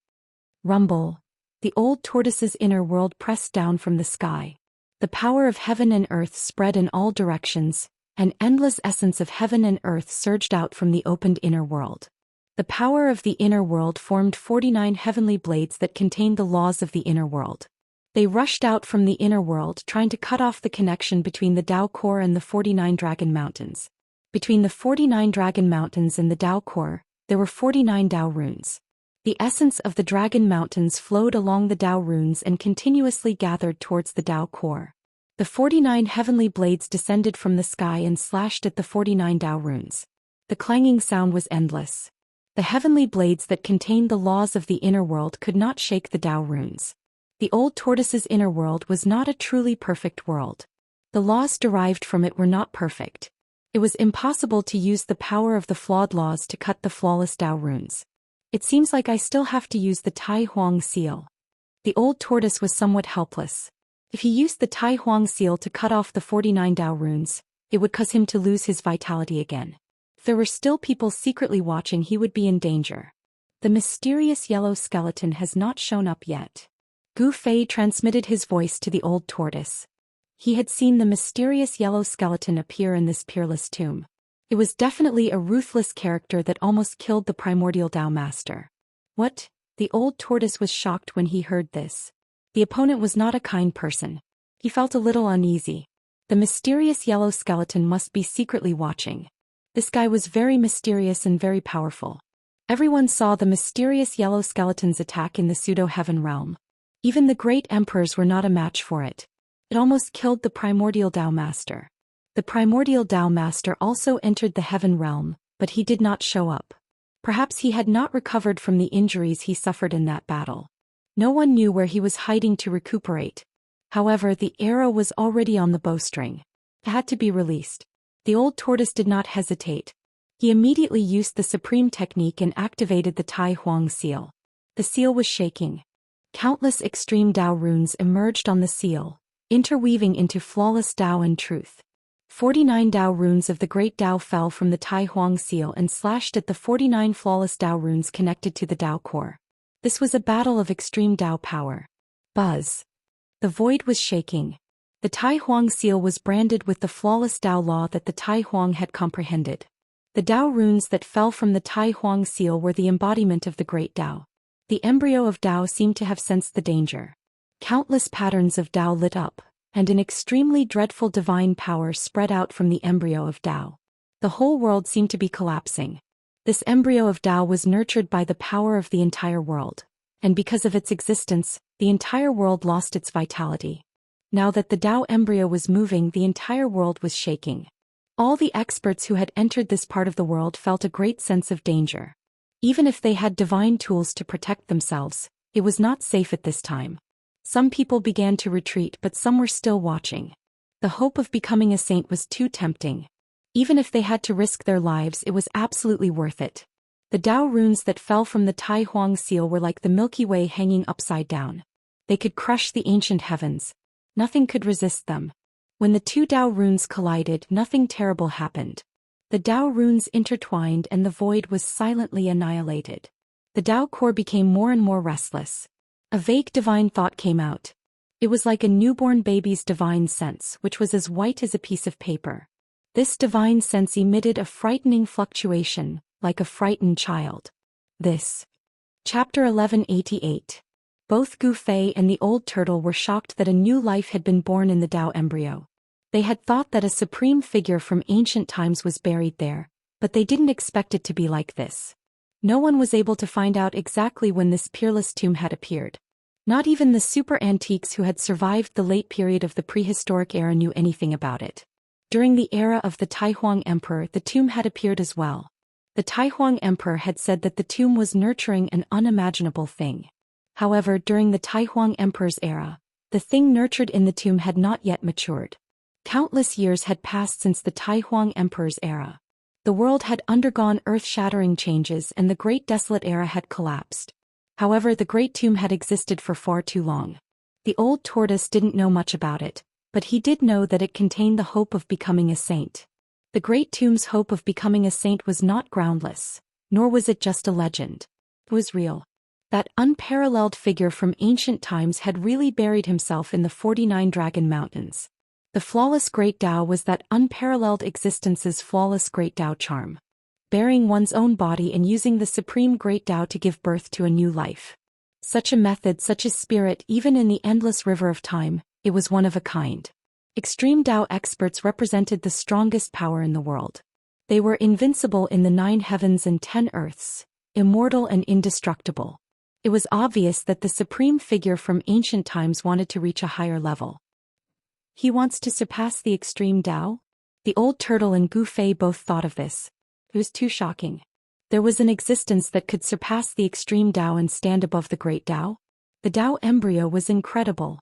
Rumble. The old tortoise's inner world pressed down from the sky. The power of heaven and earth spread in all directions. An endless essence of heaven and earth surged out from the opened inner world. The power of the inner world formed 49 heavenly blades that contained the laws of the inner world. They rushed out from the inner world trying to cut off the connection between the Dao core and the 49 Dragon Mountains. Between the 49 Dragon Mountains and the Dao core, there were 49 Dao runes. The essence of the Dragon Mountains flowed along the Dao runes and continuously gathered towards the Dao core. The 49 heavenly blades descended from the sky and slashed at the 49 Dao runes. The clanging sound was endless. The heavenly blades that contained the laws of the inner world could not shake the Dao runes. The old tortoise's inner world was not a truly perfect world. The laws derived from it were not perfect. It was impossible to use the power of the flawed laws to cut the flawless Dao runes. It seems like I still have to use the Tai Huang seal. The old tortoise was somewhat helpless. If he used the Tai Huang seal to cut off the 49 Dao runes, it would cause him to lose his vitality again. If there were still people secretly watching, he would be in danger. The mysterious yellow skeleton has not shown up yet. Gu Fei transmitted his voice to the old tortoise. He had seen the mysterious yellow skeleton appear in this peerless tomb. It was definitely a ruthless character that almost killed the primordial Dao master. What? The old tortoise was shocked when he heard this. The opponent was not a kind person. He felt a little uneasy. The mysterious yellow skeleton must be secretly watching. This guy was very mysterious and very powerful. Everyone saw the mysterious yellow skeleton's attack in the pseudo-heaven realm. Even the great emperors were not a match for it. It almost killed the primordial Dao master. The primordial Dao master also entered the heaven realm, but he did not show up. Perhaps he had not recovered from the injuries he suffered in that battle. No one knew where he was hiding to recuperate. However, the arrow was already on the bowstring. It had to be released. The old tortoise did not hesitate. He immediately used the supreme technique and activated the Tai Huang seal. The seal was shaking. Countless extreme Dao runes emerged on the seal, interweaving into flawless Dao and truth. 49 Dao runes of the great Dao fell from the Tai Huang seal and slashed at the 49 flawless Dao runes connected to the Dao core. This was a battle of extreme Dao power. Buzz. The void was shaking. The Tai Huang seal was branded with the flawless Dao law that the Tai Huang had comprehended. The Dao runes that fell from the Tai Huang seal were the embodiment of the great Dao. The embryo of Dao seemed to have sensed the danger. Countless patterns of Dao lit up, and an extremely dreadful divine power spread out from the embryo of Dao. The whole world seemed to be collapsing. This embryo of Dao was nurtured by the power of the entire world, and because of its existence, the entire world lost its vitality. Now that the Dao embryo was moving, the entire world was shaking. All the experts who had entered this part of the world felt a great sense of danger. Even if they had divine tools to protect themselves, it was not safe at this time. Some people began to retreat, but some were still watching. The hope of becoming a saint was too tempting. Even if they had to risk their lives, it was absolutely worth it. The Dao runes that fell from the Tai Huang seal were like the Milky Way hanging upside down. They could crush the ancient heavens. Nothing could resist them. When the two Dao runes collided, nothing terrible happened. The Dao runes intertwined and the void was silently annihilated. The Dao core became more and more restless. A vague divine thought came out. It was like a newborn baby's divine sense, which was as white as a piece of paper. This divine sense emitted a frightening fluctuation, like a frightened child. This. Chapter 1188. Both Gu Fei and the old turtle were shocked that a new life had been born in the Dao embryo. They had thought that a supreme figure from ancient times was buried there, but they didn't expect it to be like this. No one was able to find out exactly when this peerless tomb had appeared. Not even the super antiques who had survived the late period of the prehistoric era knew anything about it. During the era of the Taihuang Emperor, the tomb had appeared as well. The Taihuang Emperor had said that the tomb was nurturing an unimaginable thing. However, during the Taihuang Emperor's era, the thing nurtured in the tomb had not yet matured. Countless years had passed since the Taihuang Emperor's era. The world had undergone earth-shattering changes and the Great Desolate Era had collapsed. However, the Great Tomb had existed for far too long. The old tortoise didn't know much about it, but he did know that it contained the hope of becoming a saint. The Great Tomb's hope of becoming a saint was not groundless, nor was it just a legend. It was real. That unparalleled figure from ancient times had really buried himself in the 49 Dragon Mountains. The flawless Great Tao was that unparalleled existence's flawless Great Tao charm. Burying one's own body and using the supreme Great Tao to give birth to a new life. Such a method, such a spirit, even in the endless river of time, it was one of a kind. Extreme Tao experts represented the strongest power in the world. They were invincible in the 9 heavens and 10 earths, immortal and indestructible. It was obvious that the supreme figure from ancient times wanted to reach a higher level. He wants to surpass the extreme Tao? The old turtle and Gu Fei both thought of this. It was too shocking. There was an existence that could surpass the extreme Tao and stand above the great Tao? The Tao embryo was incredible.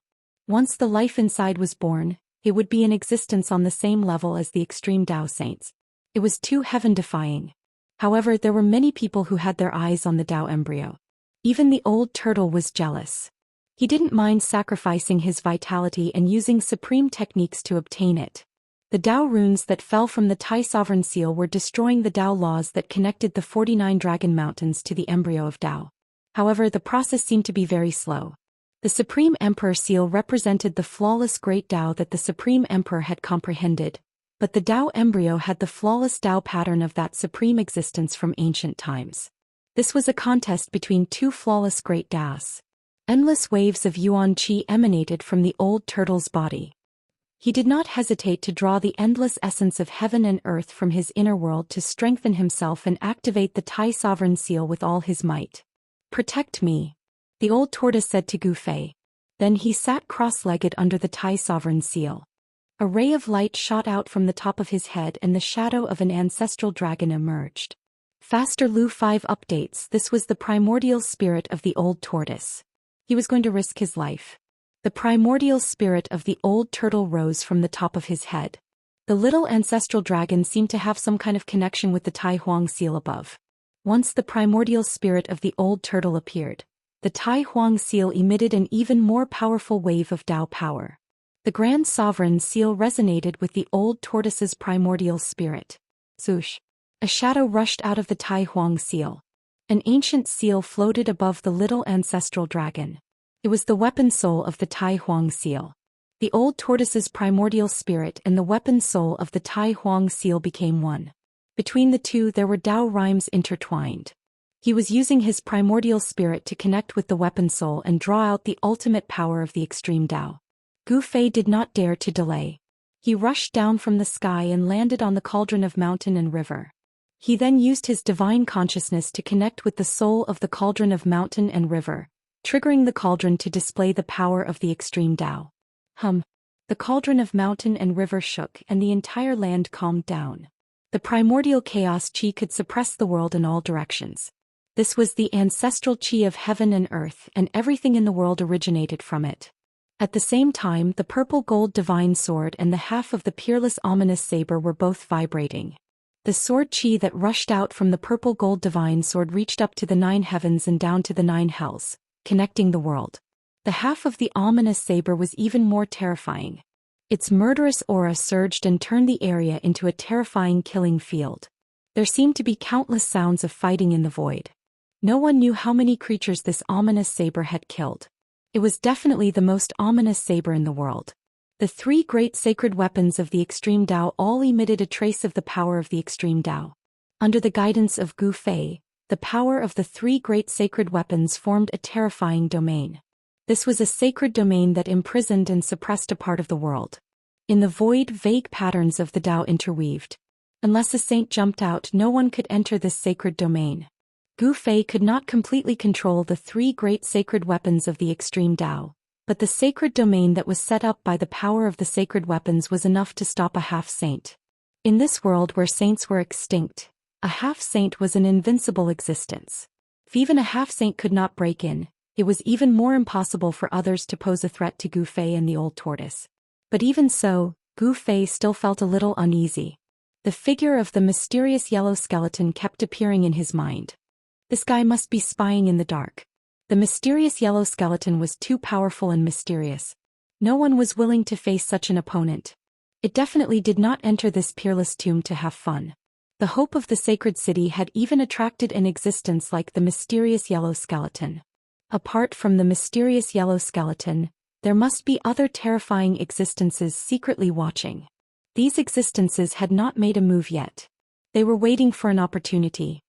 Once the life inside was born, it would be in existence on the same level as the extreme Tao saints. It was too heaven-defying. However, there were many people who had their eyes on the Tao embryo. Even the old turtle was jealous. He didn't mind sacrificing his vitality and using supreme techniques to obtain it. The Dao runes that fell from the Tai Sovereign Seal were destroying the Dao laws that connected the 49 Dragon Mountains to the embryo of Dao. However, the process seemed to be very slow. The Supreme Emperor Seal represented the flawless Great Dao that the Supreme Emperor had comprehended, but the Dao embryo had the flawless Dao pattern of that supreme existence from ancient times. This was a contest between two flawless Great Daos. Endless waves of Yuan Qi emanated from the old turtle's body. He did not hesitate to draw the endless essence of heaven and earth from his inner world to strengthen himself and activate the Tai Sovereign Seal with all his might. "Protect me," the old tortoise said to Gu Fei. Then he sat cross-legged under the Tai Sovereign Seal. A ray of light shot out from the top of his head and the shadow of an ancestral dragon emerged. Faster Lu 5 updates. This was the primordial spirit of the old tortoise. He was going to risk his life. The primordial spirit of the old turtle rose from the top of his head. The little ancestral dragon seemed to have some kind of connection with the Tai Huang seal above. Once the primordial spirit of the old turtle appeared, the Tai Huang seal emitted an even more powerful wave of Dao power. The Grand Sovereign Seal resonated with the old tortoise's primordial spirit. Swoosh! A shadow rushed out of the Tai Huang seal. An ancient seal floated above the little ancestral dragon. It was the weapon soul of the Tai Huang seal. The old tortoise's primordial spirit and the weapon soul of the Tai Huang seal became one. Between the two there were Dao rhymes intertwined. He was using his primordial spirit to connect with the weapon soul and draw out the ultimate power of the extreme Dao. Gu Fei did not dare to delay. He rushed down from the sky and landed on the cauldron of mountain and river. He then used his divine consciousness to connect with the soul of the cauldron of mountain and river, triggering the cauldron to display the power of the extreme Dao. The cauldron of mountain and river shook and the entire land calmed down. The primordial chaos qi could suppress the world in all directions. This was the ancestral qi of heaven and earth, and everything in the world originated from it. At the same time, the purple gold divine sword and the half of the peerless ominous saber were both vibrating. The sword qi that rushed out from the purple gold divine sword reached up to the 9 heavens and down to the 9 hells, connecting the world. The half of the ominous saber was even more terrifying. Its murderous aura surged and turned the area into a terrifying killing field. There seemed to be countless sounds of fighting in the void. No one knew how many creatures this ominous saber had killed. It was definitely the most ominous saber in the world. The 3 great sacred weapons of the extreme Dao all emitted a trace of the power of the extreme Dao. Under the guidance of Gu Fei, the power of the 3 great sacred weapons formed a terrifying domain. This was a sacred domain that imprisoned and suppressed a part of the world. In the void, vague patterns of the Dao interweaved. Unless a saint jumped out, no one could enter this sacred domain. Gu Fei could not completely control the 3 great sacred weapons of the extreme Dao, but the sacred domain that was set up by the power of the sacred weapons was enough to stop a half-saint. In this world where saints were extinct, a half-saint was an invincible existence. If even a half-saint could not break in, it was even more impossible for others to pose a threat to Gu Fei and the old tortoise. But even so, Gu Fei still felt a little uneasy. The figure of the mysterious yellow skeleton kept appearing in his mind. This guy must be spying in the dark. The mysterious yellow skeleton was too powerful and mysterious. No one was willing to face such an opponent. It definitely did not enter this peerless tomb to have fun. The hope of the sacred city had even attracted an existence like the mysterious yellow skeleton. Apart from the mysterious yellow skeleton, there must be other terrifying existences secretly watching. These existences had not made a move yet. They were waiting for an opportunity.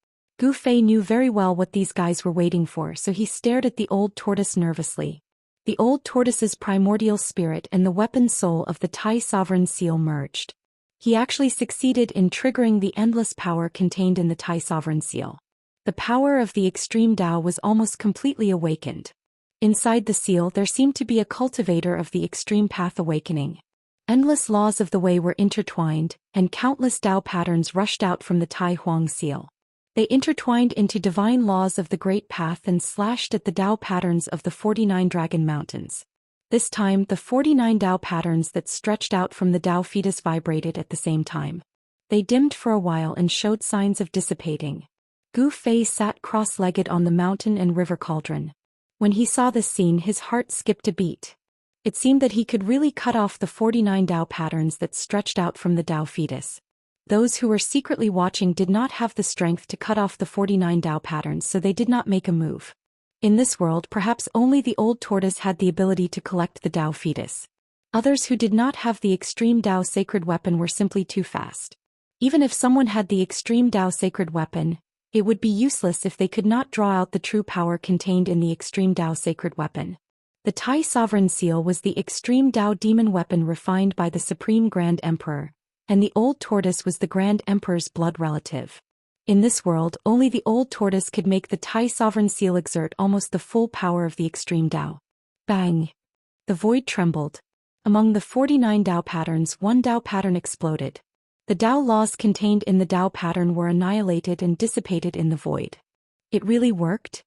Gu Fei knew very well what these guys were waiting for, so he stared at the old tortoise nervously. The old tortoise's primordial spirit and the weapon soul of the Tai Sovereign Seal merged. He actually succeeded in triggering the endless power contained in the Tai Sovereign Seal. The power of the extreme Dao was almost completely awakened. Inside the seal there seemed to be a cultivator of the extreme path awakening. Endless laws of the way were intertwined, and countless Dao patterns rushed out from the Tai Huang seal. They intertwined into divine laws of the Great Path and slashed at the Dao patterns of the 49 Dragon Mountains. This time the 49 Dao patterns that stretched out from the Dao fetus vibrated at the same time. They dimmed for a while and showed signs of dissipating. Gu Fei sat cross-legged on the mountain and river cauldron. When he saw this scene, his heart skipped a beat. It seemed that he could really cut off the 49 Dao patterns that stretched out from the Dao fetus. Those who were secretly watching did not have the strength to cut off the 49 Dao patterns, so they did not make a move. In this world, perhaps only the old tortoise had the ability to collect the Dao fetus. Others who did not have the extreme Dao sacred weapon were simply too fast. Even if someone had the extreme Dao sacred weapon, it would be useless if they could not draw out the true power contained in the extreme Dao sacred weapon. The Tai Sovereign Seal was the extreme Dao demon weapon refined by the Supreme Grand Emperor, and the old tortoise was the Grand Emperor's blood relative. In this world, only the old tortoise could make the Tai Sovereign Seal exert almost the full power of the extreme Dao. Bang! The void trembled. Among the 49 Dao patterns, one Dao pattern exploded. The Dao laws contained in the Dao pattern were annihilated and dissipated in the void. It really worked?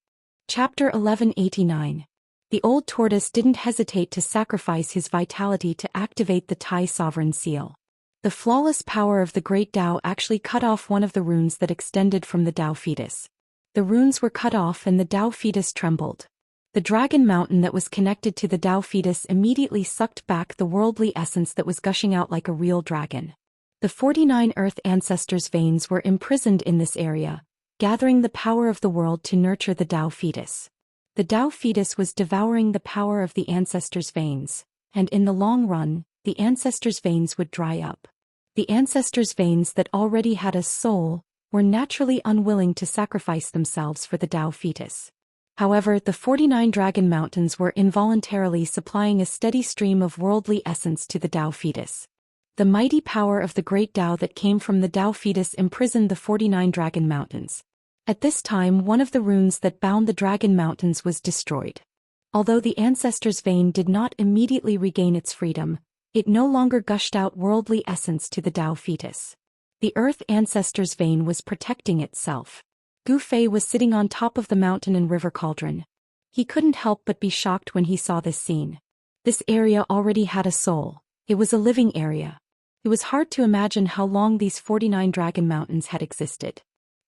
Chapter 1189. The old tortoise didn't hesitate to sacrifice his vitality to activate the Tai Sovereign Seal. The flawless power of the Great Dao actually cut off one of the runes that extended from the Dao fetus. The runes were cut off and the Dao fetus trembled. The dragon mountain that was connected to the Dao fetus immediately sucked back the worldly essence that was gushing out like a real dragon. The 49 Earth Ancestors' veins were imprisoned in this area, gathering the power of the world to nurture the Dao fetus. The Dao fetus was devouring the power of the Ancestors' veins, and in the long run, the Ancestors' veins would dry up. The Ancestors' veins that already had a soul, were naturally unwilling to sacrifice themselves for the Dao fetus. However, the 49 Dragon Mountains were involuntarily supplying a steady stream of worldly essence to the Dao fetus. The mighty power of the great Dao that came from the Dao fetus imprisoned the 49 Dragon Mountains. At this time, one of the runes that bound the Dragon Mountains was destroyed. Although the Ancestor's vein did not immediately regain its freedom, it no longer gushed out worldly essence to the Dao fetus. The Earth Ancestor's vein was protecting itself. Gu Fei was sitting on top of the mountain and river cauldron. He couldn't help but be shocked when he saw this scene. This area already had a soul. It was a living area. It was hard to imagine how long these 49 Dragon Mountains had existed.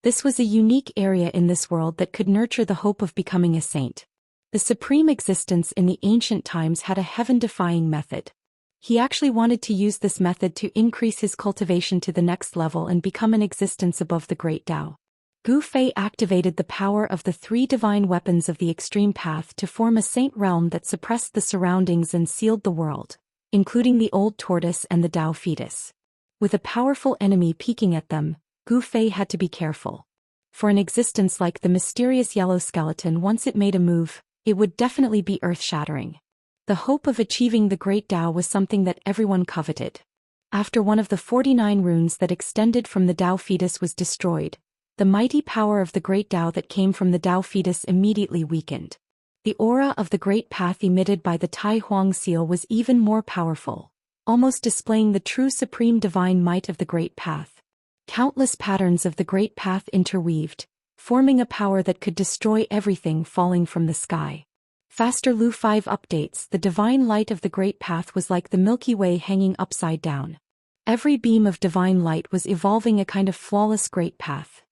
This was a unique area in this world that could nurture the hope of becoming a saint. The supreme existence in the ancient times had a heaven-defying method. He actually wanted to use this method to increase his cultivation to the next level and become an existence above the great Dao. Gu Fei activated the power of the 3 divine weapons of the extreme path to form a saint realm that suppressed the surroundings and sealed the world, including the old tortoise and the Dao fetus. With a powerful enemy peeking at them, Gu Fei had to be careful. For an existence like the mysterious yellow skeleton, once it made a move, it would definitely be earth-shattering. The hope of achieving the great Dao was something that everyone coveted. After one of the 49 runes that extended from the Dao fetus was destroyed, the mighty power of the great Dao that came from the Dao fetus immediately weakened. The aura of the great path emitted by the Tai Huang seal was even more powerful, almost displaying the true supreme divine might of the great path. Countless patterns of the great path interweaved, forming a power that could destroy everything falling from the sky. Faster Lu 5 updates. The divine light of the great path was like the Milky Way hanging upside down. Every beam of divine light was evolving a kind of flawless great path.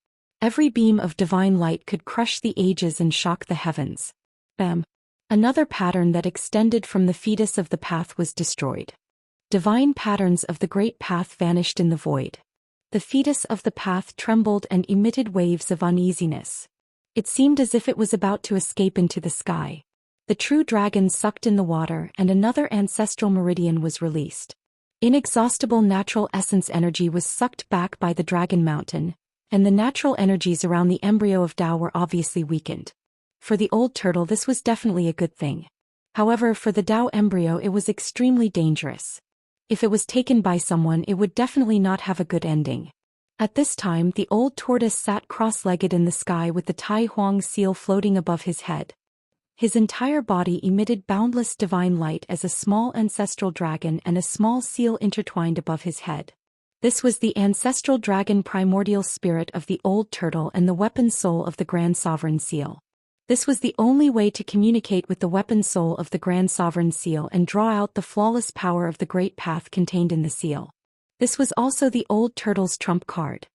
Every beam of divine light could crush the ages and shock the heavens. Bam! Another pattern that extended from the fetus of the path was destroyed. Divine patterns of the great path vanished in the void. The fetus of the path trembled and emitted waves of uneasiness. It seemed as if it was about to escape into the sky. The true dragon sucked in the water and another ancestral meridian was released. Inexhaustible natural essence energy was sucked back by the Dragon Mountain, and the natural energies around the embryo of Dao were obviously weakened. For the old turtle, this was definitely a good thing. However, for the Dao embryo, it was extremely dangerous. If it was taken by someone, it would definitely not have a good ending. At this time, the old tortoise sat cross-legged in the sky with the Tai Huang seal floating above his head. His entire body emitted boundless divine light as a small ancestral dragon and a small seal intertwined above his head. This was the ancestral dragon primordial spirit of the old turtle and the weapon soul of the Grand Sovereign Seal. This was the only way to communicate with the weapon soul of the Grand Sovereign Seal and draw out the flawless power of the great path contained in the seal. This was also the old turtle's trump card.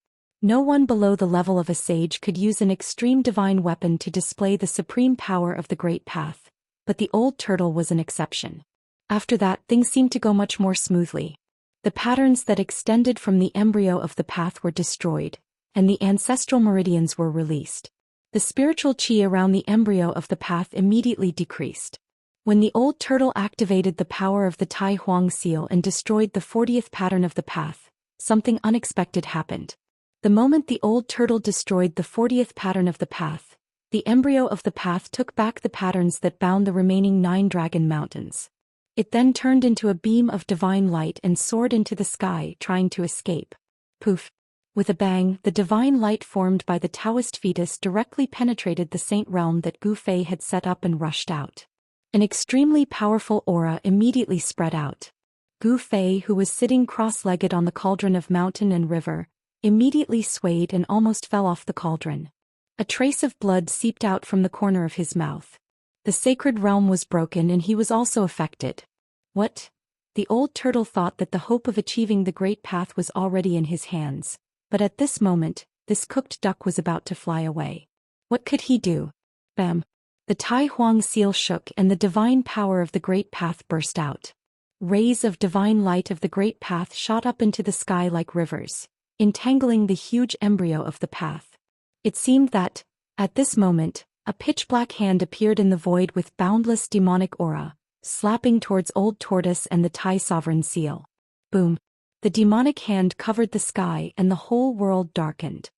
No one below the level of a sage could use an extreme divine weapon to display the supreme power of the great path, but the old turtle was an exception. After that, things seemed to go much more smoothly. The patterns that extended from the embryo of the path were destroyed, and the ancestral meridians were released. The spiritual chi around the embryo of the path immediately decreased. When the old turtle activated the power of the Tai Huang seal and destroyed the 40th pattern of the path, something unexpected happened. The moment the old turtle destroyed the 40th pattern of the path, the embryo of the path took back the patterns that bound the remaining 9 Dragon Mountains. It then turned into a beam of divine light and soared into the sky, trying to escape. Poof! With a bang, the divine light formed by the Daoist fetus directly penetrated the saint realm that Gu Fei had set up and rushed out. An extremely powerful aura immediately spread out. Gu Fei, who was sitting cross-legged on the cauldron of mountain and river, immediately swayed and almost fell off the cauldron. A trace of blood seeped out from the corner of his mouth. The sacred realm was broken and he was also affected. What? The old turtle thought that the hope of achieving the great path was already in his hands, but at this moment, this cooked duck was about to fly away. What could he do? Bam! The Tai Huang seal shook and the divine power of the great path burst out. Rays of divine light of the great path shot up into the sky like rivers, entangling the huge embryo of the path. It seemed that, at this moment, a pitch-black hand appeared in the void with boundless demonic aura, slapping towards Old Tortoise and the Tai Sovereign Seal. Boom! The demonic hand covered the sky and the whole world darkened.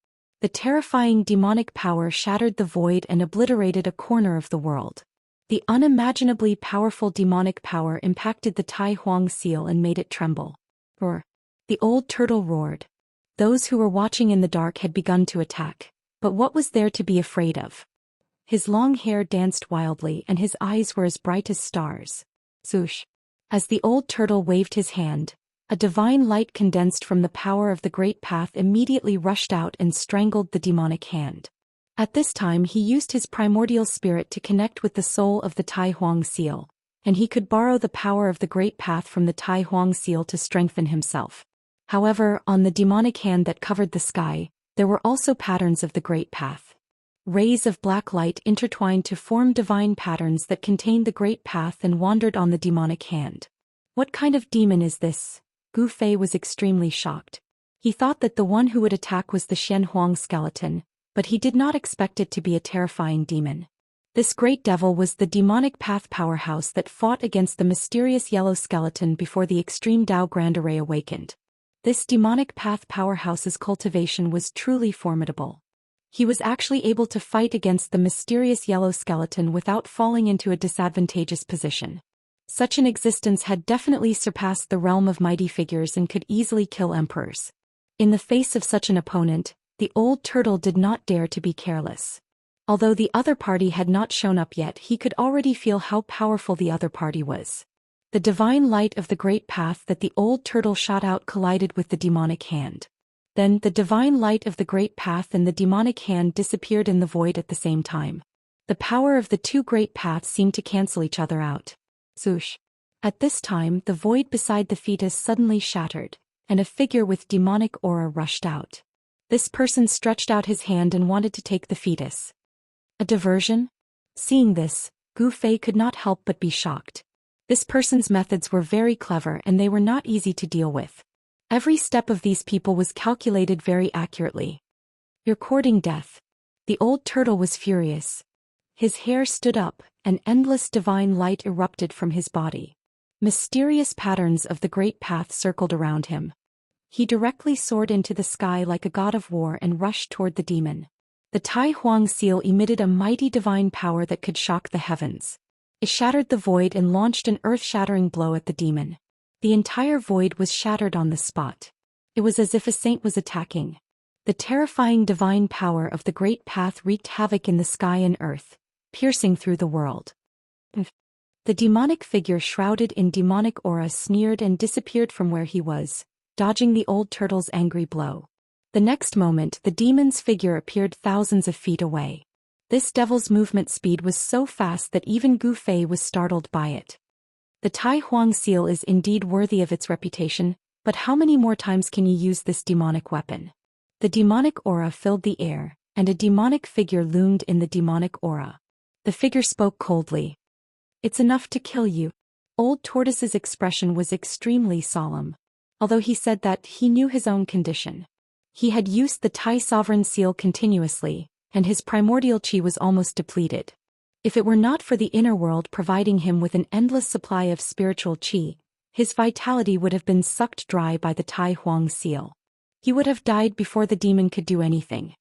The terrifying demonic power shattered the void and obliterated a corner of the world. The unimaginably powerful demonic power impacted the Tai Huang seal and made it tremble. Roar! The old turtle roared. Those who were watching in the dark had begun to attack. But what was there to be afraid of? His long hair danced wildly and his eyes were as bright as stars. Zhoosh! As the old turtle waved his hand, a divine light condensed from the power of the great path immediately rushed out and strangled the demonic hand. At this time he used his primordial spirit to connect with the soul of the Tai Huang seal, and he could borrow the power of the great path from the Tai Huang seal to strengthen himself. However, on the demonic hand that covered the sky, there were also patterns of the great path. Rays of black light intertwined to form divine patterns that contained the great path and wandered on the demonic hand. What kind of demon is this? Gu Fei was extremely shocked. He thought that the one who would attack was the Xian Huang skeleton, but he did not expect it to be a terrifying demon. This great devil was the demonic path powerhouse that fought against the mysterious yellow skeleton before the extreme Dao Grand Array awakened. This demonic path powerhouse's cultivation was truly formidable. He was actually able to fight against the mysterious yellow skeleton without falling into a disadvantageous position. Such an existence had definitely surpassed the realm of mighty figures and could easily kill emperors. In the face of such an opponent, the old turtle did not dare to be careless. Although the other party had not shown up yet, he could already feel how powerful the other party was. The divine light of the great path that the old turtle shot out collided with the demonic hand. Then the divine light of the great path and the demonic hand disappeared in the void at the same time. The power of the two great paths seemed to cancel each other out. Swoosh! At this time the void beside the fetus suddenly shattered, and a figure with demonic aura rushed out. This person stretched out his hand and wanted to take the fetus. A diversion? Seeing this, Gu Fei could not help but be shocked. This person's methods were very clever and they were not easy to deal with. Every step of these people was calculated very accurately. You're courting death. The old turtle was furious. His hair stood up, and endless divine light erupted from his body. Mysterious patterns of the great path circled around him. He directly soared into the sky like a god of war and rushed toward the demon. The Tai Huang seal emitted a mighty divine power that could shock the heavens. It shattered the void and launched an earth-shattering blow at the demon. The entire void was shattered on the spot. It was as if a saint was attacking. The terrifying divine power of the great path wreaked havoc in the sky and earth, piercing through the world. The demonic figure shrouded in demonic aura sneered and disappeared from where he was, dodging the old turtle's angry blow. The next moment the demon's figure appeared thousands of feet away. This devil's movement speed was so fast that even Gu Fei was startled by it. The Tai Huang seal is indeed worthy of its reputation, but how many more times can you use this demonic weapon? The demonic aura filled the air, and a demonic figure loomed in the demonic aura. The figure spoke coldly. It's enough to kill you. Old Tortoise's expression was extremely solemn. Although he said that, he knew his own condition. He had used the Tai Sovereign seal continuously, and his primordial chi was almost depleted. If it were not for the inner world providing him with an endless supply of spiritual chi, his vitality would have been sucked dry by the Tai Huang seal. He would have died before the demon could do anything.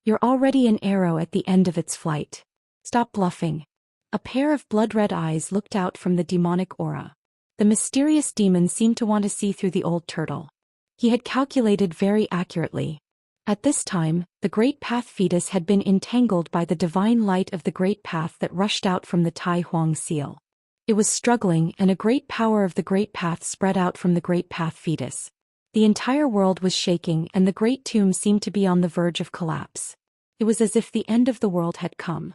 You're already an arrow at the end of its flight. Stop bluffing. A pair of blood-red eyes looked out from the demonic aura. The mysterious demon seemed to want to see through the old turtle. He had calculated very accurately. At this time, the great path fetus had been entangled by the divine light of the great path that rushed out from the Tai Huang seal. It was struggling, and a great power of the great path spread out from the great path fetus. The entire world was shaking and the great tomb seemed to be on the verge of collapse. It was as if the end of the world had come.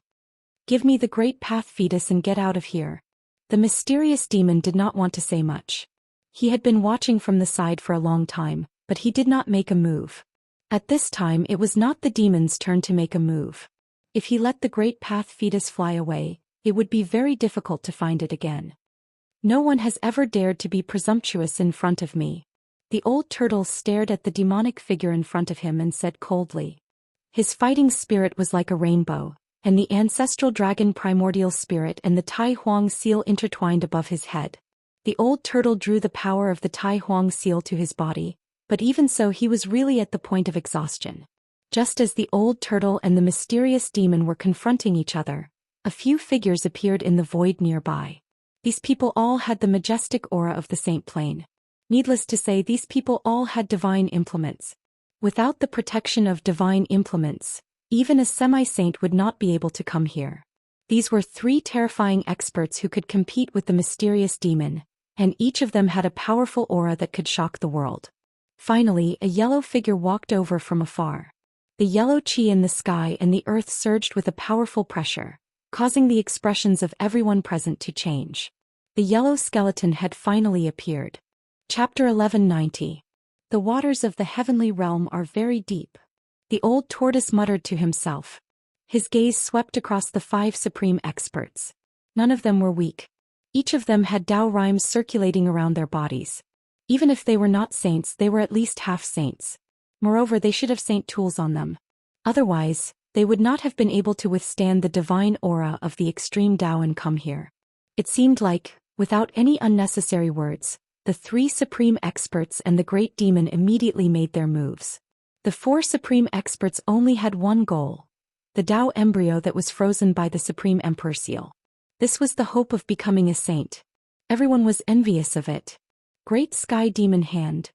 Give me the great path fetus and get out of here. The mysterious demon did not want to say much. He had been watching from the side for a long time, but he did not make a move. At this time it was not the demon's turn to make a move. If he let the great path fetus fly away, it would be very difficult to find it again. No one has ever dared to be presumptuous in front of me. The old turtle stared at the demonic figure in front of him and said coldly. His fighting spirit was like a rainbow, and the ancestral dragon primordial spirit and the Tai Huang seal intertwined above his head. The old turtle drew the power of the Tai Huang seal to his body, but even so he was really at the point of exhaustion. Just as the old turtle and the mysterious demon were confronting each other, a few figures appeared in the void nearby. These people all had the majestic aura of the Saint Plane. Needless to say, these people all had divine implements. Without the protection of divine implements, even a semi-saint would not be able to come here. These were 3 terrifying experts who could compete with the mysterious demon, and each of them had a powerful aura that could shock the world. Finally, a yellow figure walked over from afar. The yellow chi in the sky and the earth surged with a powerful pressure, causing the expressions of everyone present to change. The yellow skeleton had finally appeared. Chapter 1190. The waters of the heavenly realm are very deep. The old tortoise muttered to himself. His gaze swept across the 5 supreme experts. None of them were weak. Each of them had Tao rhymes circulating around their bodies. Even if they were not saints, they were at least half saints. Moreover, they should have saint tools on them. Otherwise, they would not have been able to withstand the divine aura of the extreme Tao and come here. It seemed like, without any unnecessary words, the 3 supreme experts and the great demon immediately made their moves. The 4 supreme experts only had one goal: the Tao embryo that was frozen by the supreme emperor seal. This was the hope of becoming a saint. Everyone was envious of it. Great Sky Demon Hand.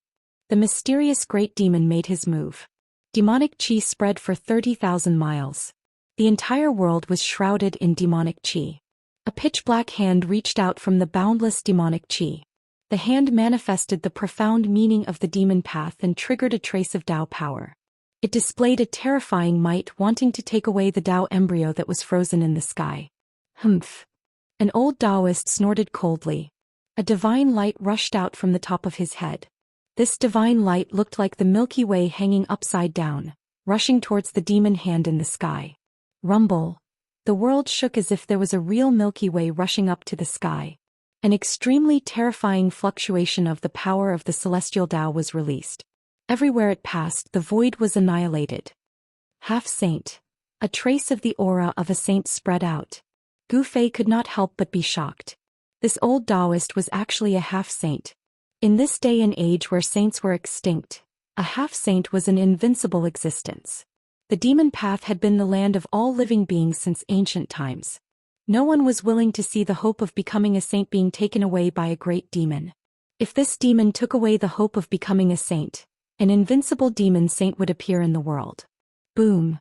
The mysterious great demon made his move. Demonic chi spread for 30,000 miles. The entire world was shrouded in demonic chi. A pitch-black hand reached out from the boundless demonic chi. The hand manifested the profound meaning of the demon path and triggered a trace of Tao power. It displayed a terrifying might, wanting to take away the Tao embryo that was frozen in the sky. Humph. An old Daoist snorted coldly. A divine light rushed out from the top of his head. This divine light looked like the Milky Way hanging upside down, rushing towards the demon hand in the sky. Rumble. The world shook as if there was a real Milky Way rushing up to the sky. An extremely terrifying fluctuation of the power of the celestial Tao was released. Everywhere it passed, the void was annihilated. Half-saint. A trace of the aura of a saint spread out. Gu Fei could not help but be shocked. This old Daoist was actually a half-saint. In this day and age where saints were extinct, a half-saint was an invincible existence. The demon path had been the land of all living beings since ancient times. No one was willing to see the hope of becoming a saint being taken away by a great demon. If this demon took away the hope of becoming a saint, an invincible demon saint would appear in the world. Boom.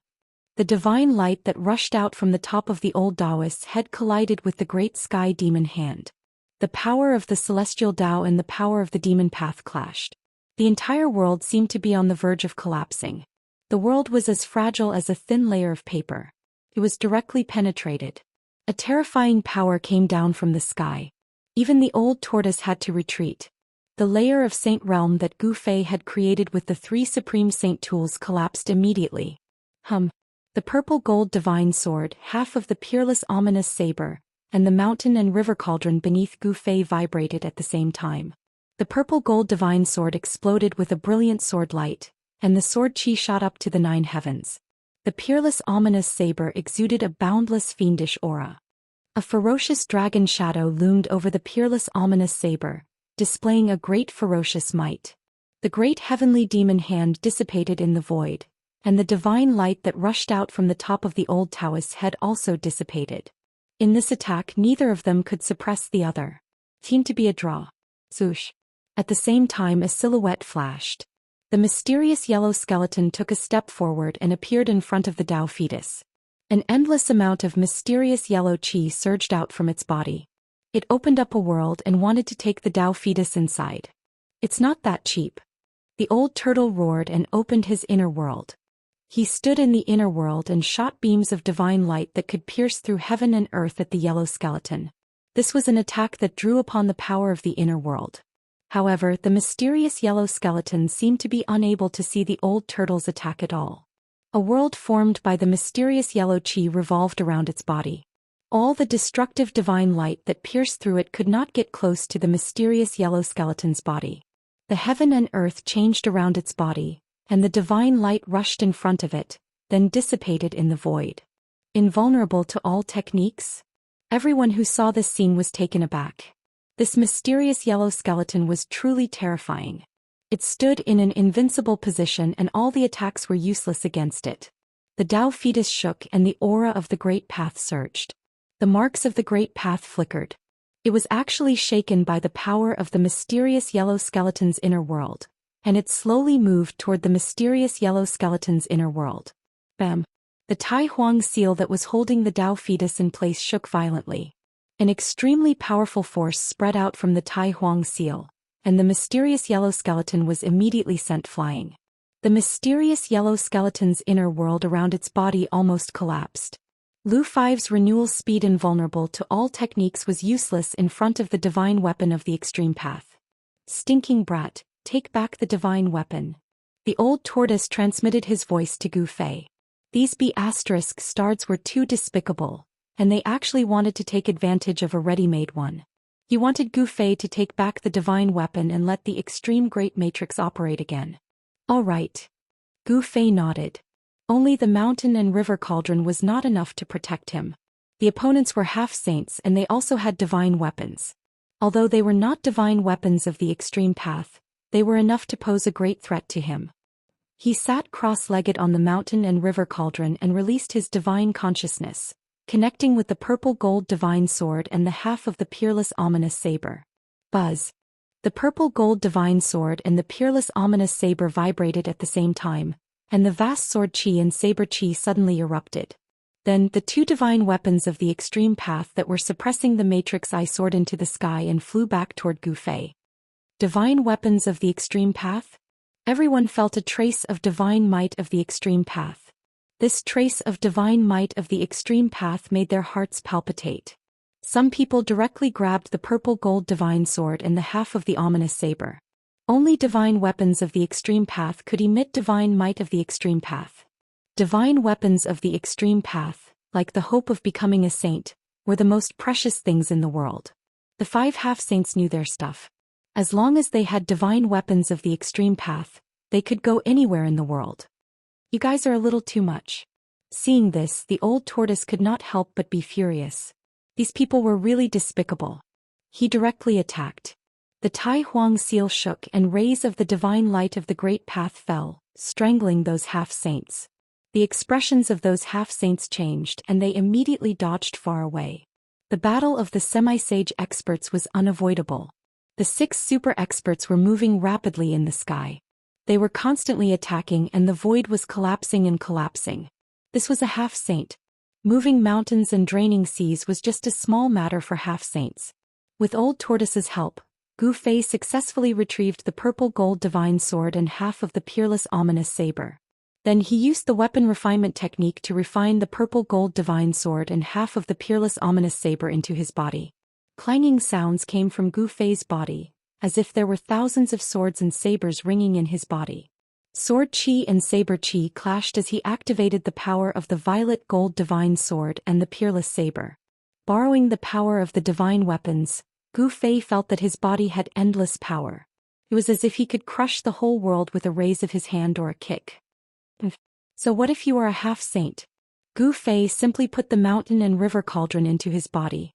The divine light that rushed out from the top of the old Daoist's head collided with the great sky demon hand. The power of the celestial Tao and the power of the demon path clashed. The entire world seemed to be on the verge of collapsing. The world was as fragile as a thin layer of paper. It was directly penetrated. A terrifying power came down from the sky. Even the old tortoise had to retreat. The layer of saint realm that Gu Fei had created with the 3 supreme saint tools collapsed immediately. The purple gold divine sword, half of the peerless ominous saber, and the mountain and river cauldron beneath Gu Fei vibrated at the same time. The purple gold divine sword exploded with a brilliant sword light, and the sword chi shot up to the 9 heavens. The peerless ominous saber exuded a boundless fiendish aura. A ferocious dragon shadow loomed over the peerless ominous saber, displaying a great ferocious might. The great heavenly demon hand dissipated in the void, and the divine light that rushed out from the top of the old Taoist's head also dissipated. In this attack, neither of them could suppress the other. Seemed to be a draw. Swoosh. At the same time, a silhouette flashed. The mysterious yellow skeleton took a step forward and appeared in front of the Tao fetus. An endless amount of mysterious yellow chi surged out from its body. It opened up a world and wanted to take the Tao fetus inside. It's not that cheap. The old turtle roared and opened his inner world. He stood in the inner world and shot beams of divine light that could pierce through heaven and earth at the yellow skeleton. This was an attack that drew upon the power of the inner world. However, the mysterious yellow skeleton seemed to be unable to see the old turtle's attack at all. A world formed by the mysterious yellow chi revolved around its body. All the destructive divine light that pierced through it could not get close to the mysterious yellow skeleton's body. The heaven and earth changed around its body, and the divine light rushed in front of it, then dissipated in the void. Invulnerable to all techniques? Everyone who saw this scene was taken aback. This mysterious yellow skeleton was truly terrifying. It stood in an invincible position and all the attacks were useless against it. The Tao fetus shook and the aura of the Great Path surged. The marks of the Great Path flickered. It was actually shaken by the power of the mysterious yellow skeleton's inner world, and it slowly moved toward the mysterious yellow skeleton's inner world. Bam! The Tai Huang seal that was holding the Tao fetus in place shook violently. An extremely powerful force spread out from the Tai Huang seal, and the mysterious yellow skeleton was immediately sent flying. The mysterious yellow skeleton's inner world around its body almost collapsed. Lu Five's renewal speed invulnerable to all techniques was useless in front of the divine weapon of the extreme path. Stinking brat, take back the divine weapon. The old tortoise transmitted his voice to Gu Fei. These B***stards were too despicable, and they actually wanted to take advantage of a ready-made one. He wanted Gu Fei to take back the divine weapon and let the extreme great matrix operate again. All right. Gu Fei nodded. Only the mountain and river cauldron was not enough to protect him. The opponents were half-saints and they also had divine weapons. Although they were not divine weapons of the extreme path, they were enough to pose a great threat to him. He sat cross-legged on the mountain and river cauldron and released his divine consciousness, connecting with the purple gold divine sword and the half of the peerless ominous saber. Buzz! The purple gold divine sword and the peerless ominous saber vibrated at the same time, and the vast sword chi and saber chi suddenly erupted. Then the two divine weapons of the extreme path that were suppressing the matrix eye soared into the sky and flew back toward Gu Fei. Divine weapons of the extreme path? Everyone felt a trace of divine might of the extreme path. This trace of divine might of the extreme path made their hearts palpitate. Some people directly grabbed the purple gold divine sword and the half of the ominous saber. Only divine weapons of the extreme path could emit divine might of the extreme path. Divine weapons of the extreme path, like the hope of becoming a saint, were the most precious things in the world. The 5 half-saints knew their stuff. As long as they had divine weapons of the extreme path, they could go anywhere in the world. You guys are a little too much. Seeing this, the old tortoise could not help but be furious. These people were really despicable. He directly attacked. The Tai Huang seal shook and rays of the divine light of the great path fell, strangling those half-saints. The expressions of those half-saints changed and they immediately dodged far away. The battle of the semi-sage experts was unavoidable. The 6 super experts were moving rapidly in the sky. They were constantly attacking and the void was collapsing and collapsing. This was a half-saint. Moving mountains and draining seas was just a small matter for half-saints. With old tortoise's help, Gu Fei successfully retrieved the purple gold divine sword and half of the peerless ominous saber. Then he used the weapon refinement technique to refine the purple gold divine sword and half of the peerless ominous saber into his body. Clanging sounds came from Gu Fei's body, as if there were thousands of swords and sabers ringing in his body. Sword chi and saber chi clashed as he activated the power of the violet gold divine sword and the peerless saber. Borrowing the power of the divine weapons, Gu Fei felt that his body had endless power. It was as if he could crush the whole world with a raise of his hand or a kick. So what if you are a half-saint? Gu Fei simply put the mountain and river cauldron into his body.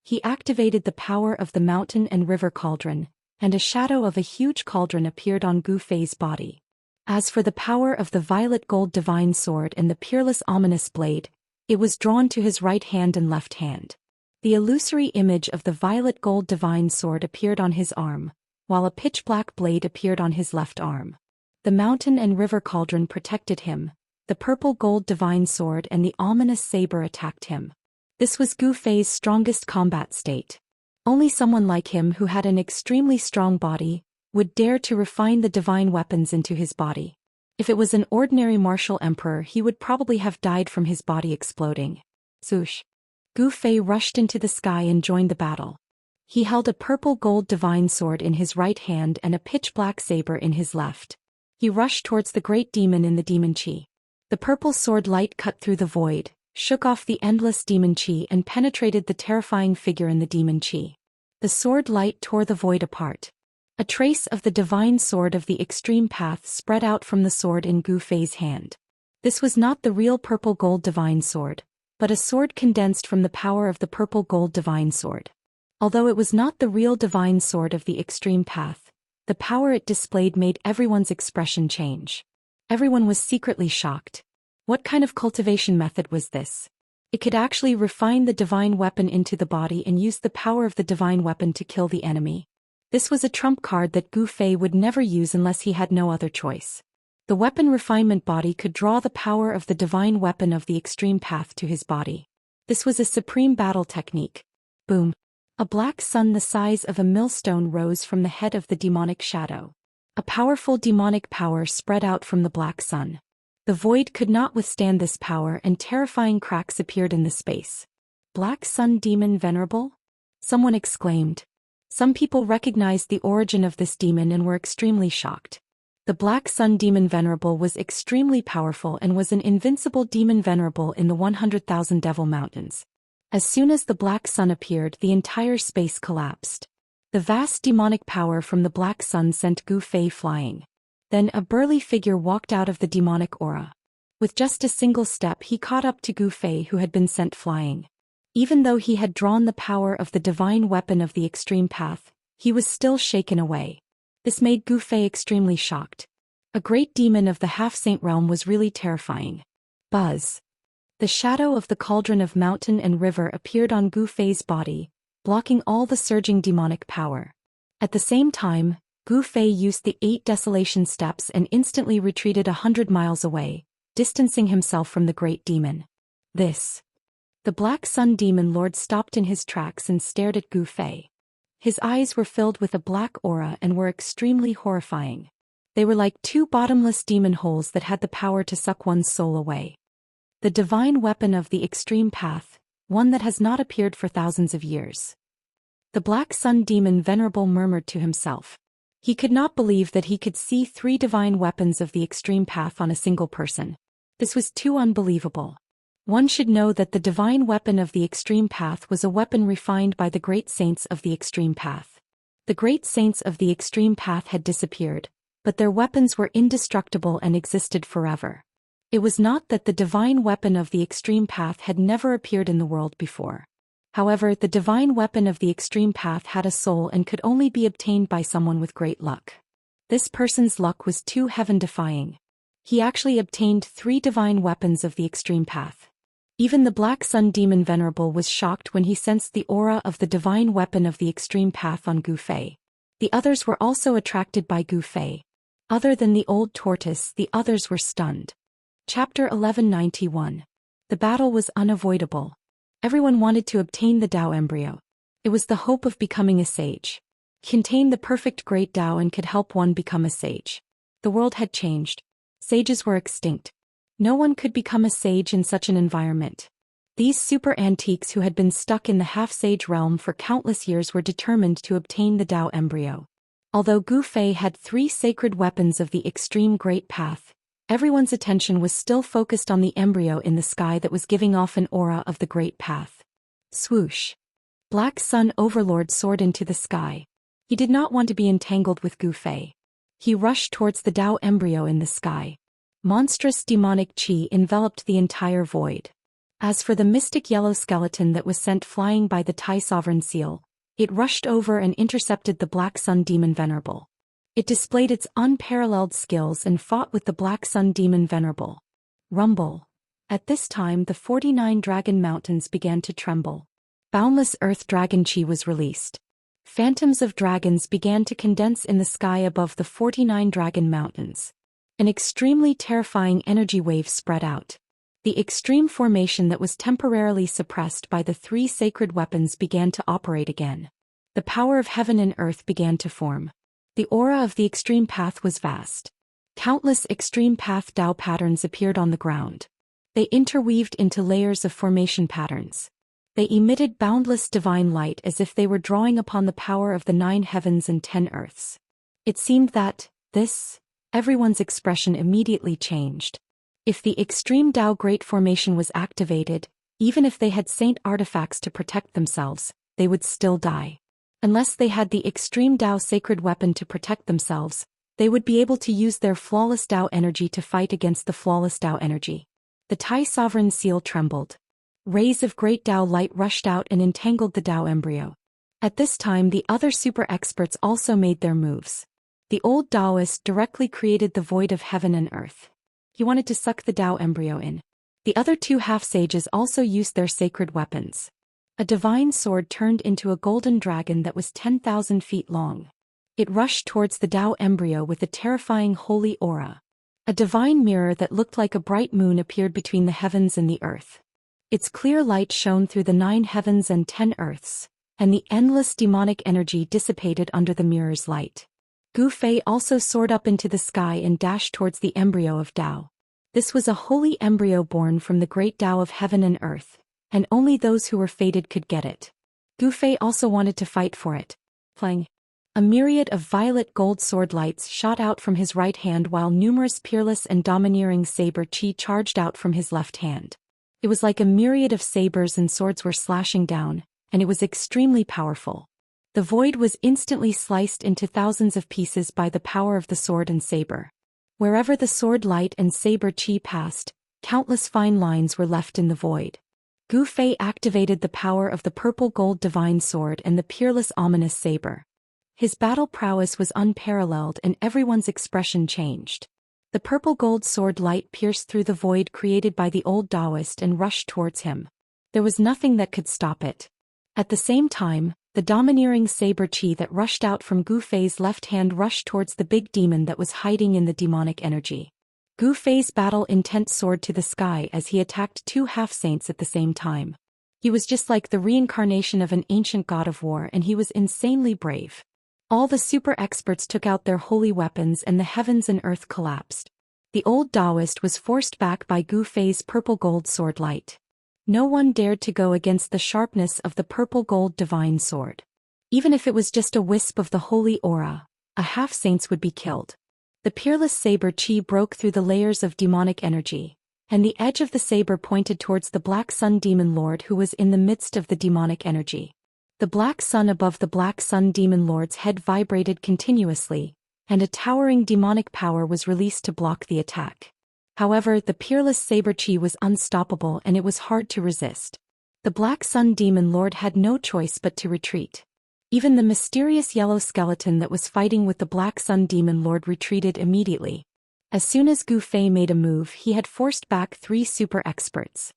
He activated the power of the mountain and river cauldron, and a shadow of a huge cauldron appeared on Gu Fei's body. As for the power of the violet gold divine sword and the peerless ominous blade, it was drawn to his right hand and left hand. The illusory image of the violet gold divine sword appeared on his arm, while a pitch-black blade appeared on his left arm. The mountain and river cauldron protected him, the purple gold divine sword and the ominous saber attacked him. This was Gu Fei's strongest combat state. Only someone like him who had an extremely strong body would dare to refine the divine weapons into his body. If it was an ordinary martial emperor, he would probably have died from his body exploding. Swoosh! Gu Fei rushed into the sky and joined the battle. He held a purple gold divine sword in his right hand and a pitch-black saber in his left. He rushed towards the great demon in the demon chi. The purple sword light cut through the void, shook off the endless demon chi and penetrated the terrifying figure in the demon chi. The sword light tore the void apart. A trace of the divine sword of the extreme path spread out from the sword in Gu Fei's hand. This was not the real purple gold divine sword, but a sword condensed from the power of the purple gold divine sword. Although it was not the real divine sword of the extreme path, The power it displayed made everyone's expression change. Everyone was secretly shocked. What kind of cultivation method was this? It could actually refine the divine weapon into the body and use the power of the divine weapon to kill the enemy. This was a trump card that Gu Fei would never use unless he had no other choice. The weapon refinement body could draw the power of the divine weapon of the extreme path to his body. This was a supreme battle technique. Boom. A black sun the size of a millstone rose from the head of the demonic shadow. A powerful demonic power spread out from the black sun. The void could not withstand this power and terrifying cracks appeared in the space. Black Sun Demon Venerable? Someone exclaimed. Some people recognized the origin of this demon and were extremely shocked. The Black Sun Demon Venerable was extremely powerful and was an invincible demon venerable in the 100,000 Devil Mountains. As soon as the Black Sun appeared, the entire space collapsed. The vast demonic power from the Black Sun sent Gu Fei flying. Then a burly figure walked out of the demonic aura. With just a single step he caught up to Gu Fei, who had been sent flying. Even though he had drawn the power of the divine weapon of the extreme path, he was still shaken away. This made Gu Fei extremely shocked. A great demon of the half-saint realm was really terrifying. Buzz. The shadow of the cauldron of mountain and river appeared on Gu Fei's body, blocking all the surging demonic power. At the same time, Gu Fei used the 8 desolation steps and instantly retreated 100 miles away, distancing himself from the great demon. This. The Black Sun Demon Lord stopped in his tracks and stared at Gu Fei. His eyes were filled with a black aura and were extremely horrifying. They were like 2 bottomless demon holes that had the power to suck one's soul away. The divine weapon of the extreme path, one that has not appeared for thousands of years. The Black Sun Demon Venerable murmured to himself. He could not believe that he could see 3 divine weapons of the extreme path on a single person. This was too unbelievable. One should know that the divine weapon of the extreme path was a weapon refined by the great saints of the extreme path. The great saints of the extreme path had disappeared, but their weapons were indestructible and existed forever. It was not that the divine weapon of the extreme path had never appeared in the world before. However, the divine weapon of the extreme path had a soul and could only be obtained by someone with great luck. This person's luck was too heaven-defying. He actually obtained 3 divine weapons of the extreme path. Even the Black Sun Demon Venerable was shocked when he sensed the aura of the divine weapon of the extreme path on Gu Fei. The others were also attracted by Gu Fei. Other than the old tortoise, the others were stunned. Chapter 1191. The battle was unavoidable. Everyone wanted to obtain the Dao embryo. It was the hope of becoming a sage. Contained the perfect great Dao and could help one become a sage. The world had changed. Sages were extinct. No one could become a sage in such an environment. These super antiques who had been stuck in the half-sage realm for countless years were determined to obtain the Dao embryo. Although Gu Fei had 3 sacred weapons of the extreme great path, everyone's attention was still focused on the embryo in the sky that was giving off an aura of the great path. Swoosh. Black Sun Overlord soared into the sky. He did not want to be entangled with Gu Fei. He rushed towards the Dao embryo in the sky. Monstrous demonic qi enveloped the entire void. As for the mystic yellow skeleton that was sent flying by the Tai Sovereign Seal, it rushed over and intercepted the Black Sun Demon Venerable. It displayed its unparalleled skills and fought with the Black Sun Demon Venerable. Rumble. At this time the 49 Dragon Mountains began to tremble. Boundless Earth Dragon Chi was released. Phantoms of dragons began to condense in the sky above the 49 Dragon Mountains. An extremely terrifying energy wave spread out. The extreme formation that was temporarily suppressed by the 3 sacred weapons began to operate again. The power of heaven and earth began to form. The aura of the extreme path was vast. Countless extreme path Dao patterns appeared on the ground. They interweaved into layers of formation patterns. They emitted boundless divine light as if they were drawing upon the power of the 9 heavens and 10 earths. It seemed that, everyone's expression immediately changed. If the extreme Dao Great Formation was activated, even if they had saint artifacts to protect themselves, they would still die. Unless they had the extreme Dao sacred weapon to protect themselves, they would be able to use their flawless Dao energy to fight against the flawless Dao energy. The Tai Sovereign Seal trembled. Rays of great Dao light rushed out and entangled the Dao embryo. At this time the other super experts also made their moves. The old Daoist directly created the void of heaven and earth. He wanted to suck the Dao embryo in. The other two half-sages also used their sacred weapons. A divine sword turned into a golden dragon that was 10,000 feet long. It rushed towards the Dao embryo with a terrifying holy aura. A divine mirror that looked like a bright moon appeared between the heavens and the earth. Its clear light shone through the 9 heavens and 10 earths, and the endless demonic energy dissipated under the mirror's light. Gu Fei also soared up into the sky and dashed towards the embryo of Dao. This was a holy embryo born from the great Dao of heaven and earth, and only those who were fated could get it. Gu Fei also wanted to fight for it. Playing. A myriad of violet gold sword lights shot out from his right hand while numerous peerless and domineering saber chi charged out from his left hand. It was like a myriad of sabers and swords were slashing down, and it was extremely powerful. The void was instantly sliced into thousands of pieces by the power of the sword and saber. Wherever the sword light and saber chi passed, countless fine lines were left in the void. Gu Fei activated the power of the purple gold divine sword and the peerless ominous saber. His battle prowess was unparalleled and everyone's expression changed. The purple gold sword light pierced through the void created by the old Daoist and rushed towards him. There was nothing that could stop it. At the same time, the domineering saber chi that rushed out from Gu Fei's left hand rushed towards the big demon that was hiding in the demonic energy. Gu Fei's battle intent soared to the sky as he attacked 2 half-saints at the same time. He was just like the reincarnation of an ancient god of war, and he was insanely brave. All the super experts took out their holy weapons and the heavens and earth collapsed. The old Daoist was forced back by Gu Fei's purple gold sword light. No one dared to go against the sharpness of the purple gold divine sword. Even if it was just a wisp of the holy aura, a half-saints would be killed. The peerless saber chi broke through the layers of demonic energy, and the edge of the saber pointed towards the Black Sun Demon Lord who was in the midst of the demonic energy. The black sun above the Black Sun Demon Lord's head vibrated continuously, and a towering demonic power was released to block the attack. However, the peerless saber chi was unstoppable and it was hard to resist. The Black Sun Demon Lord had no choice but to retreat. Even the mysterious yellow skeleton that was fighting with the Black Sun Demon Lord retreated immediately. As soon as Gu Fei made a move, he had forced back 3 super experts.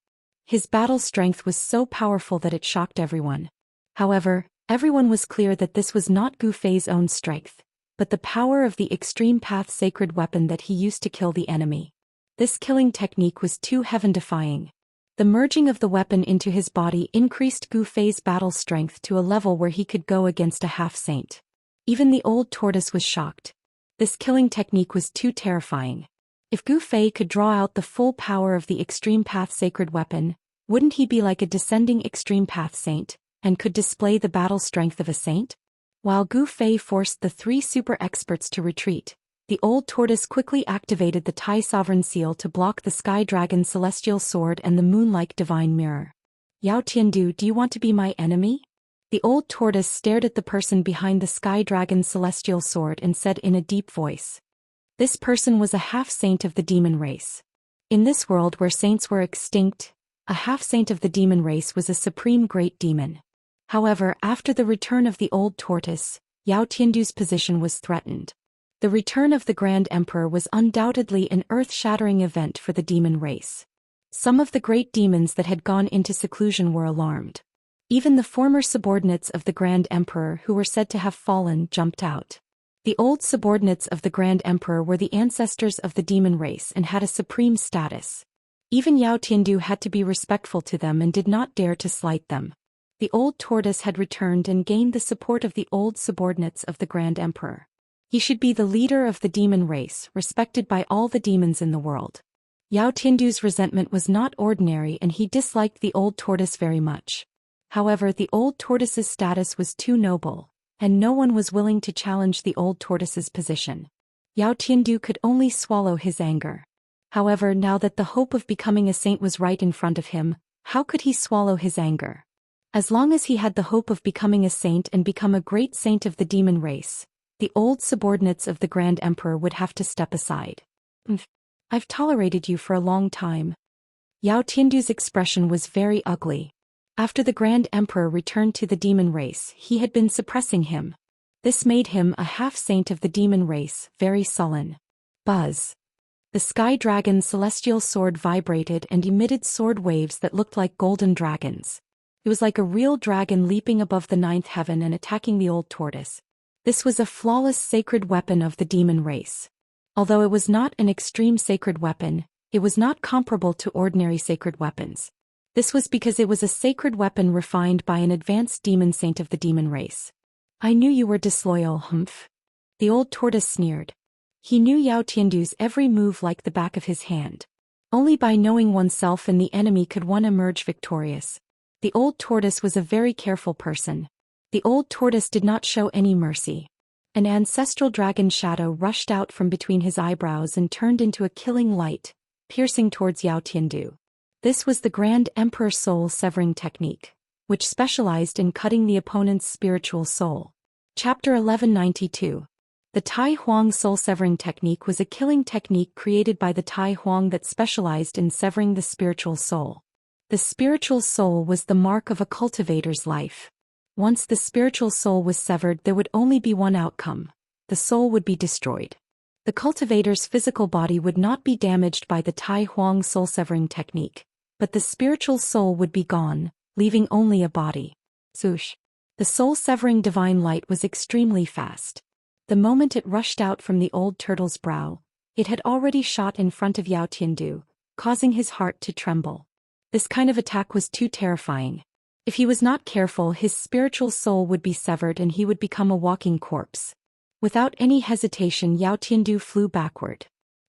His battle strength was so powerful that it shocked everyone. However, everyone was clear that this was not Gu Fei's own strength, but the power of the extreme path sacred weapon that he used to kill the enemy. This killing technique was too heaven-defying. The merging of the weapon into his body increased Gu Fei's battle strength to a level where he could go against a half-saint. Even the old tortoise was shocked. This killing technique was too terrifying. If Gu Fei could draw out the full power of the extreme path sacred weapon, wouldn't he be like a descending extreme path saint, and could display the battle strength of a saint? While Gu Fei forced the 3 super experts to retreat, the old tortoise quickly activated the Tai Sovereign Seal to block the Sky Dragon's celestial sword and the moon-like divine mirror. Yao Tiandu, do you want to be my enemy? The old tortoise stared at the person behind the Sky Dragon's celestial sword and said in a deep voice. This person was a half-saint of the demon race. In this world where saints were extinct, a half-saint of the demon race was a supreme great demon. However, after the return of the old tortoise, Yao Tiandu's position was threatened. The return of the Grand Emperor was undoubtedly an earth-shattering event for the demon race. Some of the great demons that had gone into seclusion were alarmed. Even the former subordinates of the Grand Emperor who were said to have fallen jumped out. The old subordinates of the Grand Emperor were the ancestors of the demon race and had a supreme status. Even Yao Tiandu had to be respectful to them and did not dare to slight them. The old tortoise had returned and gained the support of the old subordinates of the Grand Emperor. He should be the leader of the demon race, respected by all the demons in the world. Yao Tiandu's resentment was not ordinary and he disliked the old tortoise very much. However, the old tortoise's status was too noble, and no one was willing to challenge the old tortoise's position. Yao Tiandu could only swallow his anger. However, now that the hope of becoming a saint was right in front of him, how could he swallow his anger? As long as he had the hope of becoming a saint and become a great saint of the demon race, the old subordinates of the Grand Emperor would have to step aside. I've tolerated you for a long time. Yao Tiandu's expression was very ugly. After the Grand Emperor returned to the demon race, he had been suppressing him. This made him a half-saint of the demon race, very sullen. Buzz. The sky dragon's celestial sword vibrated and emitted sword waves that looked like golden dragons. It was like a real dragon leaping above the ninth heaven and attacking the old tortoise. This was a flawless sacred weapon of the demon race. Although it was not an extreme sacred weapon, it was not comparable to ordinary sacred weapons. This was because it was a sacred weapon refined by an advanced demon saint of the demon race. I knew you were disloyal, humph. The old tortoise sneered. He knew Yao Tiandu's every move like the back of his hand. Only by knowing oneself and the enemy could one emerge victorious. The old tortoise was a very careful person. The old tortoise did not show any mercy. An ancestral dragon shadow rushed out from between his eyebrows and turned into a killing light, piercing towards Yao Tiandu. This was the Grand Emperor Soul Severing Technique, which specialized in cutting the opponent's spiritual soul. Chapter 1192. The Tai Huang Soul Severing Technique was a killing technique created by the Tai Huang that specialized in severing the spiritual soul. The spiritual soul was the mark of a cultivator's life. Once the spiritual soul was severed, there would only be one outcome. The soul would be destroyed. The cultivator's physical body would not be damaged by the Tai Huang Soul Severing Technique, but the spiritual soul would be gone, leaving only a body. Swoosh. The soul-severing divine light was extremely fast. The moment it rushed out from the old turtle's brow, it had already shot in front of Yao Tiandu, causing his heart to tremble. This kind of attack was too terrifying. If he was not careful, his spiritual soul would be severed and he would become a walking corpse. Without any hesitation, Yao Tiandu flew backward.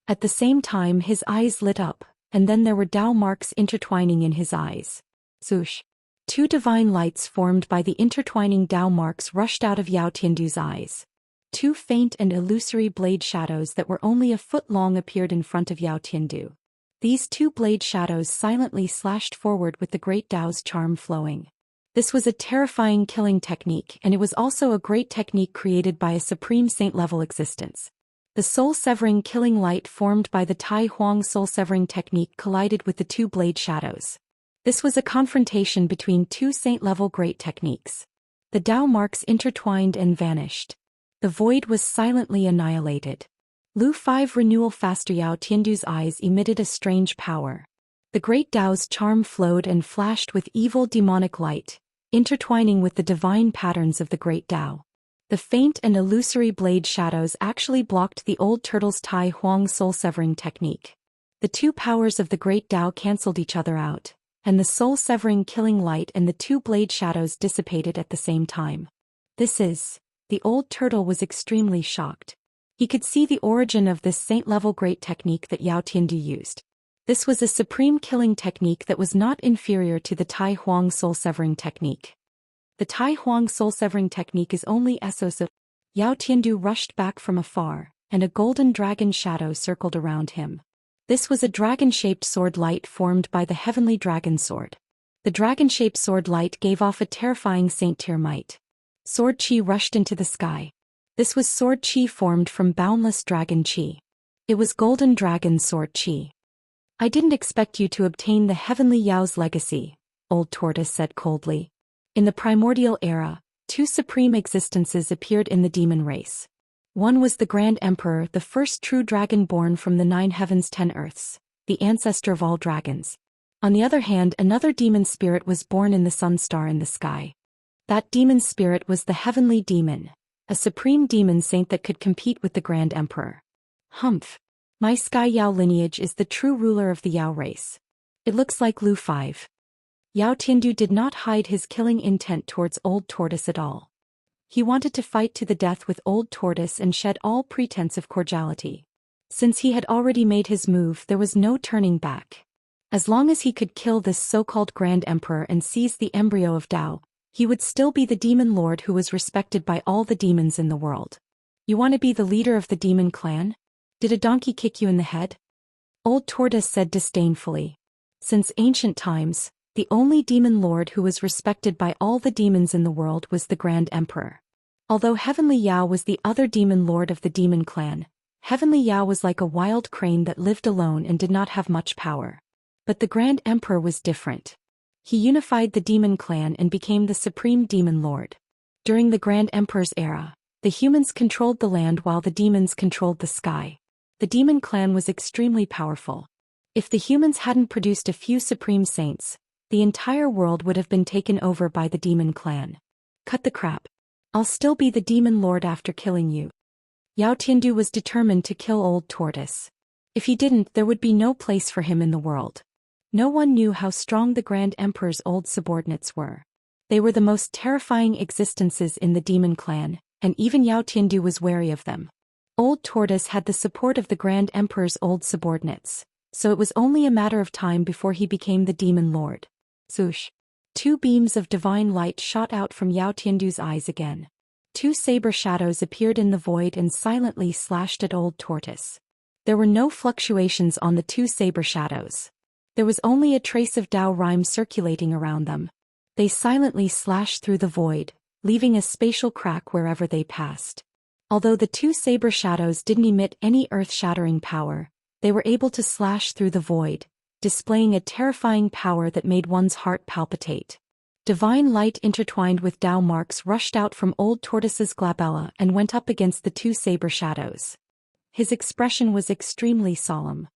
At the same time, his eyes lit up, and then there were Dao marks intertwining in his eyes. Swoosh. Two divine lights formed by the intertwining Dao marks rushed out of Yao Tiandu's eyes. Two faint and illusory blade shadows that were only a foot long appeared in front of Yao Tiandu. These two blade shadows silently slashed forward with the great Dao's charm flowing. This was a terrifying killing technique, and it was also a great technique created by a supreme saint-level existence. The soul-severing killing light formed by the Tai Huang soul-severing technique collided with the two blade shadows. This was a confrontation between two saint-level great techniques. The Dao marks intertwined and vanished. The void was silently annihilated. Lu 5 renewal faster. Yao Tiandu's eyes emitted a strange power. The great Dao's charm flowed and flashed with evil demonic light, intertwining with the divine patterns of the great Dao. The faint and illusory blade shadows actually blocked the old turtle's Tai Huang soul-severing technique. The two powers of the great Dao cancelled each other out, and the soul-severing killing light and the two blade shadows dissipated at the same time. The old turtle was extremely shocked. He could see the origin of this saint-level great technique that Yao Tiandu used. This was a supreme killing technique that was not inferior to the Tai Huang soul-severing technique. The Tai Huang soul-severing technique is only SOS. Yao Tiandu rushed back from afar, and a golden dragon shadow circled around him. This was a dragon-shaped sword light formed by the heavenly dragon sword. The dragon-shaped sword light gave off a terrifying saint-tier might. Sword chi rushed into the sky. This was sword chi formed from boundless dragon chi. It was golden dragon sword chi. I didn't expect you to obtain the heavenly Yao's legacy, old tortoise said coldly. In the primordial era, two supreme existences appeared in the demon race. One was the Grand Emperor, the first true dragon born from the 9 heavens 10 earths, the ancestor of all dragons. On the other hand, another demon spirit was born in the sun star in the sky. That demon spirit was the heavenly demon, a supreme demon saint that could compete with the Grand Emperor. Humph. My Sky Yao lineage is the true ruler of the Yao race. It looks like Lu 5. Yao Tiandu did not hide his killing intent towards Old Tortoise at all. He wanted to fight to the death with Old Tortoise and shed all pretense of cordiality. Since he had already made his move, there was no turning back. As long as he could kill this so-called Grand Emperor and seize the embryo of Dao, he would still be the demon lord who was respected by all the demons in the world. You want to be the leader of the demon clan? Did a donkey kick you in the head? Old Tortoise said disdainfully. Since ancient times, the only demon lord who was respected by all the demons in the world was the Grand Emperor. Although Heavenly Yao was the other demon lord of the demon clan, Heavenly Yao was like a wild crane that lived alone and did not have much power. But the Grand Emperor was different. He unified the demon clan and became the supreme demon lord. During the Grand Emperor's era, The humans controlled the land while the demons controlled the sky. The demon clan was extremely powerful. If the humans hadn't produced a few supreme saints, the entire world would have been taken over by the demon clan. Cut the crap. I'll still be the demon lord after killing you. Yao Tiandu was determined to kill Old Tortoise. If he didn't, there would be no place for him in the world. No one knew how strong the Grand Emperor's old subordinates were. They were the most terrifying existences in the demon clan, and even Yao Tiandu was wary of them. Old Tortoise had the support of the Grand Emperor's old subordinates, so it was only a matter of time before he became the demon lord. Swoosh! 2 beams of divine light shot out from Yao Tiandu's eyes again. 2 saber shadows appeared in the void and silently slashed at Old Tortoise. There were no fluctuations on the 2 saber shadows. There was only a trace of Dao rhyme circulating around them. They silently slashed through the void, leaving a spatial crack wherever they passed. Although the 2 saber shadows didn't emit any earth-shattering power, they were able to slash through the void, displaying a terrifying power that made one's heart palpitate. Divine light intertwined with Dao marks rushed out from Old Tortoise's glabella and went up against the 2 saber shadows. His expression was extremely solemn.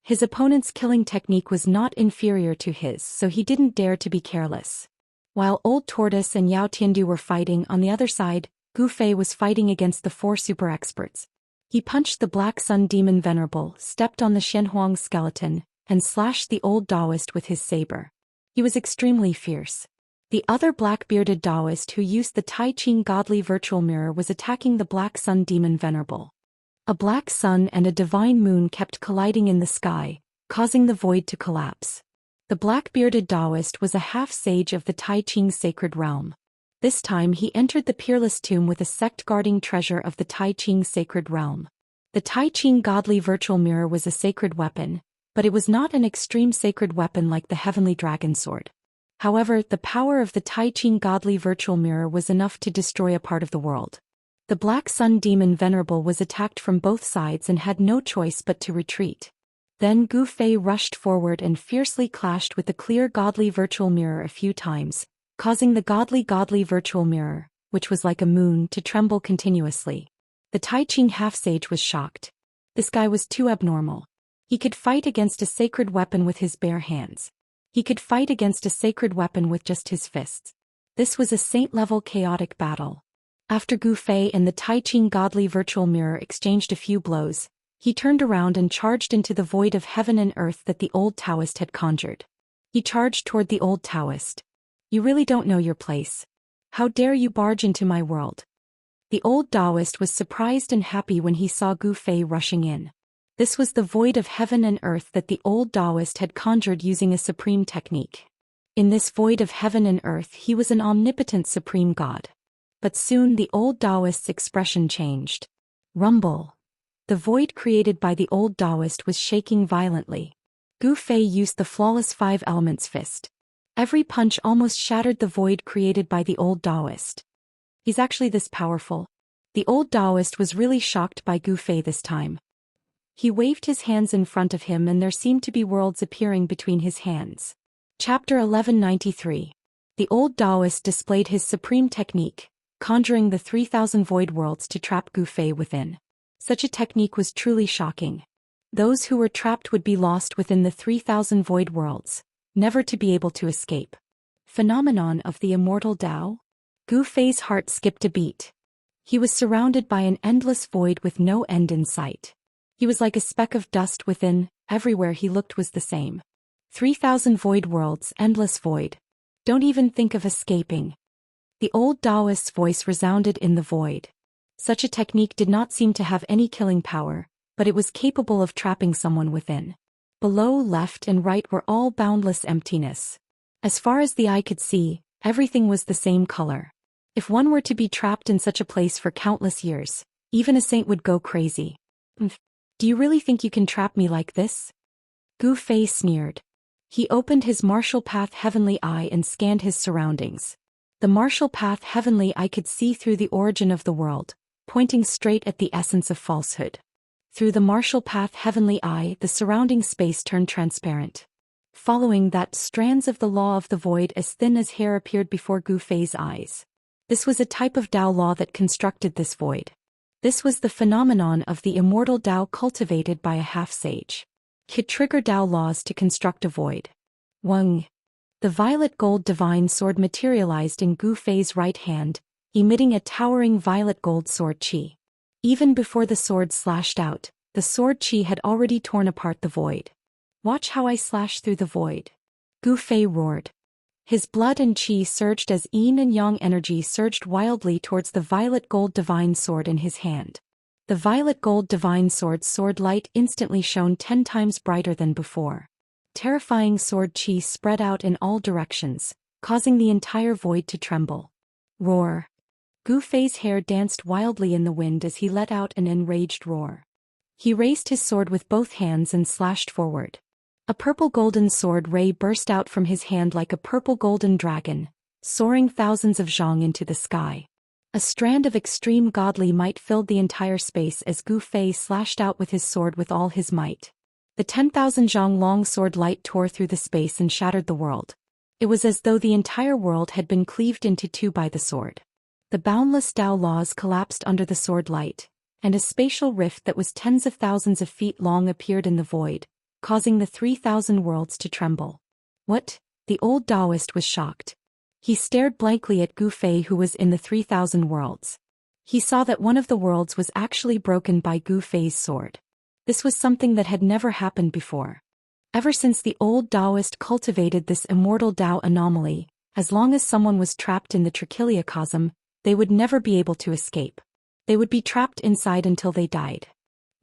His opponent's killing technique was not inferior to his, so he didn't dare to be careless. While Old Tortoise and Yao Tiandu were fighting on the other side, Gu Fei was fighting against the 4 super experts. He punched the Black Sun Demon Venerable, stepped on the Shenhuang skeleton, and slashed the old Daoist with his saber. He was extremely fierce. The other black-bearded Daoist who used the Tai Ching godly virtual mirror was attacking the Black Sun Demon Venerable. A black sun and a divine moon kept colliding in the sky, causing the void to collapse. The black-bearded Daoist was a half-sage of the Tai Ching sacred realm. This time he entered the peerless tomb with a sect-guarding treasure of the Tai Ching sacred realm. The Tai Ching godly virtual mirror was a sacred weapon, but it was not an extreme sacred weapon like the heavenly dragon sword. However, the power of the Tai Ching godly virtual mirror was enough to destroy a part of the world. The Black Sun Demon Venerable was attacked from both sides and had no choice but to retreat. Then Gu Fei rushed forward and fiercely clashed with the clear godly virtual mirror a few times, causing the godly virtual mirror, which was like a moon, to tremble continuously. The Tai Ching half-sage was shocked. This guy was too abnormal. He could fight against a sacred weapon with his bare hands. He could fight against a sacred weapon with just his fists. This was a saint-level chaotic battle. After Gu Fei and the Tai Ching godly virtual mirror exchanged a few blows, he turned around and charged into the void of heaven and earth that the old Taoist had conjured. He charged toward the old Taoist. You really don't know your place. How dare you barge into my world? The old Daoist was surprised and happy when he saw Gu Fei rushing in. This was the void of heaven and earth that the old Daoist had conjured using a supreme technique. In this void of heaven and earth he was an omnipotent supreme god. But soon the old Daoist's expression changed. Rumble. The void created by the old Daoist was shaking violently. Gu Fei used the flawless 5 elements fist. Every punch almost shattered the void created by the old Daoist. He's actually this powerful. The old Daoist was really shocked by Gu Fei this time. He waved his hands in front of him and there seemed to be worlds appearing between his hands. Chapter 1193. The old Daoist displayed his supreme technique, conjuring the 3,000 void worlds to trap Gu Fei within. Such a technique was truly shocking. Those who were trapped would be lost within the 3,000 void worlds, never to be able to escape. Phenomenon of the immortal Dao? Gu Fei's heart skipped a beat. He was surrounded by an endless void with no end in sight. He was like a speck of dust within, everywhere he looked was the same. 3,000 void worlds, endless void. Don't even think of escaping. The old Daoist's voice resounded in the void. Such a technique did not seem to have any killing power, but it was capable of trapping someone within. Below, left and right were all boundless emptiness. As far as the eye could see, everything was the same color. If one were to be trapped in such a place for countless years, even a saint would go crazy. Do you really think you can trap me like this? Gu Fei sneered. He opened his martial path heavenly eye and scanned his surroundings. The martial path heavenly eye could see through the origin of the world, pointing straight at the essence of falsehood. Through the martial path heavenly eye, the surrounding space turned transparent. Following that, strands of the law of the void as thin as hair appeared before Gu Fei's eyes. This was a type of Dao law that constructed this void. This was the phenomenon of the immortal Dao cultivated by a half-sage. Could trigger Dao laws to construct a void. Weng. The violet gold divine sword materialized in Gu Fei's right hand, emitting a towering violet gold sword qi. Even before the sword slashed out, the sword qi had already torn apart the void. Watch how I slash through the void. Gu Fei roared. His blood and qi surged as yin and yang energy surged wildly towards the violet gold divine sword in his hand. The violet gold divine sword's light instantly shone 10 times brighter than before. Terrifying sword qi spread out in all directions, causing the entire void to tremble. Roar. Gu Fei's hair danced wildly in the wind as he let out an enraged roar. He raised his sword with both hands and slashed forward. A purple golden sword ray burst out from his hand like a purple golden dragon, soaring thousands of zhang into the sky. A strand of extreme godly might filled the entire space as Gu Fei slashed out with his sword with all his might. The 10,000 zhang long sword light tore through the space and shattered the world. It was as though the entire world had been cleaved into two by the sword. The boundless Dao laws collapsed under the sword light, and a spatial rift that was tens of thousands of feet long appeared in the void, causing the 3,000 worlds to tremble. What? The old Daoist was shocked. He stared blankly at Gu Fei, who was in the 3,000 worlds. He saw that one of the worlds was actually broken by Gu Fei's sword. This was something that had never happened before. Ever since the old Daoist cultivated this immortal Dao anomaly, as long as someone was trapped in the trichiliocosm, they would never be able to escape. They would be trapped inside until they died.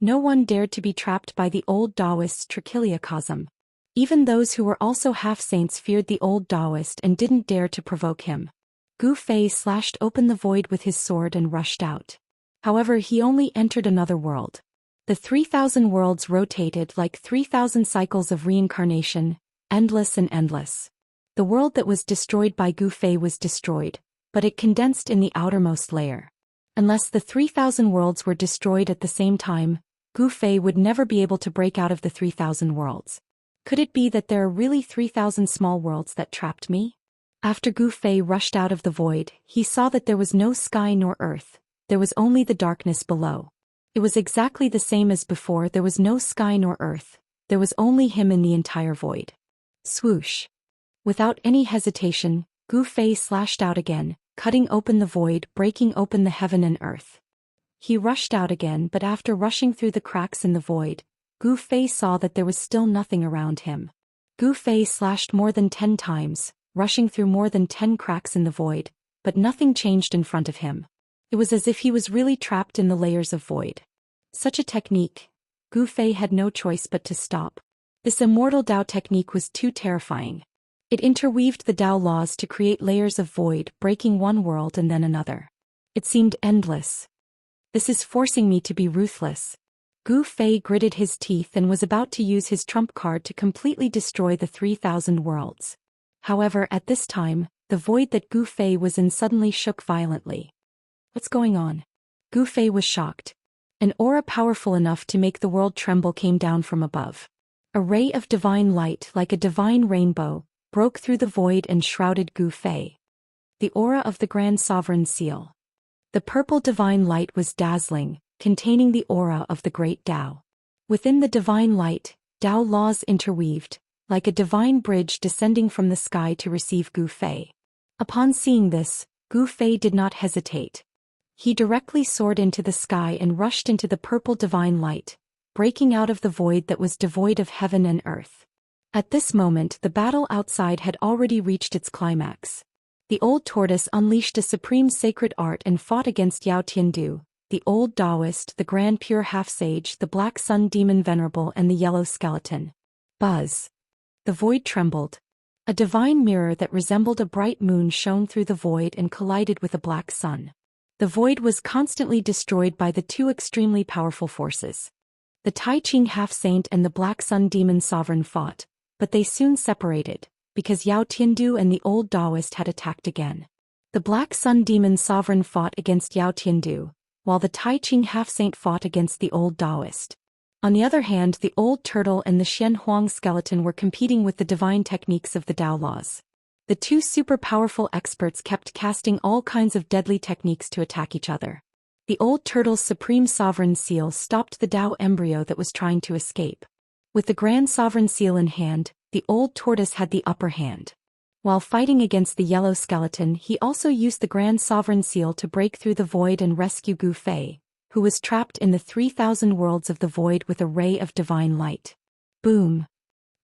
No one dared to be trapped by the old Daoist's trichiliocosm. Even those who were also half-saints feared the old Daoist and didn't dare to provoke him. Gu Fei slashed open the void with his sword and rushed out. However, he only entered another world. The 3,000 worlds rotated like 3,000 cycles of reincarnation, endless and endless. The world that was destroyed by Gu Fei was destroyed, but it condensed in the outermost layer. Unless the 3,000 worlds were destroyed at the same time, Gu Fei would never be able to break out of the 3,000 worlds. Could it be that there are really 3,000 small worlds that trapped me? After Gu Fei rushed out of the void, he saw that there was no sky nor earth, there was only the darkness below. It was exactly the same as before. There was no sky nor earth, there was only him in the entire void. Swoosh. Without any hesitation, Gu Fei slashed out again, cutting open the void, breaking open the heaven and earth. He rushed out again, but after rushing through the cracks in the void, Gu Fei saw that there was still nothing around him. Gu Fei slashed more than 10 times, rushing through more than 10 cracks in the void, but nothing changed in front of him. It was as if he was really trapped in the layers of void. Such a technique, Gu Fei had no choice but to stop. This immortal Dao technique was too terrifying. It interweaved the Dao laws to create layers of void, breaking one world and then another. It seemed endless. This is forcing me to be ruthless. Gu Fei gritted his teeth and was about to use his trump card to completely destroy the 3,000 worlds. However, at this time, the void that Gu Fei was in suddenly shook violently. What's going on? Gu Fei was shocked. An aura powerful enough to make the world tremble came down from above. A ray of divine light, like a divine rainbow, broke through the void and shrouded Gu Fei. The aura of the Grand Sovereign Seal. The purple divine light was dazzling, containing the aura of the great Dao. Within the divine light, Dao laws interweaved, like a divine bridge descending from the sky to receive Gu Fei. Upon seeing this, Gu Fei did not hesitate. He directly soared into the sky and rushed into the purple divine light, breaking out of the void that was devoid of heaven and earth. At this moment, the battle outside had already reached its climax. The old tortoise unleashed a supreme sacred art and fought against Yao Tiandu, the old Daoist, the grand pure half-sage, the black sun demon venerable, and the yellow skeleton. Buzz. The void trembled. A divine mirror that resembled a bright moon shone through the void and collided with a black sun. The void was constantly destroyed by the two extremely powerful forces. The Tai Ching half-saint and the black sun demon sovereign fought, but they soon separated, because Yao Tiandu and the old Daoist had attacked again. The black sun demon sovereign fought against Yao Tiandu, while the Tai Ching half-saint fought against the old Daoist. On the other hand, the old turtle and the Xian Huang skeleton were competing with the divine techniques of the Dao laws. The two super powerful experts kept casting all kinds of deadly techniques to attack each other. The old turtle's supreme sovereign seal stopped the Dao embryo that was trying to escape. With the grand sovereign seal in hand, the old tortoise had the upper hand. While fighting against the yellow skeleton, he also used the grand sovereign seal to break through the void and rescue Gu Fei, who was trapped in the 3,000 worlds of the void with a ray of divine light. Boom!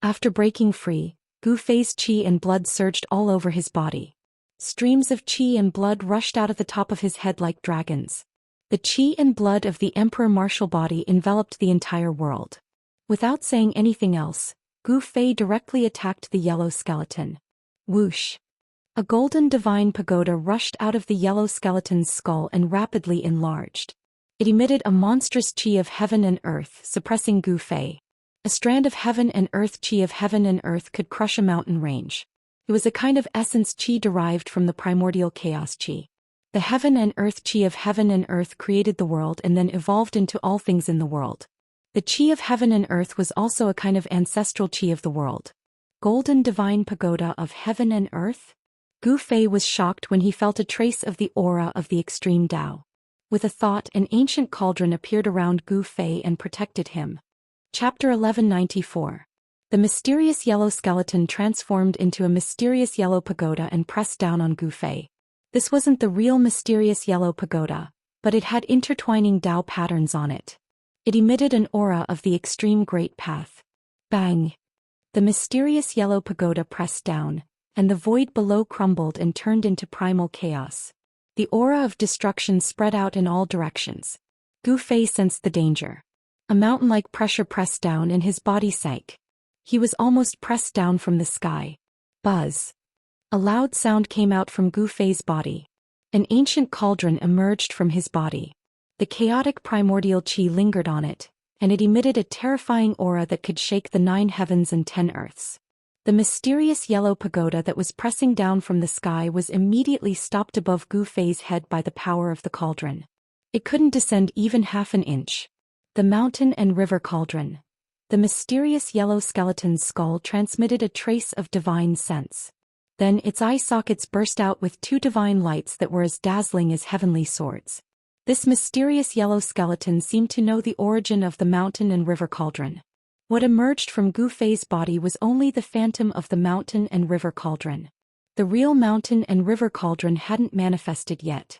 After breaking free, Gu Fei's qi and blood surged all over his body. Streams of qi and blood rushed out of the top of his head like dragons. The qi and blood of the Emperor Martial body enveloped the entire world. Without saying anything else, Gu Fei directly attacked the yellow skeleton. Whoosh! A golden divine pagoda rushed out of the yellow skeleton's skull and rapidly enlarged. It emitted a monstrous qi of heaven and earth, suppressing Gu Fei. A strand of heaven and earth qi of heaven and earth could crush a mountain range. It was a kind of essence qi derived from the primordial chaos qi. The heaven and earth qi of heaven and earth created the world and then evolved into all things in the world. The qi of heaven and earth was also a kind of ancestral qi of the world. Golden divine pagoda of heaven and earth? Gu Fei was shocked when he felt a trace of the aura of the extreme Dao. With a thought, an ancient cauldron appeared around Gu Fei and protected him. Chapter 1194. The mysterious yellow skeleton transformed into a mysterious yellow pagoda and pressed down on Gu Fei. This wasn't the real mysterious yellow pagoda, but it had intertwining Dao patterns on it. It emitted an aura of the extreme great path. Bang! The mysterious yellow pagoda pressed down, and the void below crumbled and turned into primal chaos. The aura of destruction spread out in all directions. Gu Fei sensed the danger. A mountain-like pressure pressed down and his body sank. He was almost pressed down from the sky. Buzz! A loud sound came out from Gu Fei's body. An ancient cauldron emerged from his body. The chaotic primordial qi lingered on it, and it emitted a terrifying aura that could shake the 9 heavens and 10 earths. The mysterious yellow pagoda that was pressing down from the sky was immediately stopped above Gu Fei's head by the power of the cauldron. It couldn't descend even half an inch. The mountain and river cauldron. The mysterious yellow skeleton's skull transmitted a trace of divine sense. Then its eye sockets burst out with 2 divine lights that were as dazzling as heavenly swords. This mysterious yellow skeleton seemed to know the origin of the mountain and river cauldron. What emerged from Gu Fei's body was only the phantom of the mountain and river cauldron. The real mountain and river cauldron hadn't manifested yet.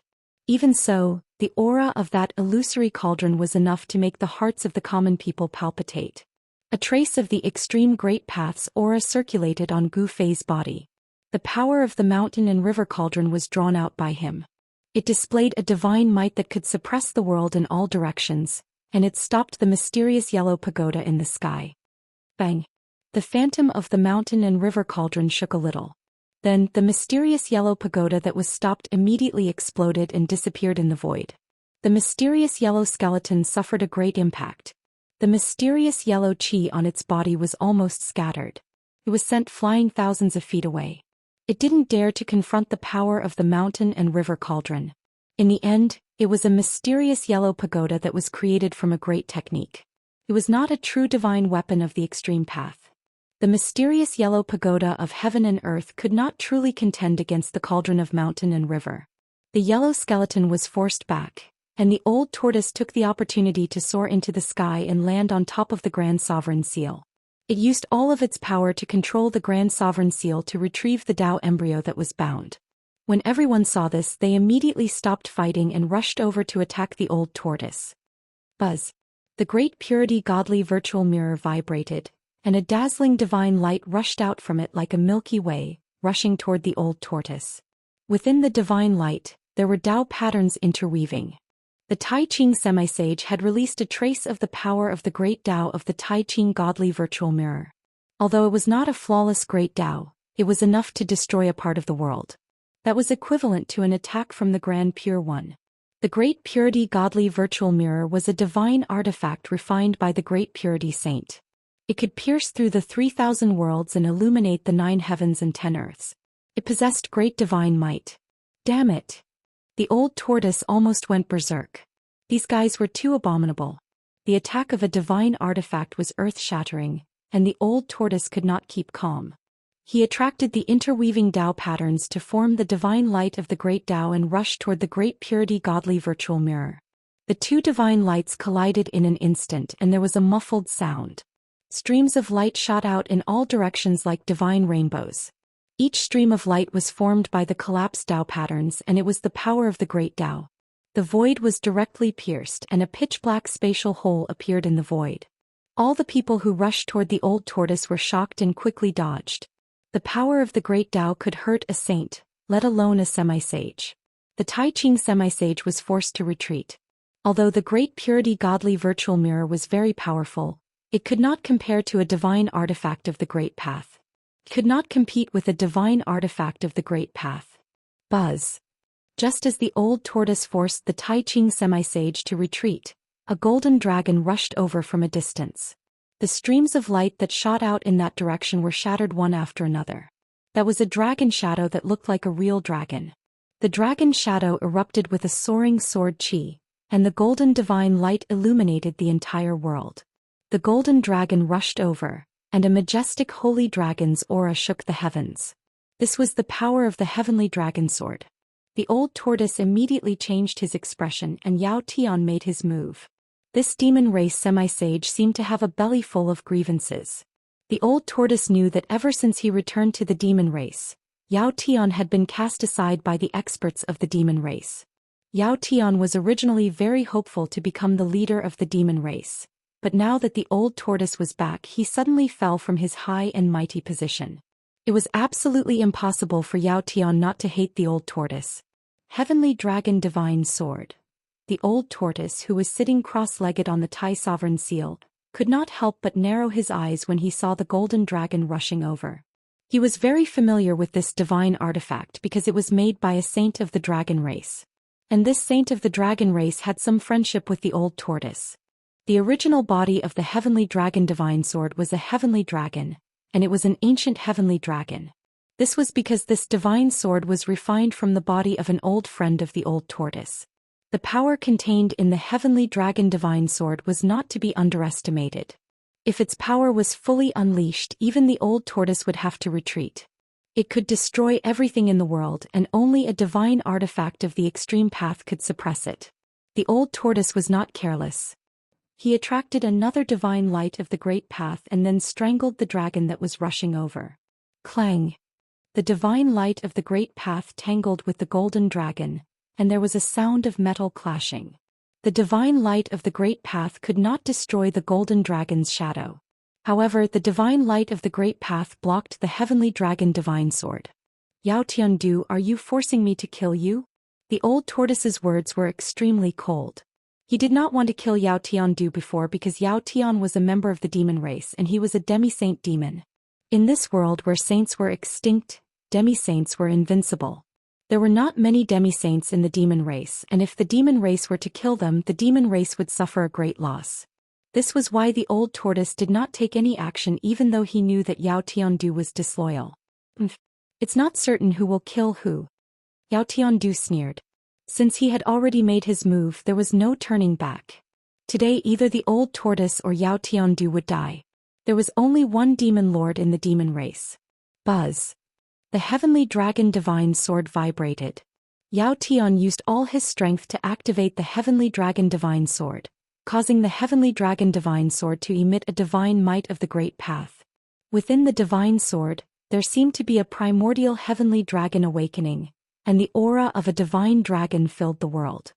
Even so, the aura of that illusory cauldron was enough to make the hearts of the common people palpitate. A trace of the extreme great path's aura circulated on Gu Fei's body. The power of the mountain and river cauldron was drawn out by him. It displayed a divine might that could suppress the world in all directions, and it stopped the mysterious yellow pagoda in the sky. Bang! The phantom of the mountain and river cauldron shook a little. Then, the mysterious yellow pagoda that was stopped immediately exploded and disappeared in the void. The mysterious yellow skeleton suffered a great impact. The mysterious yellow qi on its body was almost scattered. It was sent flying thousands of feet away. It didn't dare to confront the power of the mountain and river cauldron. In the end, it was a mysterious yellow pagoda that was created from a great technique. It was not a true divine weapon of the extreme path. The mysterious yellow pagoda of heaven and earth could not truly contend against the cauldron of mountain and river. The yellow skeleton was forced back, and the old tortoise took the opportunity to soar into the sky and land on top of the Grand Sovereign Seal. It used all of its power to control the Grand Sovereign Seal to retrieve the Dao embryo that was bound. When everyone saw this, they immediately stopped fighting and rushed over to attack the old tortoise. Buzz! The great purity godly virtual mirror vibrated, and a dazzling divine light rushed out from it like a Milky Way, rushing toward the old tortoise. Within the divine light, there were Dao patterns interweaving. The Tai Ching semi-sage had released a trace of the power of the great Dao of the Tai Ching godly virtual mirror. Although it was not a flawless great Dao, it was enough to destroy a part of the world. That was equivalent to an attack from the Grand Pure One. The Great Purity Godly Virtual Mirror was a divine artifact refined by the Great Purity Saint. It could pierce through the 3,000 worlds and illuminate the 9 heavens and 10 earths. It possessed great divine might. Damn it! The old tortoise almost went berserk. These guys were too abominable. The attack of a divine artifact was earth-shattering, and the old tortoise could not keep calm. He attracted the interweaving Tao patterns to form the divine light of the great Tao and rushed toward the great purity godly virtual mirror. The two divine lights collided in an instant and there was a muffled sound. Streams of light shot out in all directions like divine rainbows. Each stream of light was formed by the collapsed Tao patterns and it was the power of the great Tao. The void was directly pierced and a pitch-black spatial hole appeared in the void. All the people who rushed toward the old tortoise were shocked and quickly dodged. The power of the great Tao could hurt a saint, let alone a semi-sage. The Tai Ching semi-sage was forced to retreat. Although the great purity godly virtual mirror was very powerful, it could not compare to a divine artifact of the great path. It could not compete with a divine artifact of the great path. Buzz. Just as the old tortoise forced the Tai Ching semi-sage to retreat, a golden dragon rushed over from a distance. The streams of light that shot out in that direction were shattered one after another. That was a dragon shadow that looked like a real dragon. The dragon shadow erupted with a soaring sword chi, and the golden divine light illuminated the entire world. The golden dragon rushed over, and a majestic holy dragon's aura shook the heavens. This was the power of the heavenly dragon sword. The old tortoise immediately changed his expression and Yao Tian made his move. This demon race semi-sage seemed to have a belly full of grievances. The old tortoise knew that ever since he returned to the demon race, Yao Tian had been cast aside by the experts of the demon race. Yao Tian was originally very hopeful to become the leader of the demon race, but now that the old tortoise was back he suddenly fell from his high and mighty position. It was absolutely impossible for Yao Tian not to hate the old tortoise. Heavenly Dragon Divine Sword. The old tortoise, who was sitting cross-legged on the Tai Sovereign Seal, could not help but narrow his eyes when he saw the golden dragon rushing over. He was very familiar with this divine artifact because it was made by a saint of the dragon race. And this saint of the dragon race had some friendship with the old tortoise. The original body of the heavenly dragon divine sword was a heavenly dragon, and it was an ancient heavenly dragon. This was because this divine sword was refined from the body of an old friend of the old tortoise. The power contained in the heavenly dragon divine sword was not to be underestimated. If its power was fully unleashed, even the old tortoise would have to retreat. It could destroy everything in the world and only a divine artifact of the extreme path could suppress it. The old tortoise was not careless. He attracted another divine light of the great path and then strangled the dragon that was rushing over. Clang! The divine light of the great path tangled with the golden dragon, and there was a sound of metal clashing. The divine light of the great path could not destroy the golden dragon's shadow. However, the divine light of the great path blocked the heavenly dragon divine sword. Yao Tiandu, are you forcing me to kill you? The old tortoise's words were extremely cold. He did not want to kill Yao Tiandu before because Yao Tian was a member of the demon race and he was a demi-saint demon. In this world where saints were extinct, demi-saints were invincible. There were not many demi-saints in the demon race, and if the demon race were to kill them, the demon race would suffer a great loss. This was why the old tortoise did not take any action even though he knew that Yao Tiandu was disloyal. It's not certain who will kill who. Yao Tiandu sneered. Since he had already made his move, there was no turning back. Today either the old tortoise or Yao Tiandu would die. There was only one demon lord in the demon race. Buzz. The heavenly dragon divine sword vibrated. Yao Tian used all his strength to activate the heavenly dragon divine sword, causing the heavenly dragon divine sword to emit a divine might of the great path. Within the divine sword, there seemed to be a primordial heavenly dragon awakening, and the aura of a divine dragon filled the world.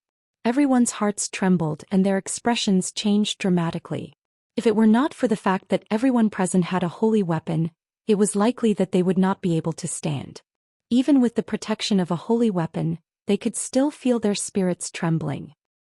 Everyone's hearts trembled and their expressions changed dramatically. If it were not for the fact that everyone present had a holy weapon, it was likely that they would not be able to stand. Even with the protection of a holy weapon, they could still feel their spirits trembling.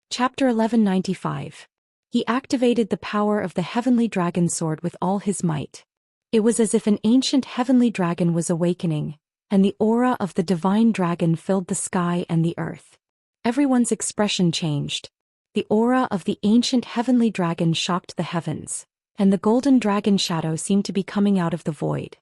Chapter 1195. He activated the power of the heavenly dragon sword with all his might. It was as if an ancient heavenly dragon was awakening, and the aura of the divine dragon filled the sky and the earth. Everyone's expression changed. The aura of the ancient heavenly dragon shocked the heavens, and the golden dragon shadow seemed to be coming out of the void.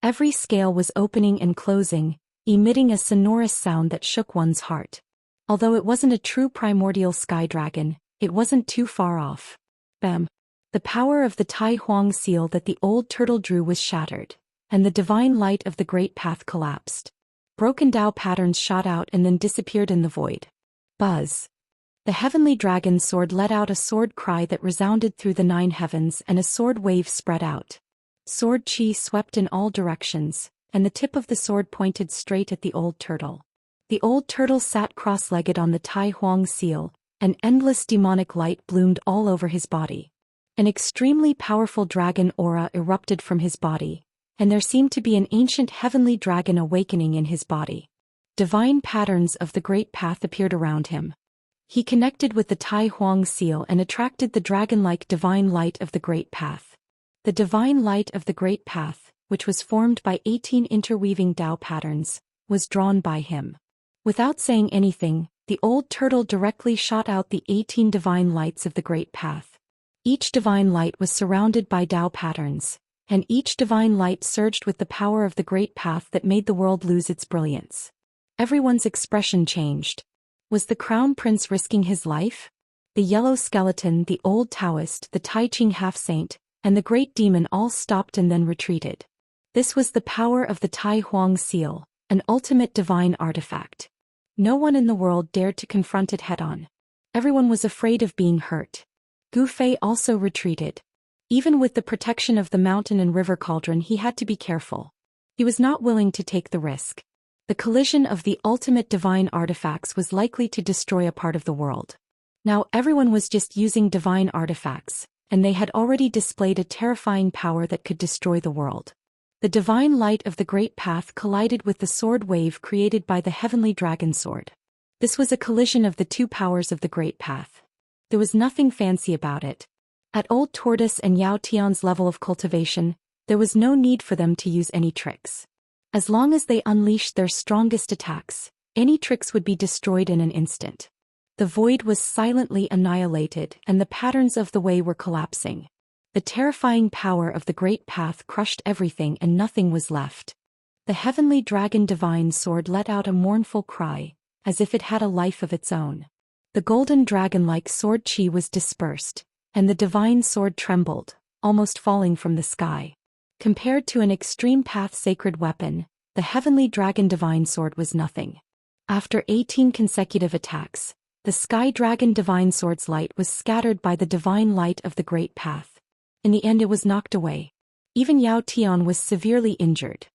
Every scale was opening and closing, emitting a sonorous sound that shook one's heart. Although it wasn't a true primordial sky dragon, it wasn't too far off. Bam! The power of the Tai Huang seal that the old turtle drew was shattered, and the divine light of the great path collapsed. Broken Tao patterns shot out and then disappeared in the void. Buzz. The heavenly dragon's sword let out a sword cry that resounded through the 9 heavens, and a sword wave spread out. Sword chi swept in all directions, and the tip of the sword pointed straight at the old turtle. The old turtle sat cross-legged on the Tai Huang seal, and endless demonic light bloomed all over his body. An extremely powerful dragon aura erupted from his body, and there seemed to be an ancient heavenly dragon awakening in his body. Divine patterns of the great path appeared around him. He connected with the Tai Huang seal and attracted the dragon-like divine light of the great path. The divine light of the great path, which was formed by 18 interweaving Tao patterns, was drawn by him. Without saying anything, the old turtle directly shot out the 18 divine lights of the great path. Each divine light was surrounded by Tao patterns, and each divine light surged with the power of the great path that made the world lose its brilliance. Everyone's expression changed. Was the crown prince risking his life? The yellow skeleton, the old Daoist, the Tai Ching half-saint, and the great demon all stopped and then retreated. This was the power of the Tai Huang seal, an ultimate divine artifact. No one in the world dared to confront it head-on. Everyone was afraid of being hurt. Gu Fei also retreated. Even with the protection of the mountain and river cauldron, he had to be careful. He was not willing to take the risk. The collision of the ultimate divine artifacts was likely to destroy a part of the world. Now everyone was just using divine artifacts, and they had already displayed a terrifying power that could destroy the world. The divine light of the great path collided with the sword wave created by the heavenly dragon sword. This was a collision of the 2 powers of the great path. There was nothing fancy about it. At Old Tortoise and Yao Tian's level of cultivation, there was no need for them to use any tricks. As long as they unleashed their strongest attacks, any tricks would be destroyed in an instant. The void was silently annihilated and the patterns of the way were collapsing. The terrifying power of the great path crushed everything and nothing was left. The heavenly dragon divine sword let out a mournful cry, as if it had a life of its own. The golden dragon-like sword chi was dispersed, and the divine sword trembled, almost falling from the sky. Compared to an extreme path sacred weapon, the heavenly dragon divine sword was nothing. After 18 consecutive attacks, the sky dragon divine sword's light was scattered by the divine light of the great path. In the end it was knocked away. Even Yao Tian was severely injured.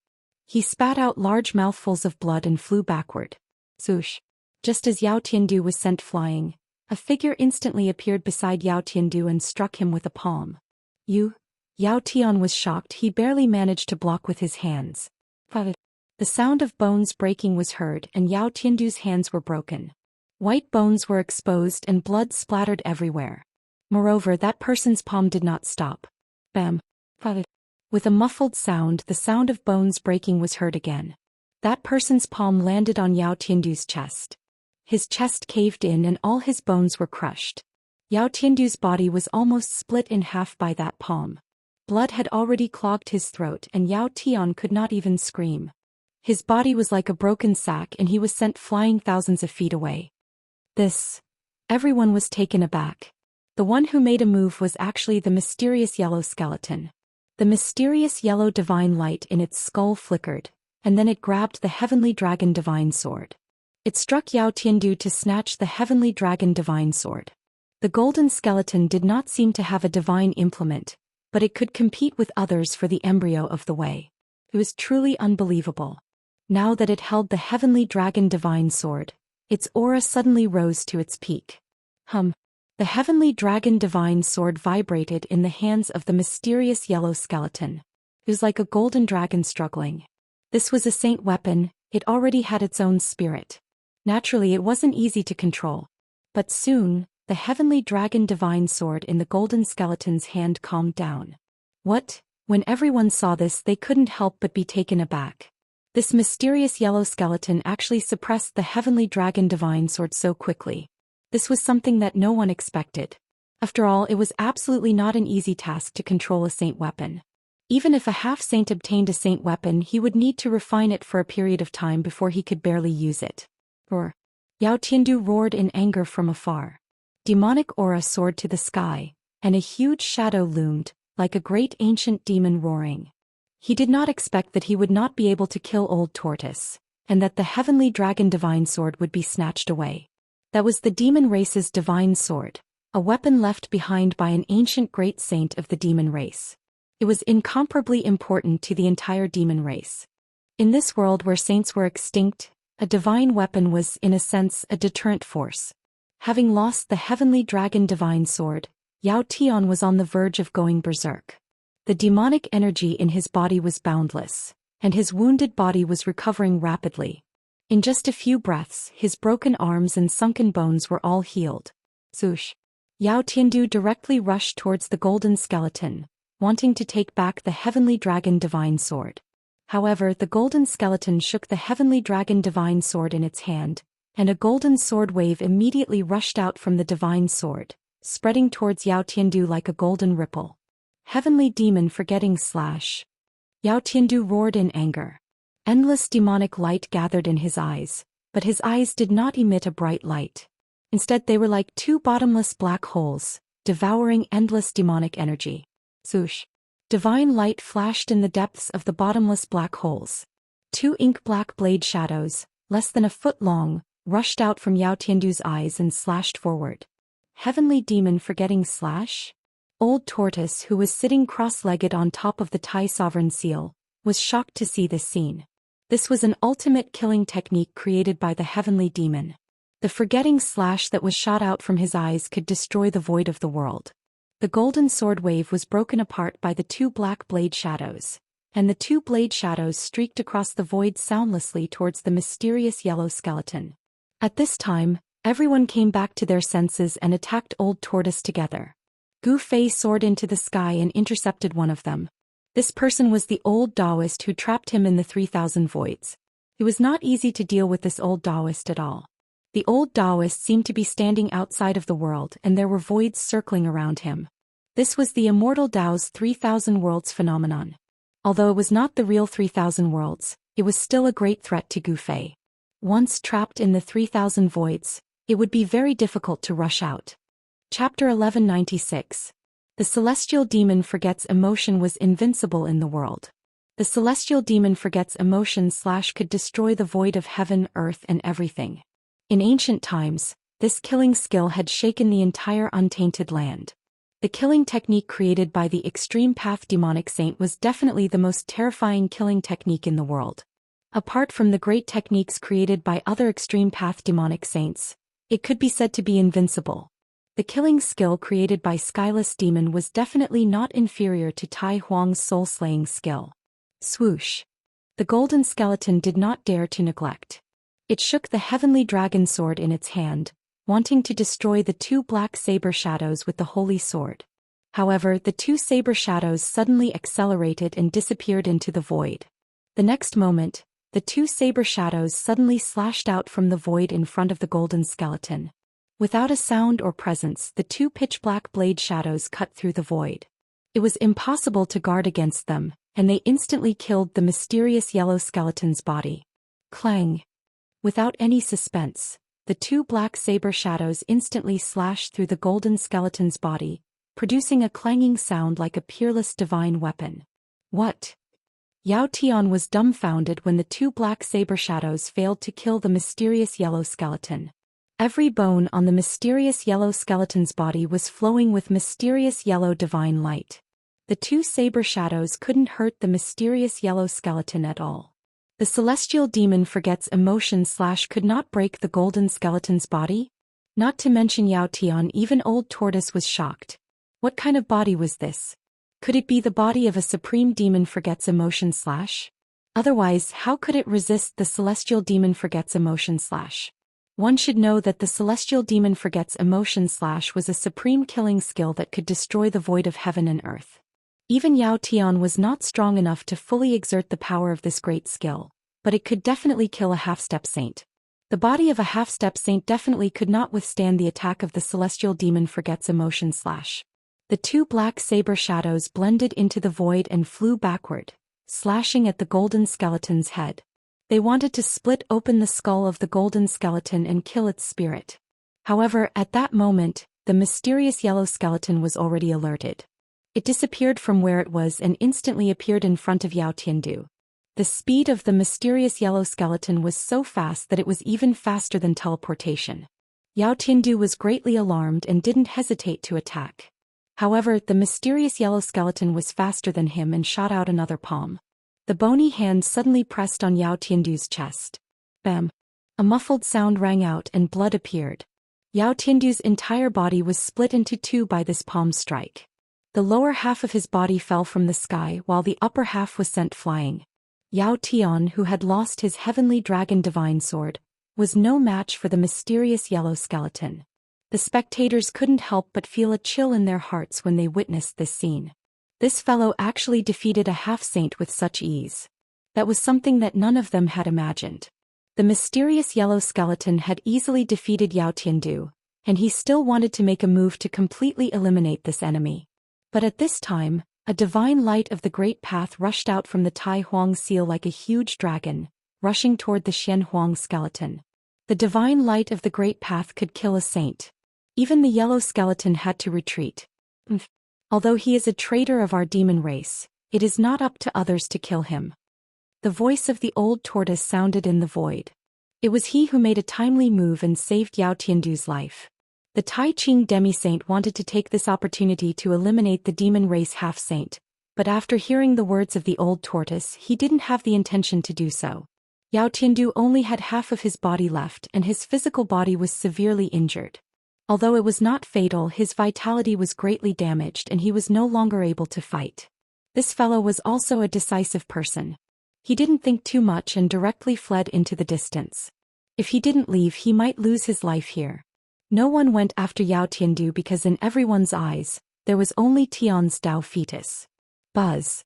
He spat out large mouthfuls of blood and flew backward. Swoosh! Just as Yao Tiandu was sent flying, a figure instantly appeared beside Yao Tiandu and struck him with a palm. Yao Tian was shocked. He barely managed to block with his hands. The sound of bones breaking was heard and Yao Tiandu's hands were broken. White bones were exposed and blood splattered everywhere. Moreover, that person's palm did not stop. Bam! With a muffled sound, the sound of bones breaking was heard again. That person's palm landed on Yao Tiandu's chest. His chest caved in and all his bones were crushed. Yao Tiandu's body was almost split in half by that palm. Blood had already clogged his throat and Yao Tian could not even scream. His body was like a broken sack and he was sent flying thousands of feet away. Everyone was taken aback. The one who made a move was actually the mysterious yellow skeleton. The mysterious yellow divine light in its skull flickered, and then it grabbed the heavenly dragon divine sword. It struck Yao Tiandu to snatch the heavenly dragon divine sword. The golden skeleton did not seem to have a divine implement, but it could compete with others for the embryo of the way. It was truly unbelievable. Now that it held the heavenly dragon divine sword, its aura suddenly rose to its peak. The heavenly dragon divine sword vibrated in the hands of the mysterious yellow skeleton. It was like a golden dragon struggling. This was a saint weapon, it already had its own spirit. Naturally, it wasn't easy to control. But soon, the heavenly dragon divine sword in the golden skeleton's hand calmed down. What? When everyone saw this, they couldn't help but be taken aback. This mysterious yellow skeleton actually suppressed the heavenly dragon divine sword so quickly. This was something that no one expected. After all, it was absolutely not an easy task to control a saint weapon. Even if a half-saint obtained a saint weapon, he would need to refine it for a period of time before he could barely use it. Roar! Yao Tiandu roared in anger from afar. Demonic aura soared to the sky, and a huge shadow loomed, like a great ancient demon roaring. He did not expect that he would not be able to kill Old Tortoise, and that the heavenly dragon divine sword would be snatched away. That was the demon race's divine sword, a weapon left behind by an ancient great saint of the demon race. It was incomparably important to the entire demon race. In this world where saints were extinct, a divine weapon was, in a sense, a deterrent force. Having lost the heavenly dragon divine sword, Yao Tian was on the verge of going berserk. The demonic energy in his body was boundless, and his wounded body was recovering rapidly. In just a few breaths, his broken arms and sunken bones were all healed. Zhoush. Yao Tiandu directly rushed towards the golden skeleton, wanting to take back the heavenly dragon divine sword. However, the golden skeleton shook the heavenly dragon divine sword in its hand, and a golden sword wave immediately rushed out from the divine sword, spreading towards Yao Tiandu like a golden ripple. Heavenly demon forgetting / Yao Tiandu roared in anger. Endless demonic light gathered in his eyes, but his eyes did not emit a bright light. Instead they were like two bottomless black holes, devouring endless demonic energy. Zhoush. Divine light flashed in the depths of the bottomless black holes. Two ink-black blade shadows, less than a foot long, rushed out from Yao Tiandu's eyes and slashed forward. Heavenly demon forgetting / Old Tortoise, who was sitting cross-legged on top of the Tai Sovereign seal, was shocked to see this scene. This was an ultimate killing technique created by the heavenly demon. The forgetting / that was shot out from his eyes could destroy the void of the world. The golden sword wave was broken apart by the two black blade shadows, and the two blade shadows streaked across the void soundlessly towards the mysterious yellow skeleton. At this time, everyone came back to their senses and attacked Old Tortoise together. Gu Fei soared into the sky and intercepted one of them. This person was the old Daoist who trapped him in the 3,000 voids. It was not easy to deal with this old Daoist at all. The old Daoist seemed to be standing outside of the world and there were voids circling around him. This was the Immortal Dao's 3,000 worlds phenomenon. Although it was not the real 3,000 worlds, it was still a great threat to Gu Fei. Once trapped in the 3,000 voids, it would be very difficult to rush out. Chapter 1196. The celestial demon forgets emotion was invincible in the world. The celestial demon forgets emotion / could destroy the void of heaven, earth and everything. In ancient times, this killing skill had shaken the entire untainted land. The killing technique created by the Extreme Path Demonic Saint was definitely the most terrifying killing technique in the world. Apart from the great techniques created by other Extreme Path Demonic Saints, it could be said to be invincible. The killing skill created by Skyless Demon was definitely not inferior to Tai Huang's soul-slaying skill. Swoosh. The golden skeleton did not dare to neglect. It shook the heavenly dragon sword in its hand, wanting to destroy the two black saber shadows with the holy sword. However, the two saber shadows suddenly accelerated and disappeared into the void. The next moment, the two saber shadows suddenly slashed out from the void in front of the golden skeleton. Without a sound or presence, the two pitch-black blade shadows cut through the void. It was impossible to guard against them, and they instantly killed the mysterious yellow skeleton's body. Clang! Without any suspense, the two black saber shadows instantly slashed through the golden skeleton's body, producing a clanging sound like a peerless divine weapon. What? Yao Tian was dumbfounded when the two black saber shadows failed to kill the mysterious yellow skeleton. Every bone on the mysterious yellow skeleton's body was flowing with mysterious yellow divine light. The two saber shadows couldn't hurt the mysterious yellow skeleton at all. The celestial demon forgets emotion / could not break the golden skeleton's body? Not to mention Yao Tian, even Old Tortoise was shocked. What kind of body was this? Could it be the body of a supreme demon forgets emotion / Otherwise, how could it resist the celestial demon forgets emotion / One should know that the celestial demon forgets emotion / was a supreme killing skill that could destroy the void of heaven and earth. Even Yao Tian was not strong enough to fully exert the power of this great skill, but it could definitely kill a half-step saint. The body of a half-step saint definitely could not withstand the attack of the celestial demon forgets emotion / The two black saber shadows blended into the void and flew backward, slashing at the golden skeleton's head. They wanted to split open the skull of the golden skeleton and kill its spirit. However, at that moment, the mysterious yellow skeleton was already alerted. It disappeared from where it was and instantly appeared in front of Yao Tiandu. The speed of the mysterious yellow skeleton was so fast that it was even faster than teleportation. Yao Tiandu was greatly alarmed and didn't hesitate to attack. However, the mysterious yellow skeleton was faster than him and shot out another palm. The bony hand suddenly pressed on Yao Tiandu's chest. Bam! A muffled sound rang out and blood appeared. Yao Tiandu's entire body was split into two by this palm strike. The lower half of his body fell from the sky while the upper half was sent flying. Yao Tian, who had lost his heavenly dragon divine sword, was no match for the mysterious yellow skeleton. The spectators couldn't help but feel a chill in their hearts when they witnessed this scene. This fellow actually defeated a half-saint with such ease. That was something that none of them had imagined. The mysterious yellow skeleton had easily defeated Yao Tiandu, and he still wanted to make a move to completely eliminate this enemy. But at this time, a divine light of the Great Path rushed out from the Tai Huang seal like a huge dragon, rushing toward the Xian Huang skeleton. The divine light of the Great Path could kill a saint. Even the yellow skeleton had to retreat. Although he is a traitor of our demon race, it is not up to others to kill him. The voice of the old tortoise sounded in the void. It was he who made a timely move and saved Yao Tiandu's life. The Tai Ching demi-saint wanted to take this opportunity to eliminate the demon race half-saint, but after hearing the words of the old tortoise he didn't have the intention to do so. Yao Tiandu only had half of his body left and his physical body was severely injured. Although it was not fatal, his vitality was greatly damaged and he was no longer able to fight. This fellow was also a decisive person. He didn't think too much and directly fled into the distance. If he didn't leave he might lose his life here. No one went after Yao Tiandu because in everyone's eyes, there was only Tian's Dao fetus. Buzz.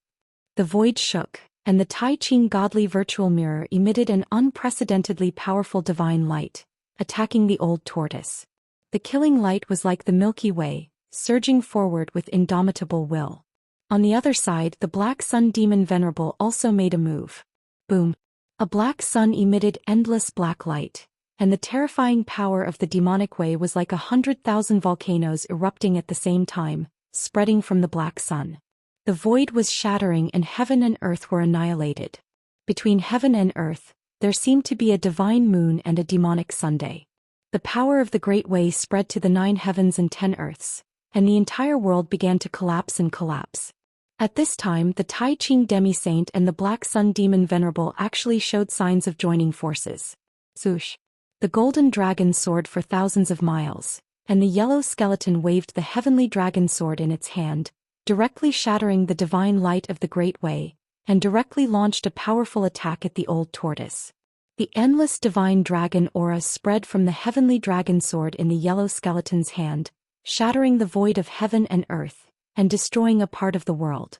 The void shook, and the Tai Ching godly virtual mirror emitted an unprecedentedly powerful divine light, attacking the old tortoise. The killing light was like the Milky Way, surging forward with indomitable will. On the other side, the Black Sun demon Venerable also made a move. Boom! A black sun emitted endless black light, and the terrifying power of the demonic way was like 100,000 volcanoes erupting at the same time, spreading from the black sun. The void was shattering and heaven and earth were annihilated. Between heaven and earth, there seemed to be a divine moon and a demonic Sunday. The power of the Great Way spread to the 9 heavens and 10 earths, and the entire world began to collapse and collapse. At this time, the Tai Ching demi-saint and the Black Sun demon Venerable actually showed signs of joining forces. Swoosh! The golden dragon soared for thousands of miles, and the yellow skeleton waved the heavenly dragon sword in its hand, directly shattering the divine light of the Great Way, and directly launched a powerful attack at the old tortoise. The endless divine dragon aura spread from the heavenly dragon sword in the yellow skeleton's hand, shattering the void of heaven and earth, and destroying a part of the world.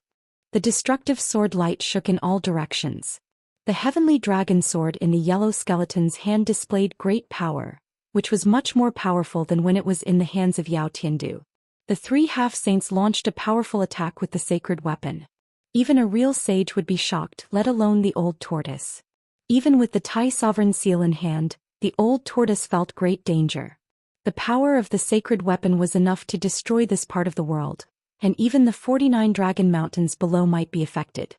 The destructive sword light shook in all directions. The heavenly dragon sword in the yellow skeleton's hand displayed great power, which was much more powerful than when it was in the hands of Yao Tiandu. The 3 half-saints launched a powerful attack with the sacred weapon. Even a real sage would be shocked, let alone the old tortoise. Even with the Tai sovereign seal in hand, the old tortoise felt great danger. The power of the sacred weapon was enough to destroy this part of the world, and even the 49 dragon mountains below might be affected.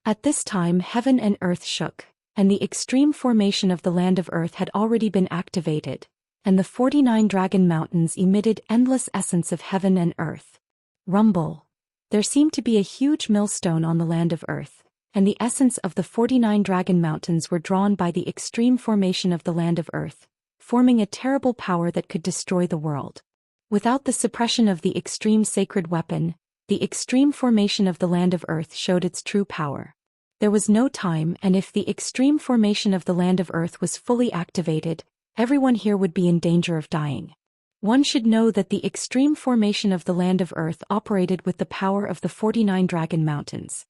At this time heaven and earth shook, and the extreme formation of the land of earth had already been activated, and the 49 dragon mountains emitted endless essence of heaven and earth. Rumble! There seemed to be a huge millstone on the land of earth, and the essence of the 49 dragon mountains were drawn by the extreme formation of the land of earth, forming a terrible power that could destroy the world. Without the suppression of the extreme sacred weapon, the extreme formation of the land of earth showed its true power. There was no time, and if the extreme formation of the land of earth was fully activated, everyone here would be in danger of dying. One should know that the extreme formation of the land of earth operated with the power of the 49 dragon mountains.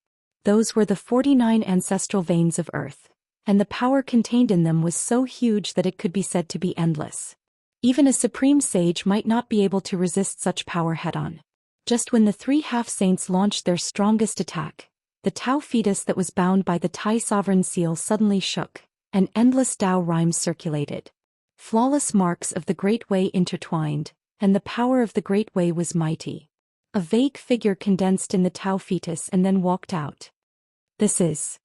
Those were the 49 ancestral veins of earth, and the power contained in them was so huge that it could be said to be endless. Even a supreme sage might not be able to resist such power head-on. Just when the 3 half-saints launched their strongest attack, the Tao fetus that was bound by the Tai sovereign seal suddenly shook, and endless Tao rhymes circulated. Flawless marks of the Great Way intertwined, and the power of the Great Way was mighty. A vague figure condensed in the Tao fetus and then walked out. This is